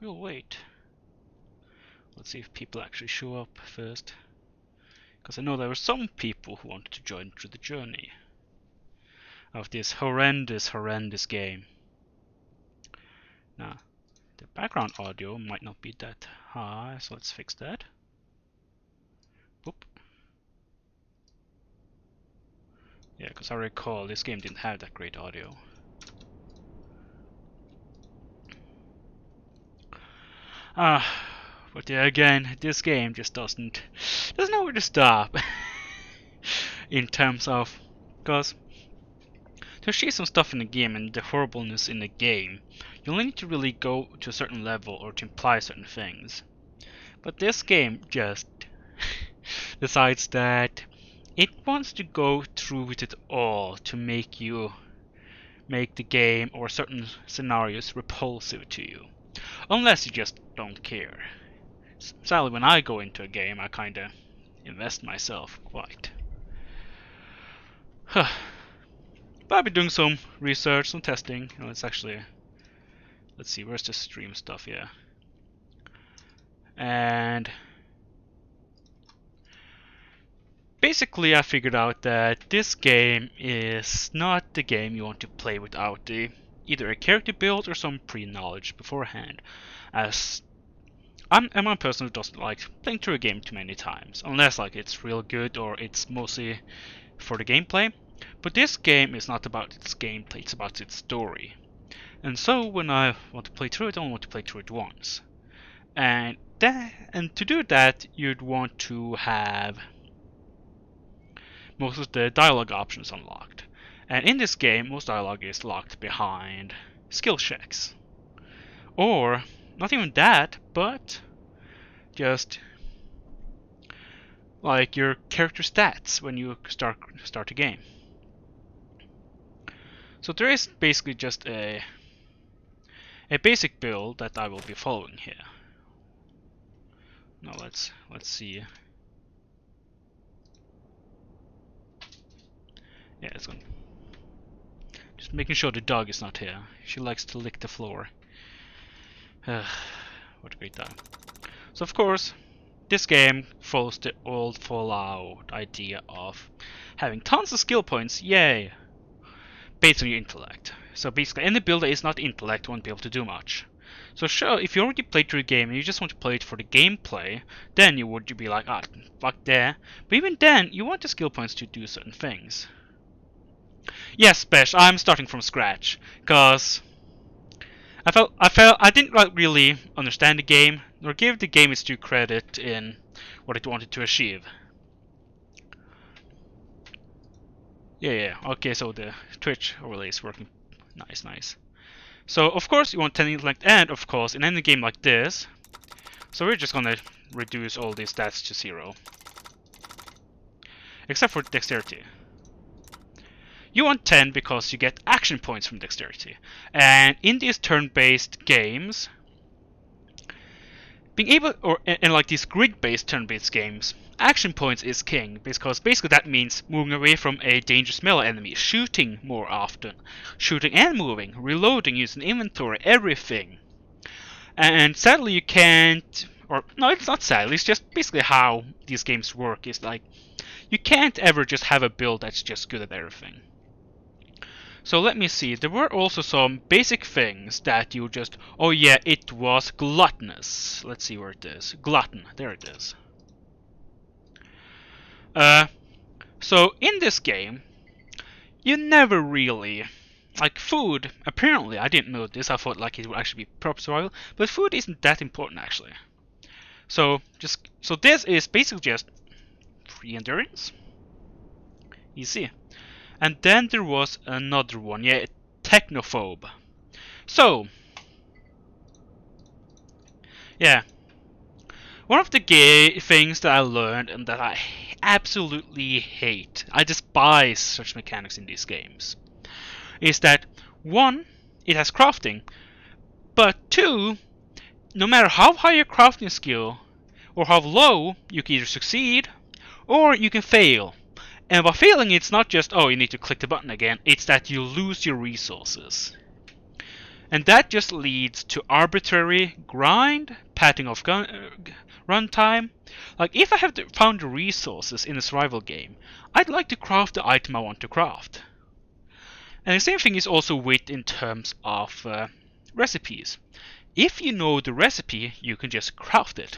We'll wait. Let's see if people actually show up first. Because I know there were some people who wanted to join through the journey of this horrendous game. Now, the background audio might not be that high, so let's fix that. Boop. Yeah, because I recall this game didn't have that great audio. But yeah, again, this game just doesn't know where to stop in terms of, because to achieve some stuff in the game and the horribleness in the game, you only need to really go to a certain level or to imply certain things. But this game just decides that it wants to go through with it all to make the game or certain scenarios repulsive to you, unless you just don't care. Sadly, when I go into a game, I kinda invest myself quite. But I've been doing some research, some testing. You know, it's actually, let's see, where's the stream stuff? Yeah, and basically I figured out that this game is not the game you want to play without either a character build or some pre-knowledge beforehand, as I'm a person who doesn't like playing through a game too many times, unless like it's real good or it's mostly for the gameplay. But this game is not about its gameplay, it's about its story. And so when I want to play through it, I only want to play through it once. And to do that, you'd want to have most of the dialogue options unlocked. And in this game, most dialogue is locked behind skill checks. Or, not even that, but just like your character stats when you start a game. So there is basically just a basic build that I will be following here. Now let's see. Yeah, it's going. Just making sure the dog is not here. She likes to lick the floor. What a great time. So of course, this game follows the old Fallout idea of having tons of skill points, yay, based on your intellect. So basically, any build that is not intellect won't be able to do much. So sure, if you already played through the game and you just want to play it for the gameplay, then you would be like, ah, fuck that. But even then, you want the skill points to do certain things. Yes, Besh, I'm starting from scratch, cause I didn't like really understand the game, nor give the game its due credit in what it wanted to achieve. Yeah, okay, so the Twitch overlay is working. Nice. So, of course, you want 10 intellect, and of course, in any game like this, so we're just gonna reduce all these stats to 0. Except for dexterity. You want 10 because you get action points from dexterity. And in these turn-based games, being able, or in like these grid-based turn-based games, action points is king, because basically that means moving away from a dangerous melee enemy, shooting more often, shooting and moving, reloading, using inventory, everything. And sadly you can't, or no, it's not sadly, it's just basically how these games work, is like, you can't ever just have a build that's just good at everything. So let me see, there were also some basic things that you just, oh yeah, it was gluttonous. Let's see where it is. Glutton, there it is. So in this game, you never really, like food, apparently, I didn't know this, I thought like it would actually be proper survival, but food isn't that important actually. So this is basically just free endurance. Easy. And then there was another one, yeah, technophobe. So, yeah, one of the things that I learned and that I absolutely hate, I despise such mechanics in these games, is that 1, it has crafting, but 2, no matter how high your crafting skill or how low, you can either succeed or you can fail. And by failing, it's not just, oh, you need to click the button again, it's that you lose your resources. And that just leads to arbitrary grind, padding of runtime. Like, if I have found the resources in a survival game, I'd like to craft the item I want to craft. And the same thing is also with in terms of recipes. If you know the recipe, you can just craft it.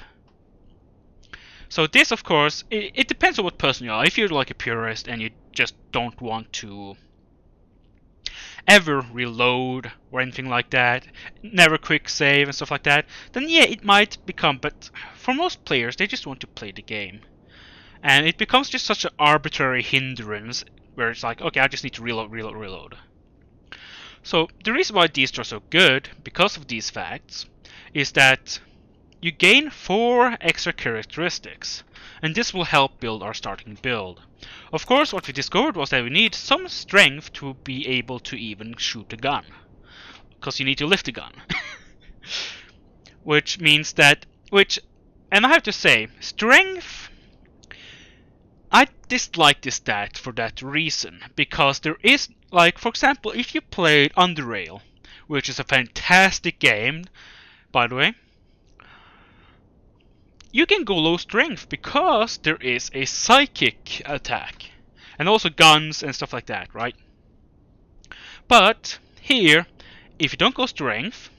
So this, of course, it depends on what person you are. If you're like a purist and you just don't want to ever reload or anything like that, never quick save and stuff like that, then yeah, it might become, but for most players, they just want to play the game. And it becomes just such an arbitrary hindrance where it's like, okay, I just need to reload. So the reason why these are so good, because of these facts, is that you gain 4 extra characteristics, and this will help build our starting build. Of course, what we discovered was that we need some strength to be able to even shoot a gun, because you need to lift a gun. Which means that, and I have to say, strength, I dislike this stat for that reason, because there is, like, for example, if you played Underrail, which is a fantastic game, by the way, you can go low strength because there is a psychic attack. And also guns and stuff like that, right? But here, if you don't go strength,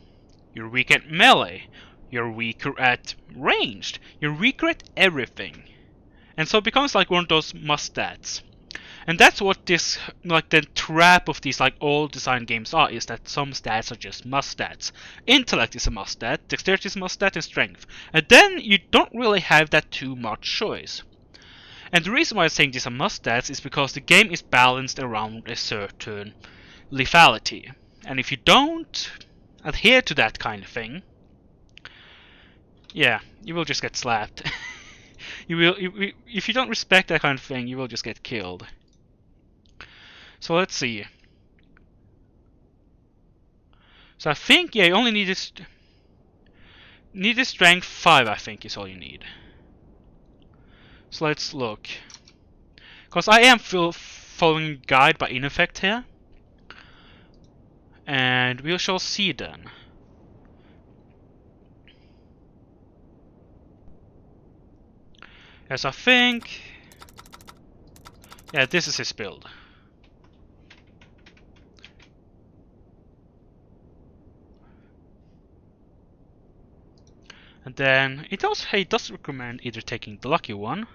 you're weak at melee, you're weaker at ranged, you're weaker at everything. And so it becomes like one of those must stats. And that's what this, like the trap of these like old design games are, is that some stats are just must stats. Intellect is a must stat, dexterity is a must stat, and strength. And then you don't really have that too much choice. And the reason why I'm saying these are must stats is because the game is balanced around a certain lethality. And if you don't adhere to that kind of thing, yeah, you will just get slapped. If you don't respect that kind of thing, you will just get killed. So let's see. So I think, yeah, you only need a strength 5, I think, is all you need. So let's look. Because I am following guide by in effect here. And we shall see then. Yes, I think... yeah, this is his build. And then he does recommend either taking the lucky one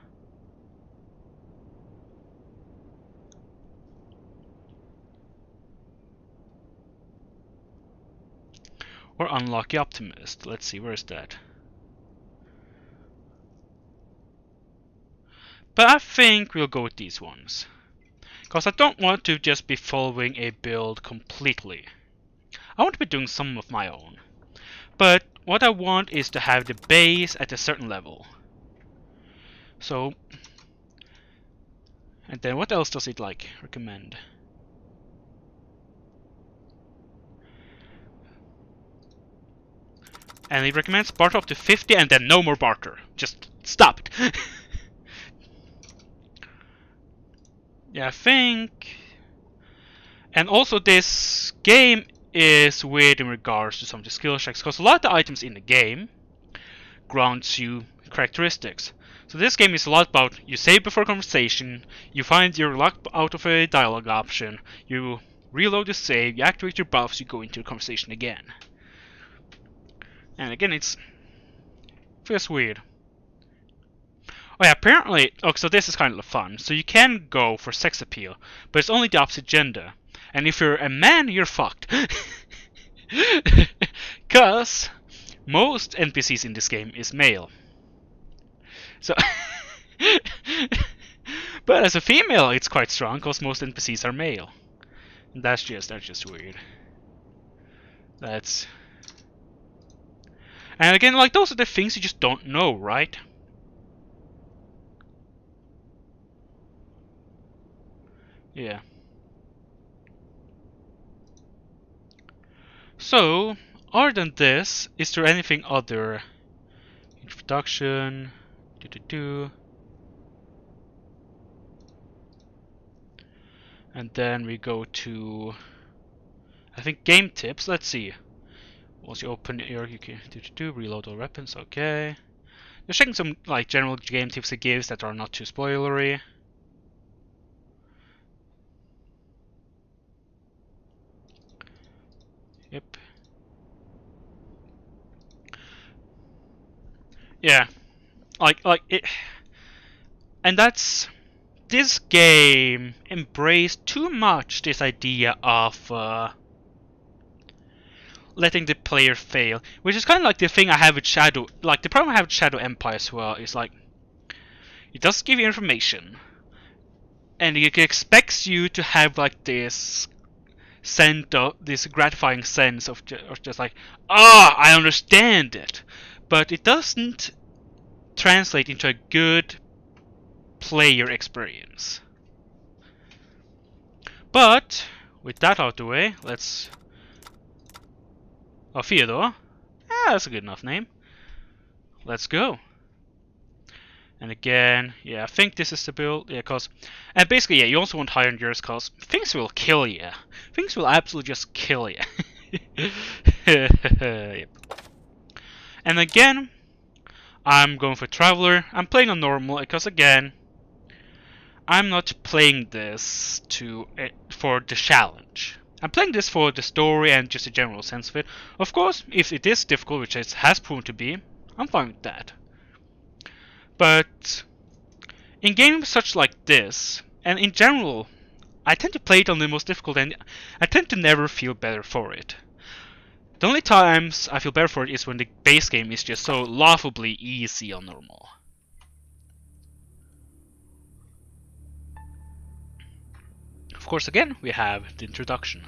or unlucky optimist. Let's see, where is that? But I think we'll go with these ones, because I don't want to just be following a build completely. I want to be doing some of my own. But what I want is to have the base at a certain level. So, and then what else does it like recommend? And it recommends barter up to 50 and then no more barter. Just stop it. Yeah, I think. And also this game is weird in regards to some of the skill checks, because a lot of the items in the game grants you characteristics. So this game is a lot about you save before conversation, you find your luck out of a dialogue option, you reload the save, you activate your buffs, you go into the conversation again. And again, feels weird. Oh yeah, apparently, so this is kind of fun. So you can go for sex appeal, but it's only the opposite gender. And if you're a man, you're fucked. Cause most NPCs in this game is male. So, but as a female, it's quite strong because most NPCs are male. And that's just weird. And again, like, those are the things you just don't know, right? Yeah. So, other than this, is there anything other? Introduction. And then we go to, I think, game tips. Let's see. Once you open you can reload all weapons. Okay. Just checking some like general game tips it gives that are not too spoilery. Yep. Yeah. Like it, and that's this game embraced too much this idea of letting the player fail, which is kind of like the thing I have with Shadow. Like the problem I have with Shadow Empire as well is like it does give you information, and it expects you to have like this this gratifying sense of just like, ah, I understand it, but it doesn't translate into a good player experience. But with that out of the way, let's. Oh, Theodore. Ah, that's a good enough name. Let's go. And again, yeah, I think this is the build. Yeah, cause, and basically, yeah, you also want high endurance, cause things will kill you. Things will absolutely just kill you. Yep. And again, I'm going for Traveler. I'm playing on normal because again, I'm not playing this for the challenge. I'm playing this for the story and just a general sense of it. Of course, if it is difficult, which it has proven to be, I'm fine with that. But in games such like this, and in general, I tend to play it on the most difficult, and I tend to never feel better for it. The only times I feel better for it is when the base game is just so laughably easy on normal. Of course, again, we have the introduction.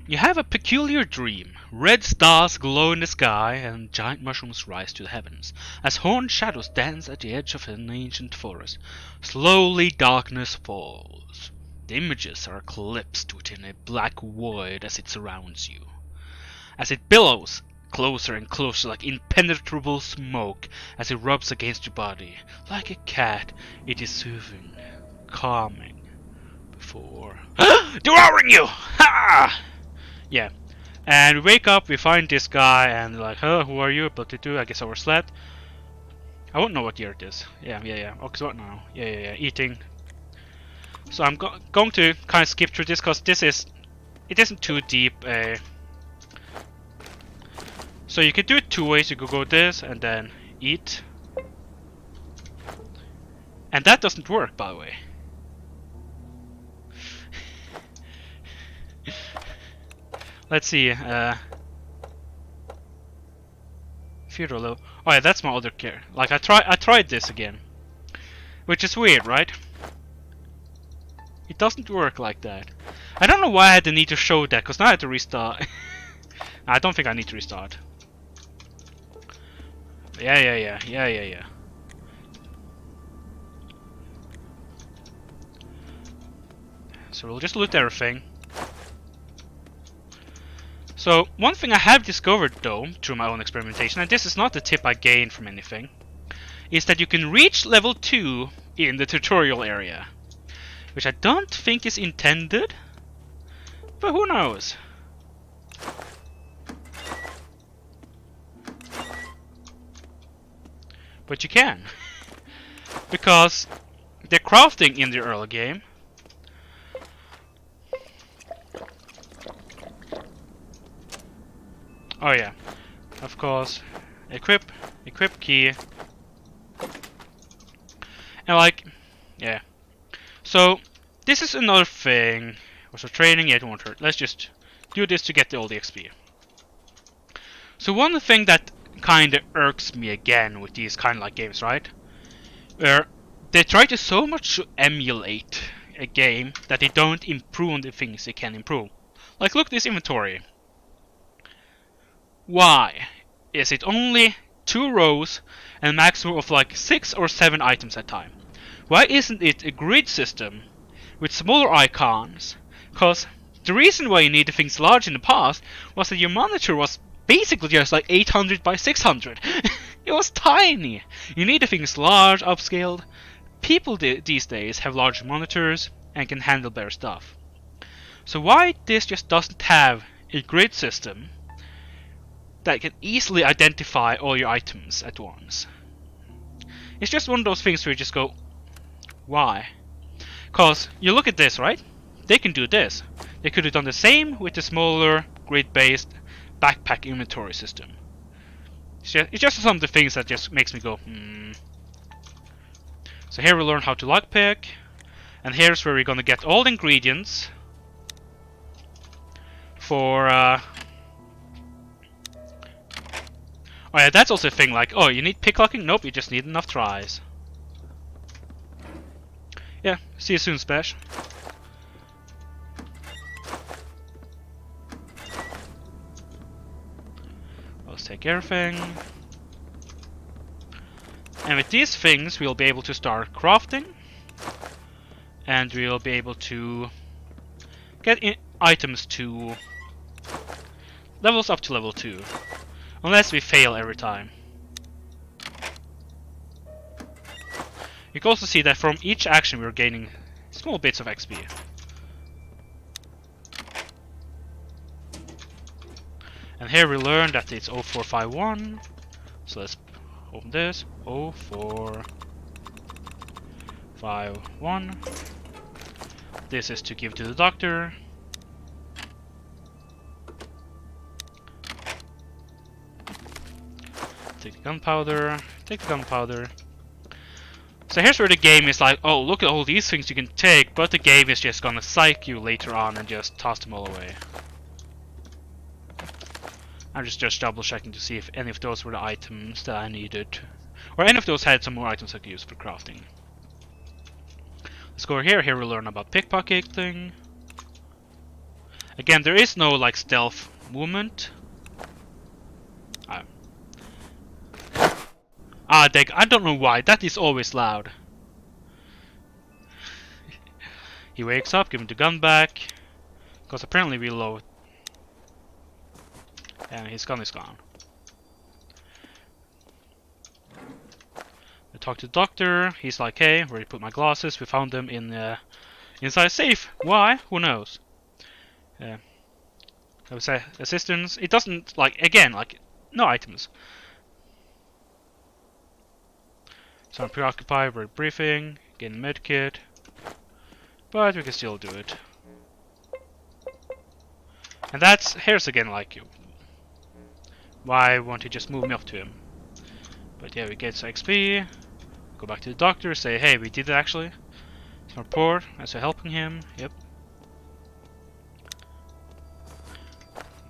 You have a peculiar dream. Red stars glow in the sky and giant mushrooms rise to the heavens as horned shadows dance at the edge of an ancient forest. Slowly darkness falls. The images are eclipsed within a black void as it surrounds you. As it billows closer and closer like impenetrable smoke as it rubs against your body. Like a cat, it is soothing, calming, before devouring you! Ha! Yeah. And we wake up, we find this guy, and like, huh, who are you? But to do, I guess overslept. I won't know what year it is. Yeah. Okay, so what now? Yeah. Eating. So I'm going to kind of skip through this because it isn't too deep. So you could do it two ways. You could go this and then eat. And that doesn't work, by the way. Let's see. Feudal level. Oh yeah, that's my other care. Like I tried this again, which is weird, right? It doesn't work like that. I don't know why I had the need to show that, because now I have to restart. I don't think I need to restart. Yeah. So we'll just loot everything. So, one thing I have discovered though, through my own experimentation, and this is not the tip I gained from anything, is that you can reach level 2 in the tutorial area. Which I don't think is intended, but who knows? But you can. Because the crafting in the early game oh yeah, of course, equip key, and like, yeah. So this is another thing. Also training, yeah, it won't hurt. Let's just do this to get all the XP. So one thing that kind of irks me again with these kind of like games, right? Where they try to so much emulate a game that they don't improve on the things they can improve. Like look at this inventory. Why is it only 2 rows and a maximum of like 6 or 7 items at a time? Why isn't it a grid system with smaller icons? Because the reason why you needed things large in the past was that your monitor was basically just like 800 by 600. It was tiny. You needed things large, upscaled. People these days have larger monitors and can handle better stuff. So why this just doesn't have a great system that can easily identify all your items at once. It's just one of those things where you just go, why? Because you look at this, right? They can do this. They could have done the same with the smaller, grid-based backpack inventory system. It's just some of the things that just makes me go, So here we learn how to lockpick, and here's where we're gonna get all the ingredients for. Oh yeah, that's also a thing. Like, oh, you need picklocking? Nope, you just need enough tries. Yeah, see you soon, Spesh. Let's take everything. And with these things, we'll be able to start crafting. And we'll be able to get items to levels up to level 2. Unless we fail every time. You can also see that from each action we're gaining small bits of XP. And here we learn that it's 0451. So let's open this. 0451. This is to give to the doctor. Take the gunpowder. Take the gunpowder. So here's where the game is like, oh, look at all these things you can take, but the game is just gonna psych you later on and just toss them all away. I'm just double checking to see if any of those were the items that I needed. Or any of those had some more items I could use for crafting. Let's go over here. Here we learn about pickpocketing. Again, there is no like stealth movement. I don't know why. That is always loud. He wakes up, give him the gun back. Because apparently we load. And his gun is gone. I talk to the doctor. He's like, hey, where did you put my glasses? We found them in inside a safe. Why? Who knows? I would say assistance. It doesn't, like, again, like, no items. So I'm preoccupied, we're briefing, getting a medkit. But we can still do it. And that's, here's again, like, why won't he just move me up to him? But yeah, we get some XP. Go back to the doctor, say, hey, we did it actually. Some report, as we're helping him, yep.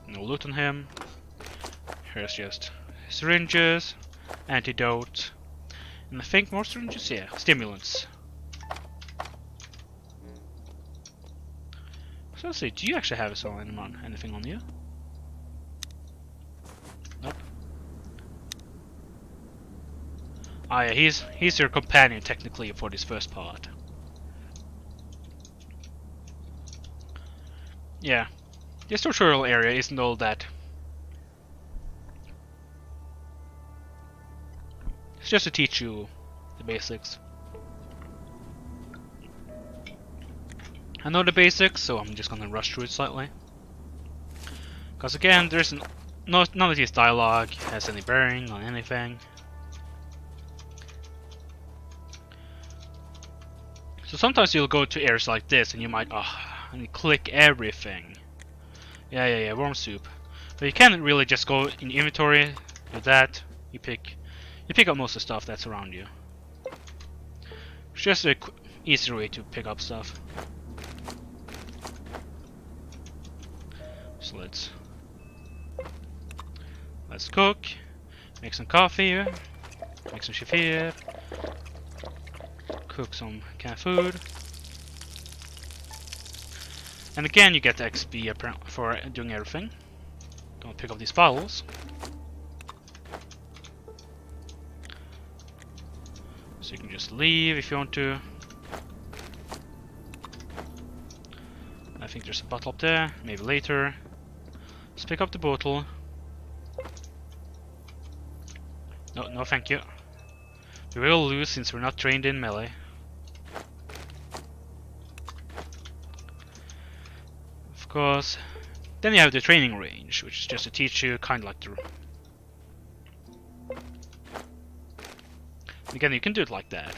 No loot on him. Here's just syringes, antidote, and I think more syringes, yeah, stimulants. So let's see, do you actually have anything on you? Nope. Ah yeah, he's your companion technically for this first part. Yeah, this tutorial area isn't all that. It's just to teach you the basics. I know the basics, so I'm just gonna rush through it slightly. Because again, there's none of this dialogue has any bearing on anything. So sometimes you'll go to areas like this and you might, and click everything. Yeah, worm soup. But you can't really just go in inventory, do that, you pick up most of the stuff that's around you. It's just a easier way to pick up stuff. So let's cook, make some coffee, make some shafir, cook some canned food. And again, you get the XP for doing everything. Don't pick up these bottles. So you can just leave if you want to. I think there's a bottle up there, maybe later. Let's pick up the bottle. No thank you. We will lose since we're not trained in melee. Of course. Then you have the training range, which is just to teach you kind of like the... Again, you can do it like that.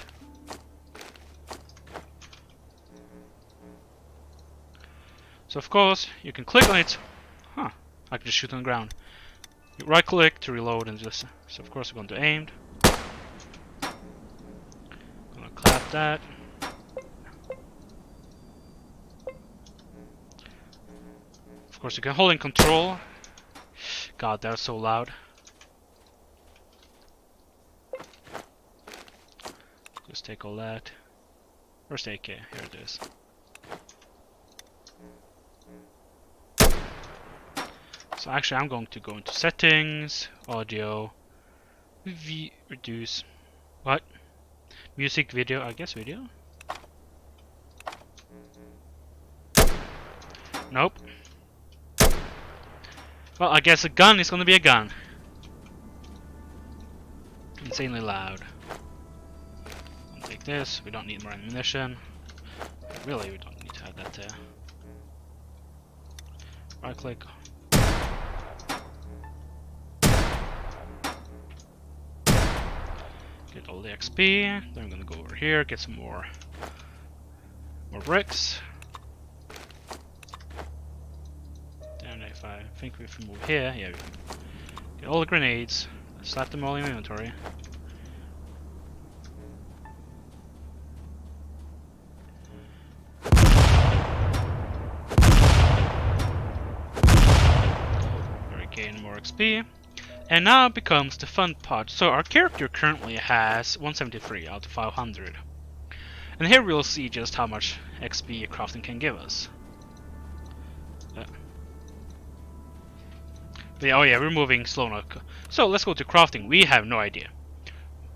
So of course, you can click on it. Huh, I can just shoot on the ground. You right click to reload and just... So of course we're going to aimed. Gonna clap that. Of course you can hold in control. God, that was so loud. Just take all that. Where's the AK? Here it is. So actually I'm going to go into settings, audio, reduce, what? Music, video, I guess video? Nope. Well, I guess a gun is gonna be a gun. Insanely loud. I'll take this, we don't need more ammunition. Really, we don't need to have that there. Right click. Get all the XP. Then I'm gonna go over here, get some more bricks. Then if I think we can move here, yeah, we can get all the grenades, slap them all in inventory. There we gain more XP. And now becomes the fun part. So our character currently has 173 out of 500. And here we'll see just how much XP crafting can give us. But yeah, oh yeah, we're moving slow now. So let's go to crafting. We have no idea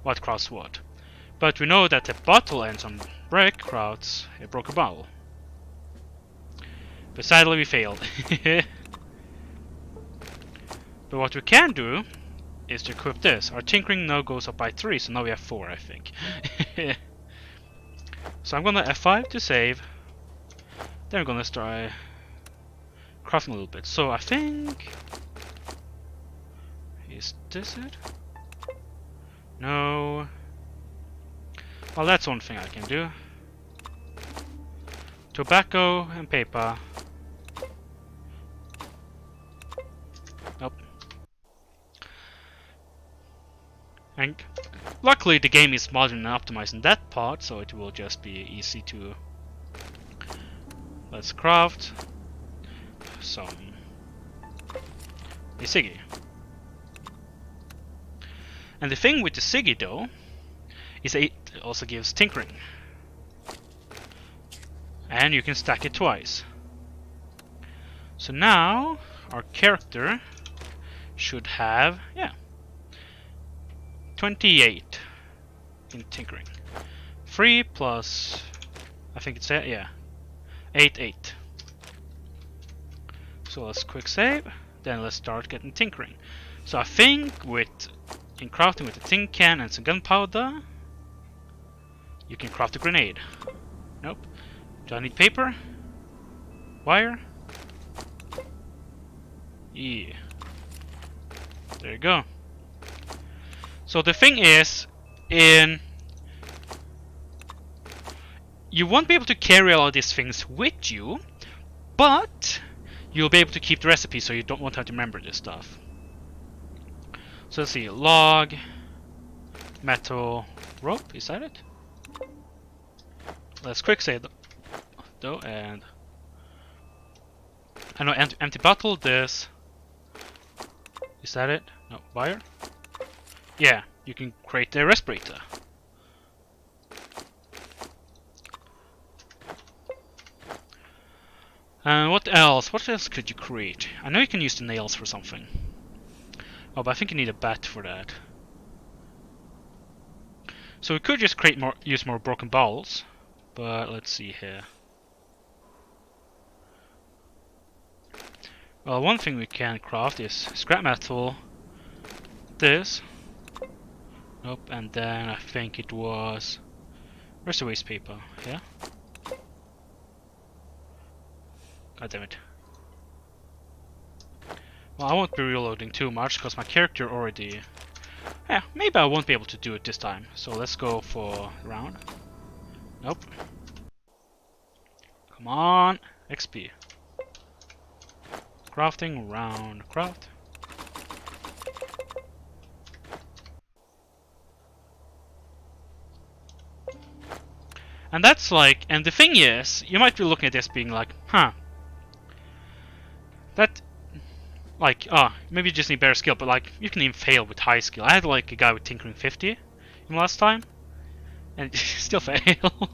what crafts what. But we know that the bottle ends on brick crafts a broken bottle. But sadly we failed. But what we can do is to equip this. Our tinkering now goes up by 3, so now we have 4, I think. So I'm gonna F5 to save. Then we're gonna start crafting a little bit. So I think... Is this it? No. Well, that's one thing I can do. Tobacco and paper. Nope. And luckily the game is modern and optimized in that part, so it will just be easy to... Let's craft some a Siggy. And the thing with the Siggy though is it also gives tinkering. And you can stack it twice. So now our character should have, yeah, 28 in tinkering. 3 plus, I think it's, yeah, 8. So let's quick save, then let's start getting tinkering. So I think in crafting with a tin can and some gunpowder, you can craft a grenade. Nope. Do I need paper? Wire? Yeah. There you go. So the thing is, you won't be able to carry all of these things with you, but you'll be able to keep the recipe, so you don't want to have to remember this stuff. So let's see, log, metal, rope, is that it? Let's quick save though, and I know, empty bottle, this. Is that it? No, wire? Yeah, you can create a respirator. What else? What else could you create? I know you can use the nails for something. Oh, but I think you need a bat for that. So we could just use more broken bowls, but let's see here. Well, one thing we can craft is scrap metal, this, nope, and then I think it was, where's the waste paper? Yeah? God damn it. Well, I won't be reloading too much because my character already... Yeah, maybe I won't be able to do it this time. So let's go for round. Nope. Come on. XP. Crafting, round, craft. And that's like, and the thing is, you might be looking at this being like, huh. That, like, maybe you just need better skill, but like, you can even fail with high skill. I had like a guy with Tinkering 50 in last time, and still failed.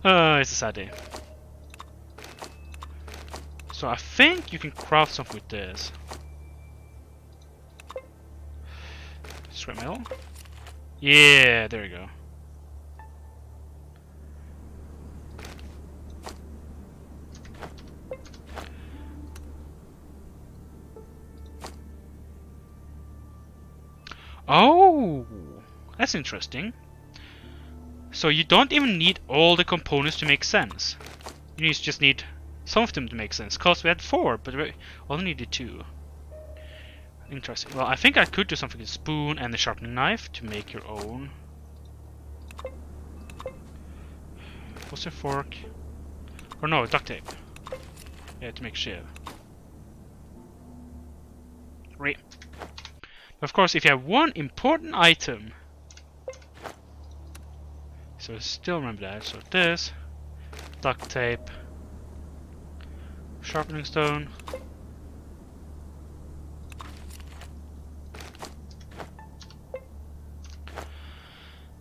It's a sad day. So I think you can craft something with this. Scrap metal? Yeah, there you go. Oh, that's interesting. So you don't even need all the components to make sense. You just need some of them to make sense. Cause we had 4, but we only needed 2. Interesting. Well, I think I could do something with the spoon and the sharpening knife to make your own. What's a fork? Or no, duct tape. Yeah, to make shiv. Right. Of course, if you have one important item, so still remember that. So this, duct tape, sharpening stone,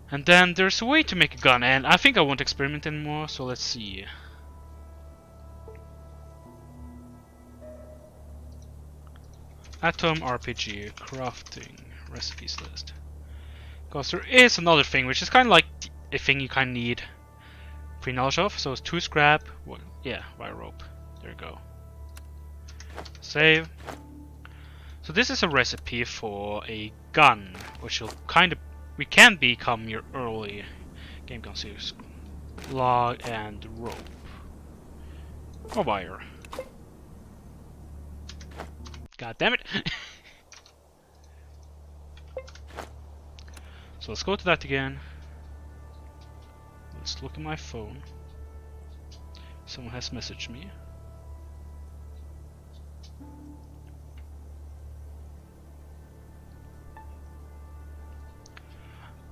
and then there's a way to make a gun, and I think I won't experiment anymore. So let's see. Atom RPG crafting recipes list. Because there is another thing which is kind of like a thing you kind of need pre-knowledge of. So it's 2 scrap, wire rope. There you go. Save. So this is a recipe for a gun, which will we can become your early game gun series. Log and rope. Or wire. God damn it. So let's go to that again. Let's look at my phone. Someone has messaged me.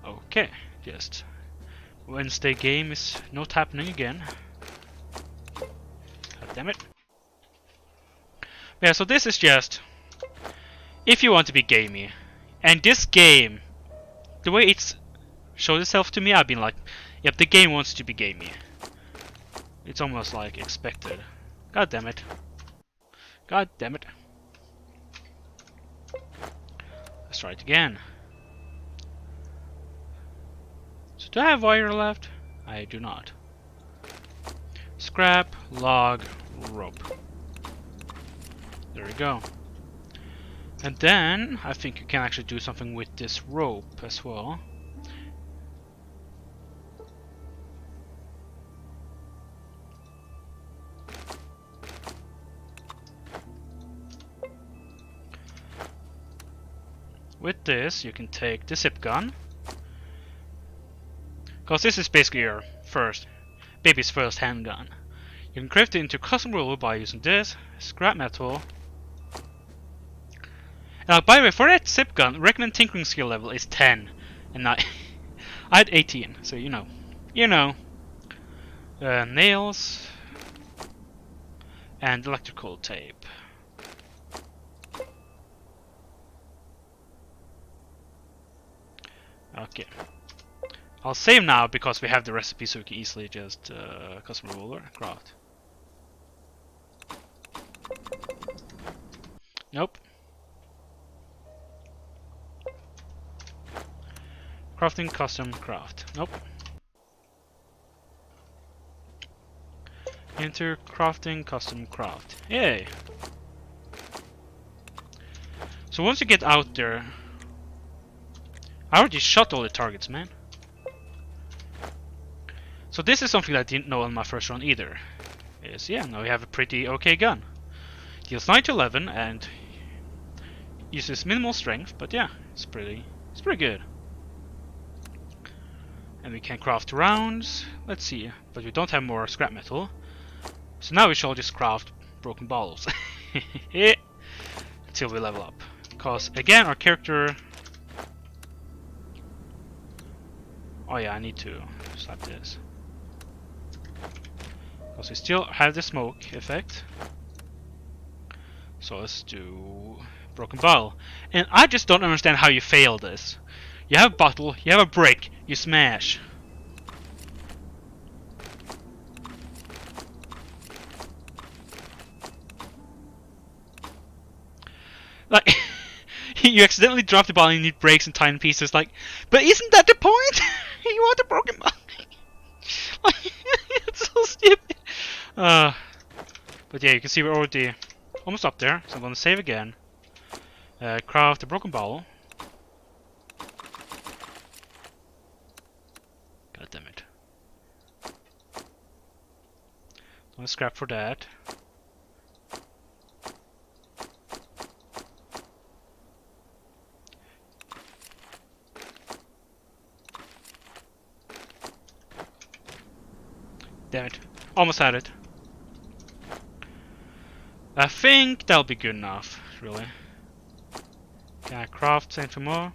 Okay, just Wednesday game is not happening again. God damn it. Yeah, so this is just if you want to be gamey. And this game, the way it's showed itself to me, I've been like, yep, the game wants to be gamey. It's almost like expected. God damn it. God damn it. Let's try it again. So do I have wire left? I do not. Scrap, log, rope. There we go. And then I think you can actually do something with this rope as well. With this, you can take the zip gun. Because this is basically your baby's first handgun. You can craft it into custom roller by using this, scrap metal. Now, by the way, for that zip gun, recommended tinkering skill level is 10. And I had 18, so you know. You know. Nails. And electrical tape. Okay. I'll save now because we have the recipe so we can easily just custom roller craft. Nope. Crafting custom craft. Nope. Enter crafting custom craft. Yay! So once you get out there, I already shot all the targets, man. So this is something that I didn't know on my first run either. Is now we have a pretty okay gun. Deals 9 to 11 and uses minimal strength, but yeah, it's pretty good. And we can craft rounds. Let's see, but we don't have more scrap metal, so now we shall just craft broken bottles until we level up. Because again, our character. Oh yeah, I need to slap this. Because we still have the smoke effect. So let's do broken bottle. And I just don't understand how you fail this. You have a bottle, you have a brick, you smash. Like, you accidentally drop the bottle and it breaks in tiny pieces. Like, but isn't that the point? You want a broken bottle. It's so stupid. But yeah, you can see we're already almost up there. So I'm gonna save again. Craft a broken bottle. God damn it. I'm gonna scrap for that. Damn it. Almost had it. I think that'll be good enough, really. Can I craft anything more?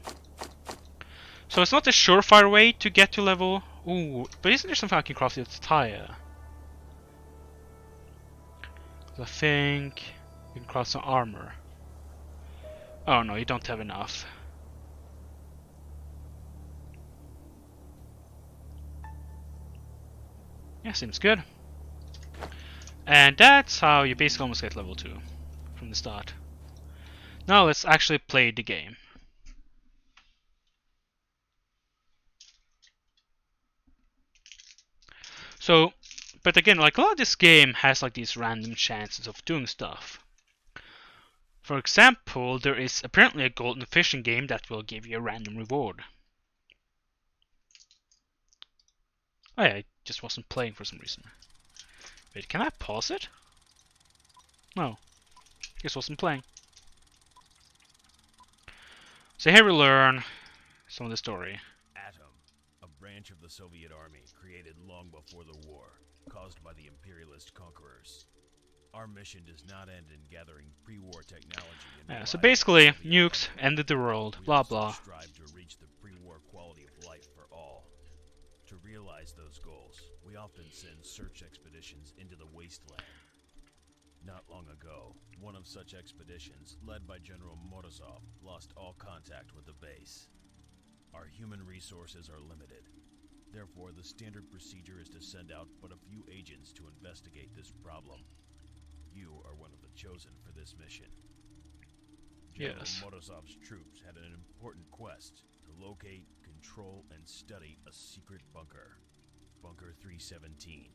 So it's not a surefire way to get to level. Ooh, but isn't there something I can craft with tire? I think you can craft some armor. Oh no, you don't have enough. Yeah, seems good. And that's how you basically almost get level 2 from the start. Now let's actually play the game. So, but again, like a lot of this game has like these random chances of doing stuff. For example, there is apparently a golden fishing game that will give you a random reward. Oh yeah, it just wasn't playing for some reason. Wait, can I pause it? No. Just wasn't playing. So here we learn some of the story. Atom, a branch of the Soviet army created long before the war, caused by the imperialist conquerors. Our mission does not end in gathering pre-war technology. Yeah, so basically, nukes ended the world, blah blah. Strive to reach the pre-war quality of life for all. To realize those goals, we often send search expeditions into the wasteland. Not long ago, one of such expeditions, led by General Morozov, lost all contact with the base. Our human resources are limited. Therefore, the standard procedure is to send out but a few agents to investigate this problem. You are one of the chosen for this mission. General Morozov's troops had an important quest to locate, control, and study a secret bunker. Bunker 317.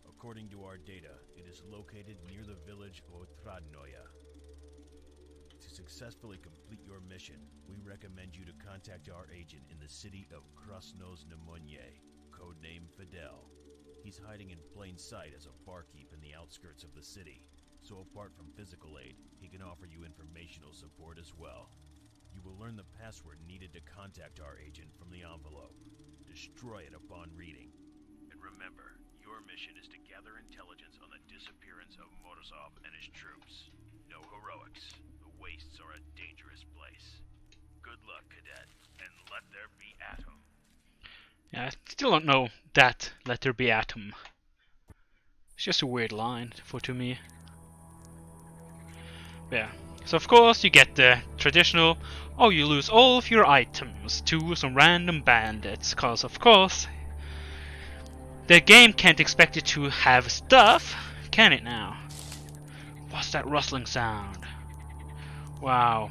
According to our data, it is located near the village of Otradnoye. To successfully complete your mission, we recommend you to contact our agent in the city of Krasnoznamenye, codename Fidel. He's hiding in plain sight as a barkeep in the outskirts of the city, so apart from physical aid, he can offer you informational support as well. You will learn the password needed to contact our agent from the envelope. Destroy it upon reading. And remember, your mission is to gather intelligence on the disappearance of Morozov and his troops. No heroics. The wastes are a dangerous place. Good luck, cadet, and let there be Atom. Yeah, I still don't know that "let there be Atom." It's just a weird line to me. Yeah. So of course you get the traditional, oh, you lose all of your items to some random bandits, cause of course the game can't expect you to have stuff, can it now? What's that rustling sound? Wow.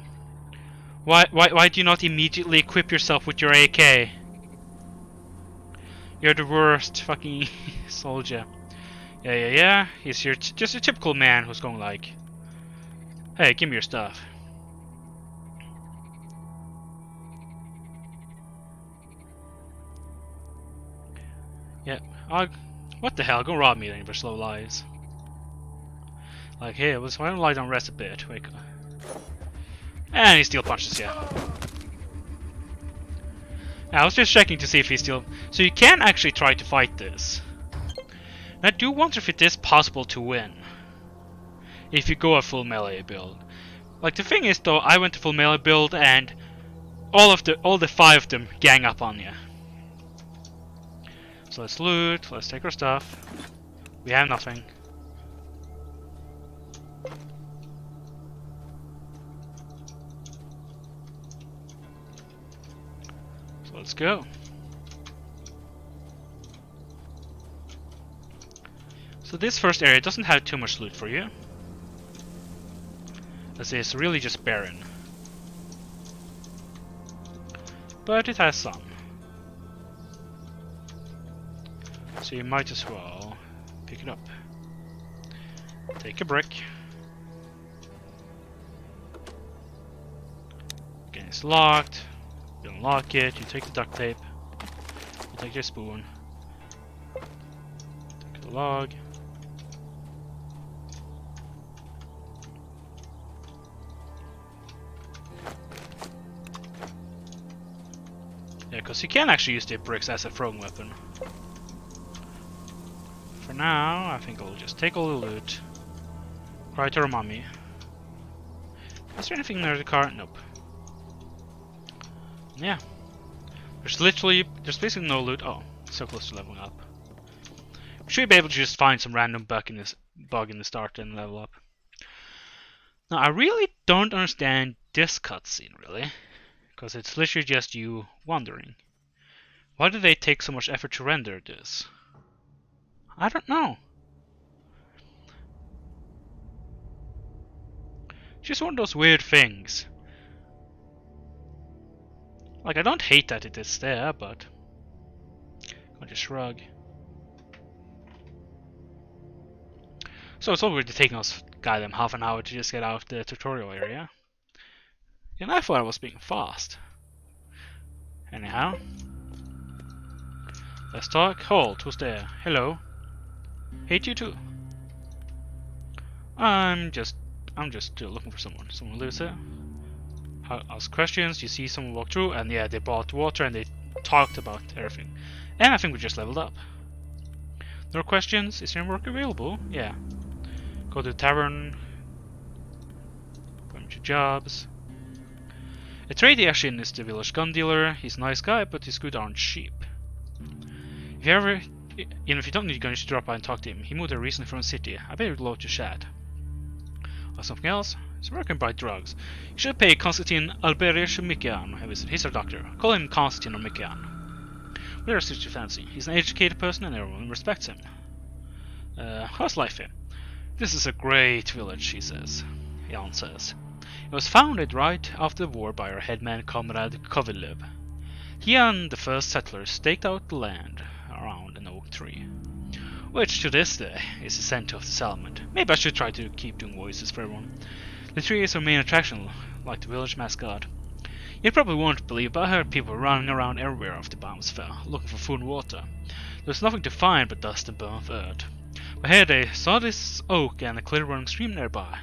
Why do you not immediately equip yourself with your AK? You're the worst fucking soldier. Yeah. He's just a typical man who's going like, hey, give me your stuff. Yeah, what the hell? Go rob me then for slow lives. Like, hey, why don't lie down, rest a bit. Wake up. And he still punches you. I was just checking to see if he still... So you can actually try to fight this. And I do wonder if it is possible to win. If you go a full melee build. Like the thing is though, I went to full melee build and all the 5 of them gang up on you. So let's loot, let's take our stuff. We have nothing. So let's go. So this first area doesn't have too much loot for you, as it's really just barren. But it has some. So you might as well pick it up. Take a brick. Again, it's locked. You unlock it, you take the duct tape. You take your spoon. Take the log. Yeah, because you can actually use the bricks as a throwing weapon. For now, I think I'll just take all the loot. Cry to our mommy. Is there anything near the car? Nope. Yeah. There's basically no loot. Oh, so close to leveling up. We should be able to just find some random bug in the start and level up. Now, I really don't understand this cutscene, really. Because it's literally just you wandering. Why do they take so much effort to render this? I don't know. Just one of those weird things. Like, I don't hate that it is there, but I'll just shrug. So it's already taking us goddamn half an hour to just get out of the tutorial area. And I thought I was being fast. Anyhow. Let's talk. Hold, who's there? Hello. Hate you too. I'm just looking for someone. Someone lives here. Ask questions, you see someone walk through, and yeah, they bought water and they talked about everything. And I think we just leveled up. No questions? Is there any work available? Yeah. Go to the tavern. Bunch of jobs. A tradie actually is the village gun dealer. He's a nice guy, but his goods aren't cheap. If you ever, if you don't need guns, you drop by and talk to him. He moved there recently from the city. I bet you'd love to chat. Or something else? He's working by drugs. You should pay Konstantin Alberich a visit. He's our doctor. Call him Konstantin or Mikian. Whatever suits your fancy. He's an educated person and everyone respects him. How's life here? This is a great village, he says. Jan says. It was founded right after the war by our headman comrade Kovilev. He and the first settlers staked out the land around an oak tree, which to this day is the center of the settlement. Maybe I should try to keep doing voices for everyone. The tree is our main attraction, like the village mascot. You probably won't believe, but I heard people running around everywhere after the bombs fell, looking for food and water. There was nothing to find but dust and burnt earth. But here they saw this oak and a clear running stream nearby.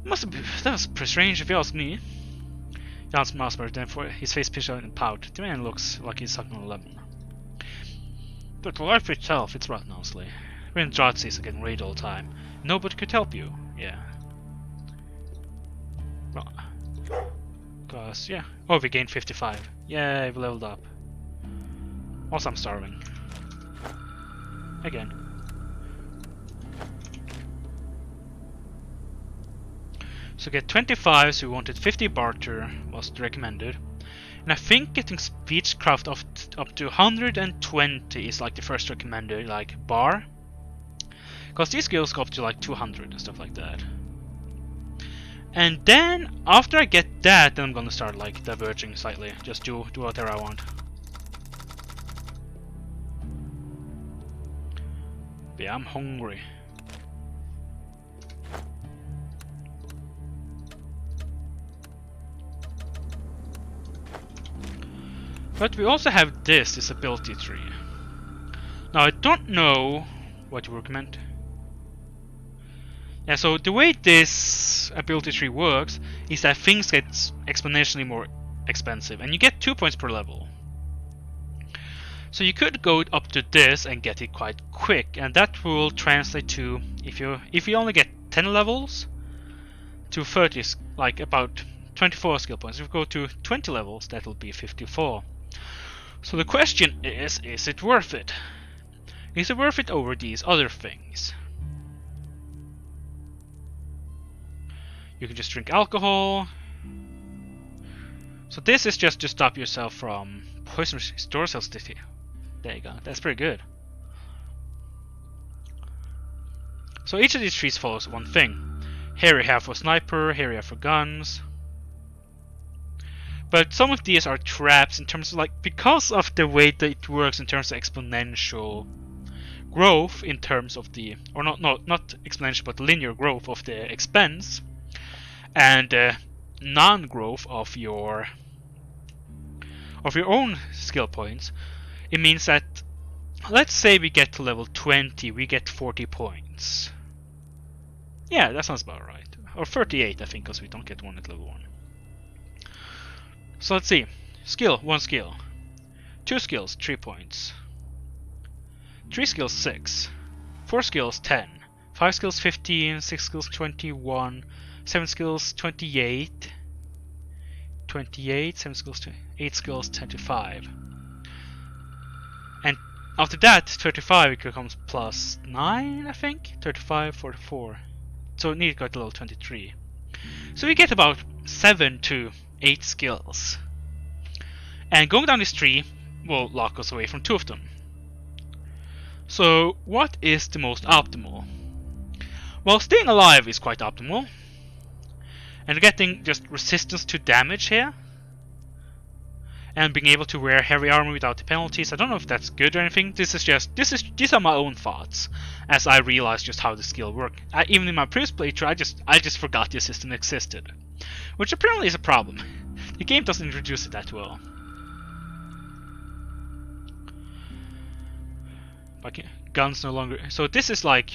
That was pretty strange if you ask me. Jan smiles, but then for his face pitched out in a pout. The man looks like he's sucking on a lemon. But the life itself, it's rotten, honestly. We're in drought season, getting raided all the time. Nobody could help you. Yeah. Well, cause yeah. Oh, we gained 55. Yay, we leveled up. Also, I'm starving. Again. So get 25, so we wanted 50 barter was recommended. And I think getting speechcraft up to 120 is like the first recommended like bar. Because these skills go up to like 200 and stuff like that. And then after I get that, then I'm gonna start like diverging slightly. Just do whatever I want. But yeah, I'm hungry. But we also have this ability tree. Now I don't know what you recommend. Yeah, so the way this ability tree works is that things get exponentially more expensive, and you get 2 points per level. So you could go up to this and get it quite quick, and that will translate to, if you only get 10 levels, to 30, like about 24 skill points. If you go to 20 levels, that will be 54. So the question is it worth it? Is it worth it over these other things? You can just drink alcohol. So this is just to stop yourself from poisonous store cells. There you go. That's pretty good. So each of these trees follows one thing. Here we have for sniper, here we have for guns. But some of these are traps in terms of, like, because of the way that it works in terms of exponential growth in terms of the, or not exponential but linear growth of the expense, and non-growth of your own skill points. It means that, let's say we get to level 20, we get 40 points. Yeah, that sounds about right. Or 38, I think, because we don't get one at level 1. So let's see. Skill, 1 skill. 2 skills, 3 points. 3 skills, 6. 4 skills, 10. 5 skills, 15. 6 skills, 21. 7 skills, 28. 7 skills, 8 skills, 25. And after that, 35, it becomes plus 9, I think? 35, 44. So we need to go to level 23. So we get about 7 to 8 skills. And going down this tree will lock us away from 2 of them. So what is the most optimal? Well, staying alive is quite optimal. And getting just resistance to damage here. And being able to wear heavy armor without the penalties. I don't know if that's good or anything. These are my own thoughts as I realized just how the skill worked. Even in my previous playthrough, I just forgot this system existed, which apparently is a problem. The game doesn't introduce it that well. But guns no longer. So this is like,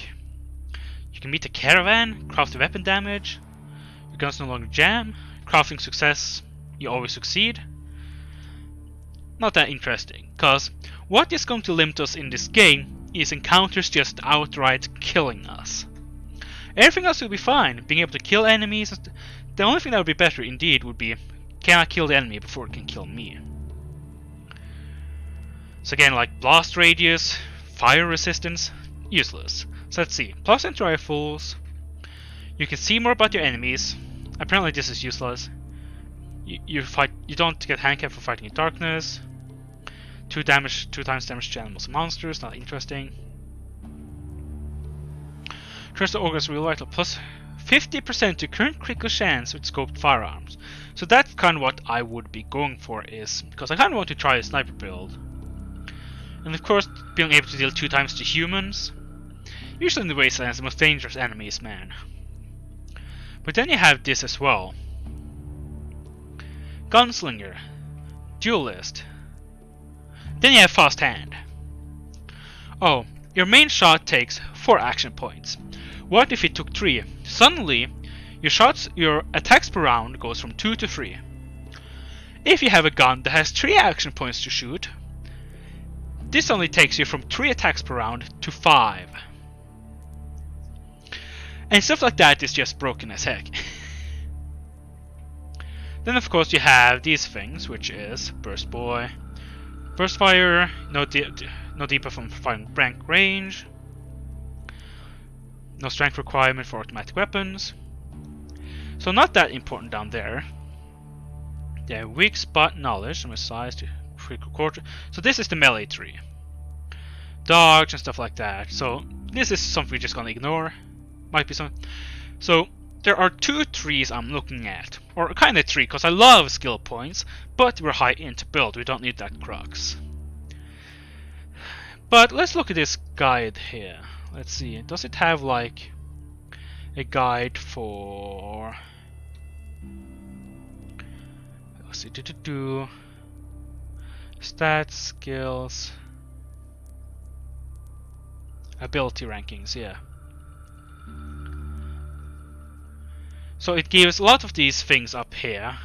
you can meet a caravan, craft the weapon damage. Your guns no longer jam. Crafting success, you always succeed. Not that interesting, cause what is going to limit us in this game is encounters just outright killing us. Everything else will be fine, being able to kill enemies. The only thing that would be better indeed would be, can I kill the enemy before it can kill me? So again, like blast radius, fire resistance, useless. So let's see, plus into rifles, you can see more about your enemies. Apparently this is useless. You don't get handicap for fighting in darkness. 2 times damage to animals and monsters, not interesting. Trust the August real vital, plus 50% to current critical chance with scoped firearms. So that's kind of what I would be going for, is because I kind of want to try a sniper build. And of course, being able to deal 2 times to humans. Usually in the wastelands, the most dangerous enemy is man. But then you have this as well. Gunslinger, duelist. Then you have fast hand. Oh, your main shot takes 4 action points. What if it took 3? Suddenly, your attacks per round goes from 2 to 3. If you have a gun that has 3 action points to shoot, this only takes you from 3 attacks per round to 5. And stuff like that is just broken as heck. Then of course you have these things, which is Burst Boy, Burst Fire, no deeper from blank range, no strength requirement for automatic weapons, so not that important down there. They have weak spot knowledge, from a size to critical quarter. So this is the melee tree, dodge and stuff like that. So this is something we're just gonna ignore. Might be some. So there are 2 trees I'm looking at, or kind of 3, because I love skill points, but we're high into build, we don't need that crux. But let's look at this guide here. Let's see, does it have like a guide for... Let's see, stats, skills, ability rankings, yeah. So it gives a lot of these things up here.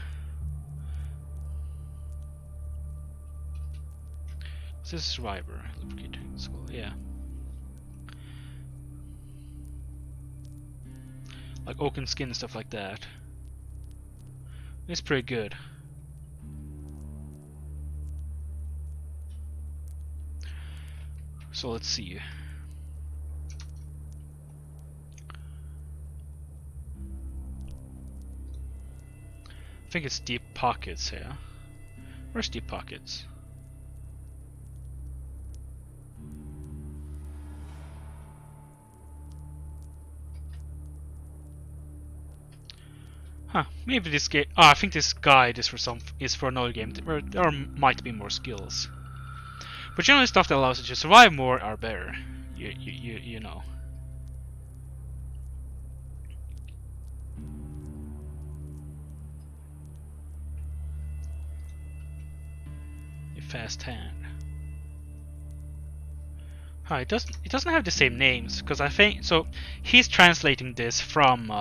This is Survivor. Yeah. Like oaken skin and stuff like that. It's pretty good. So let's see. I think it's deep pockets here. Where's deep pockets? Huh, maybe this game. Oh, I think this guide is for another game where there might be more skills. But generally, stuff that allows you to survive more are better. You know. A fast hand. Huh, it doesn't have the same names because I think so. He's translating this from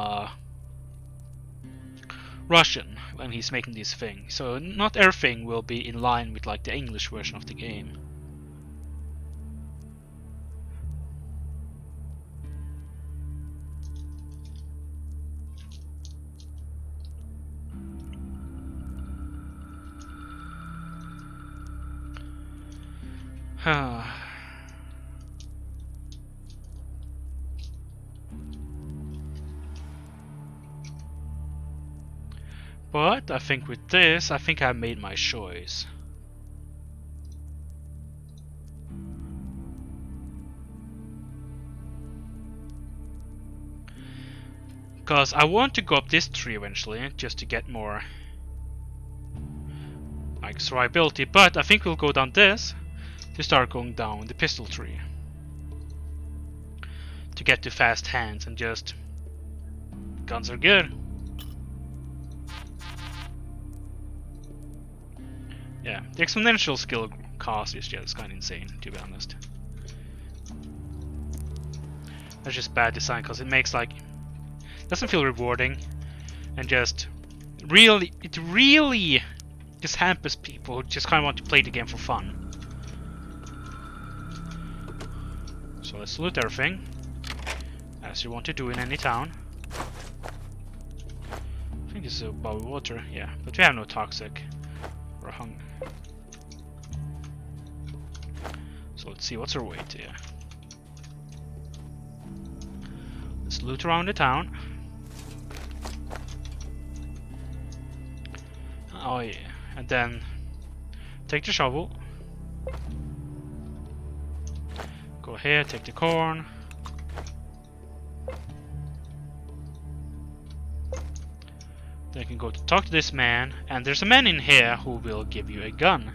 Russian when he's making this thing, so not everything will be in line with like the English version of the game. But I think with this, I think I made my choice. Because I want to go up this tree eventually, just to get more like survivability, but I think we'll go down this to start going down the pistol tree. To get to fast hands and just... guns are good. Yeah, the exponential skill cost is just kind of insane, to be honest. That's just bad design because it makes like... doesn't feel rewarding, and just really, it really just hampers people who just kind of want to play the game for fun. So let's loot everything, as you want to do in any town. I think this is a bowl of water, yeah, but we have no toxic or hunger. So let's see what's our weight here. Let's loot around the town. Oh yeah, and then take the shovel. Go here, take the corn. Then you can go to talk to this man, and there's a man in here who will give you a gun.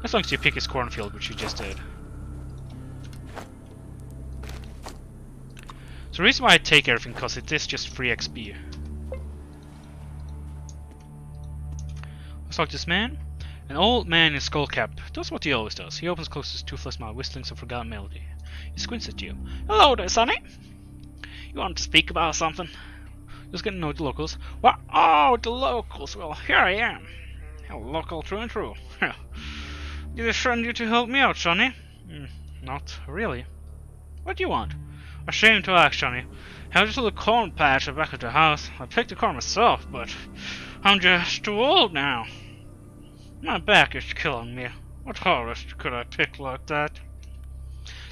As long as you pick his cornfield, which you just did. So the reason why I take everything, because it is just free XP. Let's talk to this man. An old man in skull cap does what he always does. He opens close his toothless smile, whistling some forgotten melody. He squints at you. Hello there, Sonny. You want to speak about something? Just getting to know the locals. What? Oh, the locals. Well, here I am. A local true and true. Did I send you to help me out, Sonny? Not really. What do you want? Ashamed to ask, Sonny. I have this little corn patch at the back of the house. I picked the corn myself, but I'm just too old now. My back is killing me. What harvest could I pick like that?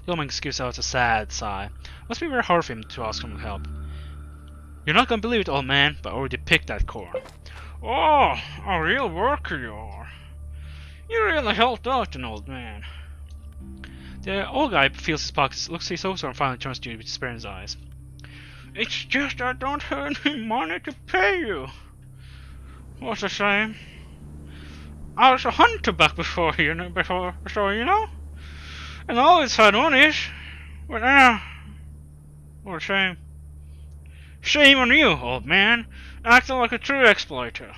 The old man gives out a sad sigh. Must be very hard for him to ask him for help. You're not gonna believe it, old man, but I already picked that corn. Oh, a real worker you are. You really helped out an old man. The old guy feels his pockets, looks his over, and finally turns to you with despair in his eyes. It's just I don't have any money to pay you. What a shame. I was a hunter back before, so you know? And I always had money. But now, what a shame. Shame on you, old man, acting like a true exploiter.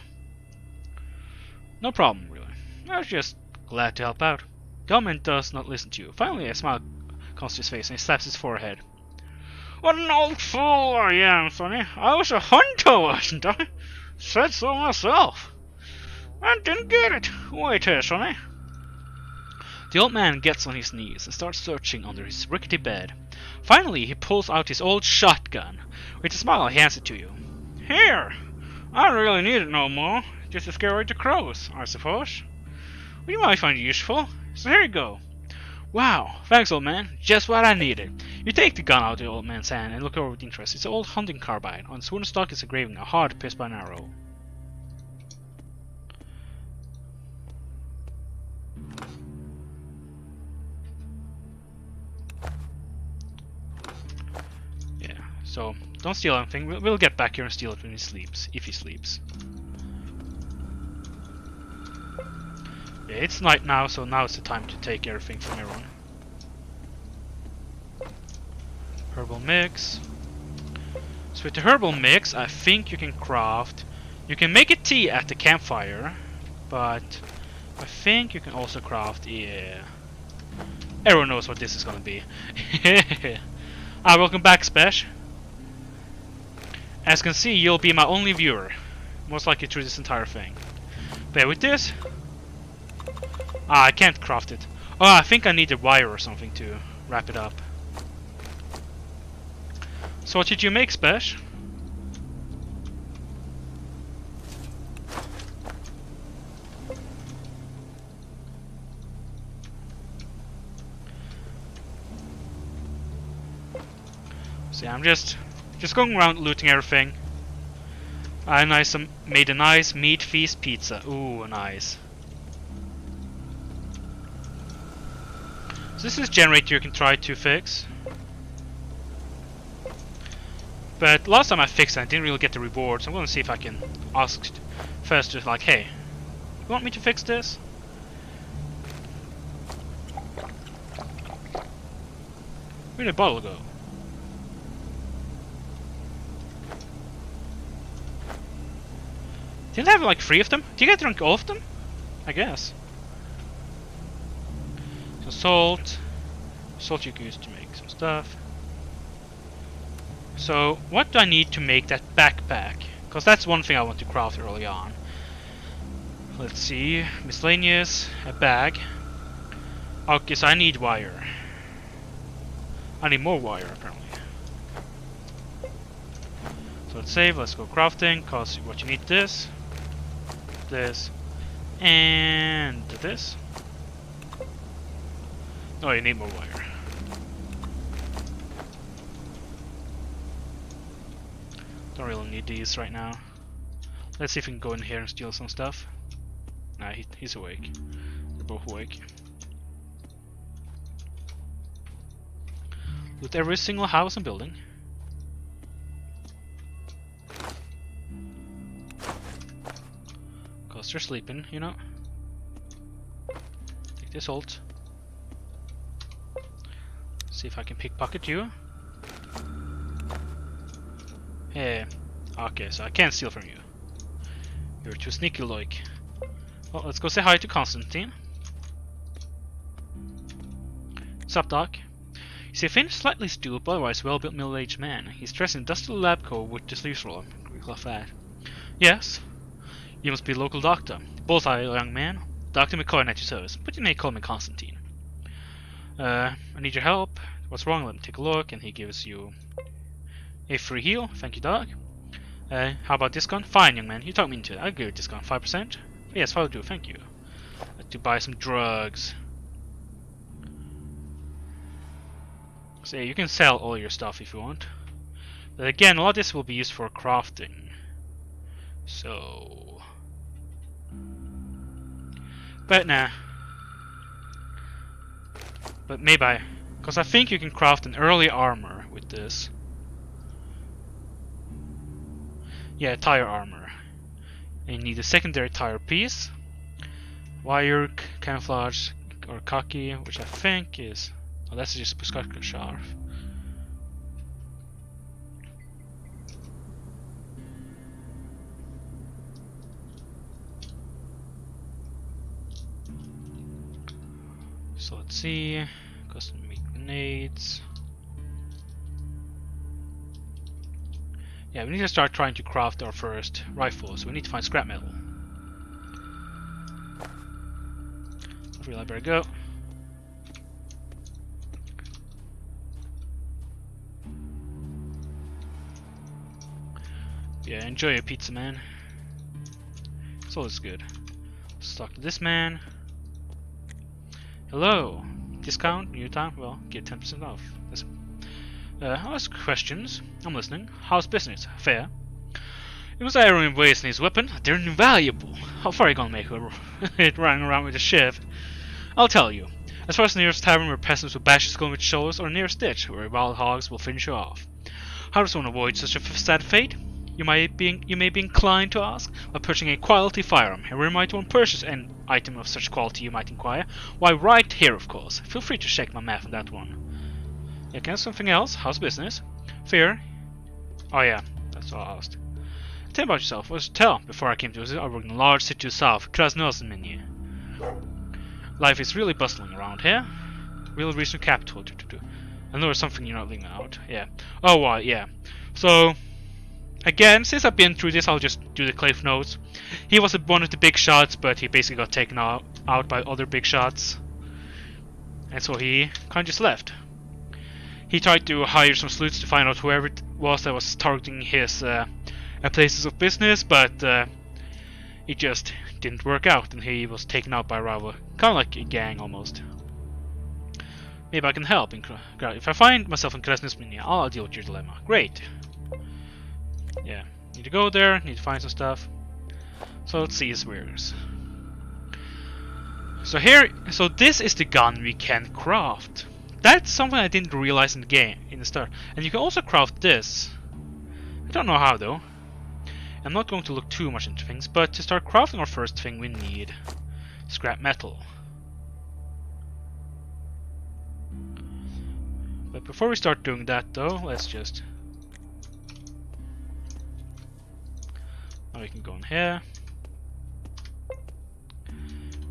No problem, really. I was just glad to help out. The old man does not listen to you. Finally, a smile comes to his face and he slaps his forehead. What an old fool I am, Sonny. I was a hunter, wasn't I? Said so myself. I didn't get it. Wait here, Sonny. The old man gets on his knees and starts searching under his rickety bed. Finally, he pulls out his old shotgun. With a smile, he hands it to you. Here! I don't really need it no more. Just to scare away the crows, I suppose. Well, you might find it useful. So here you go. Wow, thanks old man. Just what I needed. You take the gun out of the old man's hand and look over with interest. It's an old hunting carbine. On its wooden stock is engraving a hard pierced by an arrow. Yeah, so don't steal anything. We'll get back here and steal it when he sleeps. If he sleeps. Yeah, it's night now, so now is the time to take everything from everyone. Herbal mix. So with the herbal mix, I think you can craft... You can make a tea at the campfire, but I think you can also craft... Yeah. Everyone knows what this is gonna be. Welcome back, Spesh. As you can see, you'll be my only viewer. Most likely through this entire thing. But with this... I can't craft it. Oh, I think I need a wire or something to wrap it up. So what did you make, Spesh? See, I'm just going around looting everything. I made a nice meat feast pizza. Ooh, nice. So this is a generator you can try to fix. But last time I fixed it, I didn't really get the reward, so I'm going to see if I can ask first, just like, hey, you want me to fix this? Where did the bottle go? Didn't I have like 3 of them? Did you get drunk all of them? I guess. So salt you can use to make some stuff. So what do I need to make that backpack? Because that's one thing I want to craft early on. Let's see, miscellaneous, a bag. Okay, so I need wire. I need more wire apparently. So let's save, let's go crafting, cause what you need this, and this. Oh, you need more wire. Don't really need these right now. Let's see if we can go in here and steal some stuff. Nah, he's awake. They're both awake. Loot every single house and building. Cause they're sleeping, you know. Take this ult. See if I can pickpocket you. Hey. Okay, so I can't steal from you. You're too sneaky like. Well, let's go say hi to Constantine. What's up, Doc? You see, Finn is slightly stooped, but otherwise well-built middle-aged man. He's dressed in a dusty lab coat with the sleeves rolled up. Fat. Yes? You must be the local doctor. Bullseye, young man. Dr. McCoy at your service, but you may call me Constantine. I need your help. What's wrong? Let me take a look. And he gives you a free heal. Thank you, Doc. How about discount? Fine, young man. You talked me into it. I'll give you a discount. 5%? Yes, I'll do. Thank you. To buy some drugs. So yeah, you can sell all your stuff if you want. But again, a lot of this will be used for crafting. So... But nah. But maybe because I think you can craft an early armor with this. Yeah, tire armor. And you need a secondary tire piece. Wire, camouflage, or khaki, which I think is... Oh, that's just Puskaka Sharf. So let's see. Custom make grenades. Yeah, we need to start trying to craft our first rifle, so we need to find scrap metal. I really better go. Yeah, enjoy your pizza, man. It's always good. Let's talk to this man. Hello. Discount? New time? Well, get 10% off. Ask questions. I'm listening. How's business? Fair. It was iron waste in his weapon. They're invaluable. How far are you gonna make it running around with a shiv? I'll tell you. As far as the nearest tavern where peasants with bashes going with shovels, or nearest ditch where wild hogs will finish you off. How does one avoid such a sad fate? You may be inclined to ask, by purchasing a quality firearm. And where might one purchase an item of such quality, you might inquire? Why, right here, of course. Feel free to check my math on that one. Yeah, can I ask something else? How's business? Fair. Oh yeah, that's all I asked. Tell me about yourself. What's to tell? Before I came to visit, I worked in a large city to the south, Krasnoyarsk. Life is really bustling around here. Real regional capital. I know there's something you're not leaving out. Yeah. Oh, right, yeah. So, again, since I've been through this, I'll just do the cliff notes. He was one of the big shots, but he basically got taken out by other big shots. And so he kind of just left. He tried to hire some sleuths to find out whoever it was that was targeting his places of business, but it just didn't work out, and he was taken out by a rival. Kind of like a gang, almost. Maybe I can help. If I find myself in Krasnoyarsk, I'll deal with your dilemma. Great. Yeah, need to go there, need to find some stuff. So let's see his wares. So this is the gun we can craft. That's something I didn't realize in the game, in the start. And you can also craft this. I don't know how though. I'm not going to look too much into things, but to start crafting our first thing we need scrap metal. But before we start doing that though, let's just... Now we can go in here.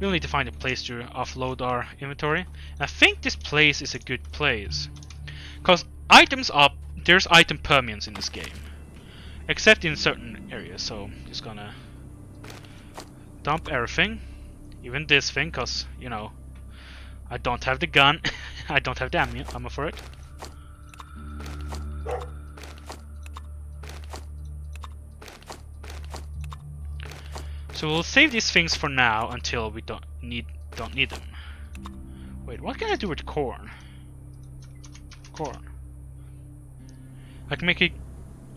We'll need to find a place to offload our inventory. And I think this place is a good place. Because there's item permanence in this game. Except in certain areas, so just gonna dump everything. Even this thing, because, you know, I don't have the gun. I don't have the ammo for it. So we'll save these things for now until we don't need them. Wait, what can I do with corn? Corn. I can make a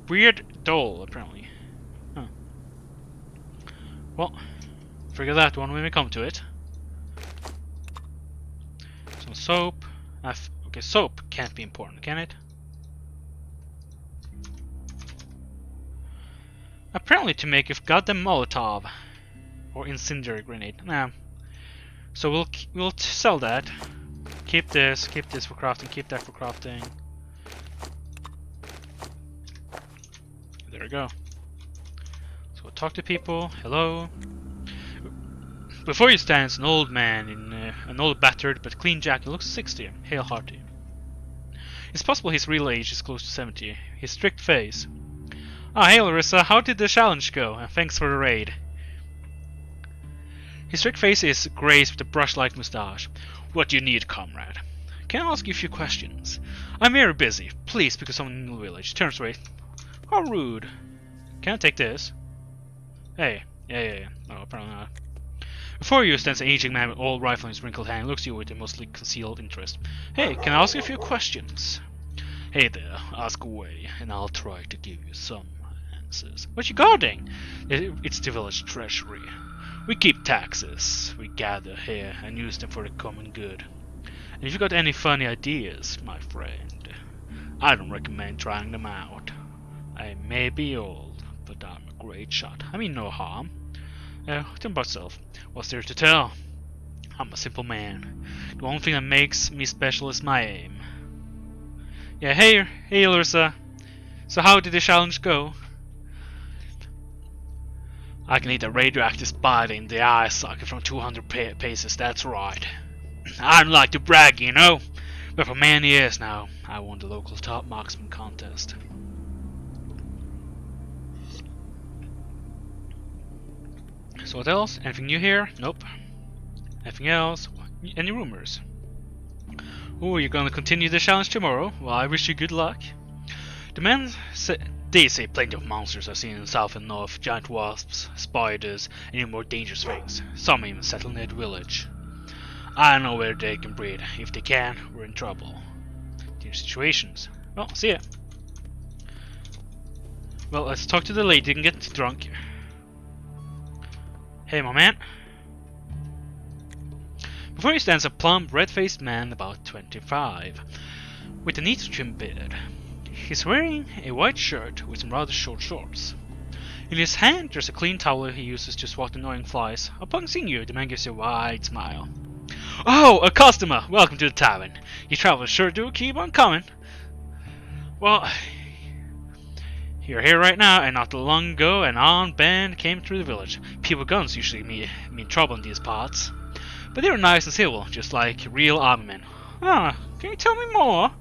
weird doll, apparently. Huh. Well, figure that one when we come to it. Some soap. Okay, soap can't be important, can it? Apparently to make a goddamn Molotov. Or incendiary grenade. Nah. So we'll sell that. Keep this for crafting, keep that for crafting. There we go. So we'll talk to people. Hello. Before you stands an old man in an old battered but clean jacket. Looks 60. Hail hearty. It's possible his real age is close to 70. His strict face. Ah, hey Larissa, how did the challenge go? And thanks for the raid. His strict face is graced with a brush-like moustache. What do you need, comrade? Can I ask you a few questions? I'm very busy. Please, because someone in the village. Turns away. How rude. Can I take this? Hey. Yeah. No, apparently not. Before you stands an aging man with old rifle in his wrinkled hand. Looks at you with a mostly concealed interest. Hey, can I ask you a few questions? Hey there, ask away, and I'll try to give you some answers. What you guarding? It's the village treasury. We keep taxes. We gather here and use them for the common good. And if you got any funny ideas, my friend, I don't recommend trying them out. I may be old, but I'm a great shot. I mean no harm. Tell me about yourself. What's there to tell? I'm a simple man. The only thing that makes me special is my aim. Yeah, hey Larissa. So how did the challenge go? I can hit a radioactive spot in the eye socket from 200 paces, that's right. I don't like to brag, you know, but for 10 years now, I won the local top marksman contest. So what else? Anything new here? Nope. Anything else? Any rumors? Oh, you're gonna continue the challenge tomorrow? Well, I wish you good luck. The men they say plenty of monsters are seen in south and north, giant wasps, spiders, and even more dangerous things. Some even settle near the village. I don't know where they can breed. If they can, we're in trouble. Dangerous situations. Well, see ya. Well, let's talk to the lady and get drunk. Hey, my man. Before you stands a plump, red-faced man about 25, with a neat trim beard. He's wearing a white shirt with some rather short shorts. In his hand, there's a clean towel he uses to swat annoying flies. Upon seeing you, the man gives you a wide smile. Oh, a customer! Welcome to the tavern. You travelers sure do keep on coming. Well, you're here right now, and not too long ago, an armed band came through the village. People with guns usually mean trouble in these parts. But they were nice and civil, just like real army men. Ah, can you tell me more?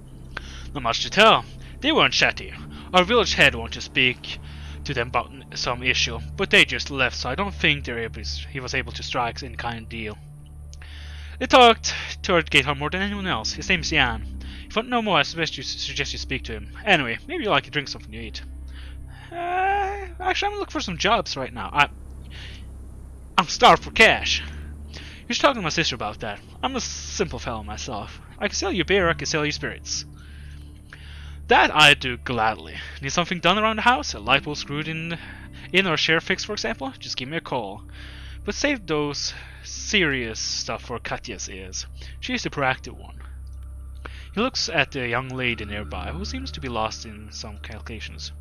Not much to tell. They weren't chatty. Our village head wanted to speak to them about some issue, but they just left, so I don't think he was able to strike any kind of deal. They talked toward Gatehouse more than anyone else. His name's Jan. If you want to know more, I suggest you speak to him. Anyway, maybe you like to drink something to eat. Actually, I'm looking for some jobs right now. I'm starved for cash. You should talk to my sister about that. I'm a simple fellow myself. I can sell you beer, I can sell you spirits. That I do gladly. Need something done around the house? A light bulb screwed in or a chair fixed, for example? Just give me a call. But save those serious stuff for Katya's ears. She's the proactive one. He looks at the young lady nearby, who seems to be lost in some calculations.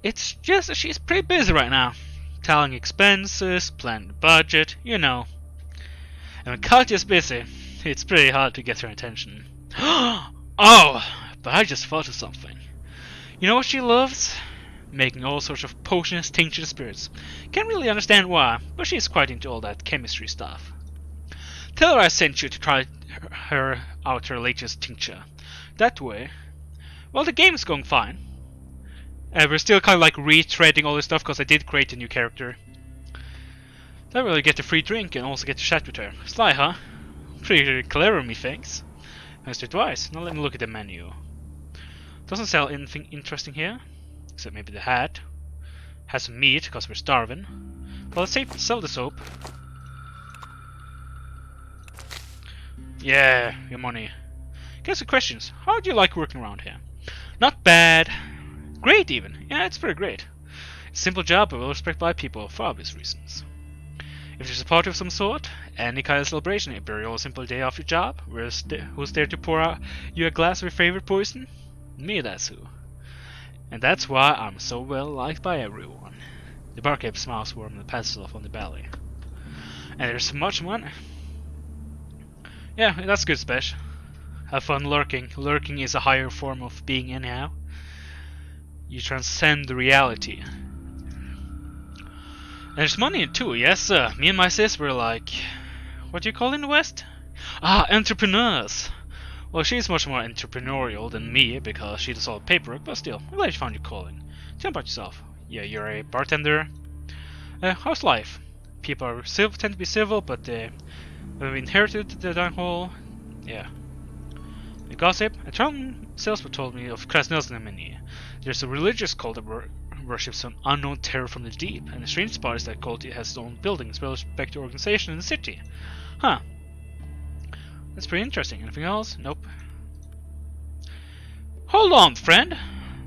It's just that she's pretty busy right now. Tallying expenses, planning the budget, you know. And when Katya's busy, it's pretty hard to get her attention. Oh! But I just thought of something. You know what she loves? Making all sorts of potions, tinctures, spirits. Can't really understand why, but she's quite into all that chemistry stuff. Tell her I sent you to try her out her latest tincture. That way, well, the game's going fine. We're still kind of like retreading all this stuff because I did create a new character. That way I get a free drink and also get to chat with her. Sly, huh? Pretty clever, methinks. Thanks for advice. Now let me look at the menu. Doesn't sell anything interesting here, except maybe the hat. Has some meat, because we're starving. Well, let's sell the soap. Yeah, your money. Get some questions. How do you like working around here? Not bad. Great, even. Yeah, it's pretty great. It's a simple job, but well respected by people for obvious reasons. If there's a party of some sort, any kind of celebration, a burial, a simple day off your job, who's there to pour out you a glass of your favorite poison? Me, that's who. And that's why I'm so well liked by everyone. The barkeep smiles warm and passes off on the belly. And there's so much money. Yeah, that's good, Spesh. Have fun lurking. Lurking is a higher form of being anyhow. You transcend the reality. And there's money too, yes. Me and my sis were like, what do you call it in the West? Ah, entrepreneurs. Well, she's much more entrepreneurial than me because she does all the paperwork, but still, I'm glad you found your calling. Tell me about yourself. Yeah, you're a bartender. How's life? People are tend to be civil, but they've inherited the down hall. Yeah. The gossip. A town salesman told me of Krasnelznameni. There's a religious cult that worships some unknown terror from the deep, and the strange part is that cult has its own buildings, well-respected organization in the city. Huh. That's pretty interesting. Anything else? Nope. Hold on, friend.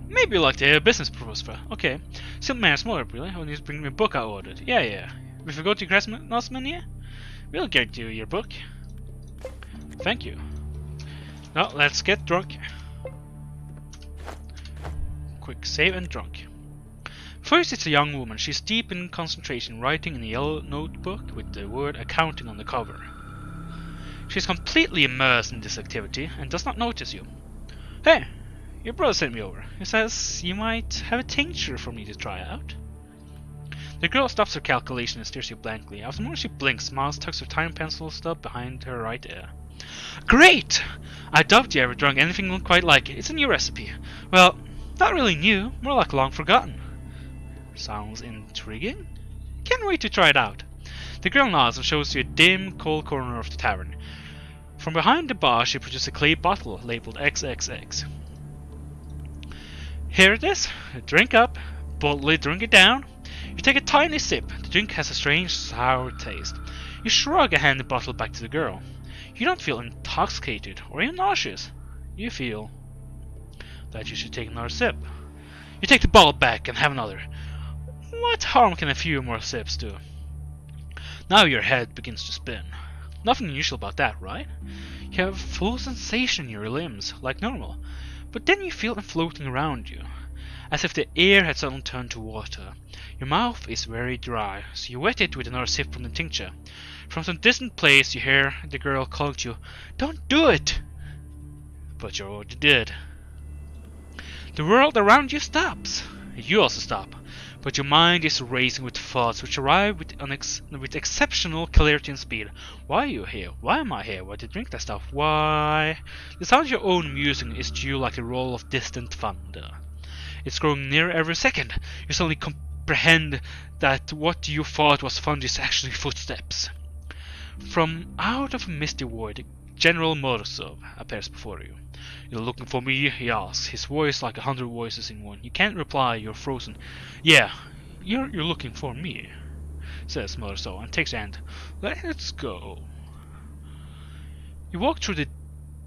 Maybe you'd like to hear a business proposal. Okay. Simple man, smaller, really. I need to bring me a book I ordered. Yeah. If you go to Krasnelznameni, we'll get you your book. Thank you. Now, let's get drunk. Quick save and drunk. First, it's a young woman. She's deep in concentration, writing in a yellow notebook with the word accounting on the cover. She's completely immersed in this activity and does not notice you. Hey, your brother sent me over. He says you might have a tincture for me to try out. The girl stops her calculation and stares you blankly. After a moment she blinks, smiles, tucks her tiny pencil stub behind her right ear. Great! I doubt you ever drunk anything quite like it. It's a new recipe. Well, not really new, more like long forgotten. Sounds intriguing. Can't wait to try it out. The girl nods and shows you a dim, cold corner of the tavern. From behind the bar, she produces a clay bottle labeled XXX. Here it is. Drink up. Boldly drink it down. You take a tiny sip. The drink has a strange, sour taste. You shrug and hand the bottle back to the girl. You don't feel intoxicated or even nauseous. You feel that you should take another sip. You take the bottle back and have another. What harm can a few more sips do? Now your head begins to spin. Nothing unusual about that, right? You have full sensation in your limbs, like normal, but then you feel them floating around you, as if the air had suddenly turned to water. Your mouth is very dry, so you wet it with another sip from the tincture. From some distant place you hear the girl call to you, "Don't do it!" But you already did. The world around you stops. You also stop. But your mind is racing with thoughts which arrive with exceptional clarity and speed. Why are you here? Why am I here? Why did you drink that stuff? Why? The sound of your own musing is to you like the roll of distant thunder. It's growing nearer every second. You suddenly comprehend that what you thought was thunder is actually footsteps. From out of a misty void, General Morozov appears before you. "You're looking for me?" he asks, his voice like 100 voices in one. You can't reply, you're frozen. "Yeah, you're looking for me," says Morozov and takes your hand. "Let's go." You walk through the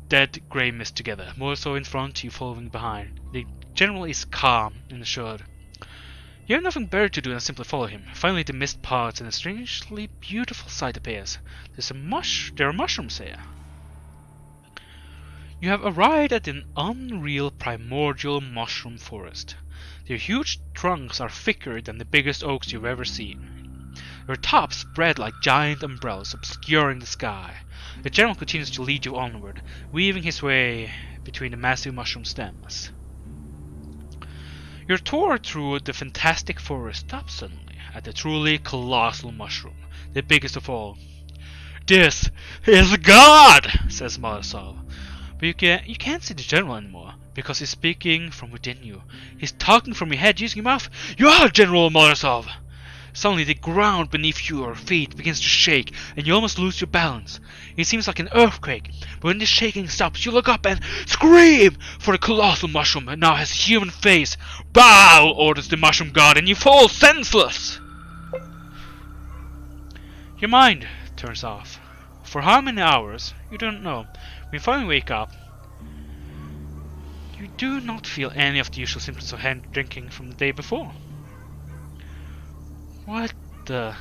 dead grey mist together, Morozov in front, you following behind. The general is calm and assured. You have nothing better to do than simply follow him. Finally the mist parts and a strangely beautiful sight appears. There are mushrooms here. You have arrived at an unreal primordial mushroom forest. Their huge trunks are thicker than the biggest oaks you've ever seen. Their tops spread like giant umbrellas, obscuring the sky. The general continues to lead you onward, weaving his way between the massive mushroom stems. Your tour through the fantastic forest stops suddenly at the truly colossal mushroom, the biggest of all. "This is God!" says Morozov. But you can't see the general anymore, because he's speaking from within you. He's talking from your head using your mouth. "You are General Morozov!" Suddenly the ground beneath your feet begins to shake, and you almost lose your balance. It seems like an earthquake, but when the shaking stops, you look up and scream, for the colossal mushroom now has a human face. "Bow!" orders the mushroom god, and you fall senseless! Your mind turns off. For how many hours, you don't know. When you finally wake up, you do not feel any of the usual symptoms of hand drinking from the day before. What the?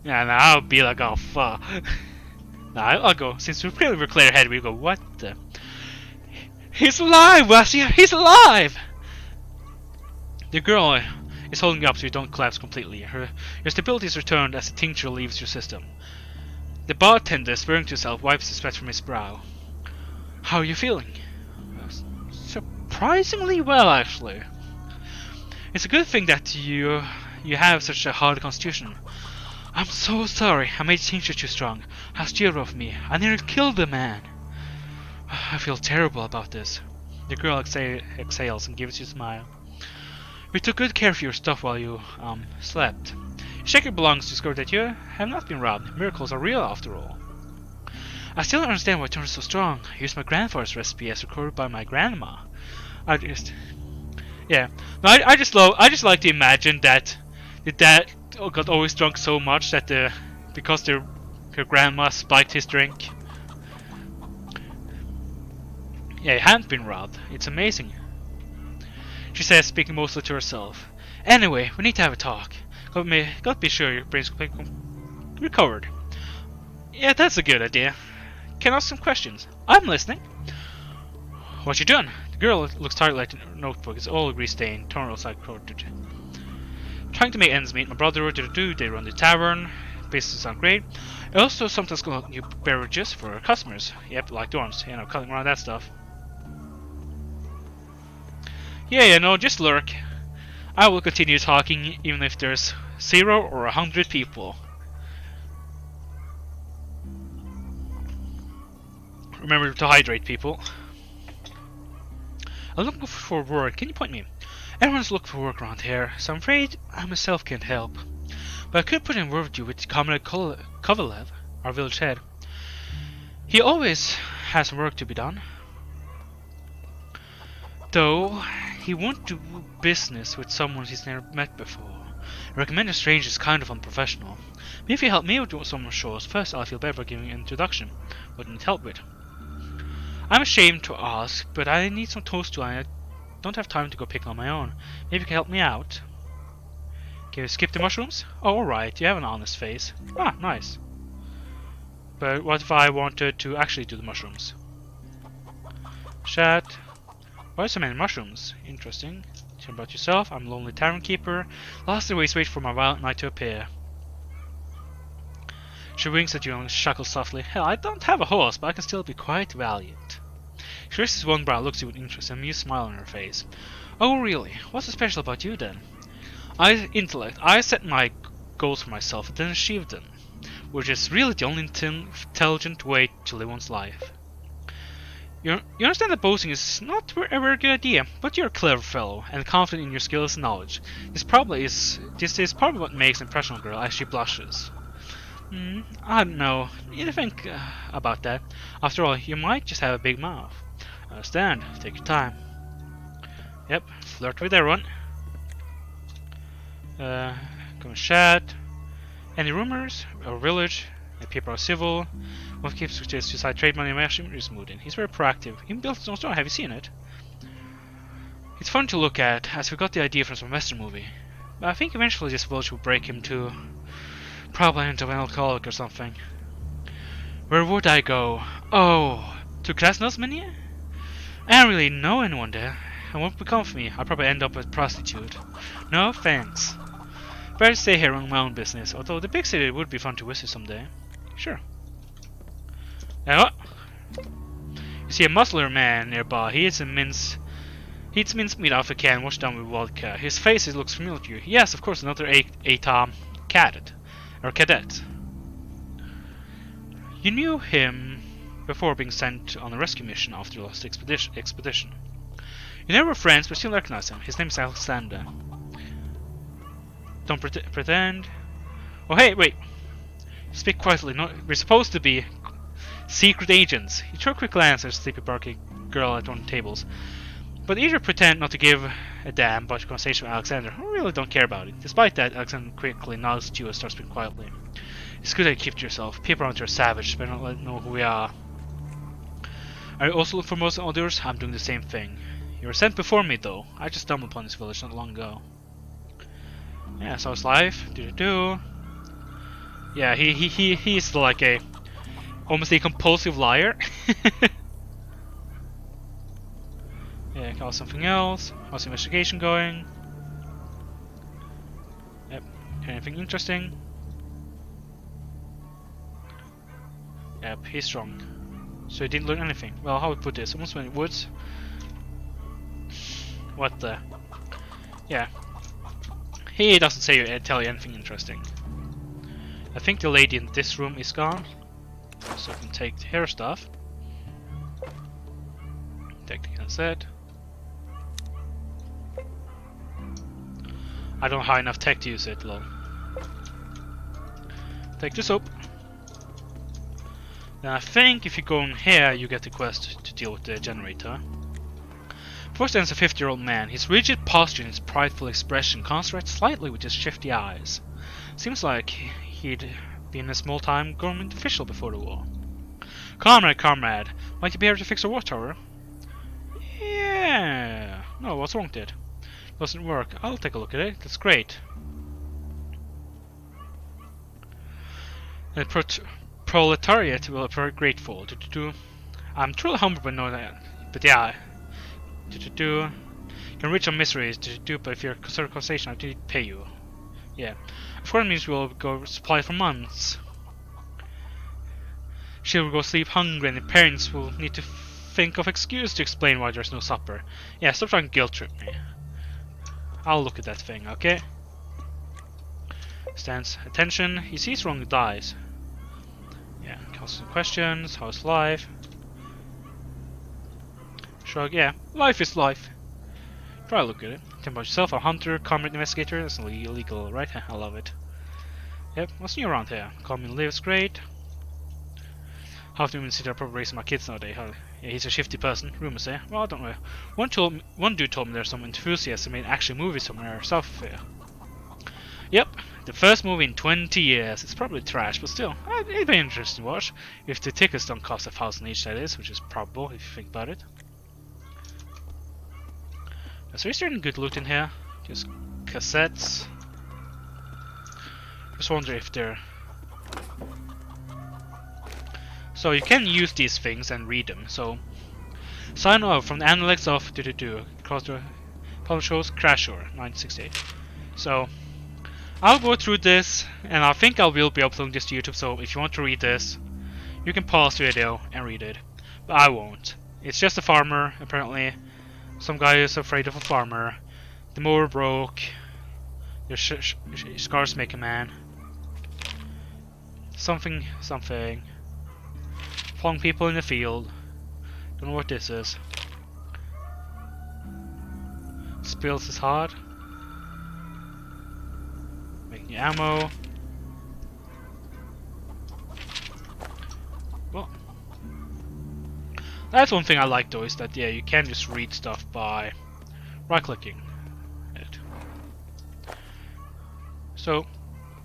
Yeah, now I'll be like, oh fuck. Now I'll go, since we're clear headed, we go, what the? He's alive, Wasia! He's alive! The girl is holding you up so you don't collapse completely. Your stability is returned as the tincture leaves your system. The bartender, swearing to himself, wipes the sweat from his brow. "How are you feeling?" "Surprisingly well, actually. It's a good thing that you have such a hard constitution. I'm so sorry. I made tincture too strong. How stupid of me. I nearly killed the man. I feel terrible about this." The girl exhales and gives you a smile. "We took good care of your stuff while you slept. You check your belongings to discover that you have not been robbed. Miracles are real after all. I still don't understand why it turned so strong. I used my grandfather's recipe as recorded by my grandma. I just like to imagine that the dad got always drunk so much that because her grandma spiked his drink. Yeah, he hadn't been robbed. It's amazing," she says, speaking mostly to herself. "Anyway, we need to have a talk. Gotta be sure your brain's recovered." "Yeah, that's a good idea. Can I ask some questions?" "I'm listening." "What you doing?" The girl looks tired like a notebook. It's all grease-stained, torn outside quartered. "Trying to make ends meet. My brother, they run the tavern. Business sound great. I also sometimes go out new beverages for our customers. Yep, like dorms. Cutting around that stuff." Yeah, no, just lurk. I will continue talking even if there's 0 or 100 people. Remember to hydrate, people. I'm looking for work. Can you point me? Everyone's looking for work around here, so I'm afraid I myself can't help. But I could put in word with you with Comrade Kovalev, our village head. He always has some work to be done. Though, he won't do business with someone he's never met before. I recommend a stranger is kind of unprofessional. Maybe if you help me with some chores first, I'll feel better for giving an introduction. What do you need help with? I'm ashamed to ask, but I need some toast too. I don't have time to go pick on my own. Maybe you can help me out. Can you skip the mushrooms? Oh, alright, you have an honest face. Ah, nice. But what if I wanted to actually do the mushrooms? Chat. Why so many mushrooms? Interesting. Tell me about yourself. I'm a lonely tavern keeper. Lost the ways, wait for my wild knight to appear. She winks at you and chuckles softly. Hell, I don't have a horse, but I can still be quite valiant. She raises one brow, looks at you with interest, and a amused smile on her face. Oh, really? What's so special about you, then? I set my goals for myself and then achieved them, which is really the only intelligent way to live one's life. You understand that boasting is not a very good idea, but you're a clever fellow and confident in your skills and knowledge. This is probably what makes an impression on a girl as she blushes. I don't know. You think about that. After all, you might just have a big mouth. I understand. Take your time. Yep, flirt with everyone. Come and chat. Any rumors? Our village? The people are civil. What keeps suicide trade money and is moving. He's very proactive. He built his own store. Have you seen it? It's fun to look at, as we got the idea from some western movie. But I think eventually this village will break him to probably into an alcoholic or something. Where would I go? Oh, to Krasnosmenie? I don't really know anyone there. And what would become of me? I'll probably end up as a prostitute. No thanks. Better stay here on my own business, although the big city would be fun to visit someday. Sure. Now, you see a muscular man nearby. He eats mincemeat off a can washed down with vodka. His face looks familiar to you. Yes, of course, another cadet. You knew him before being sent on a rescue mission after your last expedition. You never were friends, but still recognize him. His name is Alexander. Don't pretend. Oh, hey, wait. Speak quietly. No, we're supposed to be secret agents. You throw a quick glance at the sleepy barking girl at one of the tables. But either pretend not to give a damn about your conversation with Alexander, or really don't care about it. Despite that, Alexander quickly nods at you and starts speaking quietly. It's good that you keep to yourself. People around here are savage, but don't let them know who we are. Are you also looking for most others? I'm doing the same thing. You were sent before me, though. I just stumbled upon this village not long ago. Yeah, so his life. Yeah, he's like almost a compulsive liar. Yeah, call something else. How's the investigation going? Yep. Anything interesting? Yep, he's strong. So he didn't learn anything. Well, how would I put this? Almost went in woods. What the? Yeah. He doesn't tell you anything interesting. I think the lady in this room is gone. So I can take her stuff. Take the cassette. I don't have high enough tech to use it, lol. Take the soap. Then I think if you go in here, you get the quest to deal with the generator. First ends a 50-year-old man. His rigid posture and his prideful expression contrast slightly with his shifty eyes. Seems like he'd been a small-time government official before the war. Comrade, might you be able to fix a water tower? Yeah. No, what's wrong with it? Doesn't work. I'll take a look at it. That's great. The proletariat will be very grateful. I'm truly humbled by knowing that. But yeah. Can reach some miseries. But if you're considered conversation, I need to pay you. Yeah. Of course, it means we'll go supply for months. She will go sleep hungry, and the parents will need to think of excuse to explain why there's no supper. Yeah, stop trying to guilt trip me. I'll look at that thing, okay? Stands attention. He sees wrong, dies. Yeah, asks some questions. How's life? Shrug, yeah, life is life. Try to look at it. Tell about yourself, a hunter, comrade investigator. That's illegal, right? I love it. Yep, what's new around here? Common lives great. How do women sit there probably raising my kids nowadays? Yeah, he's a shifty person, rumors say. Well, I don't know. One dude told me there's some enthusiasm in action movies somewhere south of here. Yep, the first movie in 20 years. It's probably trash, but still, it'd be interesting to watch. If the tickets don't cost 1,000 each, that is, which is probable if you think about it. So is there any good loot in here? Just cassettes. Just wonder if they're... So you can use these things and read them. So sign off from the analytics of across the public shows Crasher 1968. So I'll go through this, and I think I will be uploading this to YouTube. So if you want to read this, you can pause the video and read it. But I won't. It's just a farmer, apparently. Some guy is afraid of a farmer. The mower broke. The scars make a man. Something. Following people in the field. Don't know what this is. Spills is hard. Making ammo. Well, that's one thing I like though, is that yeah, you can just read stuff by right-clicking it. So,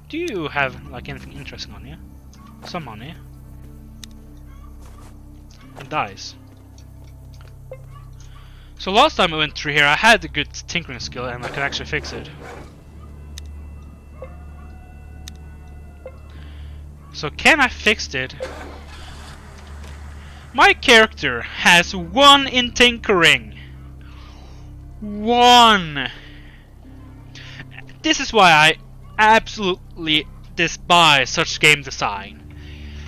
do you have like anything interesting on you? Some money. And dice. So last time I went through here, I had a good tinkering skill and I could actually fix it. So can I fix it? My character has 1 in tinkering. 1. This is why I absolutely despise such game design.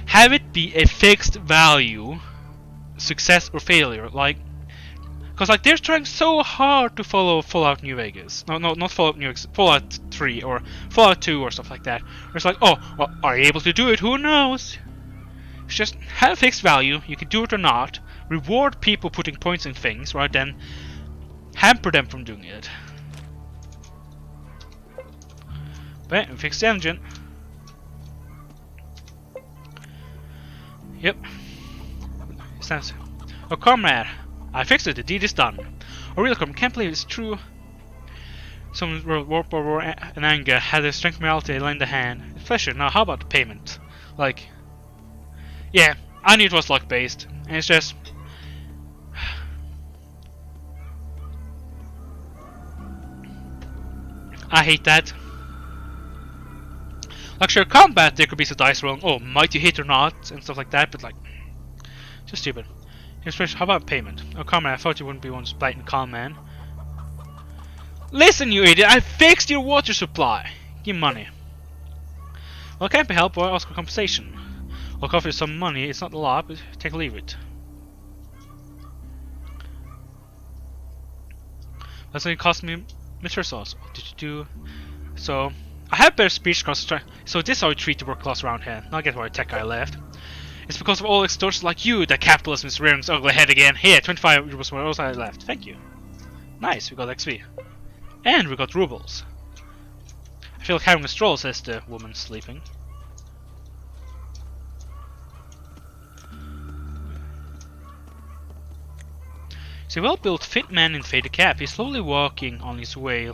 Have it be a fixed value, success or failure, like, because like they're trying so hard to follow Fallout New Vegas. No, not Fallout New Vegas, Fallout 3 or Fallout 2 or stuff like that. Where it's like, oh, well, are you able to do it? Who knows? It's just have a fixed value. You can do it or not. Reward people putting points in things rather than hamper them from doing it. But we fixed the engine. Yep. Stands. Oh, comrade, I fixed it. The deed is done. Oh, real comrade, can't believe it's true. Some warp or and anger had their strength morality lend a hand. Pleasure. Now, how about the payment? Like, yeah, I knew it was luck based, and it's just. I hate that. Like, sure, combat there could be some dice rolling. Oh, might you hit or not, and stuff like that, but like, just stupid. Here's first, how about payment? Oh, comrade, I thought you wouldn't be one blatant calm man. Listen, you idiot! I fixed your water supply. Give me money. Well, can't be helped, or I ask for compensation. I'll offer you some money. It's not a lot, but take or leave it. That's what it cost me Mr. Sauce. What did you do? So, I have better speech because so this is how we treat the work class around here. Now I get why the tech guy left. It's because of all extortions like you that capitalism is rearing its ugly head again. Here, 25 rubles more I left. Thank you. Nice, we got XP. And we got rubles. I feel like having a stroll, says the woman sleeping. He's a well-built, fit man in faded cap. He's slowly walking on his way,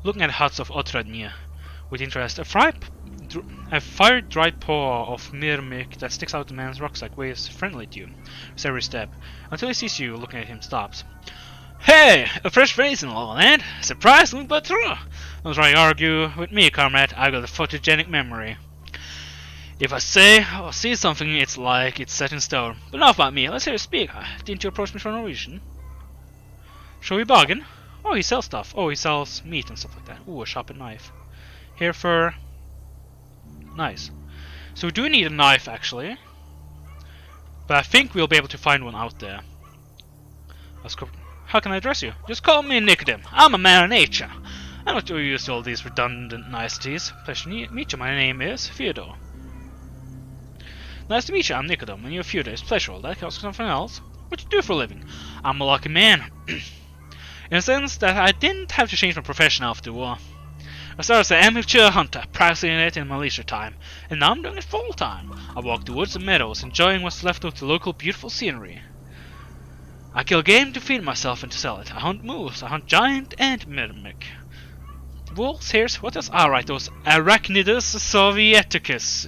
looking at the huts of Otradnia with interest. A fire-dried paw of Mirmik that sticks out the man's rucksack waves friendly to you with every step, until he sees you looking at him stops. Hey! A fresh face in all land! Surprising but true! Don't try to argue with me, comrade. I've got a photogenic memory. If I say or see something, it's like it's set in stone. But enough about me. Let's hear you speak. Didn't you approach me for no reason? Shall we bargain? Oh, he sells stuff. Oh, he sells meat and stuff like that. Ooh, a sharpened knife. Here for... Nice. So we do need a knife, actually. But I think we'll be able to find one out there. How can I address you? Just call me Nicodem. I'm a man of nature. I'm not too used to all these redundant niceties. Pleasure to meet you. My name is Fyodor. Nice to meet you. I'm Nicodem, and you're Fyodor. It's pleasure. That costs something else. What do you do for a living? I'm a lucky man. in a sense that I didn't have to change my profession after the war. I started as an amateur hunter, practicing it in my leisure time, and now I'm doing it full time. I walk the woods and meadows, enjoying what's left of the local beautiful scenery. I kill game to feed myself and to sell it. I hunt moose, I hunt giant and mimic. Wolves, here's what else? Alright, those Arachnidus Sovieticus.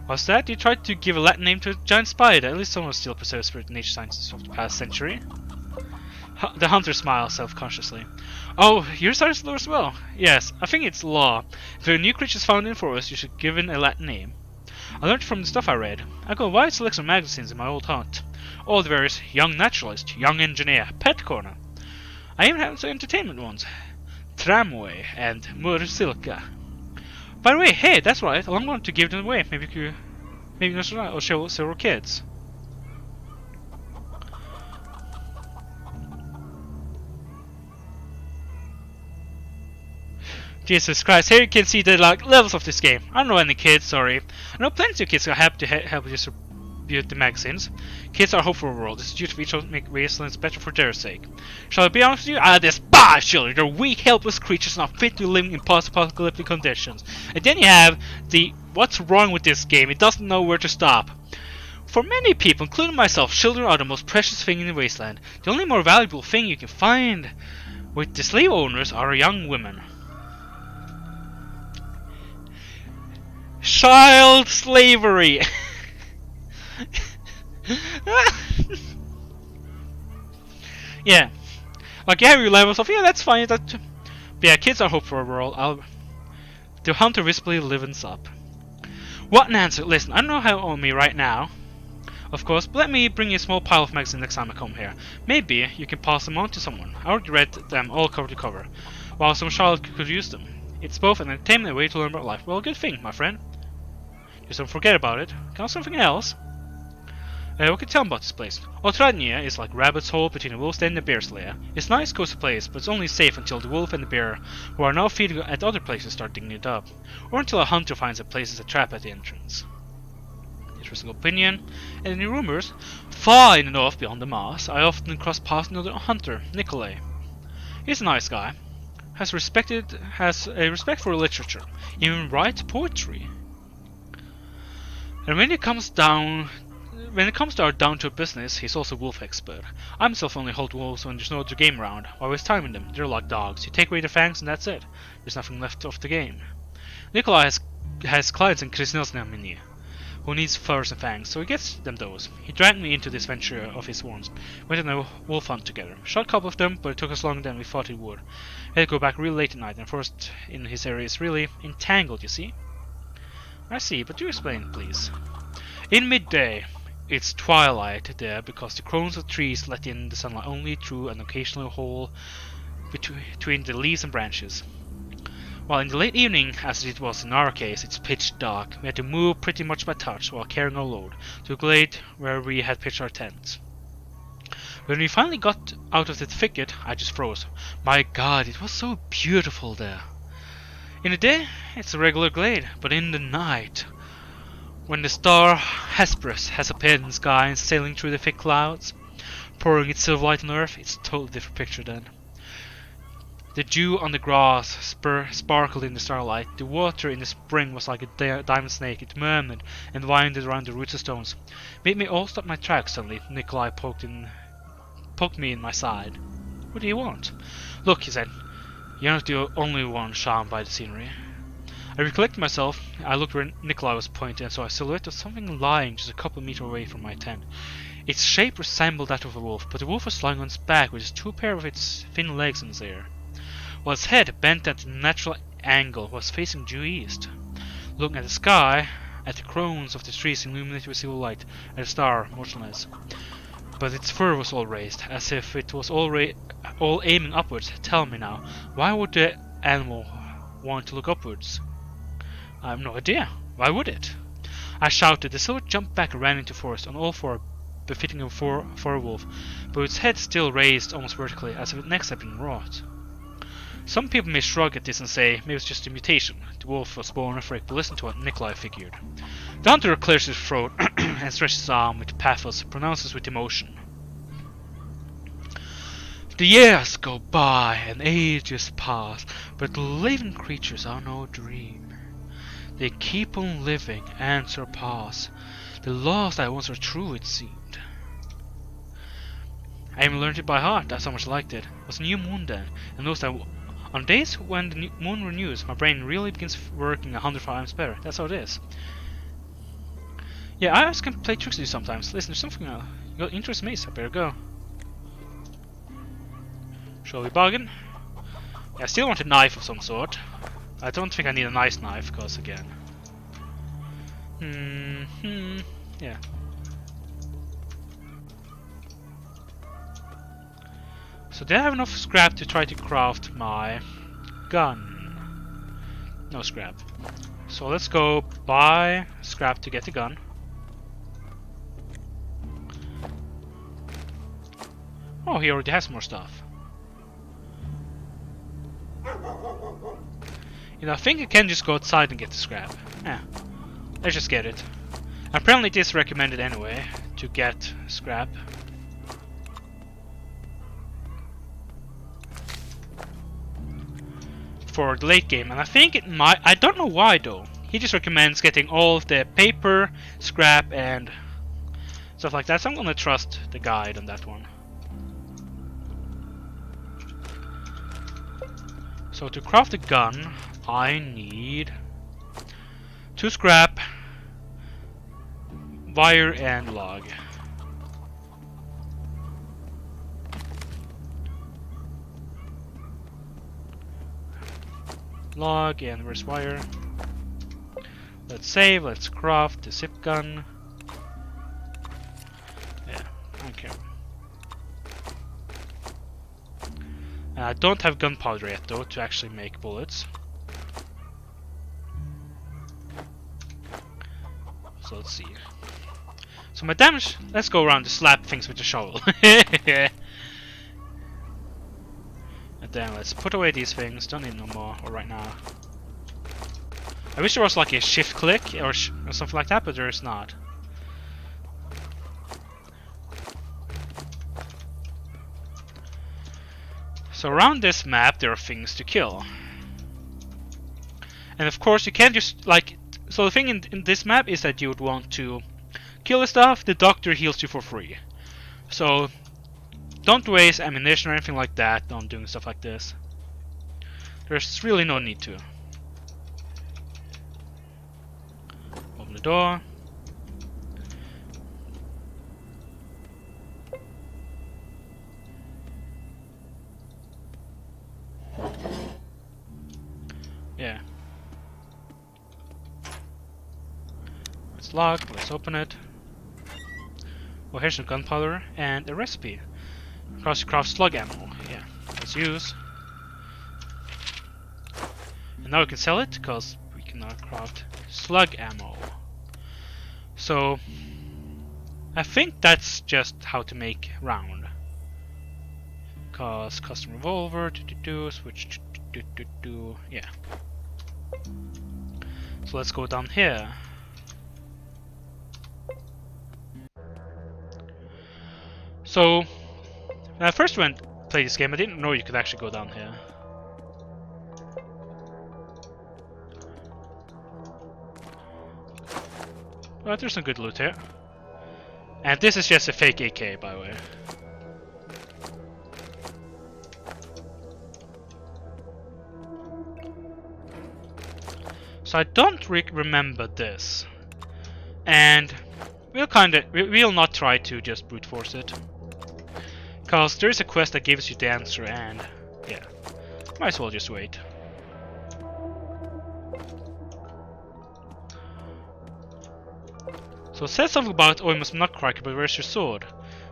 What's that? You tried to give a Latin name to a giant spider. At least someone still preserves spirit nature sciences of the past century. The hunter smiles self-consciously. Oh, you're science lore as well? Yes, I think it's law. If there are new creatures found in the forest, you should give it a Latin name. I learned from the stuff I read. I got a wide selection of magazines in my old hunt. All the various Young Naturalist, Young Engineer, Pet Corner. I even have some entertainment ones. Tramway and Mursilka. By the way, hey, that's right, I'm going to give them away. Maybe or show several kids. Jesus Christ, here you can see the levels of this game. I don't know any kids, sorry. I know plenty of kids who are happy to help distribute the magazines. Kids are hope for a world. It's due to each other to make wastelands better for their sake. Shall I be honest with you? I despise children. They're weak, helpless creatures not fit to live in post-apocalyptic conditions. And then you have the what's wrong with this game? It doesn't know where to stop. For many people, including myself, children are the most precious thing in the wasteland. The only more valuable thing you can find with the slave owners are young women. Child slavery. Yeah, like you have your levels of that's fine. But yeah, kids are hope for a world. The hunter visibly livens up. What an answer! Listen, I don't know how on me right now, of course, but let me bring you a small pile of magazines next time I come here. Maybe you can pass them on to someone. I already read them all cover to cover, while some child could use them. It's both an entertainment and a way to learn about life. Well, good thing, my friend. Just don't forget about it. Can I something else? What can you tell me about this place? Otradnia is like rabbit's hole between a wolf's den and a bear's lair. It's a nice cozy place, but it's only safe until the wolf and the bear, who are now feeding at other places, start digging it up. Or until a hunter finds and places a trap at the entrance. Interesting opinion. And any rumors? Far in the north beyond the Mars, I often cross paths with another hunter, Nikolai. He's a nice guy. Has a respect for literature. Even writes poetry. And when it comes to our down-to-earth business, he's also a wolf expert. I myself only hold wolves when there's no other game around. I waste time in them. They're like dogs. You take away their fangs and that's it. There's nothing left of the game. Nikolai has clients in Krisnelsnamini who needs furs and fangs, so he gets them those. He dragged me into this venture of his once. Went on a wolf hunt together. Shot a couple of them, but it took us longer than we thought it would. We had to go back really late at night, and forest in his area is really entangled, you see? I see, but do explain, please. In midday, it's twilight there because the crones of trees let in the sunlight only through an occasional hole between the leaves and branches. While in the late evening, as it was in our case, it's pitch dark. We had to move pretty much by touch while carrying our load to a glade where we had pitched our tents. When we finally got out of the thicket, I just froze. My God, it was so beautiful there. In the day, it's a regular glade, but in the night, when the star Hesperus has appeared in the sky and sailing through the thick clouds, pouring its silver light on Earth, it's a totally different picture then. The dew on the grass sparkled in the starlight. The water in the spring was like a diamond snake. It murmured and winded around the roots of stones. Made me all stop my tracks suddenly. Nikolai poked me in my side. What do you want? Look, he said. You're not the only one charmed by the scenery. I recollected myself. I looked where Nikolai was pointing and saw a silhouette of something lying just a couple of meters away from my tent. Its shape resembled that of a wolf, but the wolf was lying on its back with just two pairs of its thin legs in its air, while its head, bent at a natural angle, was facing due east. Looking at the sky, at the crones of the trees illuminated with silver light, at the star motionless. But its fur was all raised, as if it was all aiming upwards. Tell me now, why would the animal want to look upwards? I have no idea. Why would it? I shouted. The silhouette jumped back and ran into forest on all four, befitting a for a wolf, but its head still raised almost vertically, as if its neck had been wrought. Some people may shrug at this and say maybe it's just a mutation. The wolf was born afraid, but listen to what Nikolai figured. The hunter clears his throat and stretches his arm with pathos, pronounces with emotion. The years go by and ages pass, but living creatures are no dream. They keep on living and surpass the laws that once were true, it seemed. I even learned it by heart, I so much liked it. It was a new moon then, and knows that on days when the moon renews, my brain really begins working 100 times better. That's how it is. Yeah, I just can play tricks with you sometimes. Listen, there's something you interests me, so I better go. Shall we bargain? Yeah, I still want a knife of some sort. I don't think I need a nice knife, because again... yeah. So did I have enough scrap to try to craft my gun? No scrap. So let's go buy scrap to get the gun. Oh, he already has more stuff. You know, I think I can just go outside and get the scrap. Yeah, let's just get it. Apparently it is recommended anyway to get scrap. For the late game, and I think it might, I don't know why though. He just recommends getting all of the paper, scrap and stuff like that, so I'm gonna trust the guide on that one. So to craft a gun, I need 2 scrap, wire and log. Log and where's wire? Let's save, let's craft the zip gun. Yeah, okay. I don't have gunpowder yet though to actually make bullets. So let's see. So my damage, let's go around to slap things with the shovel. And then let's put away these things, don't need no more right now. I wish there was like a shift click or something like that, but there is not. So around this map there are things to kill. And of course you can't just like... So the thing in this map is that you would want to kill the stuff, the doctor heals you for free. So don't waste ammunition or anything like that on doing stuff like this. There's really no need to. Open the door. Yeah. It's locked, let's open it. Oh, here's some gunpowder and a recipe. Craft slug ammo. Yeah, let's use. And now we can sell it because we can now craft slug ammo. So I think that's just how to make round. Cause custom revolver, switch, yeah. So let's go down here. So when I first went play this game, I didn't know you could actually go down here. But there's some good loot here. And this is just a fake AK, by the way. So I don't remember this. And we'll not try to just brute force it. Because there is a quest that gives you the answer, and yeah, might as well just wait. So it says something about, oh, you must not crack it, but where's your sword?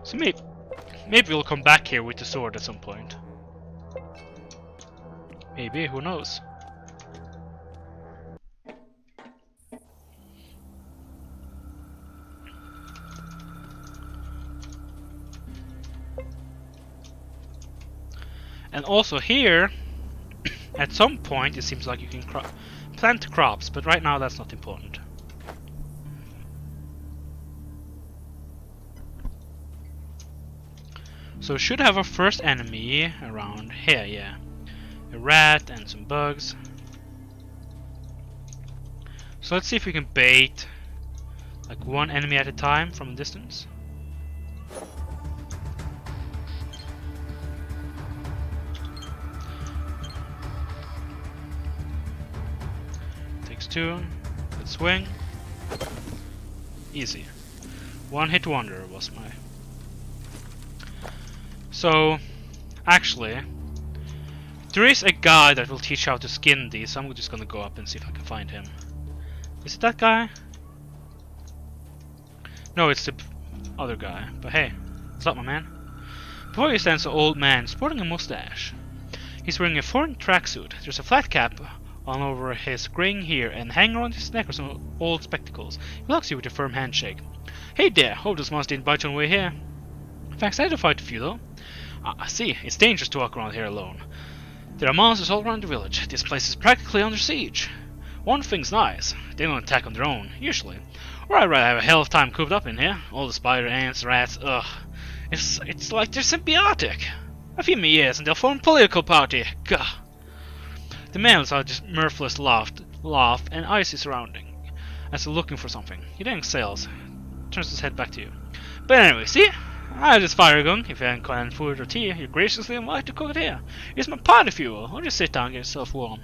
So maybe we'll come back here with the sword at some point. Maybe, who knows? And also here, at some point, it seems like you can plant crops, but right now that's not important. So we should have our first enemy around here, yeah. A rat and some bugs. So let's see if we can bait like one enemy at a time from a distance. Takes two. Good swing. Easy. One hit wonder was my. So, actually, there is a guy that will teach how to skin these, so I'm just gonna go up and see if I can find him. Is it that guy? No, it's the other guy. But hey, what's up, my man? Before you stands an old man sporting a mustache. He's wearing a foreign tracksuit. There's a flat cap on over his graying hair, and hanging around his neck are some old spectacles. He hugs you with a firm handshake. Hey there, hope this monster didn't bite you on the way here. Thanks, I had to fight a few though. I see, it's dangerous to walk around here alone. There are monsters all around the village. This place is practically under siege. One thing's nice, they don't attack on their own, usually. Or I'd rather have a hell of a time cooped up in here. All the spider ants, rats, ugh. It's like they're symbiotic. A few years and they'll form a political party. Gah. The males are just mirthless laugh and icy surrounding as they're looking for something. He then exhales, turns his head back to you. But anyway, see? I have this fire gun. If you haven't got any food or tea, you're graciously invited to cook it here. Use my party fuel, or just sit down and get yourself warm.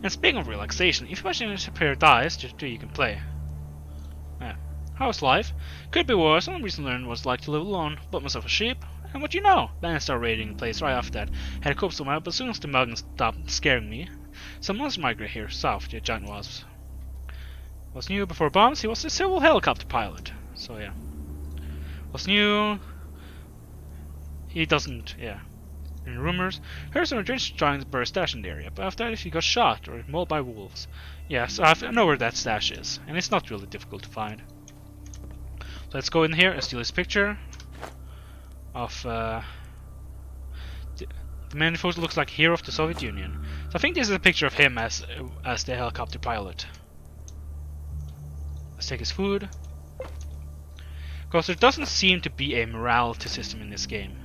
And speaking of relaxation, if you watch a pair dies, just you can play. Yeah. How's life? Could be worse. One reason to learn what it's like to live alone. Bought myself a sheep. And what you know? Then I started raiding the place right after that. Had a cope somewhere, but as soon as the muggins stopped scaring me, some monsters migrate here south to giant wasps. What's new before bombs? He was a civil helicopter pilot. So yeah. What's new? He doesn't, yeah. In rumors, heard some adventurers trying to bury a stash in the area, but after that he got shot or mauled by wolves. Yeah, so I know where that stash is, and it's not really difficult to find. So let's go in here and steal his picture of the man in photo looks like a hero of the Soviet Union. So I think this is a picture of him as the helicopter pilot. Let's take his food. Because there doesn't seem to be a morality system in this game.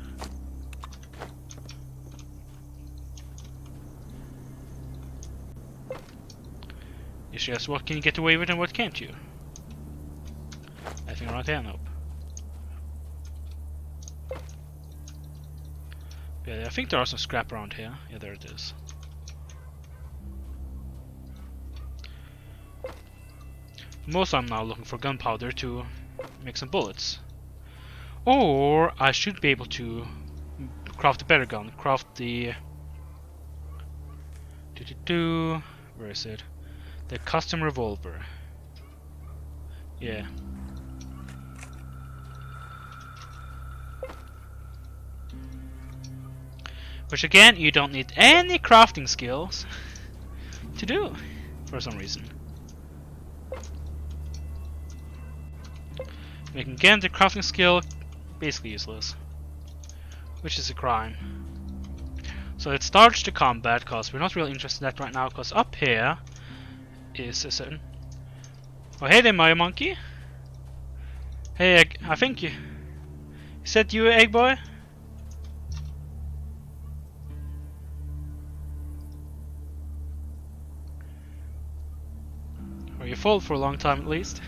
It's just what can you get away with and what can't you? I think right there, nope. Yeah, I think there are some scrap around here. Yeah, there it is. Most I'm now looking for gunpowder to make some bullets. Or I should be able to craft a better gun. Craft the... Where is it? The custom revolver. Yeah. Which again, you don't need any crafting skills to do, for some reason. Making again the crafting skill basically useless, which is a crime. So let's start the combat, because we're not really interested in that right now, because up here is a certain... Oh, hey there, Mario Monkey. Hey, I think you... Is that you, Egg Boy? Or you followed for a long time at least.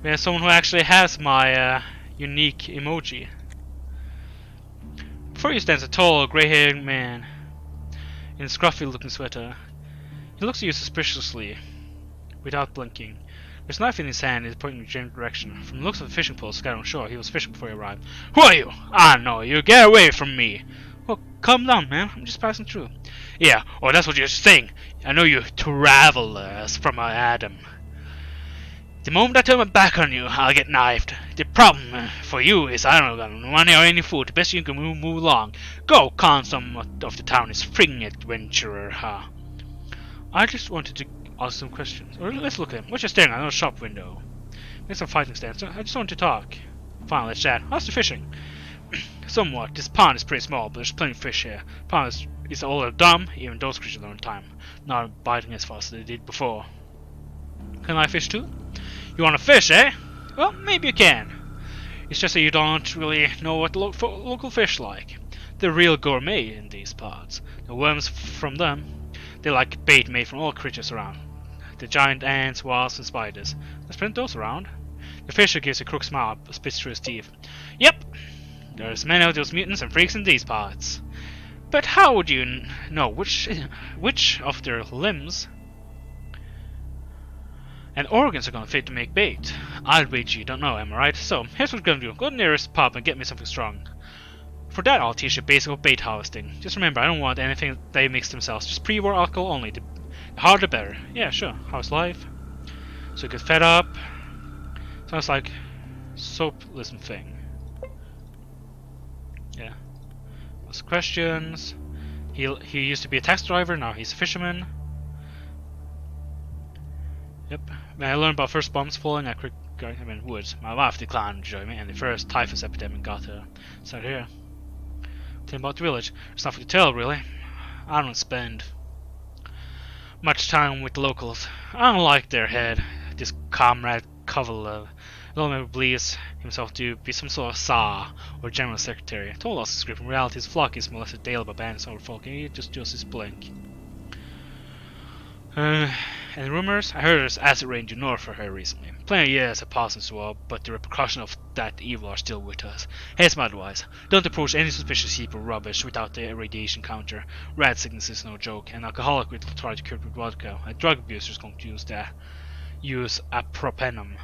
We have someone who actually has my unique emoji. Before you stands a tall, grey-haired man in a scruffy-looking sweater. He looks at you suspiciously, without blinking. There's a knife in his hand and he's pointing in the general direction. From the looks of the fishing pole scattered on shore, he was fishing before he arrived. Who are you? I know you. Get away from me. Well, calm down, man. I'm just passing through. Yeah, oh, that's what you're saying. I know you travelers from Adam. The moment I turn my back on you, I'll get knifed. The problem for you is I don't got no money or any food. The best you can move along. Go, con some of the town is freaking adventurer, huh? I just wanted to ask some questions. Or let's look at him. What's you staring at? Another shop window. Make some fighting stance. I just want to talk. Fine, let's chat. How's the fishing? Somewhat. This pond is pretty small, but there's plenty of fish here. The pond is all dumb. Even those creatures learn time. Not biting as fast as they did before. Can I fish too? You wanna fish, eh? Well, maybe you can. It's just that you don't really know what local fish like. They're real gourmet in these parts. The worms from them, they like bait made from all creatures around. The giant ants, wasps, and spiders. There's plenty of those around. The fisher gives a crook smile, spits through his teeth. Yep, there's many of those mutants and freaks in these parts. But how would you know which of their limbs and organs are gonna fit to make bait? I'll wager you don't know, am I right? So, here's what we're gonna do. Go to the nearest pub and get me something strong. For that, I'll teach you basic bait harvesting. Just remember, I don't want anything they mix themselves. Just pre-war alcohol only. The harder the better. Yeah, sure. How's life? So you get fed up. Sounds like soap-listen thing. Yeah. Ask questions. He used to be a taxi driver, now he's a fisherman. Yep. When I learned about first bombs falling, woods. My wife declined to join me, and the first typhus epidemic got her. So here. Tell me about the village. There's nothing to tell, really. I don't spend much time with the locals. I don't like their head. This comrade Kovalov. Lomé believes himself to be some sort of Tsar or general secretary. Told us his script. In reality, his flock is molested daily by bandits over folk, and he just does his blink. And rumors? I heard there's acid rain due north for her recently. Plenty of years have passed since well, but the repercussions of that evil are still with us. Here's my advice. Don't approach any suspicious heap of rubbish without the radiation counter. Rat sickness is no joke. An alcoholic will try to cure it with vodka. A drug abuser is going to use apropenum.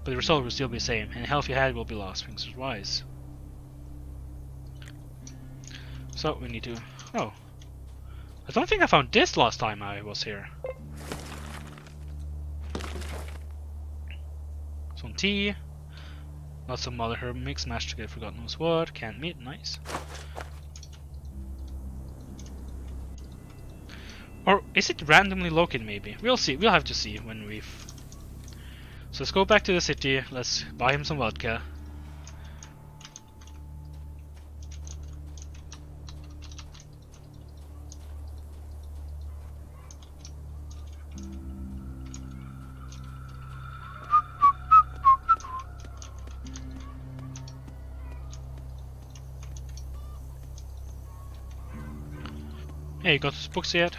But the result will still be the same, and the health you had will be lost. Things are wise. So we need to... Oh. I don't think I found this last time I was here. Some tea. Lots of mother herb mix mashed together, forgot knows what. Canned meat, nice. Or is it randomly located maybe? We'll see, we'll have to see when we've... So let's go back to the city, let's buy him some vodka. Hey, you got those books yet?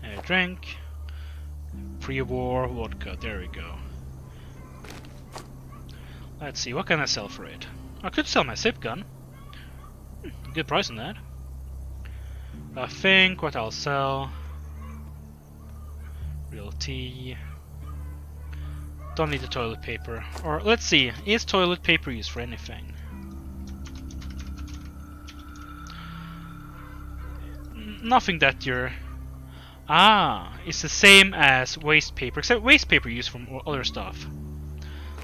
A drink. Pre-war vodka, there we go. Let's see, what can I sell for it? I could sell my zip gun. Good price on that. I think what I'll sell... Real tea... Don't need the toilet paper. Or let's see, is toilet paper used for anything? Nothing that you're... Ah, it's the same as waste paper, except waste paper used for other stuff.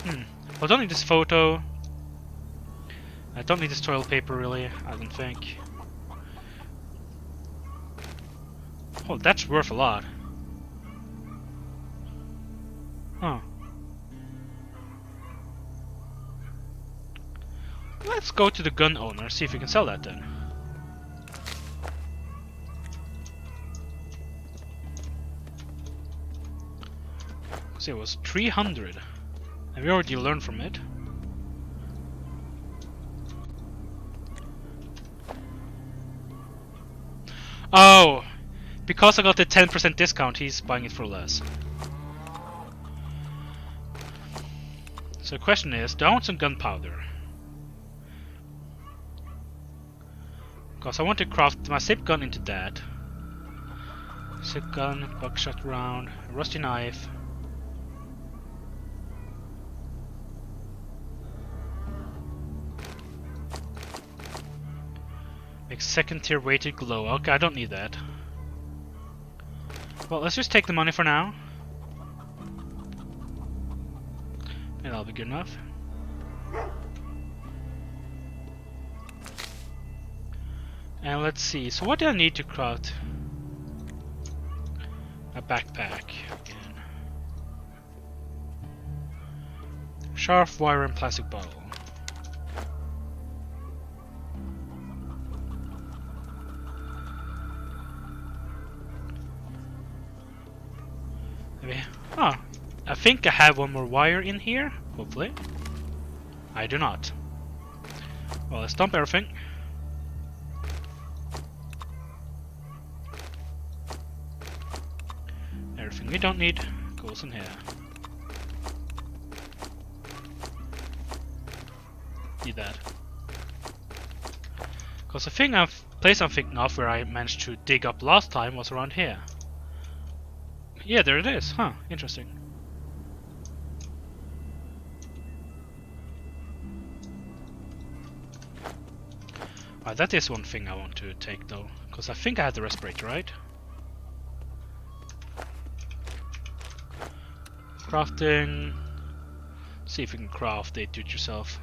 Well, I don't need this photo. I don't need this toilet paper really, I don't think. Oh, that's worth a lot. Huh. Let's go to the gun owner, see if we can sell that then. So it was 300. And we already learned from it. Oh! Because I got the 10% discount, he's buying it for less. So the question is, do I want some gunpowder? Because I want to craft my zip gun into that. Zip gun, buckshot round, rusty knife. Make second tier weighted glow. Okay, I don't need that. Well, let's just take the money for now. And that'll be good enough. And let's see, so what do I need to craft a backpack again? Sharp wire and plastic bottle. Maybe. Oh, I think I have one more wire in here. Hopefully. I do not. Well, let's dump everything. Everything we don't need goes in here. Need that. Because the place I'm thinking of where I managed to dig up last time was around here. Yeah, there it is. Huh, interesting. That is one thing I want to take though. Because I think I had the respirator, right? Crafting. See if we can craft it do-it-yourself.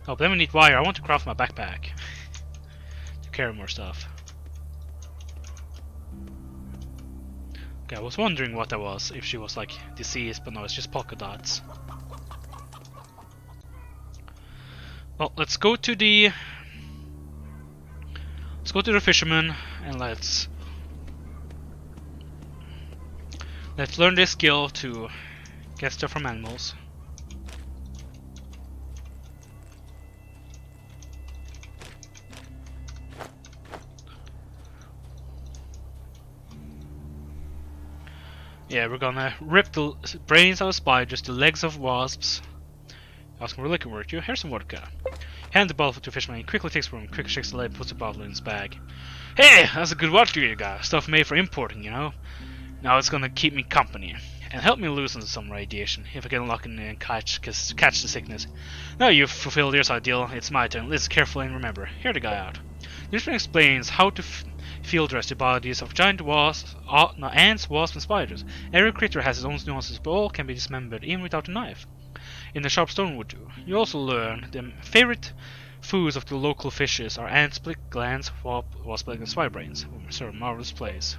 Oh, but then we need wire. I want to craft my backpack to carry more stuff. Okay, I was wondering what that was. If she was like deceased, but no, it's just polka dots. Well, let's go to the fisherman and let's learn this skill to get stuff from animals. Yeah, we're gonna rip the brains out of spiders, the legs of wasps. Ask him for liquor, weren't you? Here's some vodka. Hand the bottle to the fisherman. He quickly takes from him, quickly shakes the lid, and puts the bottle in his bag. Hey, that's a good vodka you got. Stuff made for importing, you know. Now it's gonna keep me company and help me loosen some radiation if I can lock in and catch the sickness. Now you've fulfilled your side deal. It's my turn. Listen carefully and remember. Hear the guy out. This one explains how to field dress the bodies of giant wasps, ants, wasps, and spiders. Every creature has its own nuances, but all can be dismembered even without a knife. In the sharp stone would do. You also learn the favorite foods of the local fishes are ant split glands, wasp legs, and spider brains. Serve marvelous plays.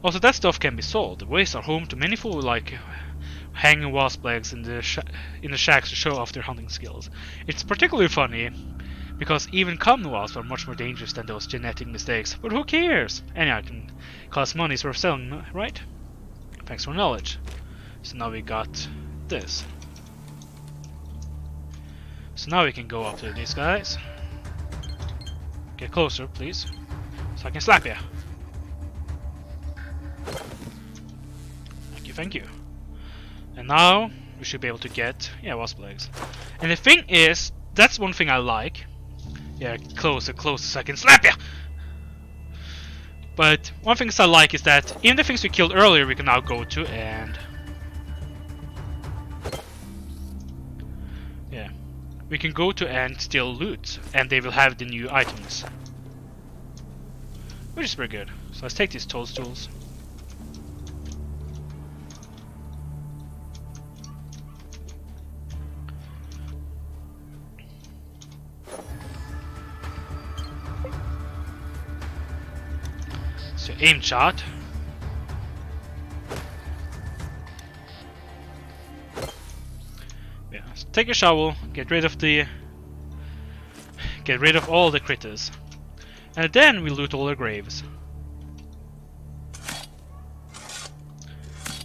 Also, that stuff can be sold. The wastes are home to many food like hanging wasp legs in the shacks to show off their hunting skills. It's particularly funny because even common wasps are much more dangerous than those genetic mistakes. But who cares? Any item costs money, so we're selling, right? Thanks for knowledge. So now we got this. So now we can go up to these guys. Get closer, please, so I can slap you. Thank you. And now we should be able to get, yeah, wasp legs. And the thing is, that's one thing I like. Yeah, closer, so I can slap you. But one thing I like is that even the things we killed earlier, we can now go to and yeah, we can go to and steal loot, and they will have the new items, which is pretty good. So let's take these toadstools. So aim shot. Yeah, so take a shovel, get rid of all the critters. And then we loot all their graves.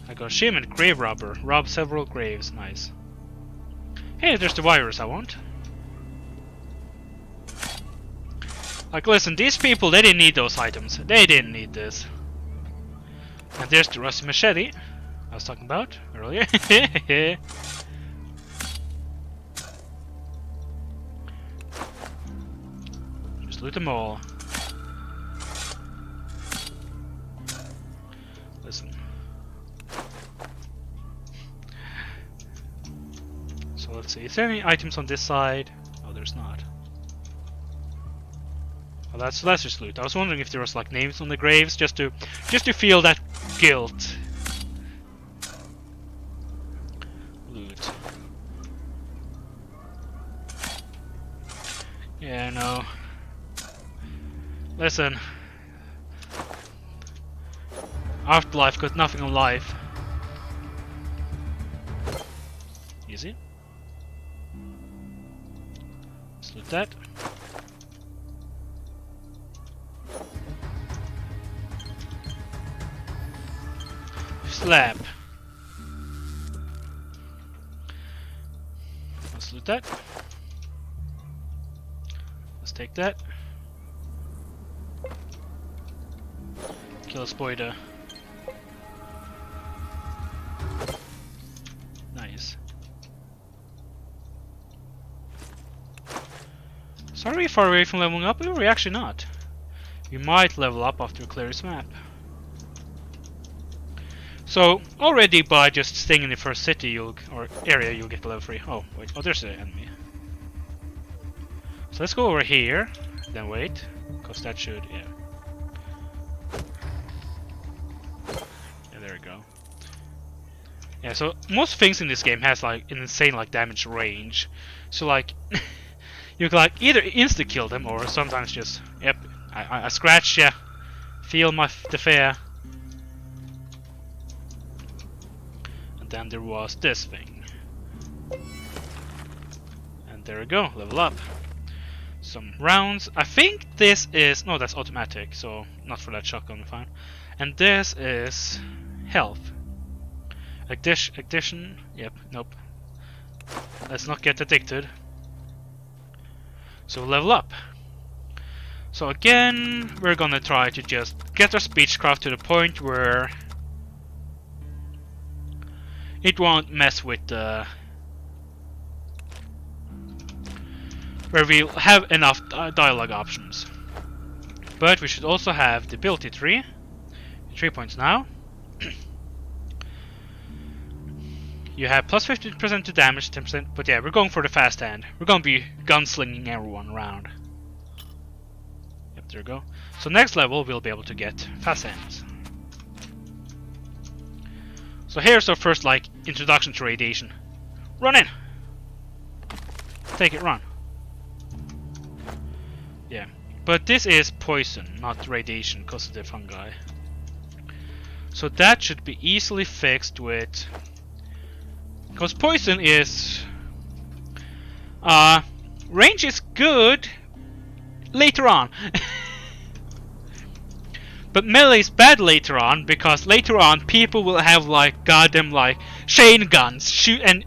I got achievement, grave robber. Rob several graves, nice. Hey, there's the virus I want. Like, listen, these people, they didn't need those items. They didn't need this. And there's the rusty machete I was talking about earlier. Just loot them all. Listen. So let's see, is there any items on this side? Oh, there's not. Well, that's just loot. I was wondering if there was like names on the graves, just to feel that guilt. Loot. Yeah, no. Listen. Afterlife got nothing on life. Easy. Let's loot that. Slap. use that. Let's take that. Kill a spider. Nice. So are we far away from leveling up? Or are we actually not? We might level up after we clear this map. So already by just staying in the first city or area, you'll get level 3. Oh wait, oh there's an enemy. So let's go over here, then wait, because that should, yeah. Yeah, there we go. Yeah, so most things in this game has like an insane like damage range. So like, you can like either insta kill them or sometimes just, yep, I scratch ya, feel the fear. And then there was this thing. And there we go, level up. Some rounds. I think this is... No, that's automatic, so not for that shotgun, fine. And this is health. Addition. Yep, nope. Let's not get addicted. So level up. So again, we're gonna try to just get our speechcraft to the point where it won't mess with the... where we'll have enough dialogue options. But we should also have the ability tree. 3 points now. You have plus 50% to damage, 10%, but yeah, we're going for the fast hand. We're gonna be gunslinging everyone around. Yep, there we go. So next level, we'll be able to get fast hands. So here's our first, like, introduction to radiation. Run in! Take it, run. Yeah, but this is poison, not radiation, because of the fungi. So that should be easily fixed with... Because poison is... range is good later on. But melee is bad later on, because later on people will have like goddamn like chain guns shoot, and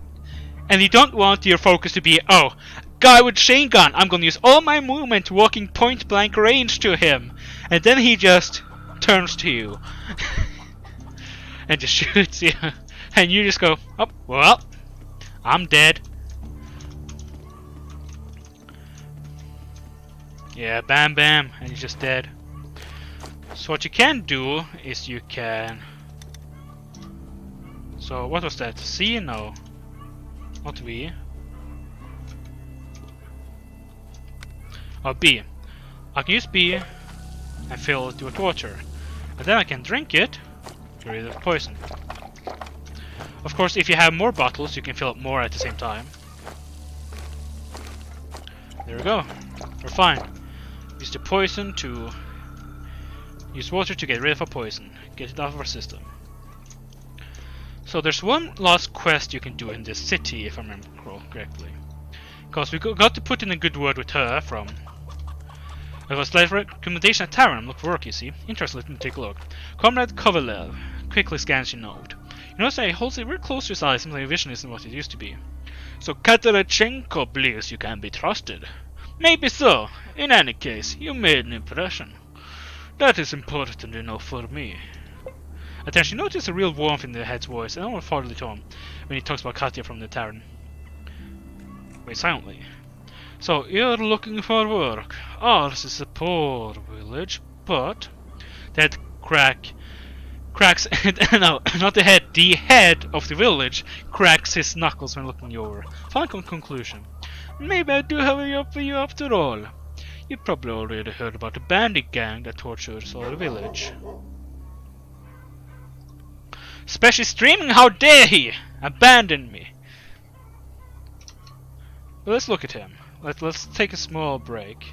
you don't want your focus to be, oh, guy with chain gun, I'm gonna use all my movement walking point blank range to him, and then he just turns to you and just shoots you, and you just go, oh well, I'm dead. Yeah, bam bam, and you're just dead. So what you can do is you can... So what was that? C? No. Not V. Oh, B. I can use B and fill it with water. And then I can drink it to get rid of poison. Of course, if you have more bottles, you can fill up more at the same time. There we go. We're fine. Use the poison to... Use water to get rid of a poison. Get it out of our system. So there's one last quest you can do in this city, if I remember correctly. Because we got to put in a good word with her from... It was like recommendation at Tavern. Look for work, you see. Interesting, let me take a look. Comrade Kovalev quickly scans your note. You notice that he holds it very close to his eyes, and the vision isn't what it used to be. So Katarachenko believes you can be trusted. Maybe so. In any case, you made an impression. That is important enough for me. Attention, notice a real warmth in the head's voice, and almost fatherly tone when he talks about Katya from the tavern. Wait silently. So, you're looking for work. Ours is a poor village, but... That cracks... no, not the head. The head of the village cracks his knuckles when looking you over. Final conclusion. Maybe I do have a job for you after all. You probably already heard about the bandit gang that tortures all the village. Especially streaming, how dare he abandon me? But let's look at him. Let's take a small break.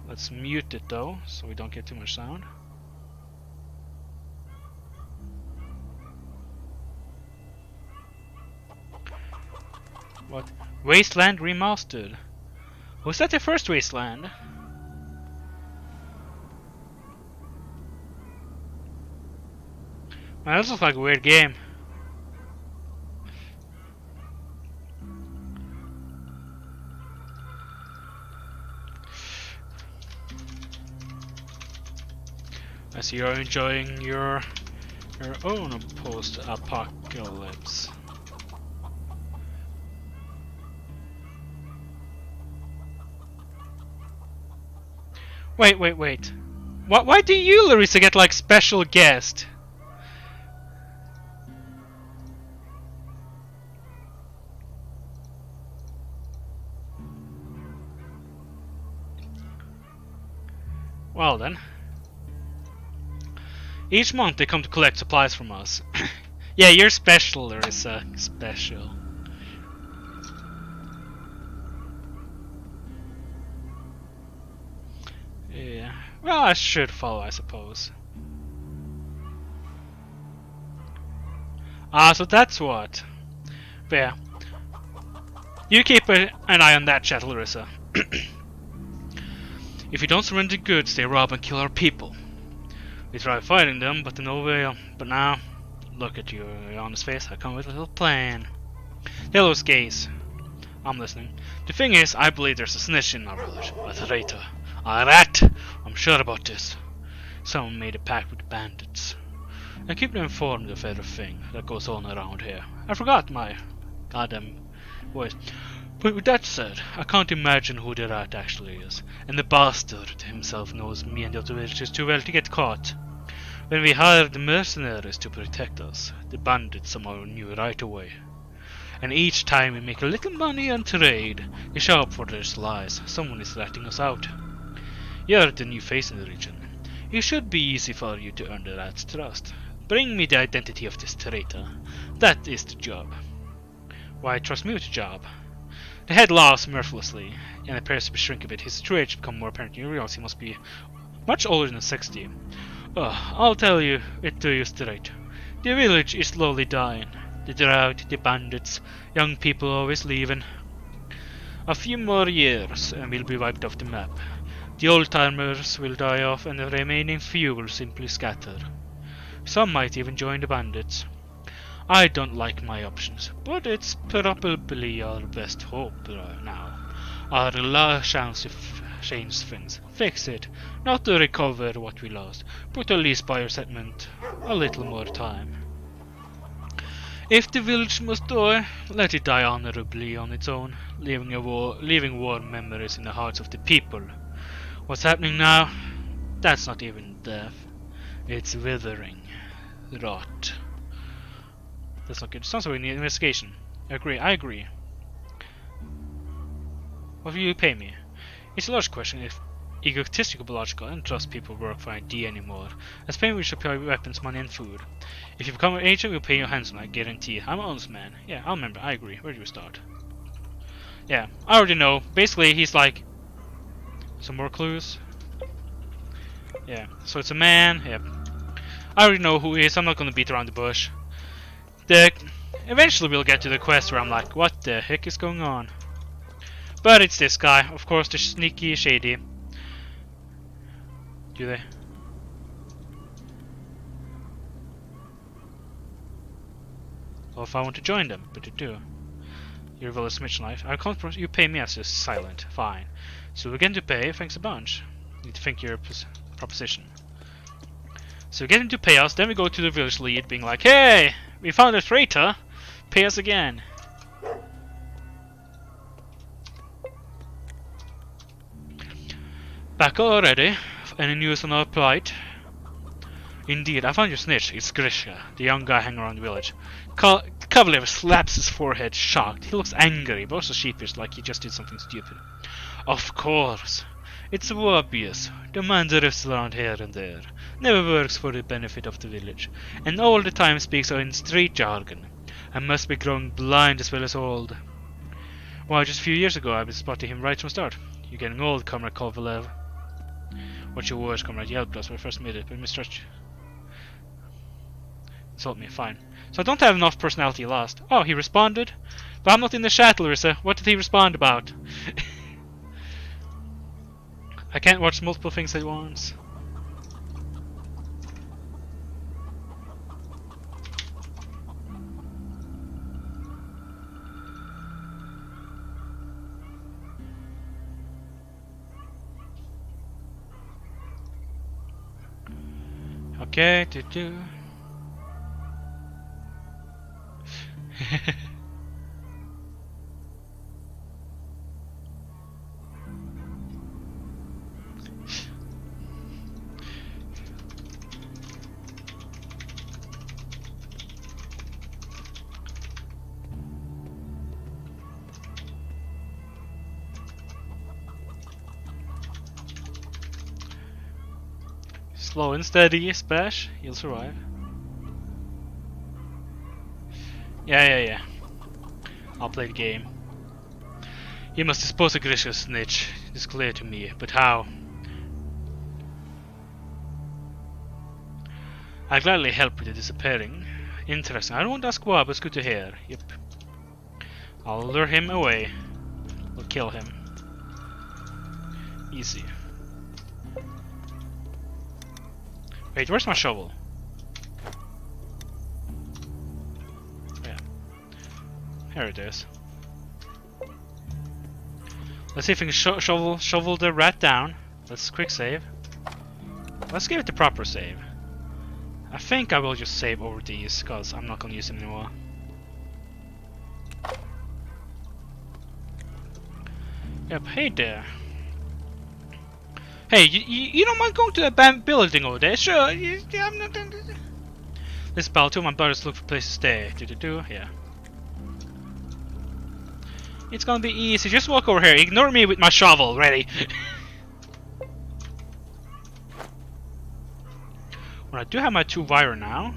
Let's mute it though, so we don't get too much sound. What? Wasteland Remastered. Was that the first Wasteland? Man, this looks like a weird game. As you're enjoying your own post-apocalypse. Wait. Why do you, Larissa, get like special guest? Well then. Each month they come to collect supplies from us. Yeah, you're special, Larissa. Special. Yeah. Well, I should follow, I suppose. Ah, so that's what. But yeah. You keep an eye on that chat, Larissa. If you don't surrender goods, they rob and kill our people. We tried fighting them, but to no avail. But now, look at your honest face. I come with a little plan. Hello's gaze. I'm listening. The thing is, I believe there's a snitch in our village. A traitor. A rat! I'm sure about this. Someone made a pact with the bandits. I keep them informed of everything that goes on around here. I forgot my goddamn voice. But with that said, I can't imagine who the rat actually is. And the bastard himself knows me and the other villagers too well to get caught. When we hired the mercenaries to protect us, the bandits somehow knew right away. And each time we make a little money on trade, they show up for their lies. Someone is ratting us out. You're the new face in the region. It should be easy for you to earn the rat's trust. Bring me the identity of this traitor. That is the job. Why trust me with the job? The head laughs mirthlessly, and appears to be shrinking a bit. His true age becomes more apparent. You realize he must be much older than 60. I'll tell you it to you straight. The village is slowly dying. The drought, the bandits, young people always leaving. A few more years and we'll be wiped off the map. The old-timers will die off and the remaining few will simply scatter. Some might even join the bandits. I don't like my options, but it's probably our best hope now. Our last chance to change things. Fix it. Not to recover what we lost, but at least buy our settlement a little more time. If the village must die, let it die honorably on its own, leaving warm memories in the hearts of the people. What's happening now? That's not even death. It's withering. Rot. That's not good. Sounds like we need an investigation. I agree. What will you pay me? It's a large question if egotistical logical. I don't trust people work for ID anymore. As payment we should pay weapons, money and food. If you become an agent, we'll pay you handsomely, I guarantee. I'm an honest man. Yeah, I'll remember. I agree. Where do we start? Yeah, I already know. Basically, he's like... Some more clues? Yeah, so it's a man. Yep. I already know who he is. I'm not gonna beat around the bush. Eventually we'll get to the quest where I'm like, what the heck is going on? But it's this guy, of course, the sneaky shady. Do they? Well, if I want to join them, but you do. Your village Smith life. I can't promise you pay me as just silent. Fine. So we're getting to pay, thanks a bunch. Need to think your proposition. So we get him to pay us, then we go to the village lead being like, hey! We found a traitor! Pay us again! Back already? Any news on our plight? Indeed, I found your snitch. It's Grisha, the young guy hanging around the village. Cavalier slaps his forehead, shocked. He looks angry, but also sheepish, like he just did something stupid. Of course! It's so obvious. The man drifts around here and there, never works for the benefit of the village, and all the time speaks in street jargon, and must be growing blind as well as old. Why, just a few years ago I was spotting him right from the start. You're getting old, Comrade Kovalev. What's your words, Comrade? You helped us when I first made it, but mistrust. Insult me, fine. So I don't have enough personality last. Oh, he responded? But I'm not in the chat, Larissa. What did he respond about? I can't watch multiple things at once. Okay, Slow and steady, Splash. You'll survive. Yeah. I'll play the game. You must dispose of Grisha's snitch. It's clear to me, but how? I'd gladly help with the disappearing. Interesting. I don't ask why, but it's good to hear. Yep. I'll lure him away. We'll kill him. Easy. Wait, where's my shovel? Yeah. Here it is. Let's see if we can shovel the rat down. Let's quick save. Let's give it the proper save. I think I will just save over these, because I'm not going to use them anymore. Yep, hey there. Hey, you don't mind going to that abandoned building over there? Sure, yeah, I'm not... This battle too, my brothers look for a place to stay. Yeah. It's gonna be easy, just walk over here, ignore me with my shovel, ready. Well, I do have my 2 wire now.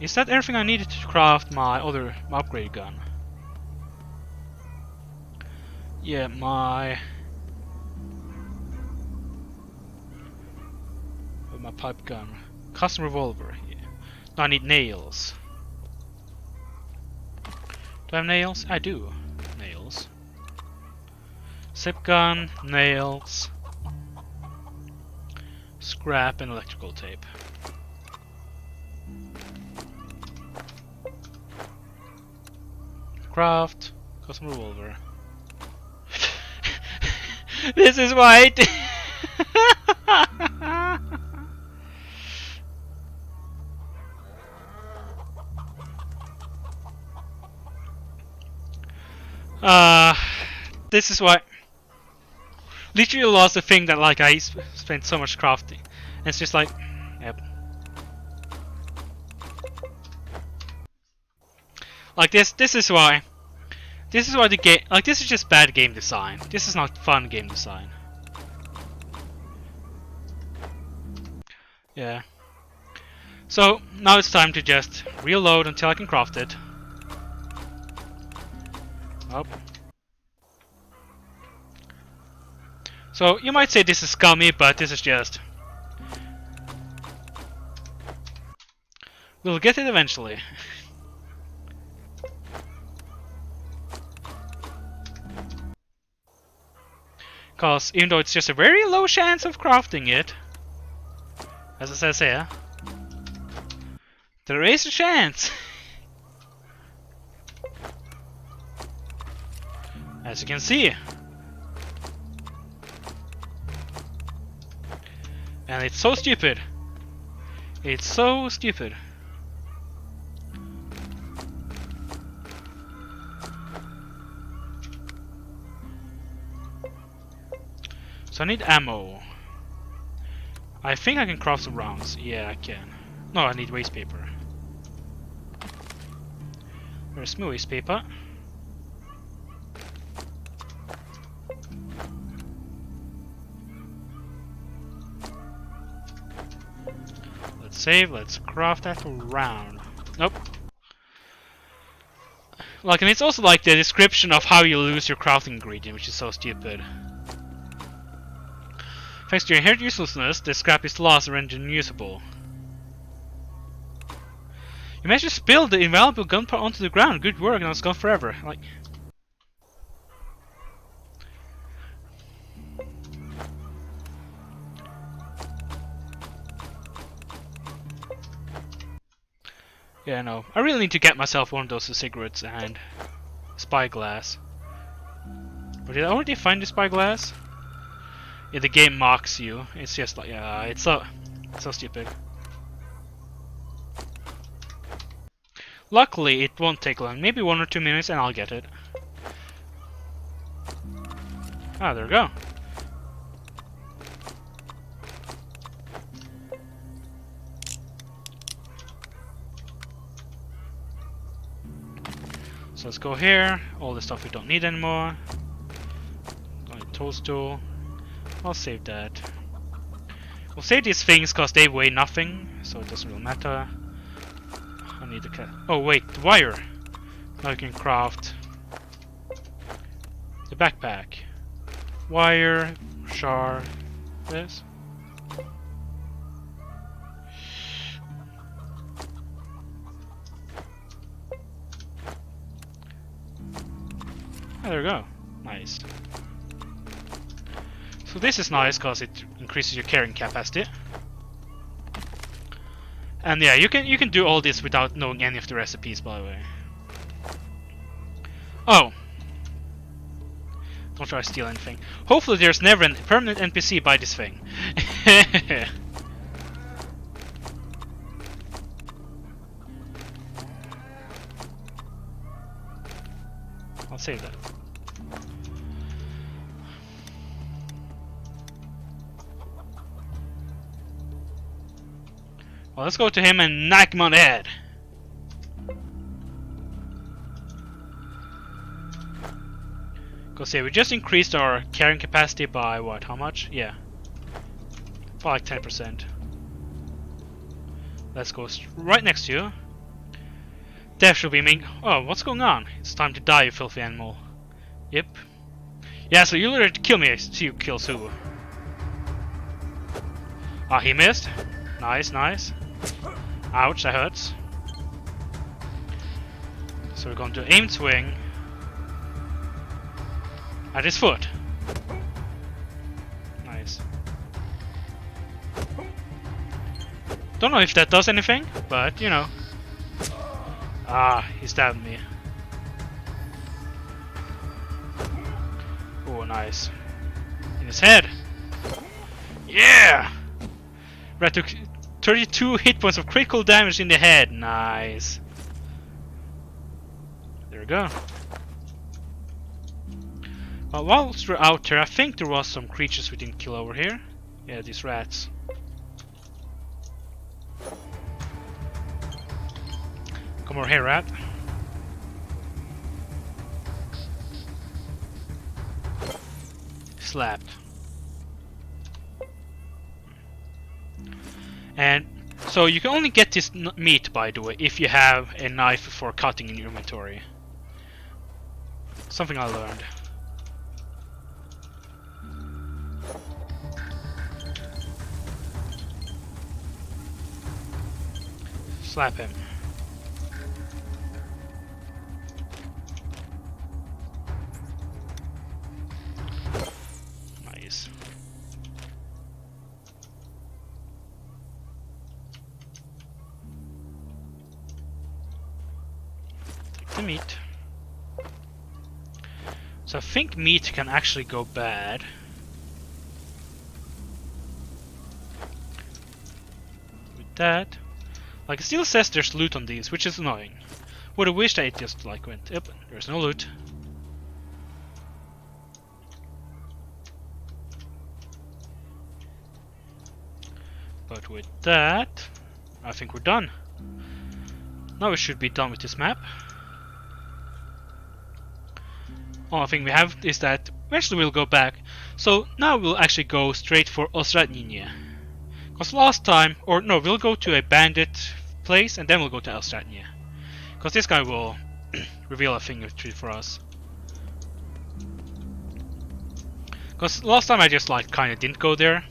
Is that everything I needed to craft my upgrade gun? Yeah, my pipe gun. Custom revolver. Yeah. No, I need nails. Do I have nails? I do. Nails. Zip gun, nails, scrap, and electrical tape. Craft, custom revolver. This is white. This is why. Literally lost the thing that like I spent so much crafting. And it's just like, yep. Like this is why. This is why the game, like this is just bad game design. This is not fun game design. Yeah. So now it's time to just reload until I can craft it. Oh. So you might say this is scummy, but this is just... We'll get it eventually. Because even though it's just a very low chance of crafting it, as it says here, there is a chance. As you can see. And it's so stupid. It's so stupid. So I need ammo. I think I can craft some rounds. Yeah, I can. No, I need waste paper. Where's my waste paper? Let's save, let's craft that round. Nope. Like, and it's also like the description of how you lose your crafting ingredient, which is so stupid. Thanks to your inherent uselessness, the scrap is lost and rendered unusable. You managed to spill the invaluable gunpowder onto the ground. Good work, and it's gone forever. Like... Yeah, no. I really need to get myself one of those cigarettes and spyglass. But did I already find the spyglass? Yeah, the game mocks you. It's just like, it's so... So stupid. Luckily, it won't take long. Maybe 1 or 2 minutes and I'll get it. Ah, there we go. So let's go here. All the stuff we don't need anymore. Toadstool. I'll save that. We'll save these things because they weigh nothing, so it doesn't really matter. I need the cat. Oh wait, the wire. Now I can craft the backpack. Wire, shard, this. Oh, there we go. Nice. So this is nice because it increases your carrying capacity. And yeah, you can do all this without knowing any of the recipes, by the way. Oh. Don't try to steal anything. Hopefully there's never a permanent NPC by this thing. I'll save that. Well, let's go to him and knock him on the head. Because yeah, we just increased our carrying capacity by what? How much? Yeah. By like 10%. Let's go right next to you. Death should be mean. Oh, what's going on? It's time to die, you filthy animal. Yep. Yeah, so you literally kill me, so you kill Sue. Ah, he missed. Nice, nice. Ouch, that hurts. So we're going to aim swing at his foot. Nice. Don't know if that does anything, but you know. Ah, he stabbed me. Oh, nice. In his head. Yeah! Rat took 32 hit points of critical damage in the head. Nice. There we go. Well, whilst we're out here, I think there was some creatures we didn't kill over here. Yeah, these rats. Come over here, rat. Slapped. And so you can only get this meat, by the way, if you have a knife for cutting in your inventory. Something I learned. Slap him. Nice. Take the meat. So I think meat can actually go bad. With that. Like, it still says there's loot on these, which is annoying. Would have wished I just like went, yep, there's no loot. But with that, I think we're done. Now we should be done with this map. Only thing we have is that eventually we'll go back. So now we'll actually go straight for Ostradninia. Because last time, or no, we'll go to a bandit place and then we'll go to Ostradnia. Because this guy will reveal a thing or two for us. Because last time I just like kinda didn't go there.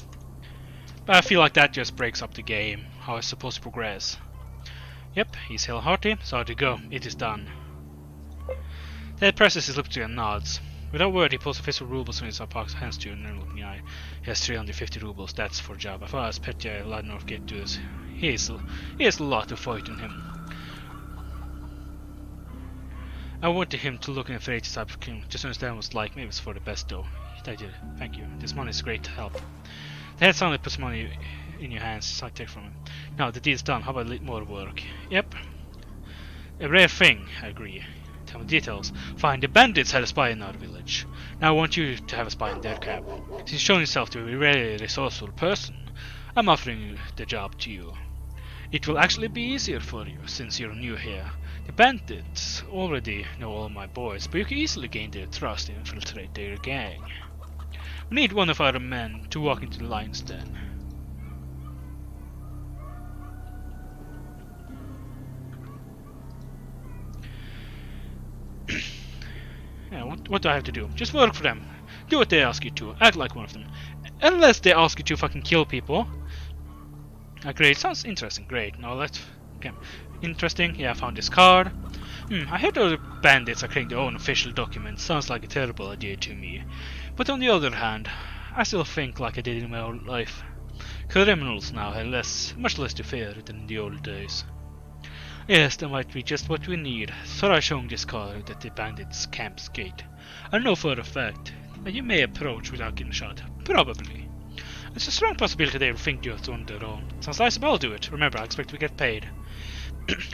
But I feel like that just breaks up the game, how it's supposed to progress. Yep, he's hell hearty, so to go, it is done. Ted presses his lips to and nods. Without word, he pulls a fist of rubles from his pocket, hands to you, and then looking in the eye. He has 350 rubles, that's for job. If I was Petya Ladnov get to this, he has a lot of fight in him. I wanted him to look in the face type of king, just to understand what it's like. Maybe it's for the best though. I did. Thank you. This money is great help. The head suddenly puts money in your hands. So I take from him. Now the deal's done. How about a little more work? Yep. A rare thing, I agree. Tell me details. Fine, the bandits had a spy in our village. Now I want you to have a spy in their camp. Since you've shown yourself to be a very resourceful person, I'm offering the job to you. It will actually be easier for you, since you're new here. The bandits already know all my boys, but you can easily gain their trust and infiltrate their gang. We need one of our men to walk into the lion's den. Yeah, what do I have to do? Just work for them. Do what they ask you to. Act like one of them. Unless they ask you to fucking kill people. Great. Sounds interesting. Great. Now let's... Okay. Interesting. Yeah, I found this card. I heard other bandits are creating their own official documents. Sounds like a terrible idea to me. But on the other hand, I still think like I did in my old life. Criminals now have much less to fear than in the old days. Yes, that might be just what we need. So I showing this card at the bandits' camp's gate. I know for a fact that you may approach without getting shot. Probably. It's a strong possibility they will think you're on their own. Sounds nice, but I'll do it. Remember, I expect to get paid.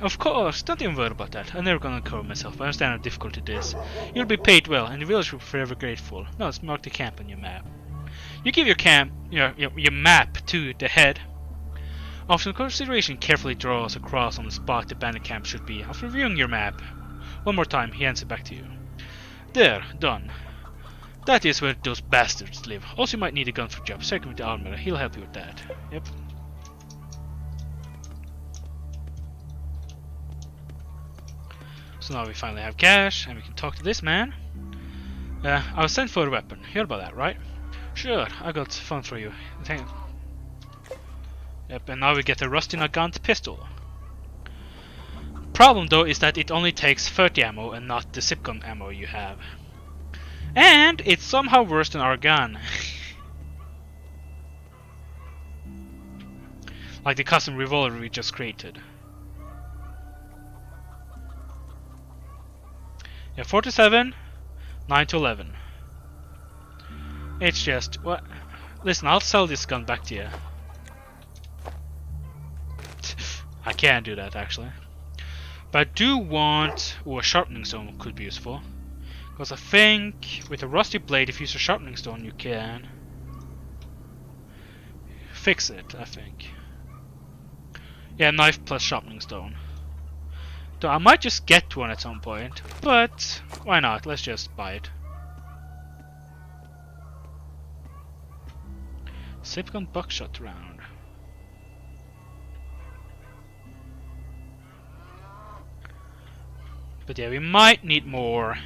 Of course, don't even worry about that. I'm never gonna cover myself. I understand how difficult it is. You'll be paid well, and the village will be forever grateful. Now let's mark the camp on your map. You give your map to the head. After consideration, carefully draws a cross on the spot the bandit camp should be. After reviewing your map, one more time, he hands it back to you. There, done. That is where those bastards live. Also, you might need a gun for the job. Second with the armor, he'll help you with that. Yep. So now we finally have cash, and we can talk to this man. I was sent for a weapon. You heard about that, right? Sure, I got fun for you. Yep, and now we get a Rusty Nagant pistol. Problem though is that it only takes 30 ammo and not the zip gun ammo you have. And it's somehow worse than our gun. Like the custom revolver we just created. Yeah, 47, 9 to 11. It's just, what? Listen, I'll sell this gun back to you. I can't do that actually. But I do want... Oh, a sharpening stone could be useful. Because I think with a rusty blade, if you use a sharpening stone, you can fix it, I think. Yeah, knife plus sharpening stone. So I might just get one at some point, but why not? Let's just buy it. Zip gun buckshot round. But yeah, we might need more.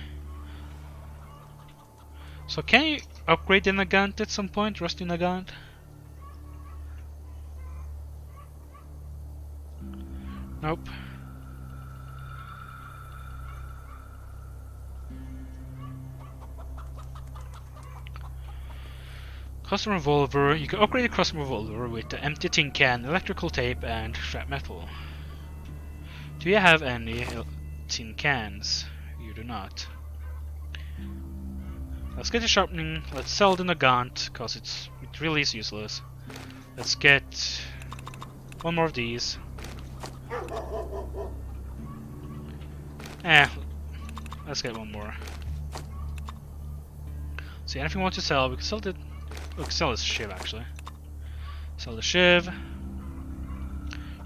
So can you upgrade the Nagant at some point, Rusty Nagant? Nope. Custom revolver. You can upgrade the custom revolver with the empty tin can, electrical tape, and scrap metal. Do you have any tin cans? You do not. Let's get the sharpening. Let's sell the Nagant because it really is useless. Let's get one more of these. Let's get one more. See, anything we want to sell, we can sell the. We can sell this shiv actually. Sell the shiv.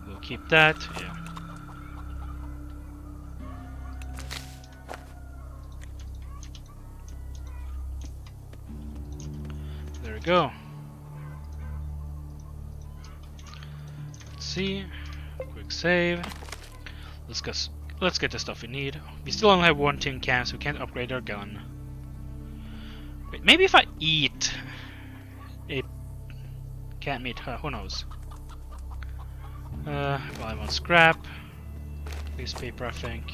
We'll keep that. Yeah. There we go. Let's see. Quick save. Let's get the stuff we need. We still only have one tin can, so we can't upgrade our gun. Wait, maybe if I eat a cat meat, who knows? Well, I want scrap. Piece of paper, I think.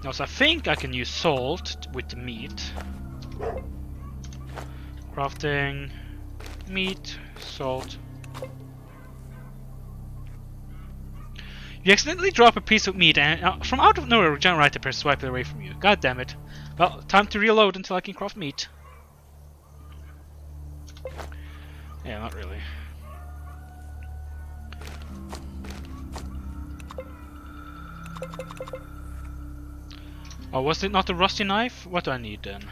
Now, so I think I can use salt with the meat. Crafting, meat, salt. You accidentally drop a piece of meat and from out of nowhere, Regenerate appears to swipe it away from you. God damn it. Well, time to reload until I can craft meat. Yeah, not really. Oh, was it not the rusty knife? What do I need then?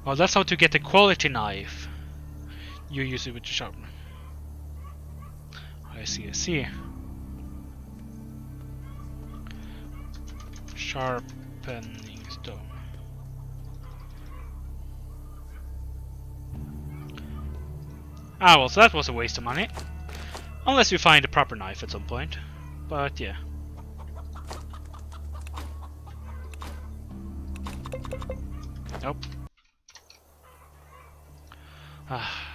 Oh, that's how to get the quality knife. You use it with your sharpener. I see, I see. Sharpening stone. Ah, well, so that was a waste of money. Unless we find a proper knife at some point. But yeah. Nope. Ah.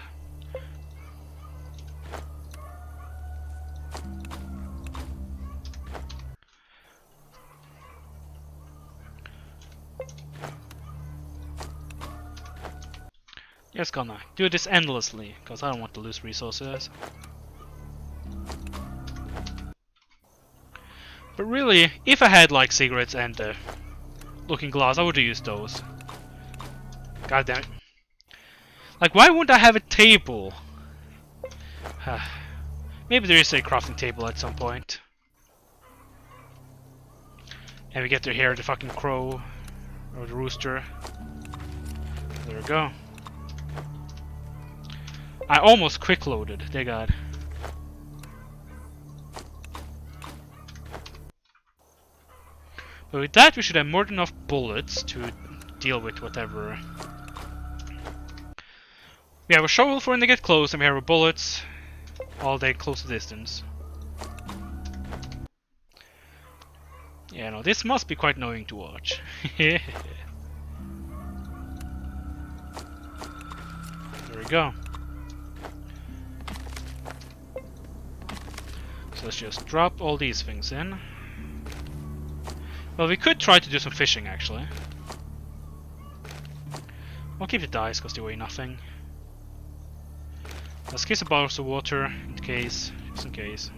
Just gonna do this endlessly, because I don't want to lose resources. But really, if I had like cigarettes and looking glass, I would have used those. God damn it. Like, why wouldn't I have a table? Maybe there is a crafting table at some point. And we get to hear the fucking crow. Or the rooster. There we go. I almost quick loaded, dear god. But with that we should have more than enough bullets to deal with whatever. We have a shovel for when they get close, and we have our bullets all day close distance. Yeah, no, this must be quite annoying to watch. There we go. So let's just drop all these things in. Well, we could try to do some fishing, actually. I'll keep the dice, because they weigh nothing. Let's get some bottles of water, in case, just in case.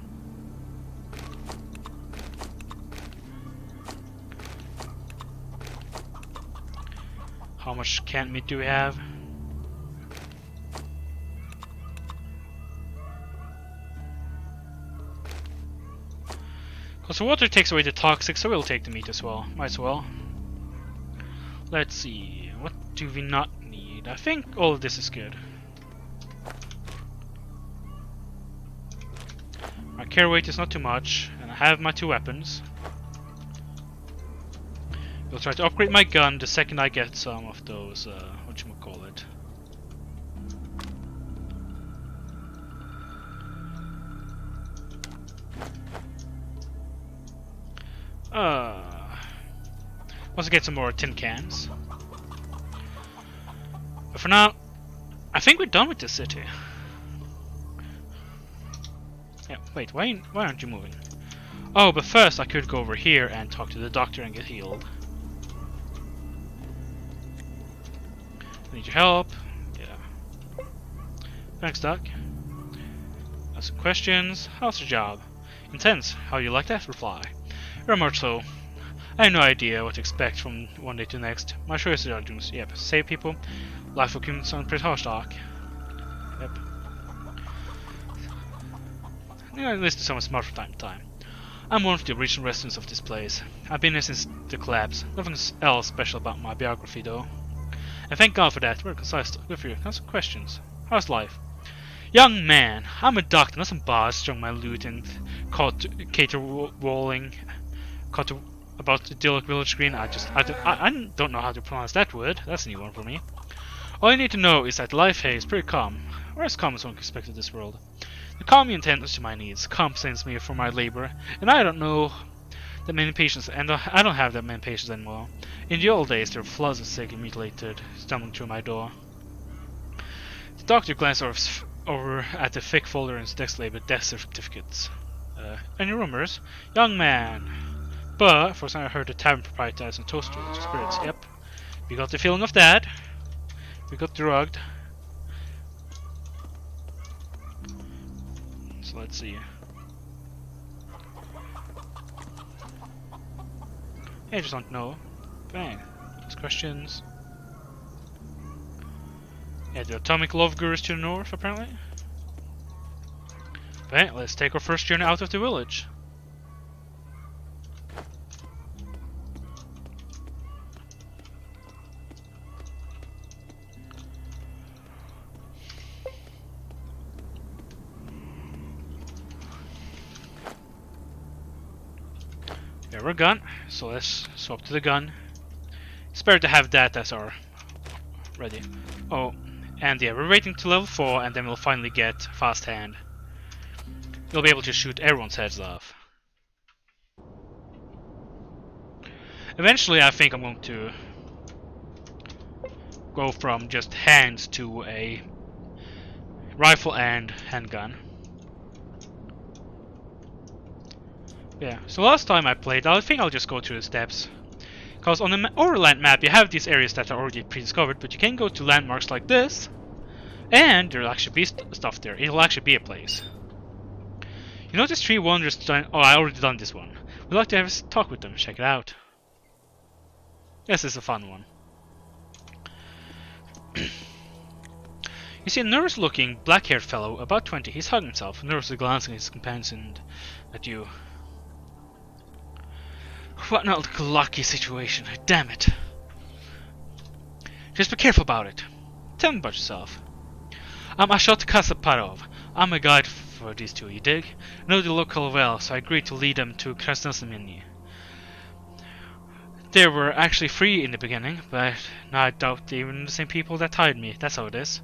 How much canned meat do we have? Because the water takes away the toxic, so we'll take the meat as well. Might as well. Let's see, what do we not need? I think all of this is good. My care weight is not too much, and I have my 2 weapons. We'll try to upgrade my gun the second I get some of those, whatchamacallit. Once I get some more tin cans. But for now, I think we're done with this city. Yeah, wait, why aren't you moving? Oh, but first I could go over here and talk to the doctor and get healed. I need your help. Yeah. Thanks, Doc. Got some questions. How's your job? Intense. How you like that? Reply. Very much so. I have no idea what to expect from one day to the next. My choices are doing, yep, save people. Life will come sound pretty harsh, Doc. Yep. Yeah, listen to someone smart from time to time. I'm one of the original residents of this place. I've been here since the collapse. Nothing else special about my biography, though. And thank God for that. Very concise. Good for you. Got some questions. How's life? Young man, I'm a doctor, not some boss. Strung my loot and caught caterwauling. Caught about the Dillock Village Green. I don't know how to pronounce that word. That's a new one for me. All you need to know is that life here is pretty calm, or as calm as one can expect in this world. The calm you tends to my needs, compensates me for my labor, and I don't know that many patients, and I don't have that many patients anymore. In the old days, there were floods of sick and mutilated stumbling through my door. The doctor glanced over at the thick folder in his desk labeled death certificates. Any rumors? Young man. But, for some I heard the tavern proprietor has some toast to spirits. Yep. We got the feeling of that. We got drugged. So let's see. I just don't know. Bang. Ask questions. Yeah, the atomic love guru is to the north, apparently. Bang, let's take our first journey out of the village. We have our gun, so let's swap to the gun. It's better to have that as our ready. Oh, and yeah, we're waiting to level 4 and then we'll finally get fast hand. We'll be able to shoot everyone's heads off. Eventually I think I'm going to go from just hands to a rifle and handgun. Yeah, so last time I played, I think I'll just go through the steps. Because on the overland map you have these areas that are already pre-discovered, but you can go to landmarks like this, and there'll actually be stuff there. It'll actually be a place. You notice 3 wonders done. Oh, I already done this one. We'd like to have a talk with them, check it out. This is a fun one. You see a nervous looking, black haired fellow, about 20. He's hugging himself, nervously glancing at his companions and at you. What an lucky situation, damn it. Just be careful about it. Tell me about yourself. I'm Ashot Kasaparov. I'm a guide for these two, you dig? I know the local well, so I agreed to lead them to Krasnosemeny. They were actually free in the beginning, but now I doubt they're even the same people that hired me. That's how it is.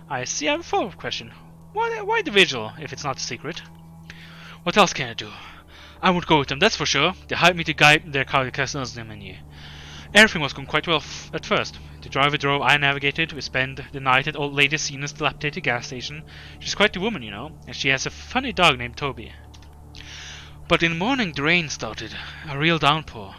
I see. I have a follow-up question. Why the vigil, if it's not a secret? What else can I do? I won't go with them, that's for sure. They hired me to guide their car to Krasnosemeny. Everything was going quite well at first. The driver drove, I navigated. We spent the night at old lady Sina's dilapidated gas station. She's quite the woman, you know, and she has a funny dog named Toby. But in the morning the rain started, a real downpour.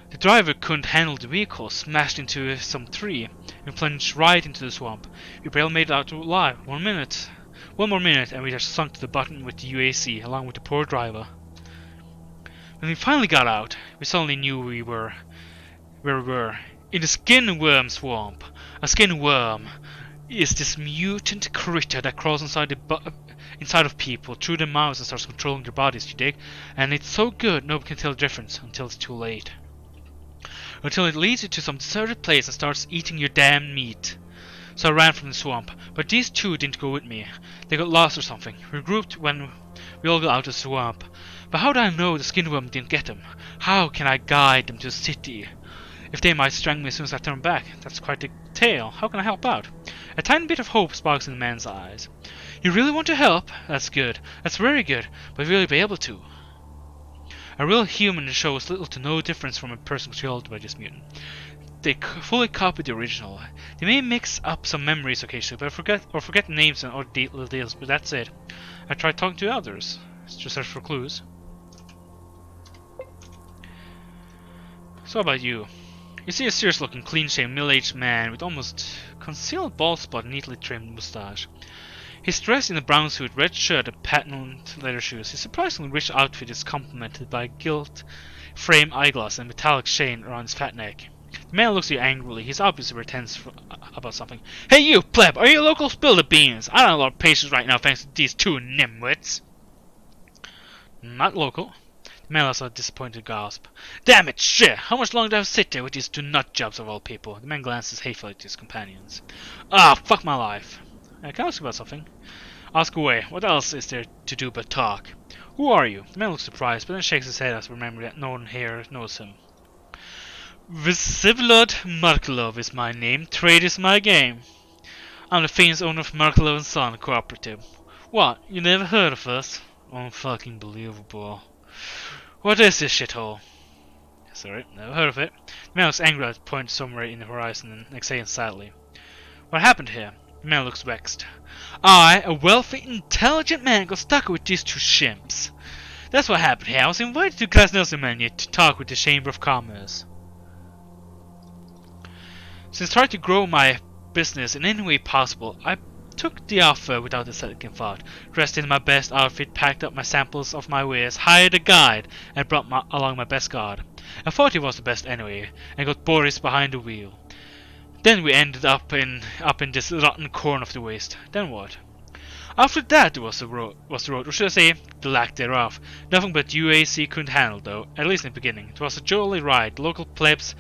The driver couldn't handle the vehicle, smashed into some tree, and plunged right into the swamp. We barely made it out alive. 1 minute. 1 more minute and we'd have sunk to the bottom with the UAC, along with the poor driver. When we finally got out, we suddenly knew where we were. In the skin worm swamp. A skin worm is this mutant critter that crawls inside of people, through their mouths, and starts controlling their bodies, you dig? And it's so good nobody can tell the difference until it's too late. Until it leads you to some deserted place and starts eating your damn meat. So I ran from the swamp, but these two didn't go with me. They got lost or something. We regrouped when we all got out of the swamp. But how do I know the skinworm didn't get them? How can I guide them to the city? If they might strangle me as soon as I turn back, that's quite a tale. How can I help out? A tiny bit of hope sparks in the man's eyes. You really want to help? That's good. That's very good. But will you be able to? A real human shows little to no difference from a person killed by this mutant. They fully copy the original. They may mix up some memories occasionally, but forget names and other details, but that's it. I tried talking to others, to search for clues. So about you. You see a serious-looking, clean-shaven, middle-aged man with almost concealed bald spot and neatly trimmed moustache. He's dressed in a brown suit, red shirt, and patent leather shoes. His surprisingly rich outfit is complemented by a gilt-frame eyeglass and metallic chain around his fat neck. The man looks at you angrily. He's obviously very tense about something. Hey you, pleb! Are you local? Spill the beans! I don't have a lot of patience right now thanks to these two nimwits. Not local. The man lets out a disappointed gasp. Damn it, shit! How much longer do I have to sit there with these two nut jobs of all people? The man glances hatefully at his companions. Ah, fuck my life. Can I ask you about something? Ask away. What else is there to do but talk? Who are you? The man looks surprised, but then shakes his head as remembering that no one here knows him. Vsevolod Markelov is my name. Trade is my game. I'm the famous owner of Markelov & Son Cooperative. What? You never heard of us? Unfucking believable. What is this shithole? Sorry, never heard of it. The man looks angry at point somewhere in the horizon and exhales sadly. What happened here? The man looks vexed. I, a wealthy, intelligent man, got stuck with these two shimps. That's what happened here. I was invited to Krasnosemeny to talk with the Chamber of Commerce. Since trying to grow my business in any way possible, I took the offer without a second thought. Dressed in my best outfit, packed up my samples of my wares, hired a guide, and brought along my best guard. I thought he was the best anyway, and got Boris behind the wheel. Then we ended up in this rotten corner of the waste. Then what? After that was the road, or should I say, the lack thereof. Nothing but UAC couldn't handle, though, at least in the beginning. It was a jolly ride. Local plebs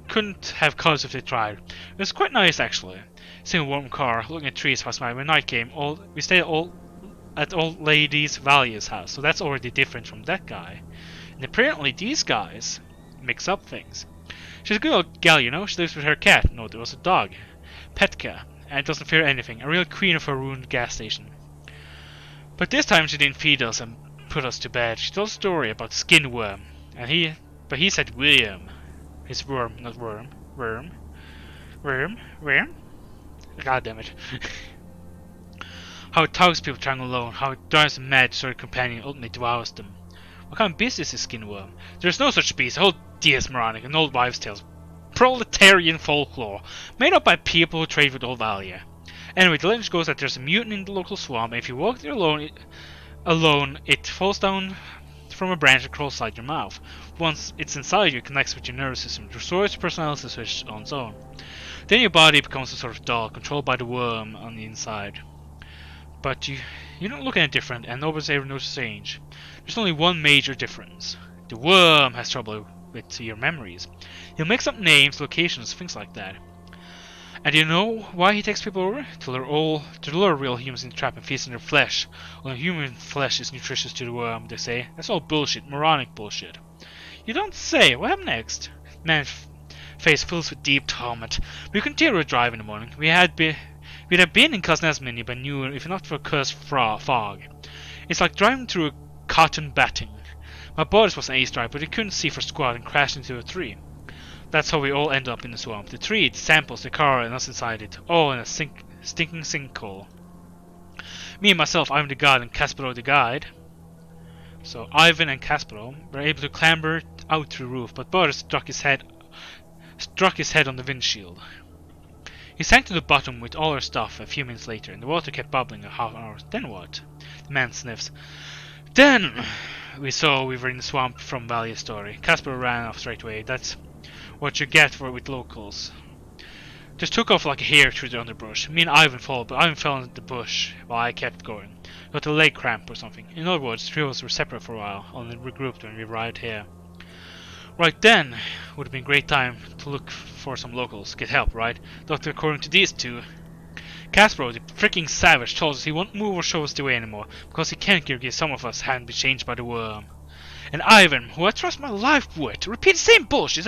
couldn't have cars if they tried. It was quite nice, actually. Sitting in a warm car, looking at trees past by. When night came, we stayed at old lady's Valia's house, so that's already different from that guy. And apparently these guys mix up things. She's a good old gal, you know. She lives with her cat. No, there was a dog. Petka. And doesn't fear anything. A real queen of her ruined gas station. But this time she didn't feed us and put us to bed. She told a story about skin worm. But he said William. His worm, not worm. Worm? God damn it. How it tugs people trying alone. How it drives them mad so their companion ultimately devours them. What kind of beast is this skin worm? There's no such beast. A whole Diaz moronic, an old wives' tales. Proletarian folklore, made up by people who trade with old Valia. Anyway, the legend goes that there's a mutant in the local swamp, and if you walk there alone, it falls down from a branch and crawls inside your mouth. Once it's inside you, it connects with your nervous system, it restores your personality switch on its own. Then your body becomes a sort of doll, controlled by the worm on the inside. But you don't look any different, and nobody's ever noticed change. There's only one major difference. The worm has trouble with your memories. He'll mix up names, locations, things like that. And you know why he takes people over? To lure real humans into trap and feast on their flesh. Only human flesh is nutritious to the worm, they say. That's all bullshit, moronic bullshit. You don't say. What happened next? Man's face fills with deep torment. We continued our drive in the morning. We'd have been in Krasnezmini by noon if not for a cursed fog. It's like driving through a cotton batting. My Boris was an ace drive, but he couldn't see for squat and crashed into a tree. That's how we all ended up in the swamp. The tree, it samples the car and us inside it, all in a stinking sinkhole. Me and myself, Ivan the God and Kaspero the Guide. So Ivan and Kaspero were able to clamber out through the roof, but Boris struck his head on the windshield. He sank to the bottom with all our stuff a few minutes later, and the water kept bubbling a half hour. Then what? The man sniffs. Then we saw we were in the swamp from Valia's story. Casper ran off straight away. That's what you get with locals. Just took off like a hare through the underbrush. Me and Ivan followed, but Ivan fell into the bush while I kept going. Got a leg cramp or something. In other words, the three of us were separate for a while, only regrouped when we arrived here. Right then would have been a great time to look for some locals. Get help, right? But according to these two, Kaspero, the freaking savage, told us he won't move or show us the way anymore, because he can't guarantee some of us hadn't been changed by the worm. And Ivan, who I trust my life with, repeated the same bullshit.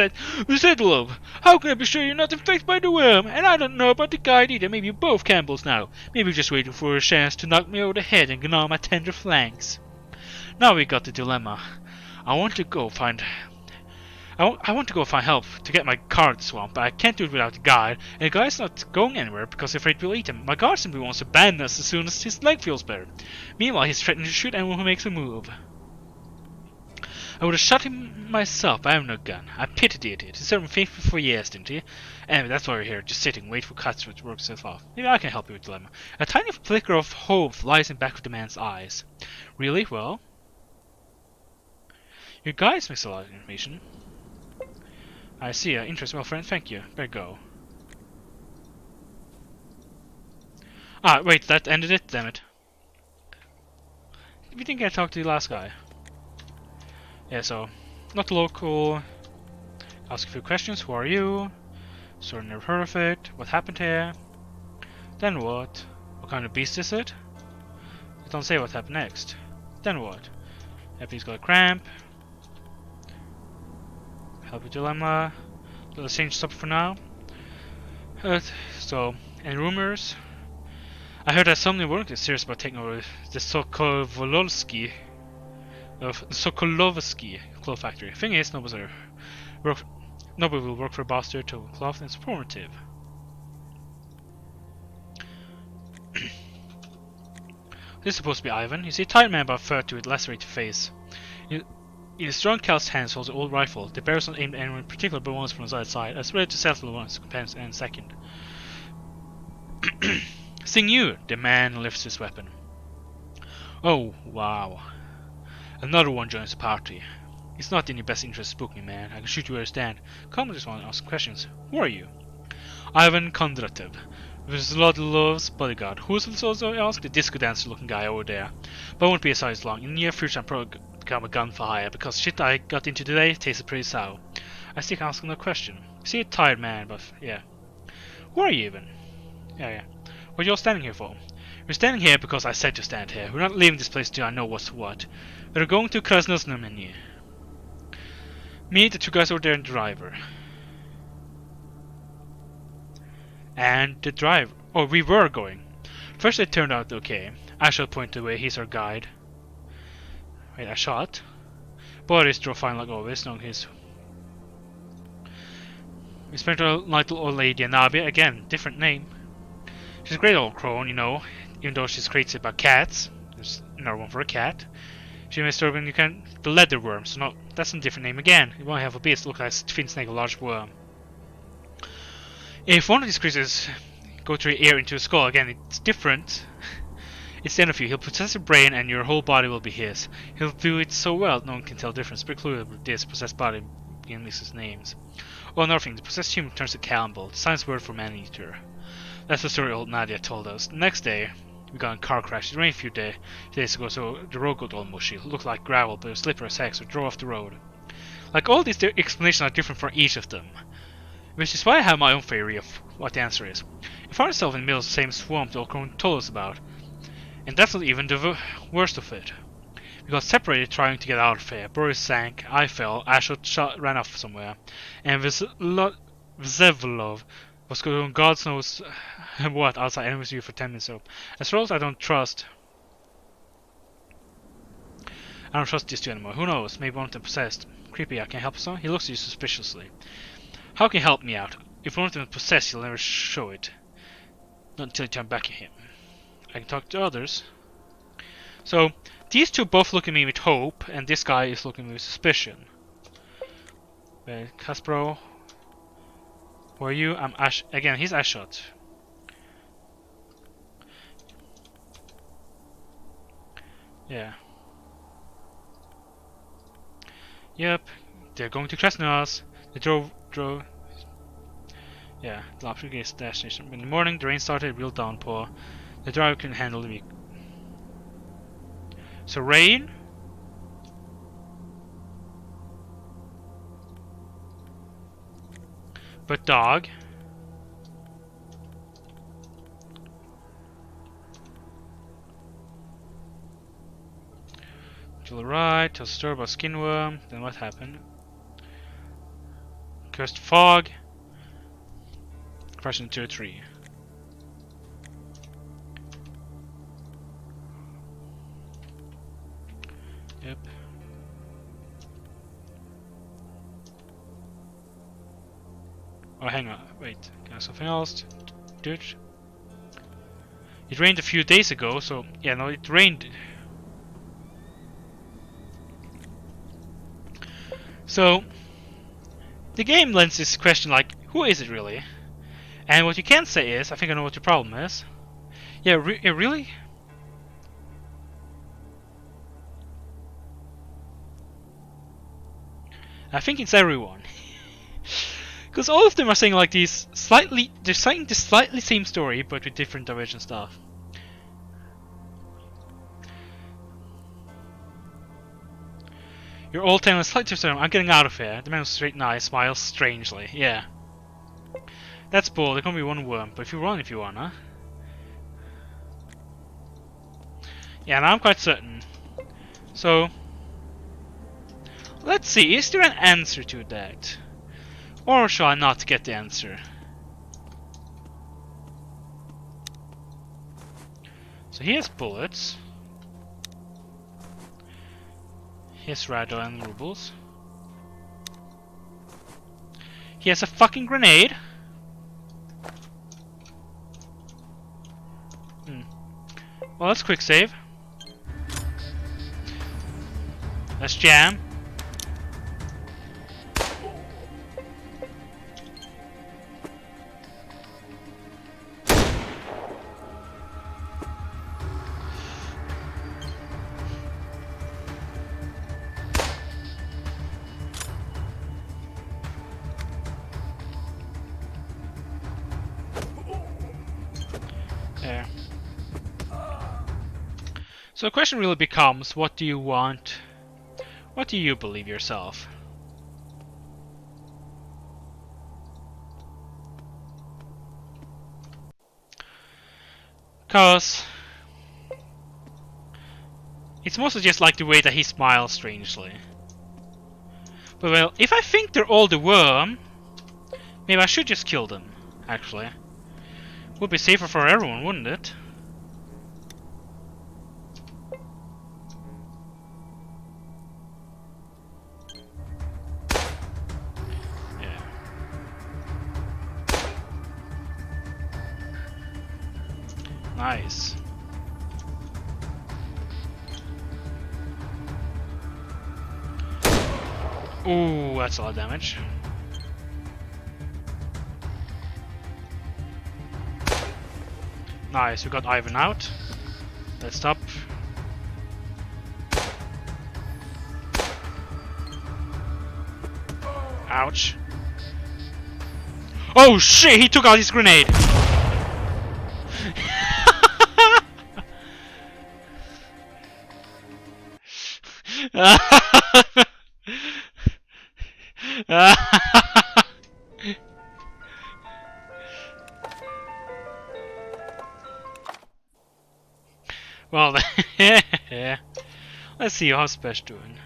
He said, love, how can I be sure you're not infected by the worm? And I don't know about the guide either. Maybe you're both Campbells now. Maybe you're just waiting for a chance to knock me over the head and gnaw my tender flanks. Now we got the dilemma. I want to go find help to get my car out of the swamp, but I can't do it without the guide, and the guide's not going anywhere because he's afraid we'll eat him. My guard simply wants to abandon us as soon as his leg feels better. Meanwhile, he's threatening to shoot anyone who makes a move. I would have shot him myself, but I have no gun. I pity the idiot. He served me faithfully for years, didn't he? Anyway, that's why we're here, just sitting, wait for Katsura to work itself off. Maybe I can help you with the dilemma. A tiny flicker of hope lies in the back of the man's eyes. Really? Well? Your guides mix a lot of information. I see. Interesting. Well, friend, thank you. Better go. Ah, wait, that ended it? Damn it. We didn't get to talk to the last guy. Yeah, so, not local. Ask a few questions. Who are you? Sort of never heard of it. What happened here? Then what? What kind of beast is it? They don't say what happened next. Then what? Eppy's got a cramp. Help with dilemma. Let's change stuff for now. So, any rumors? I heard that somebody weren't serious about taking over the Sokolovsky cloth factory. Thing is, nobody will work for a boss there to cloth. It's informative. This is supposed to be Ivan. He's a tight man about 30 with lacerated face. In his strong calloused hands holds an old rifle. The barrel's not aimed at anyone in particular, but ones from his outside. As ready to settle one of his companions in a second. Sing you! The man lifts his weapon. Oh, wow. Another one joins the party. It's not in your best interest to spook me, man. I can shoot you where you stand. Come, I just want to ask questions. Who are you? Ivan Kondratev, Vladlov's bodyguard. Who's this also asked? The disco dancer looking guy over there. But I won't be aside as long. In the near future, I'm probably become a gun for hire because shit I got into today tasted pretty sour. I still asking no question. See a tired man, but yeah. Who are you even? Yeah. What you're standing here for? We're standing here because I said to stand here. We're not leaving this place till I know what's what. We're going to Krasnoznamenye. Me, the two guys over there, and the driver. And the driver. Oh, we were going. First it turned out okay. I shall point the way, he's our guide. Wait, I shot. Boris drove fine like always, knowing his. We spent a night old lady Anabia, again, different name. She's a great old crone, you know, even though she's crazy about cats. There's another one for a cat. She may serve you can the leather worm, so no, that's a different name again. You won't have a beast look like a thin snake, a large worm. If one of these creatures go through your ear into a skull, again, it's different. It's the end of you. He'll possess your brain and your whole body will be his. He'll do it so well no one can tell the difference. Precluded with this possessed body in his names. Oh, another thing, the possessed human turns to Cannibal, the science word for man-eater. That's the story old Nadia told us. The next day, we got in a car crash. It rained a few days ago, so the road got all mushy. It looked like gravel, but it was slippery as heck, so we drove off the road. Like, all these explanations are different for each of them. Which is why I have my own theory of what the answer is. We found ourselves in the middle of the same swamp the old crone told us about. And that's not even the worst of it. We got separated trying to get out of here. Boris sank, I fell, Ashot ran off somewhere. And Vzevlov was going God knows what outside enemies view for 10 minutes so. As well as I don't trust these two anymore. Who knows? Maybe one of them possessed. Creepy, I can help us on? He looks at you suspiciously. How can you help me out? If one of them is possessed, he'll never show it. Not until you turn back at him. I can talk to others. So, these two both look at me with hope, and this guy is looking at me with suspicion. Kaspro, who are you? I'm Ash. Again, he's Ashot. Yeah. Yep, they're going to Krasnoyarsk. They drove. Yeah, the option is destination. In the morning, the rain started, real downpour. The driver couldn't handle the vehicle. So rain. But dog. To the right, to the store about skinworm. Then what happened? Cursed fog. Crashed into a tree. Yep. Oh, hang on. Wait. Can I have something else? Dude. It rained a few days ago, so yeah, no, it rained. So the game lends this question like, who is it really? And what you can say is, I think I know what your problem is. Yeah, really? I think it's everyone. Because all of them are saying like these slightly, they're saying the slightly same story, but with different divergent stuff. You're all telling a slightly different. I'm getting out of here. The man with straight eye smiles strangely. Yeah. That's bull. There can be one worm, but if you run if you want, huh? Yeah, and I'm quite certain. So, let's see. Is there an answer to that? Or shall I not get the answer? So he has bullets. He has Rado and rubles. He has a fucking grenade. Well, let's quick save. Let's jam. So the question really becomes, what do you want? What do you believe yourself? Cause it's mostly just like the way that he smiles strangely. But well, if I think they're all the worm, maybe I should just kill them, actually. Would be safer for everyone, wouldn't it? Yeah. Nice. Ooh, that's a lot of damage. Nice, we got Ivan out. Let's stop. Ouch. Oh shit, he took out his grenade! Well, yeah. Let's see how Spesh doing.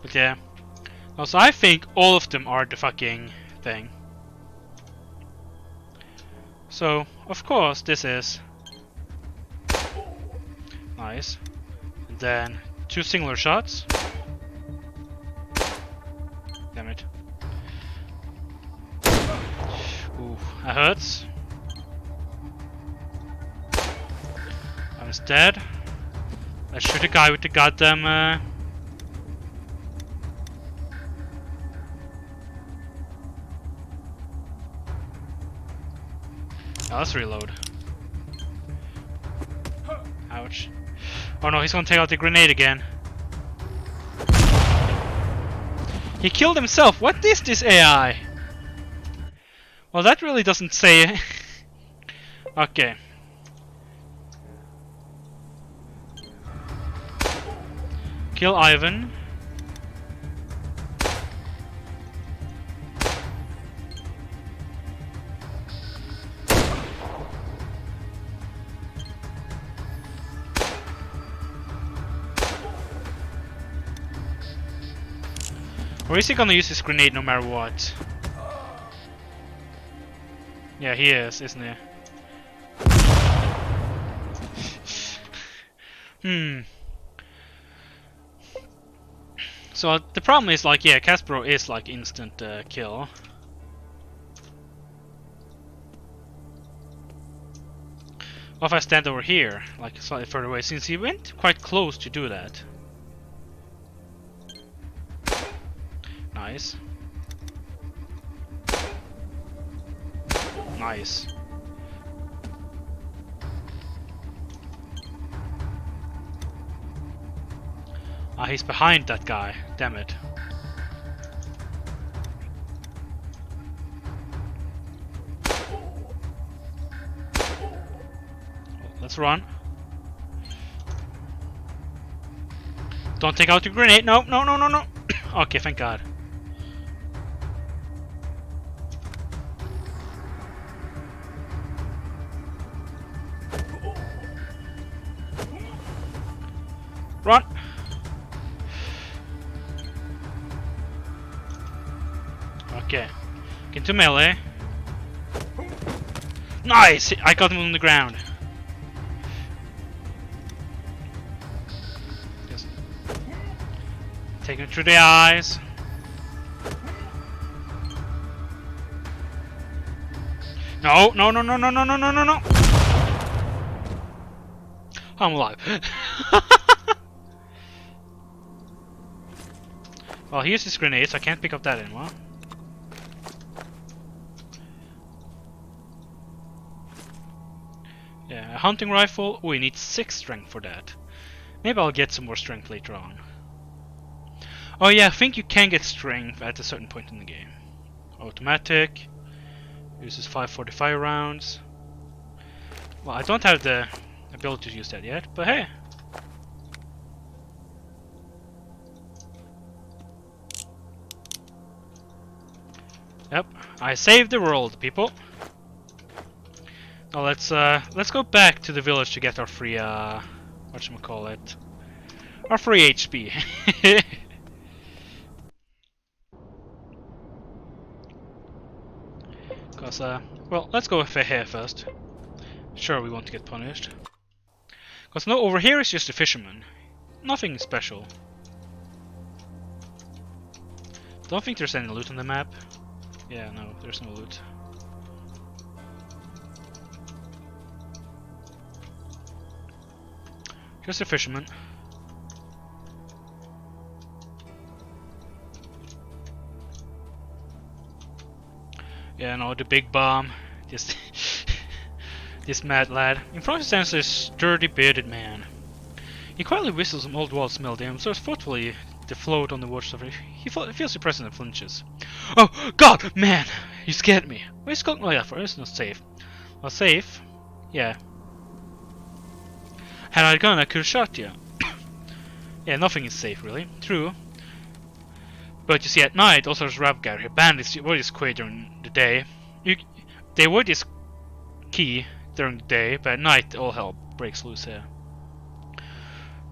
But yeah. Also, I think all of them are the fucking thing. So, of course, this is nice. And then 2 singular shots. Damn it. Ooh, that hurts. I'm dead. Let's shoot the guy with the goddamn. Oh, let's reload. Ouch. Oh no, he's gonna take out the grenade again. He killed himself. What is this AI? Well, that really doesn't say. Okay. Kill Ivan. Or is he gonna use his grenade no matter what? Yeah, he is, isn't he? So the problem is like, yeah, Casper is like instant kill. What if I stand over here, like slightly further away, since he went quite close to do that. Nice. Nice. Ah, he's behind that guy. Damn it. Let's run. Don't take out your grenade. No, no, no, no, no. Okay, thank God. Run. Okay. Get into melee. Nice! I got him on the ground. Just take him through the eyes. No, no, no, no, no, no, no, no, no, no. I'm alive. Well, here's his grenades. I can't pick up that anymore. Yeah, a hunting rifle. We need 6 strength for that. Maybe I'll get some more strength later on. Oh yeah, I think you can get strength at a certain point in the game. Automatic. Uses 545 rounds. Well, I don't have the ability to use that yet, but hey. Yep, I saved the world, people. Now let's go back to the village to get our free whatchamacallit? Our free HP. Cause well, let's go with here first. Sure, we want to get punished. Cause no, over here is just a fisherman. Nothing special. Don't think there's any loot on the map. Yeah, no, there's no loot. Just a fisherman. Yeah, no, the big bomb. Just this mad lad. In front stands a sturdy bearded man. He quietly whistles some old walls smelled and observes thoughtfully the float on the watchtower. He feels depressed and flinches. Oh God, man! You scared me. Why are you skulking like that for? It's not safe. Well, safe? Yeah. Had I a gun, I could have shot you. Yeah, nothing is safe, really. True. But you see, at night, all sorts of rap gather here. Bandits avoid this quay during the day. They avoid this key during the day, but at night, all hell breaks loose here.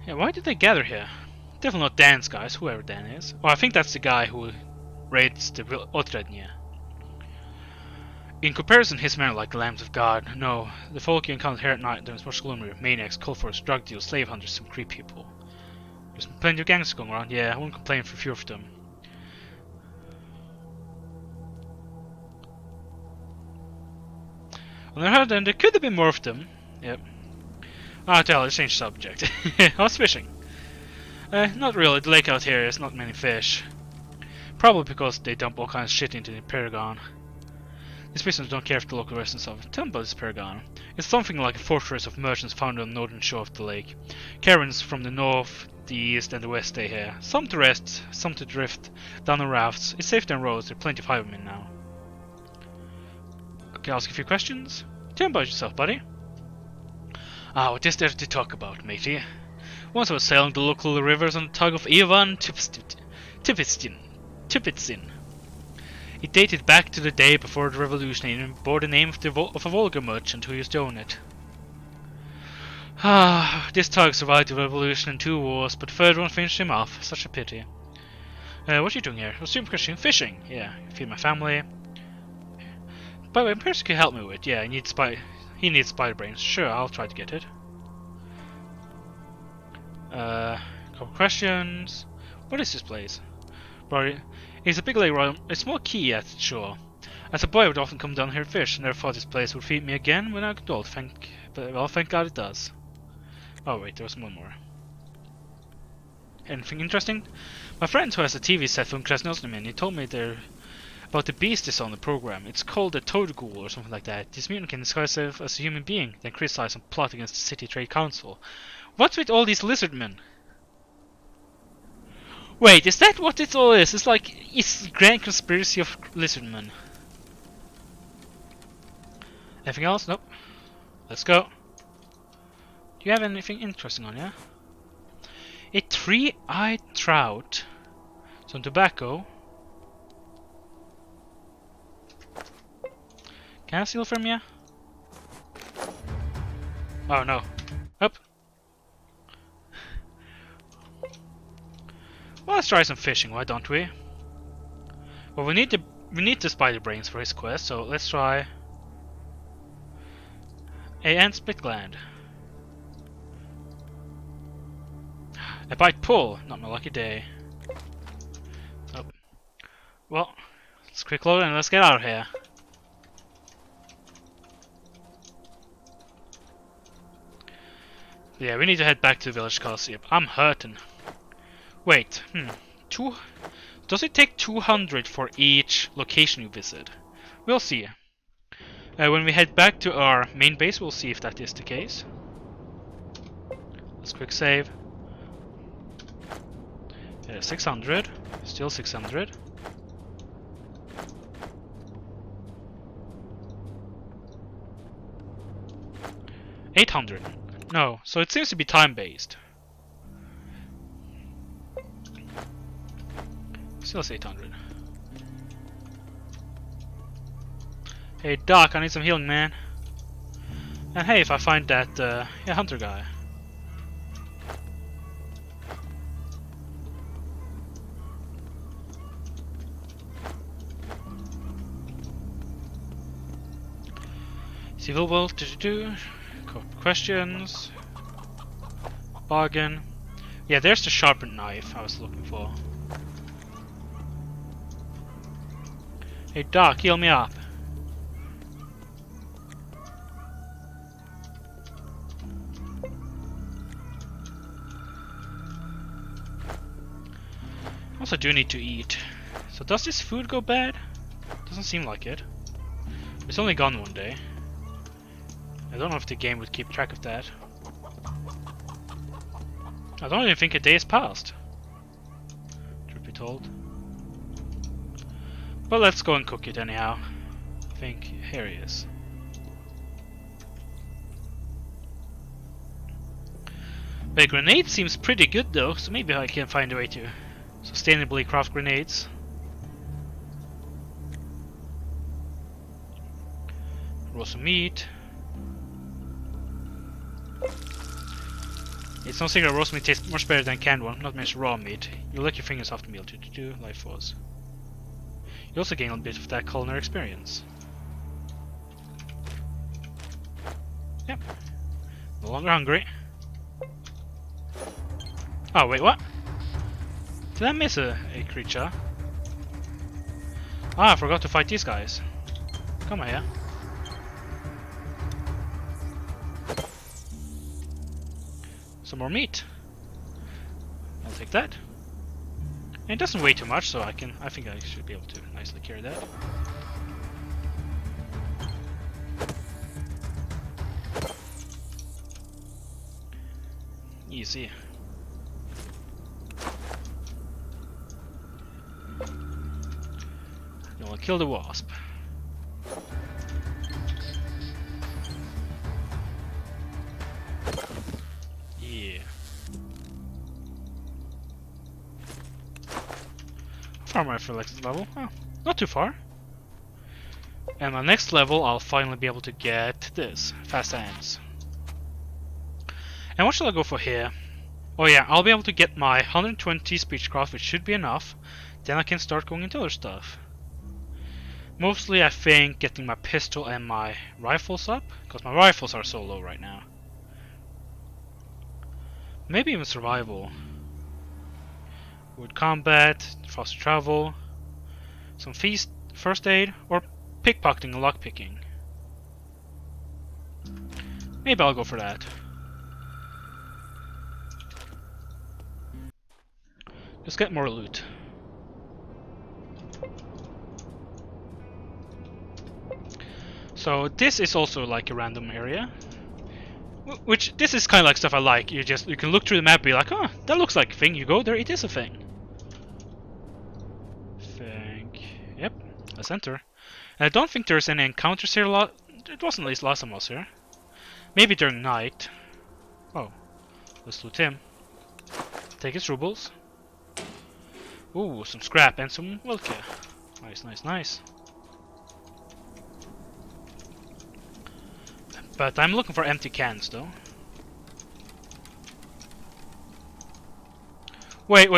Yeah, why did they gather here? Definitely not Dan's guys, whoever Dan is. Oh, I think that's the guy who raids the Otrednia. In comparison, his men are like the lambs of God. No, the folk you encounter here at night, there's much gloomier. Maniacs, cultists, drug dealers, slave hunters, some creep people. There's plenty of gangs going around. Yeah, I won't complain for a few of them. On the other hand, there could have been more of them. Yep. Ah, tell, let's change subject. I was fishing. Not really. The lake out here is not many fish. Probably because they dump all kinds of shit into the Paragon. These prisoners don't care if the local residents of it. Tell them about this Paragon. It's something like a fortress of merchants found on the northern shore of the lake. Caravans from the north, the east, and the west stay here. Some to rest, some to drift down on rafts. It's safe on roads. There are plenty of highwaymen now. Okay, I'll ask a few questions. Tell me about yourself, buddy. Ah, what is there to talk about, matey? Once I was sailing the local rivers on the tug of Ivan Tipitsin. It dated back to the day before the revolution and bore the name of a Volga merchant who used to own it. Ah, this tug survived the revolution and 2 wars, but the third one finished him off. Such a pity. What are you doing here? I was super fishing. Yeah, feed my family. By the way, Percy can help me with. Yeah, he needs spider brains. Sure, I'll try to get it. Couple questions. What is this place? Bro, it's a big lake with a small quay at its shore. As a boy, I would often come down here to fish. Never thought this place would feed me again when I got old. Thank God it does. Oh wait, there was one more. Anything interesting? My friend who has a TV set from Krasnozdemir, he told me there about the beast they saw on the program. It's called a toad ghoul or something like that. This mutant can disguise itself as a human being, then criticize and plot against the city trade council. What's with all these lizardmen? Wait, is that what it all is? It's like it's grand conspiracy of lizardmen. Anything else? Nope. Let's go. Do you have anything interesting on you? A 3-eyed trout. Some tobacco. Can I steal from you? Oh no. Up. Well, let's try some fishing, why don't we? Well, we need the spider brains for his quest, so let's try a ant split gland. A bite pull, not my lucky day. Oh. Well, let's quick load and let's get out of here. Yeah, we need to head back to the village cause I'm hurting. Wait, does it take 200 for each location you visit? We'll see. When we head back to our main base, we'll see if that is the case. Let's quick save. 600. Still 600. 800. No, so it seems to be time-based. Still 800. Hey Doc, I need some healing, man. And hey, if I find that, yeah, hunter guy. Civil will do. Questions. Bargain. Yeah, there's the sharpened knife I was looking for. Hey Doc, heal me up. Also do need to eat. So does this food go bad? Doesn't seem like it. It's only gone one day. I don't know if the game would keep track of that. I don't even think a day has passed, truth be told. But let's go and cook it anyhow. I think here he is. The grenade seems pretty good though, so maybe I can find a way to sustainably craft grenades. Raw some meat. It's no secret roast meat tastes much better than canned one, not much raw meat. You lick your fingers off the meal to life force. You also gain a bit of that culinary experience. Yep. No longer hungry. Oh wait, what? Did I miss a creature? Ah, I forgot to fight these guys. Come on here. Some more meat. I'll take that. And it doesn't weigh too much, so I think I should be able to nicely carry that. Easy. You want to kill the wasp. Yeah. Far my selected level. Oh, not too far. And my next level, I'll finally be able to get this fast hands. And what shall I go for here? Oh yeah, I'll be able to get my 120 speechcraft, which should be enough. Then I can start going into other stuff. Mostly I think getting my pistol and my rifles up, because my rifles are so low right now. Maybe even survival. Wood combat, faster travel, some feast, first aid, or pickpocketing and lockpicking. Maybe I'll go for that. Just get more loot. So this is also like a random area. Which, this is kind of like stuff I like. You can look through the map and be like, oh, that looks like a thing. You go there, it is a thing. Yep, let's enter. And I don't think there's any encounters here. It wasn't at least last time I was here. Maybe during night. Oh, let's loot him. Take his rubles. Ooh, some scrap and some wilke. Nice, nice, nice. But I'm looking for empty cans though. Wait.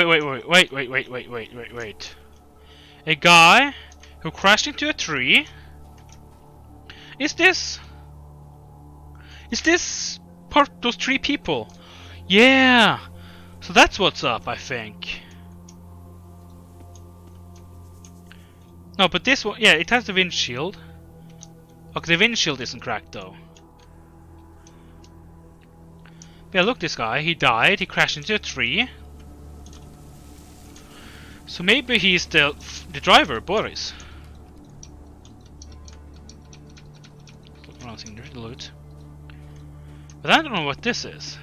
A guy who crashed into a tree? Is this part of those 3 people? Yeah! So that's what's up, I think. No, but this one, yeah, it has the windshield. Okay, the windshield isn't cracked though. Yeah, look, this guy, he died, he crashed into a tree. So maybe he's the driver, Boris. Look around, seeing the loot. But I don't know what this is.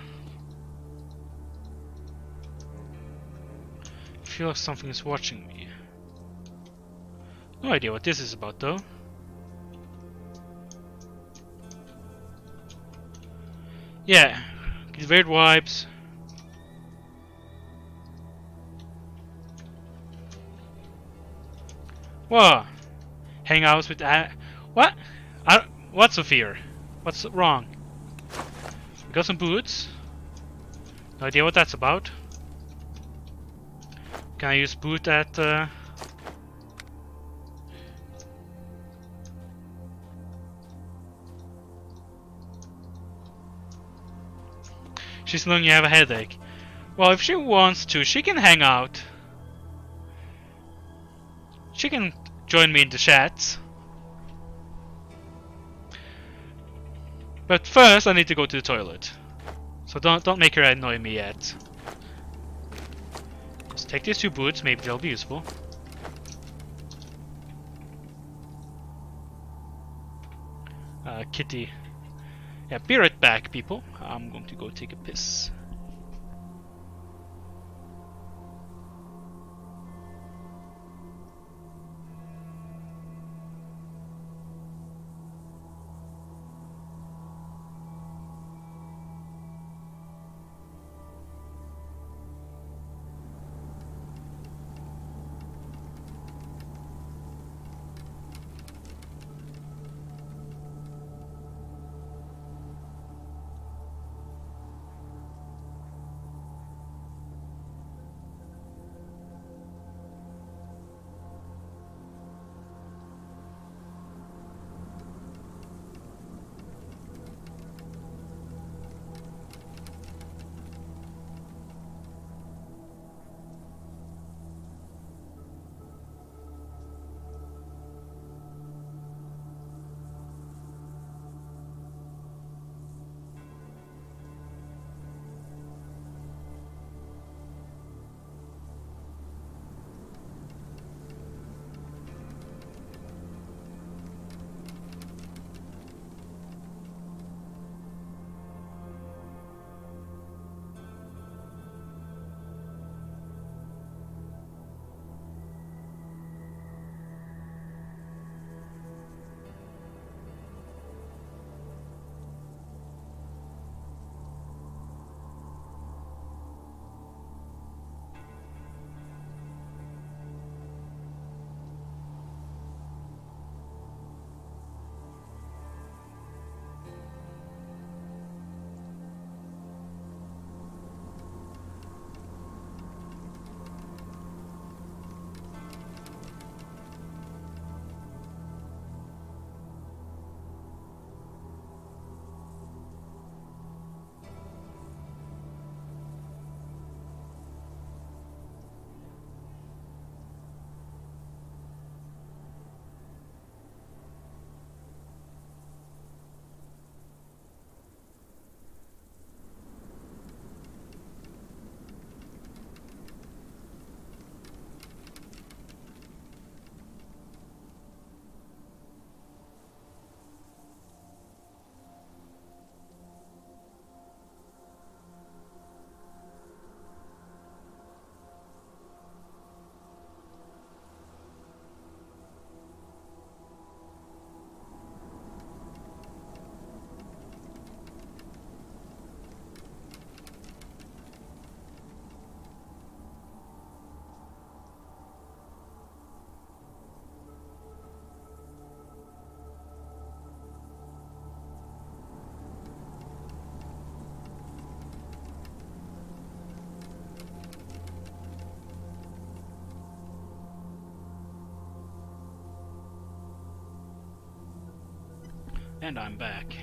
feel like something is watching me. No idea what this is about though. Yeah, get weird vibes. Whoa! Hang out with what? What's a fear? What's wrong? We got some boots. No idea what that's about. Can I use boot at She's knowing you have a headache. Well, if she wants to, she can hang out. She can join me in the chats. But first, I need to go to the toilet. So don't make her annoy me yet. Let's take these 2 boots. Maybe they'll be useful. Kitty. Yeah, be right back, people. I'm going to go take a piss. And I'm back.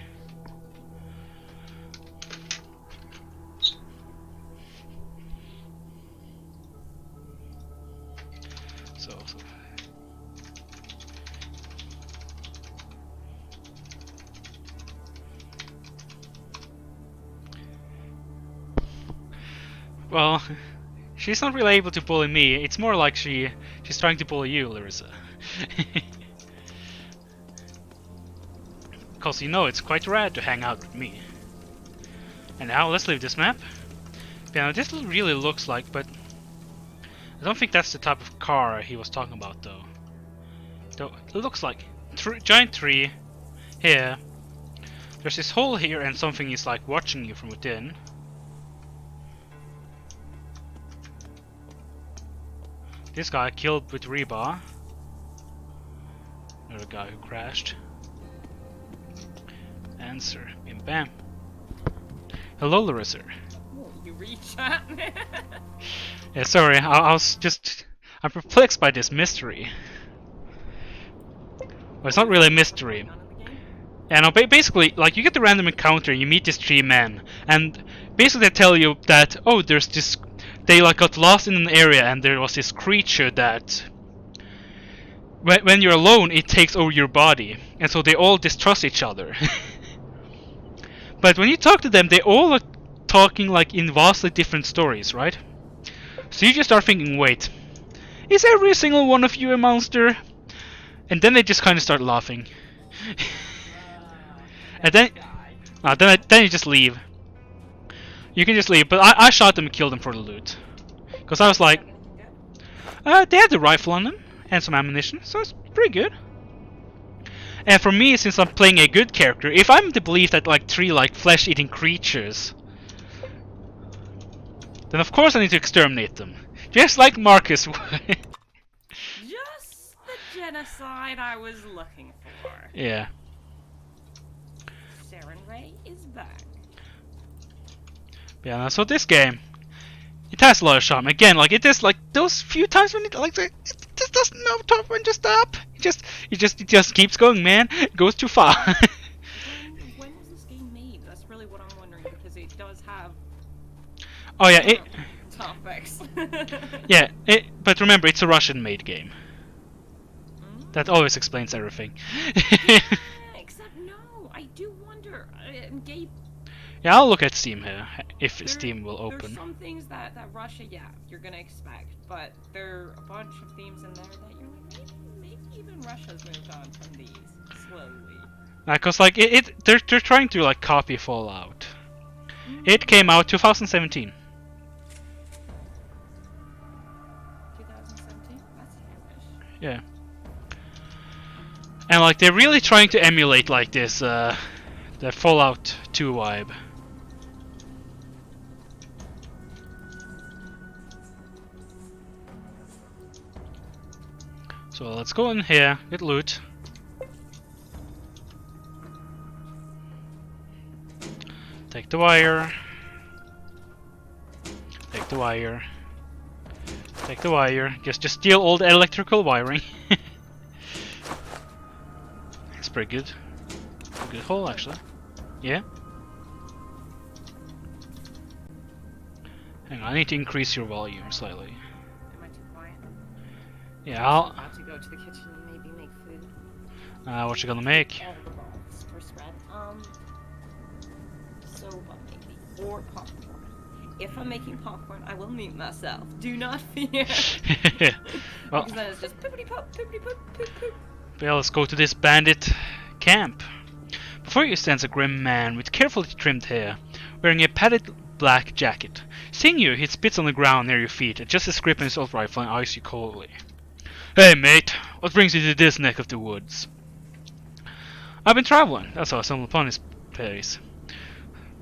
So well, she's not really able to bully me. It's more like she's trying to bully you, Larissa. Because you know it's quite rad to hang out with me. And now let's leave this map. Yeah, this really looks like, but I don't think that's the type of car he was talking about, though. It looks like giant tree here. There's this hole here, and something is like watching you from within. This guy killed with rebar. Another guy who crashed. Answer. Bim bam. Hello, Larissa. Oh, you reach at me. Yeah, sorry, I was just... I'm perplexed by this mystery. Well, it's not really a mystery. Yeah, no, basically, like, you get the random encounter, you meet these three men, and basically they tell you that, oh, there's this... They, like, got lost in an area, and there was this creature that... When you're alone, it takes over your body, and so they all distrust each other. But when you talk to them, they all are talking, like, in vastly different stories, right? So you just start thinking, wait, is every single one of you a monster? And then they just kind of start laughing. And then you just leave. You can just leave, but I shot them and killed them for the loot. Because I was like, they had the rifle on them, and some ammunition, so it's pretty good. And for me, since I'm playing a good character, if I'm to believe that like three like flesh-eating creatures, then of course I need to exterminate them. Just like Marcus would. Just the genocide I was looking for. Yeah. Saren Ray is back. Yeah, so this game, it has a lot of charm. Again, like it is like those few times when it just doesn't know when to stop. It just keeps going, man. It goes too far. When was this game made? That's really what I'm wondering, because it does have Oh yeah, topics. yeah, but remember, it's a Russian-made game. That always explains everything. Yeah, except no, I do wonder. Gabe, Yeah, I'll look at Steam here, if Steam will There's open. some things that Russia, yeah, you're gonna expect, but there are a bunch of themes in there that you're like, maybe even Russia's moved on from these slowly. Cause like they're trying to like copy Fallout. It came out 2017. 2017? That's newish. Yeah. And like they're really trying to emulate like this the Fallout 2 vibe. So let's go in here, get loot. Take the wire. Take the wire. Take the wire. Just steal all the electrical wiring. It's pretty good. A good hole actually. Yeah. Hang on, I need to increase your volume slightly. Am I too quiet? Yeah, I'm about to go to the kitchen and maybe make food. what you gonna make? All the balls for spread. Soba maybe, or popcorn. If I'm making popcorn, I will mute myself. Do not fear. Well, because then it's just poopity pop, poop poop. well, let's go to this bandit camp. Before you stands a grim man with carefully trimmed hair, wearing a padded black jacket. Seeing you, he spits on the ground near your feet, adjusts his grip on his assault rifle and eyes you coldly. Hey mate, what brings you to this neck of the woods? I've been traveling, that's how I stumbled upon this place.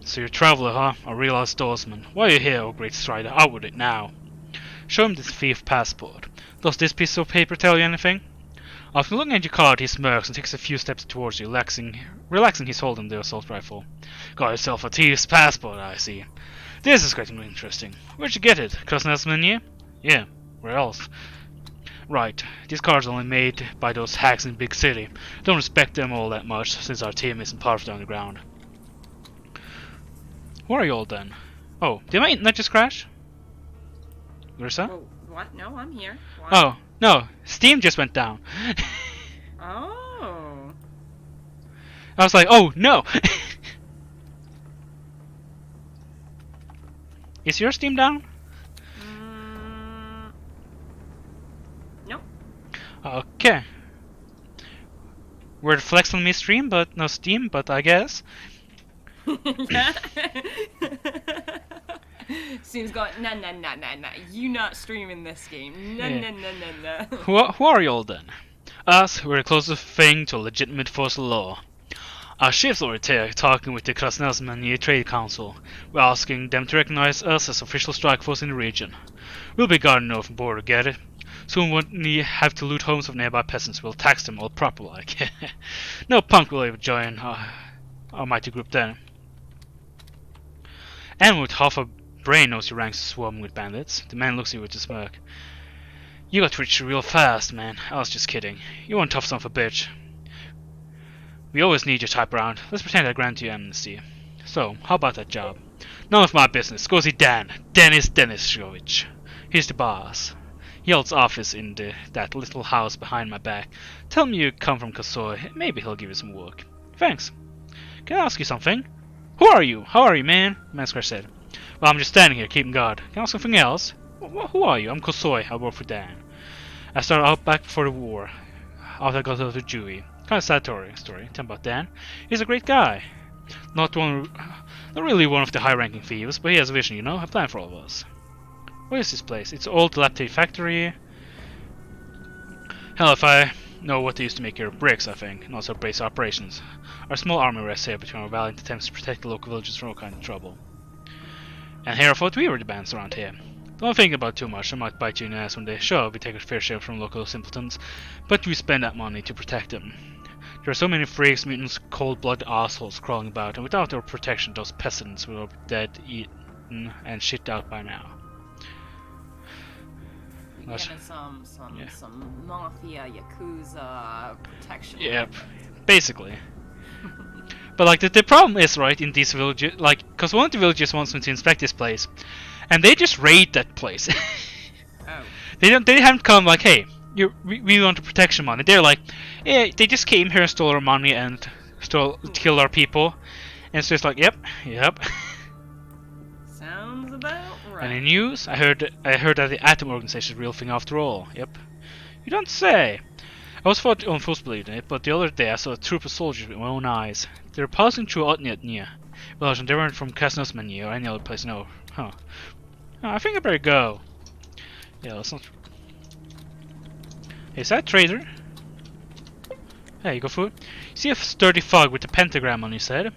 So you're a traveler, huh? A real outdoorsman. Why are you here, oh great strider? Out with it now. Show him this thief passport. Does this piece of paper tell you anything? After looking at your card, he smirks and takes a few steps towards you, relaxing his hold on the assault rifle. Got yourself a thief's passport, I see. This is quite interesting. Where'd you get it? Cousin Esmond? Yeah, where else? Right, these cards are only made by those hacks in Big City. Don't respect them all that much, since our team isn't part of the underground. Who are you all then? Oh, did my internet just crash? Larissa? Oh, what? No, I'm here. What? Oh, no, Steam just went down. Oh. I was like, oh no! Is your Steam down? Nope. Okay. Word flex on me stream, but no Steam, but I guess. Yeah. Seems going, nah. You not streaming this game. Nah. Who are you all then? Us, we're the closest thing to a legitimate force of law. Our chief's over there talking with the Krasnelsmanie Trade Council. We're asking them to recognize us as official strike force in the region. We'll be guarding the open border, get it? Soon when we have to loot homes of nearby peasants, we'll tax them all proper like. No punk will ever join our mighty group then. And with half a brain knows your ranks swarming with bandits. The man looks at you with a smirk. You got rich real fast, man. I was just kidding. You one tough son of a bitch. We always need your type around. Let's pretend I grant you amnesty. So, how about that job? None of my business. Go see Dan. Dennis Denisovich. He's the boss. He holds office in that little house behind my back. Tell him you come from Kosoy. Maybe he'll give you some work. Thanks. Can I ask you something? Who are you? How are you, man? Manskar said. Well, I'm just standing here, keeping guard. Can I ask something else? Who are you? I'm Kosoy. I work for Dan. I started out back before the war. After I got out of Jewry. Kind of sad story. Tell about Dan. He's a great guy. Not really one of the high-ranking thieves, but he has a vision, you know, a plan for all of us. What is this place? It's an old dilapidated factory. Hell, if I know what they used to make here, bricks, I think, and also base operations. Our small army rests here between our valiant attempts to protect the local villages from all kind of trouble. And here I thought we were the bands around here. Don't think about it too much, I might bite you in the ass one day. Sure, we take a fair share from local simpletons, but we spend that money to protect them. There are so many freaks, mutants, cold-blooded assholes crawling about, and without our protection, those peasants will be dead, eaten, and shit out by now. You're getting some mafia, yakuza protection. Yep, basically. But like the problem is, right, in these villages, like, because one of the villagers wants me to inspect this place, and they just raid that place. Oh. They haven't come like, hey, we want the protection money. They're like, yeah, they just came here and stole our money and killed our people, and it's just like, yep. Sounds about right. And in news, I heard that the Atom Organization is a real thing after all. Yep. You don't say. I was first believed in it, but the other day I saw a troop of soldiers with my own eyes. They were passing through Otnyatnia village, and they weren't from Krasnelsmanie or any other place. No, huh? Oh, I think I better go. Yeah, that's not. Hey, is that a trader? Hey, you go for it. See a sturdy fog with a pentagram on his head,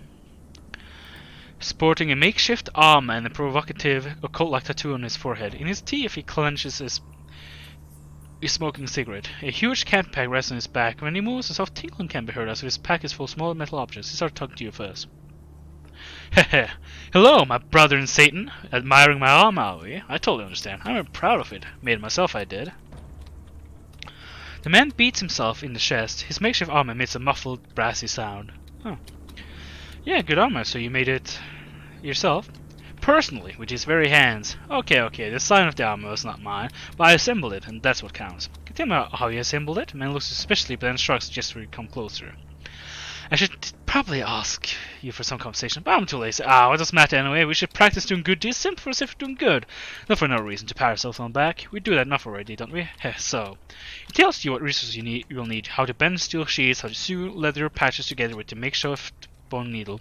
sporting a makeshift armor and a provocative occult-like tattoo on his forehead. In his teeth, he clenches his smoking a cigarette. A huge camp pack rests on his back. When he moves, a soft tinkling can be heard as if his pack is full of small metal objects. He starts talking to you first. Heh. Hello, my brother in Satan. Admiring my armor, are we? I totally understand. I'm proud of it. Made it myself, I did. The man beats himself in the chest. His makeshift armor emits a muffled, brassy sound. Oh. Yeah, good armor. So you made it yourself? Personally, with his very hands. Okay, the design of the armor was not mine, but I assembled it, and that's what counts. Can you tell me how you assembled it? The man looks suspiciously, but then shrugs just to come closer. I should probably ask you for some compensation, but I'm too lazy. What does matter anyway? We should practice doing good deeds simply for as if we're doing good. Not for no reason to pat ourselves on the back. We do that enough already, don't we? So, it tells you what resources you'll need, how to bend steel sheets, how to sew leather patches together with the makeshift bone needle,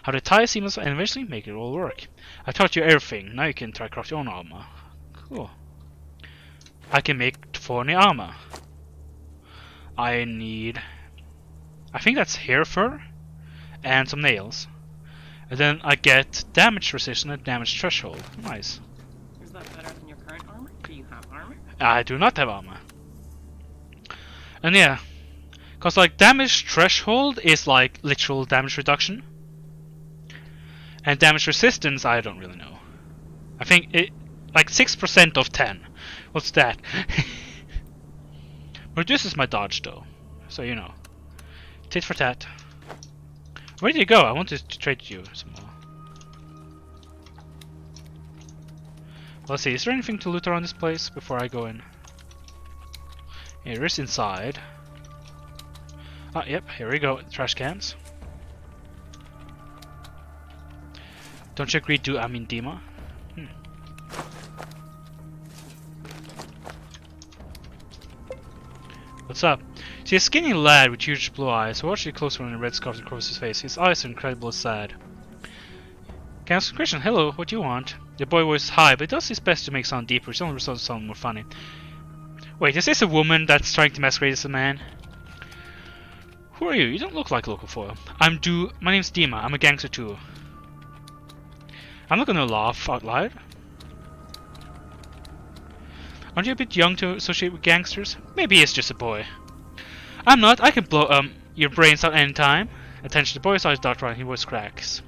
how to tie seams, and eventually make it all work. I taught you everything. Now you can try craft your own armor. Cool. I can make thorny armor. I need, I think that's hair fur and some nails. And then I get damage resistance and damage threshold. Nice. Is that better than your current armor? Do you have armor? I do not have armor. And yeah, because like damage threshold is like literal damage reduction. And damage resistance, I don't really know. I think it like 6% of 10. What's that? Reduces my dodge though, so you know. Tit for tat. Where did you go? I wanted to trade you some more. Let's see, is there anything to loot around this place before I go in? Here is inside. Ah, yep, here we go. Trash cans. Don't you agree, Dima? What's up? See a skinny lad with huge blue eyes. Watch it closer when a red scarf across his face. His eyes are incredibly sad. Can I ask a question? Hello, what do you want? The boy was high, but he does his best to make sound deeper. It only results in sound more funny. Wait, is this a woman that's trying to masquerade as a man? Who are you? You don't look like a local foil. My name's Dima. I'm a gangster too. I'm not gonna laugh out loud. Aren't you a bit young to associate with gangsters? Maybe he's just a boy. I'm not. I can blow your brains out any time. Attention, the boy's eyes dart around. His voice cracks.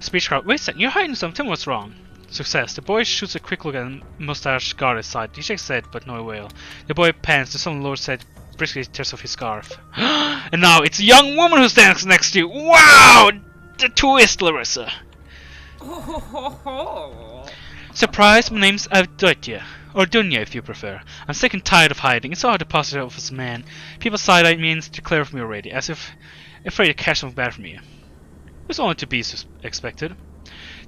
Speech crowd. Wait a second. You're hiding something. Tell me what's wrong. Success. The boy shoots a quick look at the mustache guard at his side. He shakes his head, but no avail. The boy pants. The son Lord said, briskly tears off his scarf. And now it's a young woman who stands next to you. Wow! The twist, Larissa. Surprise, my name's Avdotya. Or Dunya, if you prefer. I'm sick and tired of hiding. It's so hard to pass it off as a man. People side-eye me and declare for me already, as if afraid to catch something bad from me. It was only to be expected.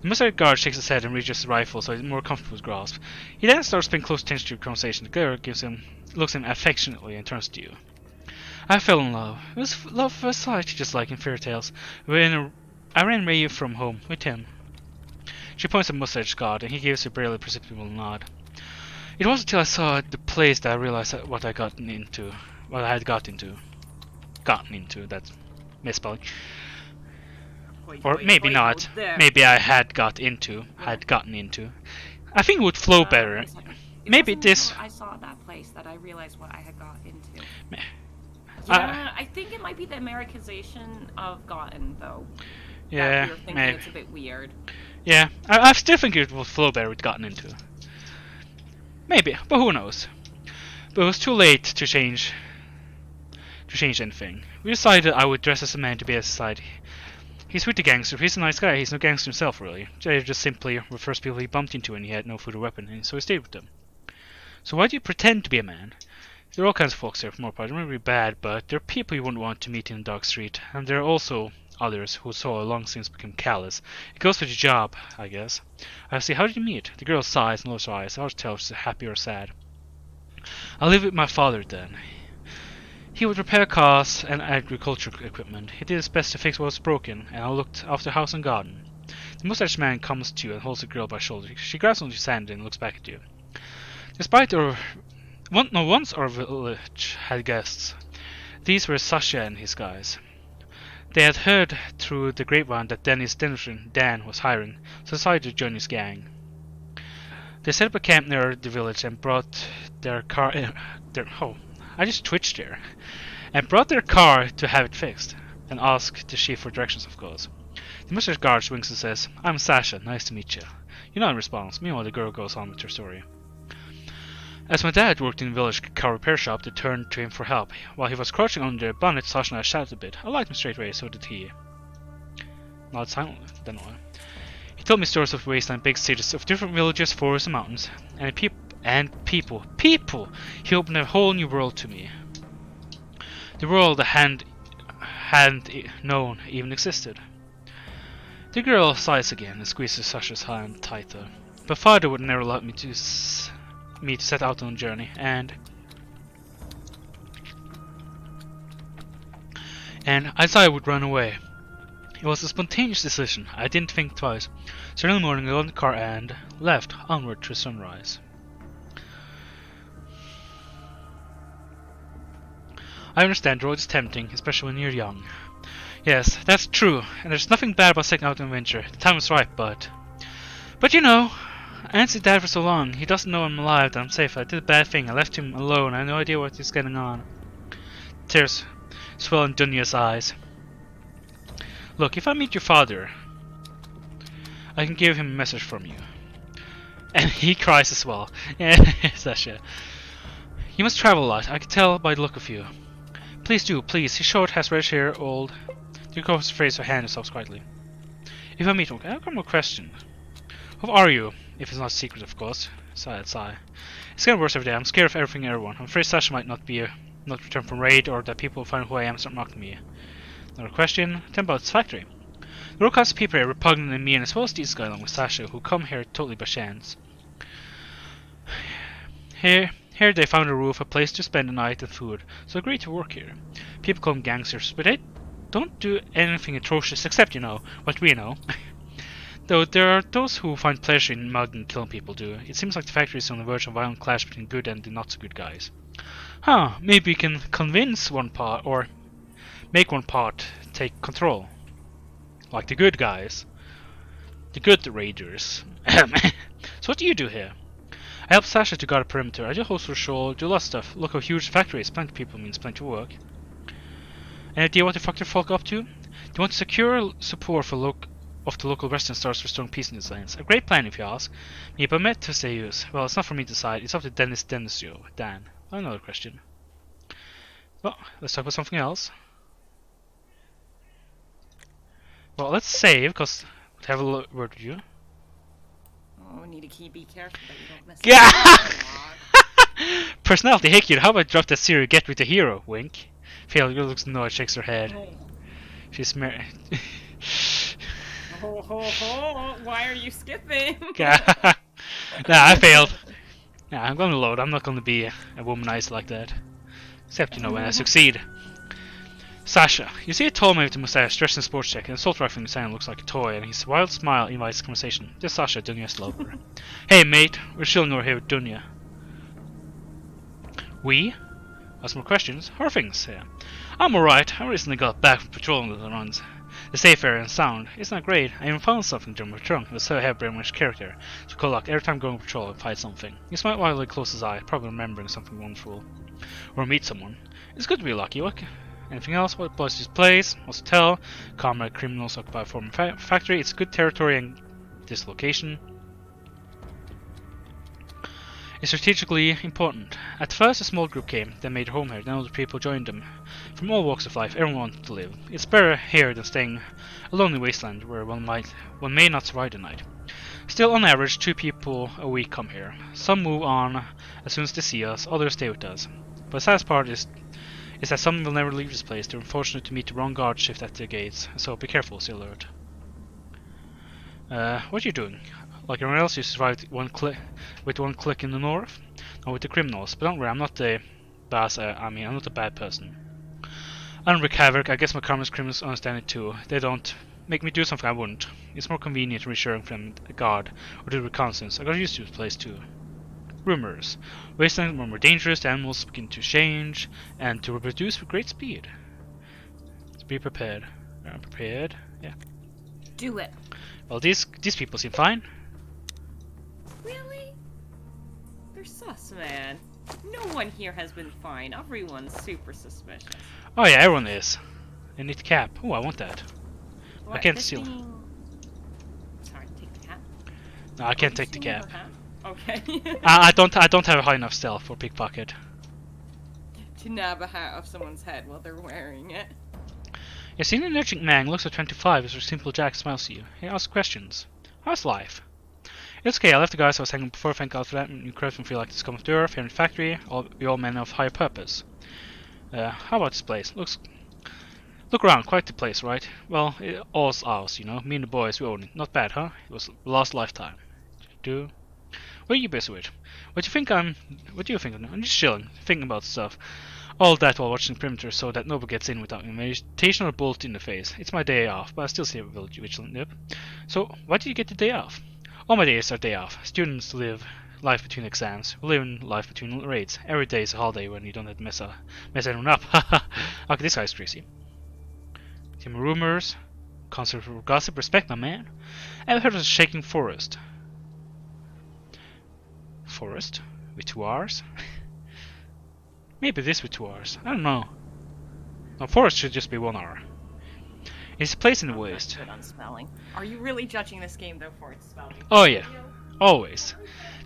The mustache guard shakes his head and reaches his rifle so he's more comfortable with his grasp. He then starts paying close attention to your conversation. The girl looks at him affectionately and turns to you. I fell in love. It was love at first sight, just like in fairy tales. I ran away from home with him. She points at Mustache God, and he gives a barely perceptible nod. It wasn't until I saw the place that I realized what I had gotten into. That's misspelling. Or maybe not. Maybe I had gotten into. I think it would flow better. Maybe this. I saw that place that I realized what I had got into. Meh. Yeah, I think it might be the Americanization of gotten, though. Yeah, you're thinking maybe. It's a bit weird. Yeah, I still think it would flow better with gotten into. Maybe, but who knows? But it was too late to change anything. We decided I would dress as a man to be a society. He's with the gangster. He's a nice guy. He's no gangster himself, really. They just simply were first people he bumped into and he had no food or weapon, and so he stayed with them. So why do you pretend to be a man? There are all kinds of folks there for more part. They're not really bad, but they're people you wouldn't want to meet in a dark street. And there are also others who so long since become callous. It goes with your job, I guess. I see, how did you meet? The girl sighs and lowers her eyes. Hard to tell if she's happy or sad. I live with my father then. He would repair cars and agricultural equipment. He did his best to fix what was broken, and I looked after house and garden. The mustache man comes to you and holds the girl by the shoulder. She grabs onto his hand and looks back at you. Despite once our village had guests. These were Sasha and his guys. They had heard through the grapevine that Denny's denizen Dan was hiring, so decided to join his gang. They set up a camp near the village and brought their car. I just twitched there. And brought their car to have it fixed, and asked the chief for directions, of course. The mustache guard winks and says, "I'm Sasha. Nice to meet you." You know in response. Meanwhile, the girl goes on with her story. As my dad worked in the village car repair shop, they turned to him for help. While he was crouching under a bonnet, Sasha and I shouted a bit. I liked him straight away, so did he. Not silently, then what? He told me stories of wasteland, big cities, of different villages, forests, and mountains, and people. He opened a whole new world to me. The world I hadn't known even existed. The girl sighs again and squeezes Sasha's hand tighter. But father would never allow me to set out on a journey, and I thought I would run away. It was a spontaneous decision. I didn't think twice. So early morning I got in the car and left onward to sunrise. I understand the road is tempting, especially when you're young. Yes, that's true, and there's nothing bad about setting out on adventure. The time was right, but you know, I ain't seen Dad for so long. He doesn't know I'm alive, that I'm safe. I did a bad thing. I left him alone. I have no idea what is going on. Tears swell in Dunya's eyes. Look, if I meet your father, I can give him a message from you. And he cries as well. Sasha. You must travel a lot. I can tell by the look of you. Please do, please. He's short, has reddish hair, old. You go phrase her hand herself quietly. If I meet him, I've got more question. Who are you? If it's not secret, of course. Sigh. It's getting worse every day. I'm scared of everything and everyone. I'm afraid Sasha might not return from raid, or that people will find who I am and start mocking me. Another question. Tell me about this factory. There are all kinds of people here repugnant in me, and as well as these guys along with Sasha, who come here totally by chance. Here they found a roof, a place to spend the night, and food, so agreed to work here. People call them gangsters, but they don't do anything atrocious except, you know, what we know. Though there are those who find pleasure in mugging and killing people too. It seems like the factory is on the verge of a violent clash between good and the not so good guys. Huh, maybe we can convince one part, or make one part take control. Like the good guys. The good raiders. So what do you do here? I help Sasha to guard a perimeter. I do host for show, do a lot of stuff. Look how huge the factory is. Plenty of people means plenty of work. Any idea what the fuck they're folk up to? They want to secure support for of the local resident starts restoring peace in these lands. A great plan if you ask me, but met to say use. Well, it's not for me to decide. It's up to Dennis Denisio. Dan. Another question. Well, let's talk about something else. Well, let's save, because we'll have a word with you. Oh, we need to be careful that you don't mess Yeah! up. Personality, hey kid, how about drop that serial get with the hero? Wink. Fail, girl looks annoyed, shakes her head. Oh. She's married. Ho, ho, ho. Why are you skipping? Nah, I failed. Yeah, I'm gonna load. I'm not gonna be a womanizer like that. Except, you know, when I succeed. Sasha. You see a tall man with a mustache, dressed in a sports check, and an assault rifle in his hand looks like a toy, and his wild smile invites conversation. This is Sasha, Dunya's lover. Hey mate, we're chilling over here with Dunya. We? Ask more questions? How are things? Yeah. I'm alright. I recently got back from patrolling the runs. The safe area and sound. It's not great. I even found something during my trunk. It was so heavy very much character. So call luck every time going on patrol and find something. He smiled while he closed his eye, probably remembering something wonderful. Or meet someone. It's good to be lucky. What? Anything else? What applies to this place? What's to tell? Comrade criminals occupy a former factory. It's good territory and this location is strategically important. At first a small group came, then made their home here, then other people joined them. From all walks of life, everyone wanted to live. It's better here than staying alone in the wasteland where one may not survive the night. Still, on average, 2 people a week come here. Some move on as soon as they see us, others stay with us. But the saddest part is that some will never leave this place. They're unfortunate to meet the wrong guard shift at the gates, so be careful, stay alert. What are you doing? Like everyone else, you survived with one click in the north? No, with the criminals. But don't worry, I'm not the boss, I'm not a bad person. I don't wreak havoc. I guess my karma's criminals understand it too. They don't make me do something I wouldn't. It's more convenient and reassuring from a guard or do reconnaissance. I got used to this place too. Rumors. Wastelands are more dangerous, the animals begin to change, and to reproduce with great speed. So be prepared. I'm prepared. Yeah. Do it. Well, these people seem fine. Really? They're sus, man. No one here has been fine. Everyone's super suspicious. Oh yeah, everyone is. I need the cap. Oh, I want that. What, I can't 15? steal. Sorry, take the cap. No, I can't take the cap. Okay. I don't have a high enough stealth for pickpocket. To nab a hat off someone's head while they're wearing it. You see an energetic man looks at 25 as her simple Jack smiles at you. He asks questions. How's life? It's okay, I left the guys I was hanging before, thank God for that. New craftsmen feel like this comes to earth, here in the factory, we all men of higher purpose. How about this place? Look around, quite the place, right? Well, all's ours, you know. Me and the boys, we own it. Not bad, huh? It was the last lifetime. What are you busy with? What do you think I'm just chilling, thinking about stuff. All that while watching the perimeter so that nobody gets in without invitation or bullet in the face. It's my day off, but I still stay vigilant, yep. So, why did you get the day off? All my days are day off. Students live life between exams. We live in life between raids. Every day is a holiday when you don't have to mess anyone up. Okay, this guy's crazy. Team rumors, concert for gossip, respect my man. I've heard of a shaking forest. Forest? With 2 R's? Maybe this with 2 R's. I don't know. No, forest should just be 1 R. It's a place in the waste. Good on spelling. Are you really judging this game though for its spelling? Oh yeah, always.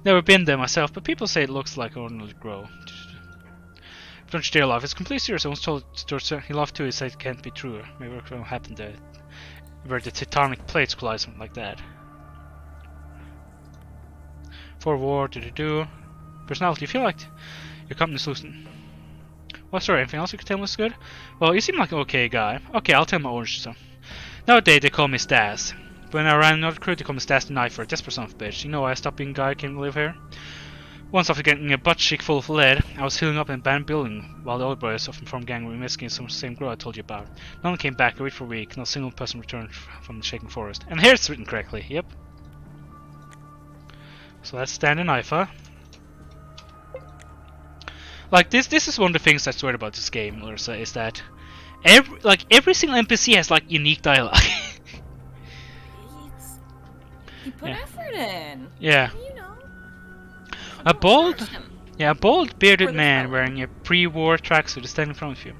Never been there myself, but people say it looks like ordinary grow. Don't you dare laugh. It's completely serious. I once told Stuart he laughed too. He said it can't be true. Maybe what will happen there, where the tectonic plates collide, something like that. For war, do. Personality. You feel like your company's losing. Well, sorry, anything else you could tell me was good? Well, you seem like an okay guy. Okay, I'll tell my orange stuff. Nowadays they call me Stas. When I ran another crew, they call me Stas the Knifer. Desperate son of a bitch. You know why I stopped being a guy, came to live here? Once after getting a butt cheek full of lead, I was healing up in an abandoned building while the other boys of the Informed Gang were investigating some same girl I told you about. No one came back, I waited for a week, not a single person returned from the shaken forest. And here it's written correctly, yep. So that's standard IFA. Like this is one of the things that's weird about this game, Larissa, is that every single NPC has like unique dialogue. You put effort in. Yeah. You know. A bold bearded For the man show. wearing a pre-war tracksuit is standing in front of you.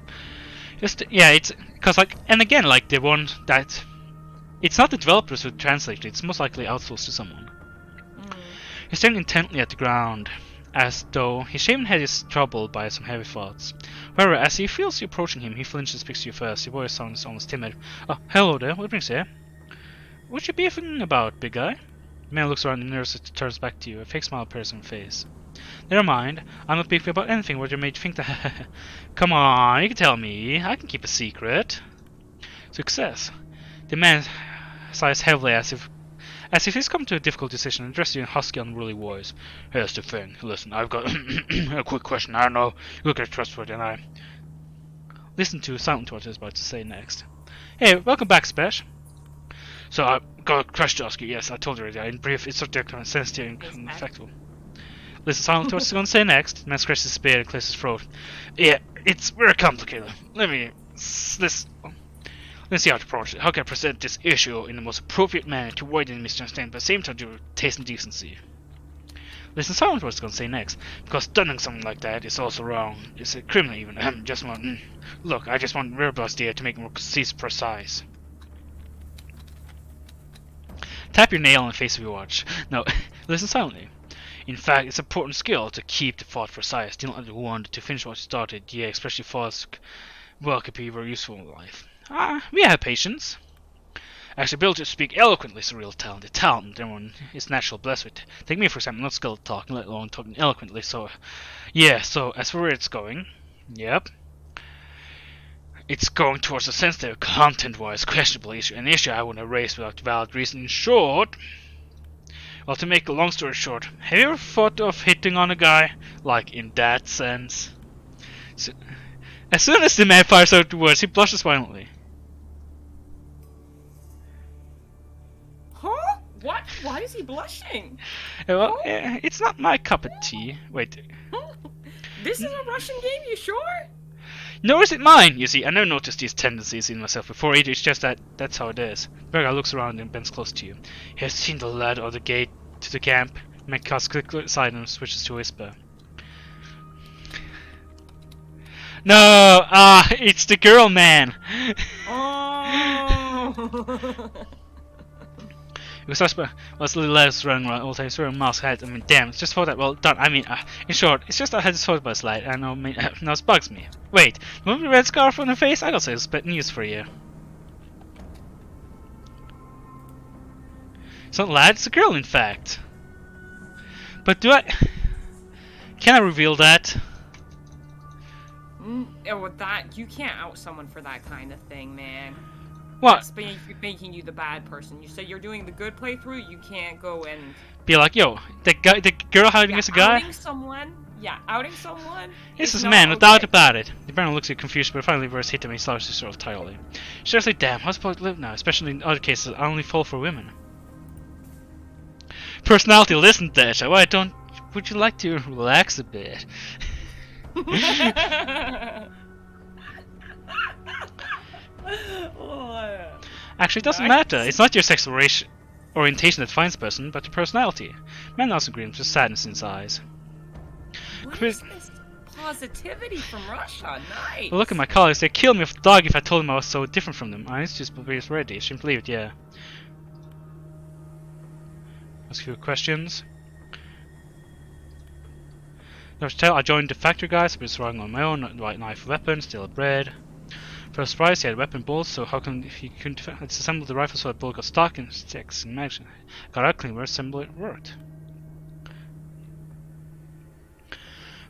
Just yeah, it's because like, and again, like the one that it's not the developers who translate it; it's most likely outsourced to someone. He's staring intently at the ground, as though his shaven head is troubled by some heavy thoughts. However, as he feels you approaching him, he flinches and speaks to you first. Your voice sounds almost timid. Oh, hello there. What brings you here? What you beefing about, big guy? The man looks around and nervously turns back to you. A fake smile appears on his face. Never mind. I'm not beefing about anything. What you made you think that? Come on, you can tell me. I can keep a secret. Success. The man sighs heavily as if he's come to a difficult decision and addresses you in a husky, unruly voice. Here's the thing. Listen, I've got a quick question. I know you look at trustworthy, and I listen to silent to what I was about to say next. Hey, welcome back, Spesh. So I got a question to ask you. Yes, I told you already. In brief, it's subject and sensitive and effective. Listen silent to what he's going to say next. The man scratches his beard and clears his throat. Yeah, it's very complicated. Let's see how to approach it. How can I present this issue in the most appropriate manner to avoid any misunderstanding, but at the same time do taste and decency? Listen silent to what he's going to say next, because doing something like that is also wrong. It's a criminal even. Look, I just want verbal idea to make it more precise. Tap your nail on the face of your watch. No, listen silently. In fact, it's an important skill to keep the thought precise. Do not let the one to finish what you started. Yeah, especially thoughts could be very useful in life. We have patience. Actually, ability to speak eloquently is a real talent. A talent everyone is naturally blessed with. Take me, for example, not skilled at talking, let alone talking eloquently. So, yeah, so as for where it's going, yep. It's going towards a sensitive, content-wise, questionable issue. An issue I wouldn't raise without valid reason. In short, well, to make a long story short, have you ever thought of hitting on a guy? Like, in that sense? So, as soon as the man fires out the words, he blushes violently. Huh? What? Why is he blushing? Well, it's not my cup of tea. Wait. This is a Russian game, you sure? Nor is it mine, you see. I never noticed these tendencies in myself before either. It's just that that's how it is. Berger looks around and bends close to you. He has seen the lad or the gate to the camp. Mac casts quick aside and switches to a whisper. No! It's the girl, man! Oh! Because I was a little less running around all the time, wearing a mask head. I mean, damn, it's just for that. Well done. I mean, in short, it's just I had this thought about slide, and I mean, now it bugs me. Wait, remember the red scarf on her face? I got some bad news for you. It's not a lad, it's a girl, in fact. But do I? Can I reveal that? With that, you can't out someone for that kind of thing, man. What? That's making you the bad person. You say you're doing the good playthrough, you can't go and Be like, yo, the girl hiding is a guy? outing someone. Yeah, outing someone. This is a not man, okay. without about it. The Baron looks at you confused, but finally reverse hit him and he slouches sort of tirely. Seriously, damn, how's supposed to live now? Especially in other cases, I only fall for women. Personality, listen, Dasha. Why don't? Would you like to relax a bit? Actually, it doesn't matter. It's not your sexual orientation that defines a person, but your personality. Man also agrees with sadness in his eyes. What is this positivity from Russia? Nice. Look at my colleagues. They'd kill me with a dog if I told them I was so different from them. I just believe it's ready. I shouldn't believe it, yeah. Ask a few questions. Never to tell, I joined the factory guys, but it's running on my own, right knife weapon, still bread. For a surprise, he had weapon bolts, so how come he couldn't disassemble the rifle so that bullet got stuck and sticks and magazine? Got out clean, where assemble it worked.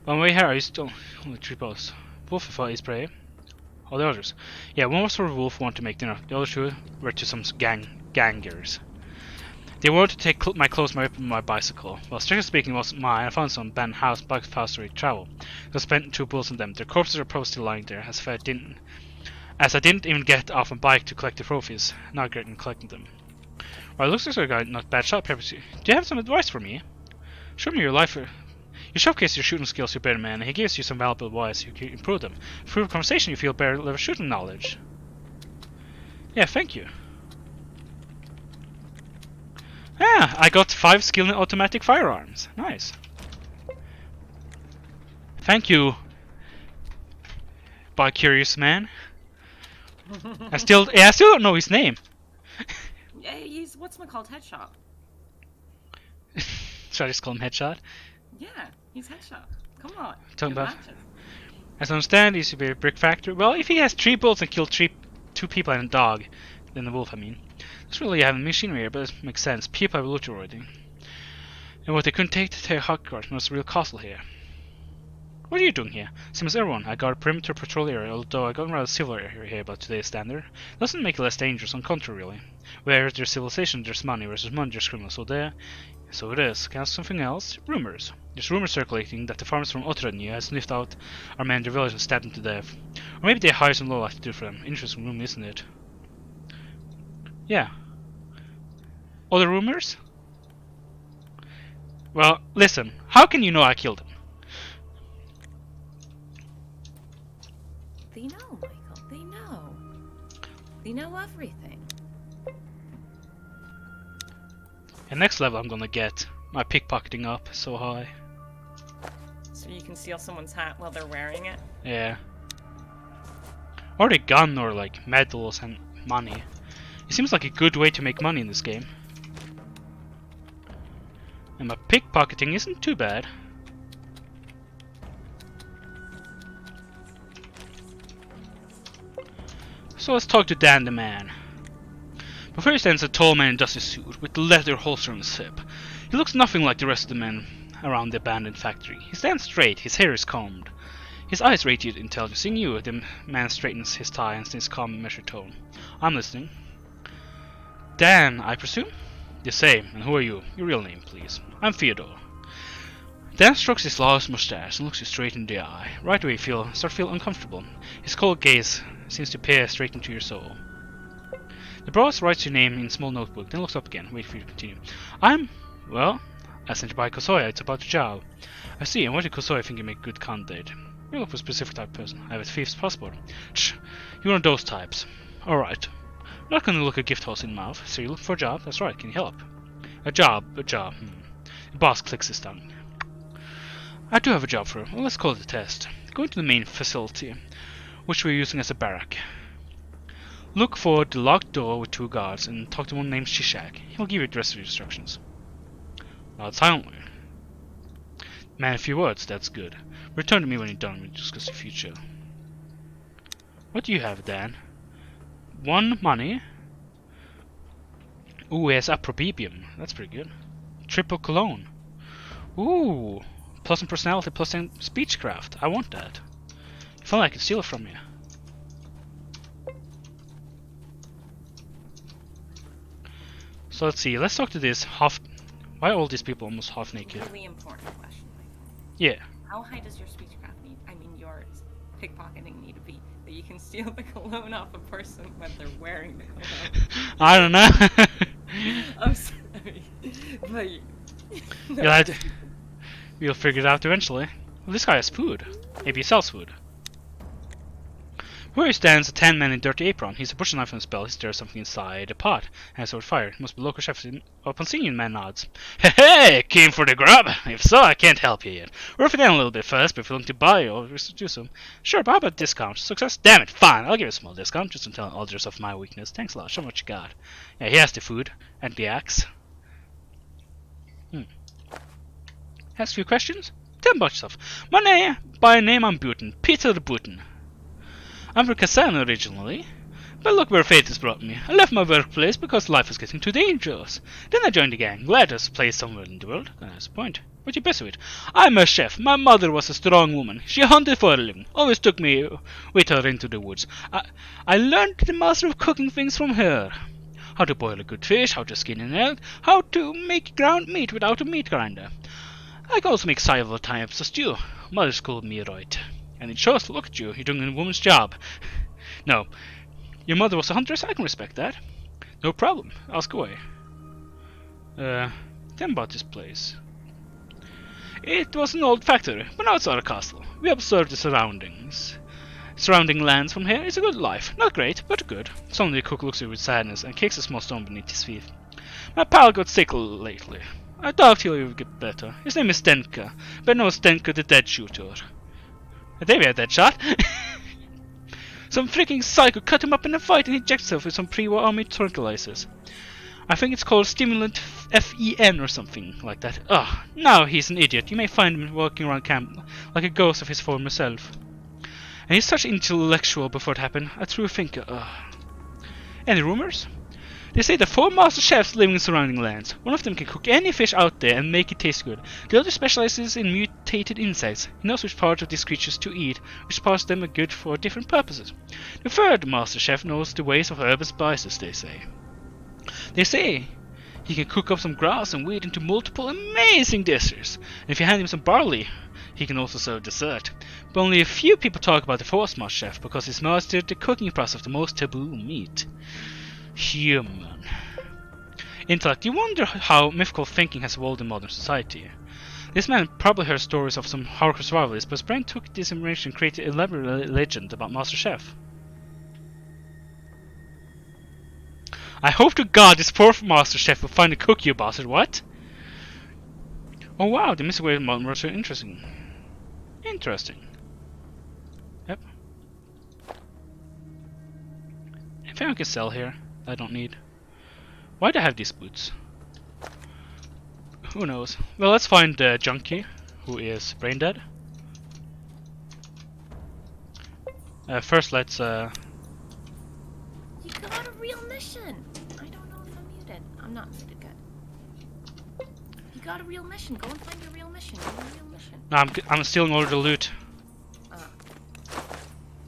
On the way here, I used to only 3 bolts. Wolf fought his prey. All the others. Yeah, one was for a wolf, one to make dinner. The other 2 were to some gangers. They wanted to take my clothes, my weapon, and my bicycle. Well, strictly speaking, it wasn't mine. I found some abandoned house bike faster to travel. I spent 2 bullets on them. Their corpses are probably still lying there, as I didn't even get off my bike to collect the trophies. Now I regret collecting them. Well, it looks like I got not bad shot purpose. Do you have some advice for me? Show me your life. You showcase your shooting skills to better man, and he gives you some valuable advice. You can improve them. Through conversation, you feel better level shooting knowledge. Yeah, thank you. Yeah, I got 5 skill in automatic firearms. Nice. Thank you, bi-curious man. I still don't know his name. Yeah, he's what's-my-called Headshot. Should I just call him Headshot? Yeah, he's Headshot. Come on. Talking good about- matches. As I understand, he used to be a brick factory. Well, if he has 3 bullets and killed 2 people and a dog, then the wolf, I mean. It's really having machinery here, but it makes sense. People have loot already. And what they couldn't take to their hot guard was a real castle here. What are you doing here? Same as everyone. I got a perimeter patrol area, although I got rather civil area here by today's standard. Doesn't make it less dangerous, on contrary, really. Where there's civilization, there's money, whereas there's money, there's criminals. So it is. Can I ask something else? Rumors. There's rumors circulating that the farmers from Otrania has sniffed out our men in their village and stabbed them to death. Or maybe they hire some lowlife to do for them. Interesting rumor, isn't it? Yeah. Other rumors? Well, listen. How can you know I killed him? They know, Michael. They know. They know everything. And next level I'm gonna get my pickpocketing up so high. So you can steal someone's hat while they're wearing it? Yeah. Or a gun or like medals and money. It seems like a good way to make money in this game. And my pickpocketing isn't too bad. So let's talk to Dan the man. Before he stands a tall man in dusty suit with the leather holster on his hip. He looks nothing like the rest of the men around the abandoned factory. He stands straight, his hair is combed. His eyes radiate intelligence. Seeing you, the man straightens his tie and sings calm, measured tone. I'm listening. Dan, I presume? The same. And who are you? Your real name, please. I'm Theodore. Dan strokes his large mustache and looks you straight in the eye. Right away you start to feel uncomfortable. His cold gaze seems to peer straight into your soul. The boss writes your name in a small notebook, then looks up again, wait for you to continue. Well, I sent you by Kosoya, it's about a job. I see, and what did Kosoya think you make a good candidate? You look for a specific type of person. I have a thief's passport. Shh, you're one of those types. Alright. I'm not gonna look a gift horse in the mouth, so you look for a job? That's right, can you help? A job. The boss clicks his tongue. I do have a job for her. Well, let's call it a test. Go into the main facility, which we're using as a barrack. Look for the locked door with 2 guards and talk to one named Shishak. He'll give you the rest of the instructions. Not silently. Man, a few words, that's good. Return to me when you're done, we'll discuss the future. What do you have, Dan? 1 money. Ooh, he has Aprobibium. That's pretty good. Triple cologne. Ooh. Plus in personality, plus in speechcraft. I want that. If only I could steal it from you. So let's see, let's talk to this half... Why are all these people almost half naked? Really important question, Michael. Yeah. How high does your speechcraft need? I mean, your pickpocketing need to be that you can steal the cologne off a person when they're wearing the cologne. I don't know. I'm sorry, but no. We'll figure it out eventually. Well, this guy has food. Maybe he sells food. Where he stands, a tan man in dirty apron. He's a butcher knife on his belt. He stirs something inside a pot and has over fire. Must be local chef. Upon seeing you, the man nods. Hey, hey! Came for the grub? If so, I can't help you yet. Rough it down a little bit first, but if you're willing to buy or do so. Sure, but how about discount? Success? Damn it, fine. I'll give you a small discount, just until others of my weakness. Thanks a lot. Show me what you got. Yeah, he has the food and the axe. Has a few questions? Tell me about yourself. By name, I'm Buten. Peter Buten. I'm from Kazan originally, but look where fate has brought me. I left my workplace because life was getting too dangerous. Then I joined the gang. Glad there's a place somewhere in the world. That's the point. What you busy with? I'm a chef. My mother was a strong woman. She hunted for a living. Always took me with her into the woods. I learned the master of cooking things from her. how to boil a good fish, how to skin an elk, how to make ground meat without a meat grinder. I can also make several types of stew. Mother schooled me right. And it shows, look at you, you're doing a woman's job. No, your mother was a huntress, I can respect that. No problem, ask away. Tell me about this place. It was an old factory, but now it's our castle. We observed the surrounding lands from here. It's a good life. Not great, but good. Suddenly the cook looks at you with sadness and kicks a small stone beneath his feet. My pal got sick lately. I doubt he'll get better. His name is Stenka, but no Stenka the dead shooter. Maybe a dead shot? Some freaking psycho cut him up in a fight and injected himself with some pre-war army tranquilizers. I think it's called stimulant FEN or something like that. Ugh, now he's an idiot. You may find him walking around camp like a ghost of his former self. And he's such an intellectual before it happened. A true thinker. Any rumors? They say there are 4 master chefs living in surrounding lands. One of them can cook any fish out there and make it taste good. The other specializes in mutated insects. He knows which parts of these creatures to eat, which parts of them are good for different purposes. The 3rd master chef knows the ways of herbs and spices, they say. They say he can cook up some grass and wheat into multiple amazing dishes. And if you hand him some barley, he can also serve dessert. But only a few people talk about the 4th master chef because he's mastered the cooking process of the most taboo meat. Human. Intellect. You wonder how mythical thinking has evolved in modern society. This man probably heard stories of some hardcore survivalists, but his brain took this information and created an elaborate legend about Master Chef. I hope to God this 4th Master Chef will find a cook, you bastard. What? Oh wow, the missing way of modern world are interesting. Interesting. Yep. Anything I can sell here I don't need. Why do I have these boots? Who knows? Well, let's find the junkie who is brain dead. First, let's. You got a real mission. I don't know if I'm muted. I'm not muted. Good. You got a real mission. Go and find your real mission. Go on a real mission. No, I'm stealing all the loot.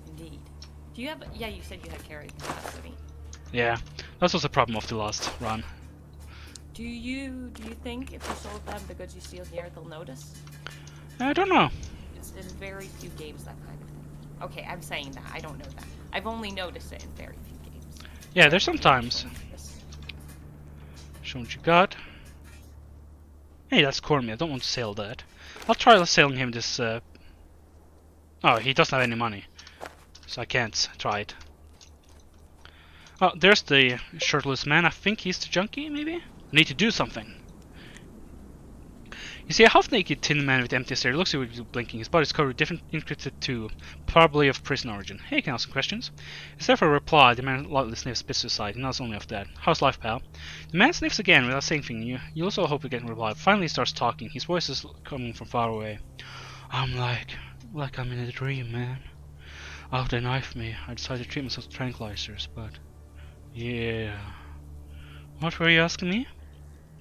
Indeed. Do you have? Yeah, you said you had carry capacity. Yeah, that was the problem of the last run. Do you think if you sold them the goods you steal here, they'll notice? I don't know. It's in very few games, that kind of thing. Okay, I'm saying that. I don't know that. I've only noticed it in very few games. Yeah, there's sometimes. Show what you got. Hey, that's cornmeal. I don't want to sell that. I'll try selling him this. Oh, he doesn't have any money, so I can't try it. Oh, there's the shirtless man. I think he's the junkie, maybe? I need to do something. You see a half-naked tin man with empty stare. Looks like he's blinking. His body's covered with different encrypted too, probably of prison origin. Hey, can I ask some questions? Instead of a reply, the man lightly sniffs, spits aside. He nods only after that. How's life, pal? The man sniffs again without saying anything. You also hope you get a reply. Finally, he starts talking. His voice is coming from far away. I'm like I'm in a dream, man. After they knifed me, I decided to treat myself with tranquilizers, but yeah. What were you asking me?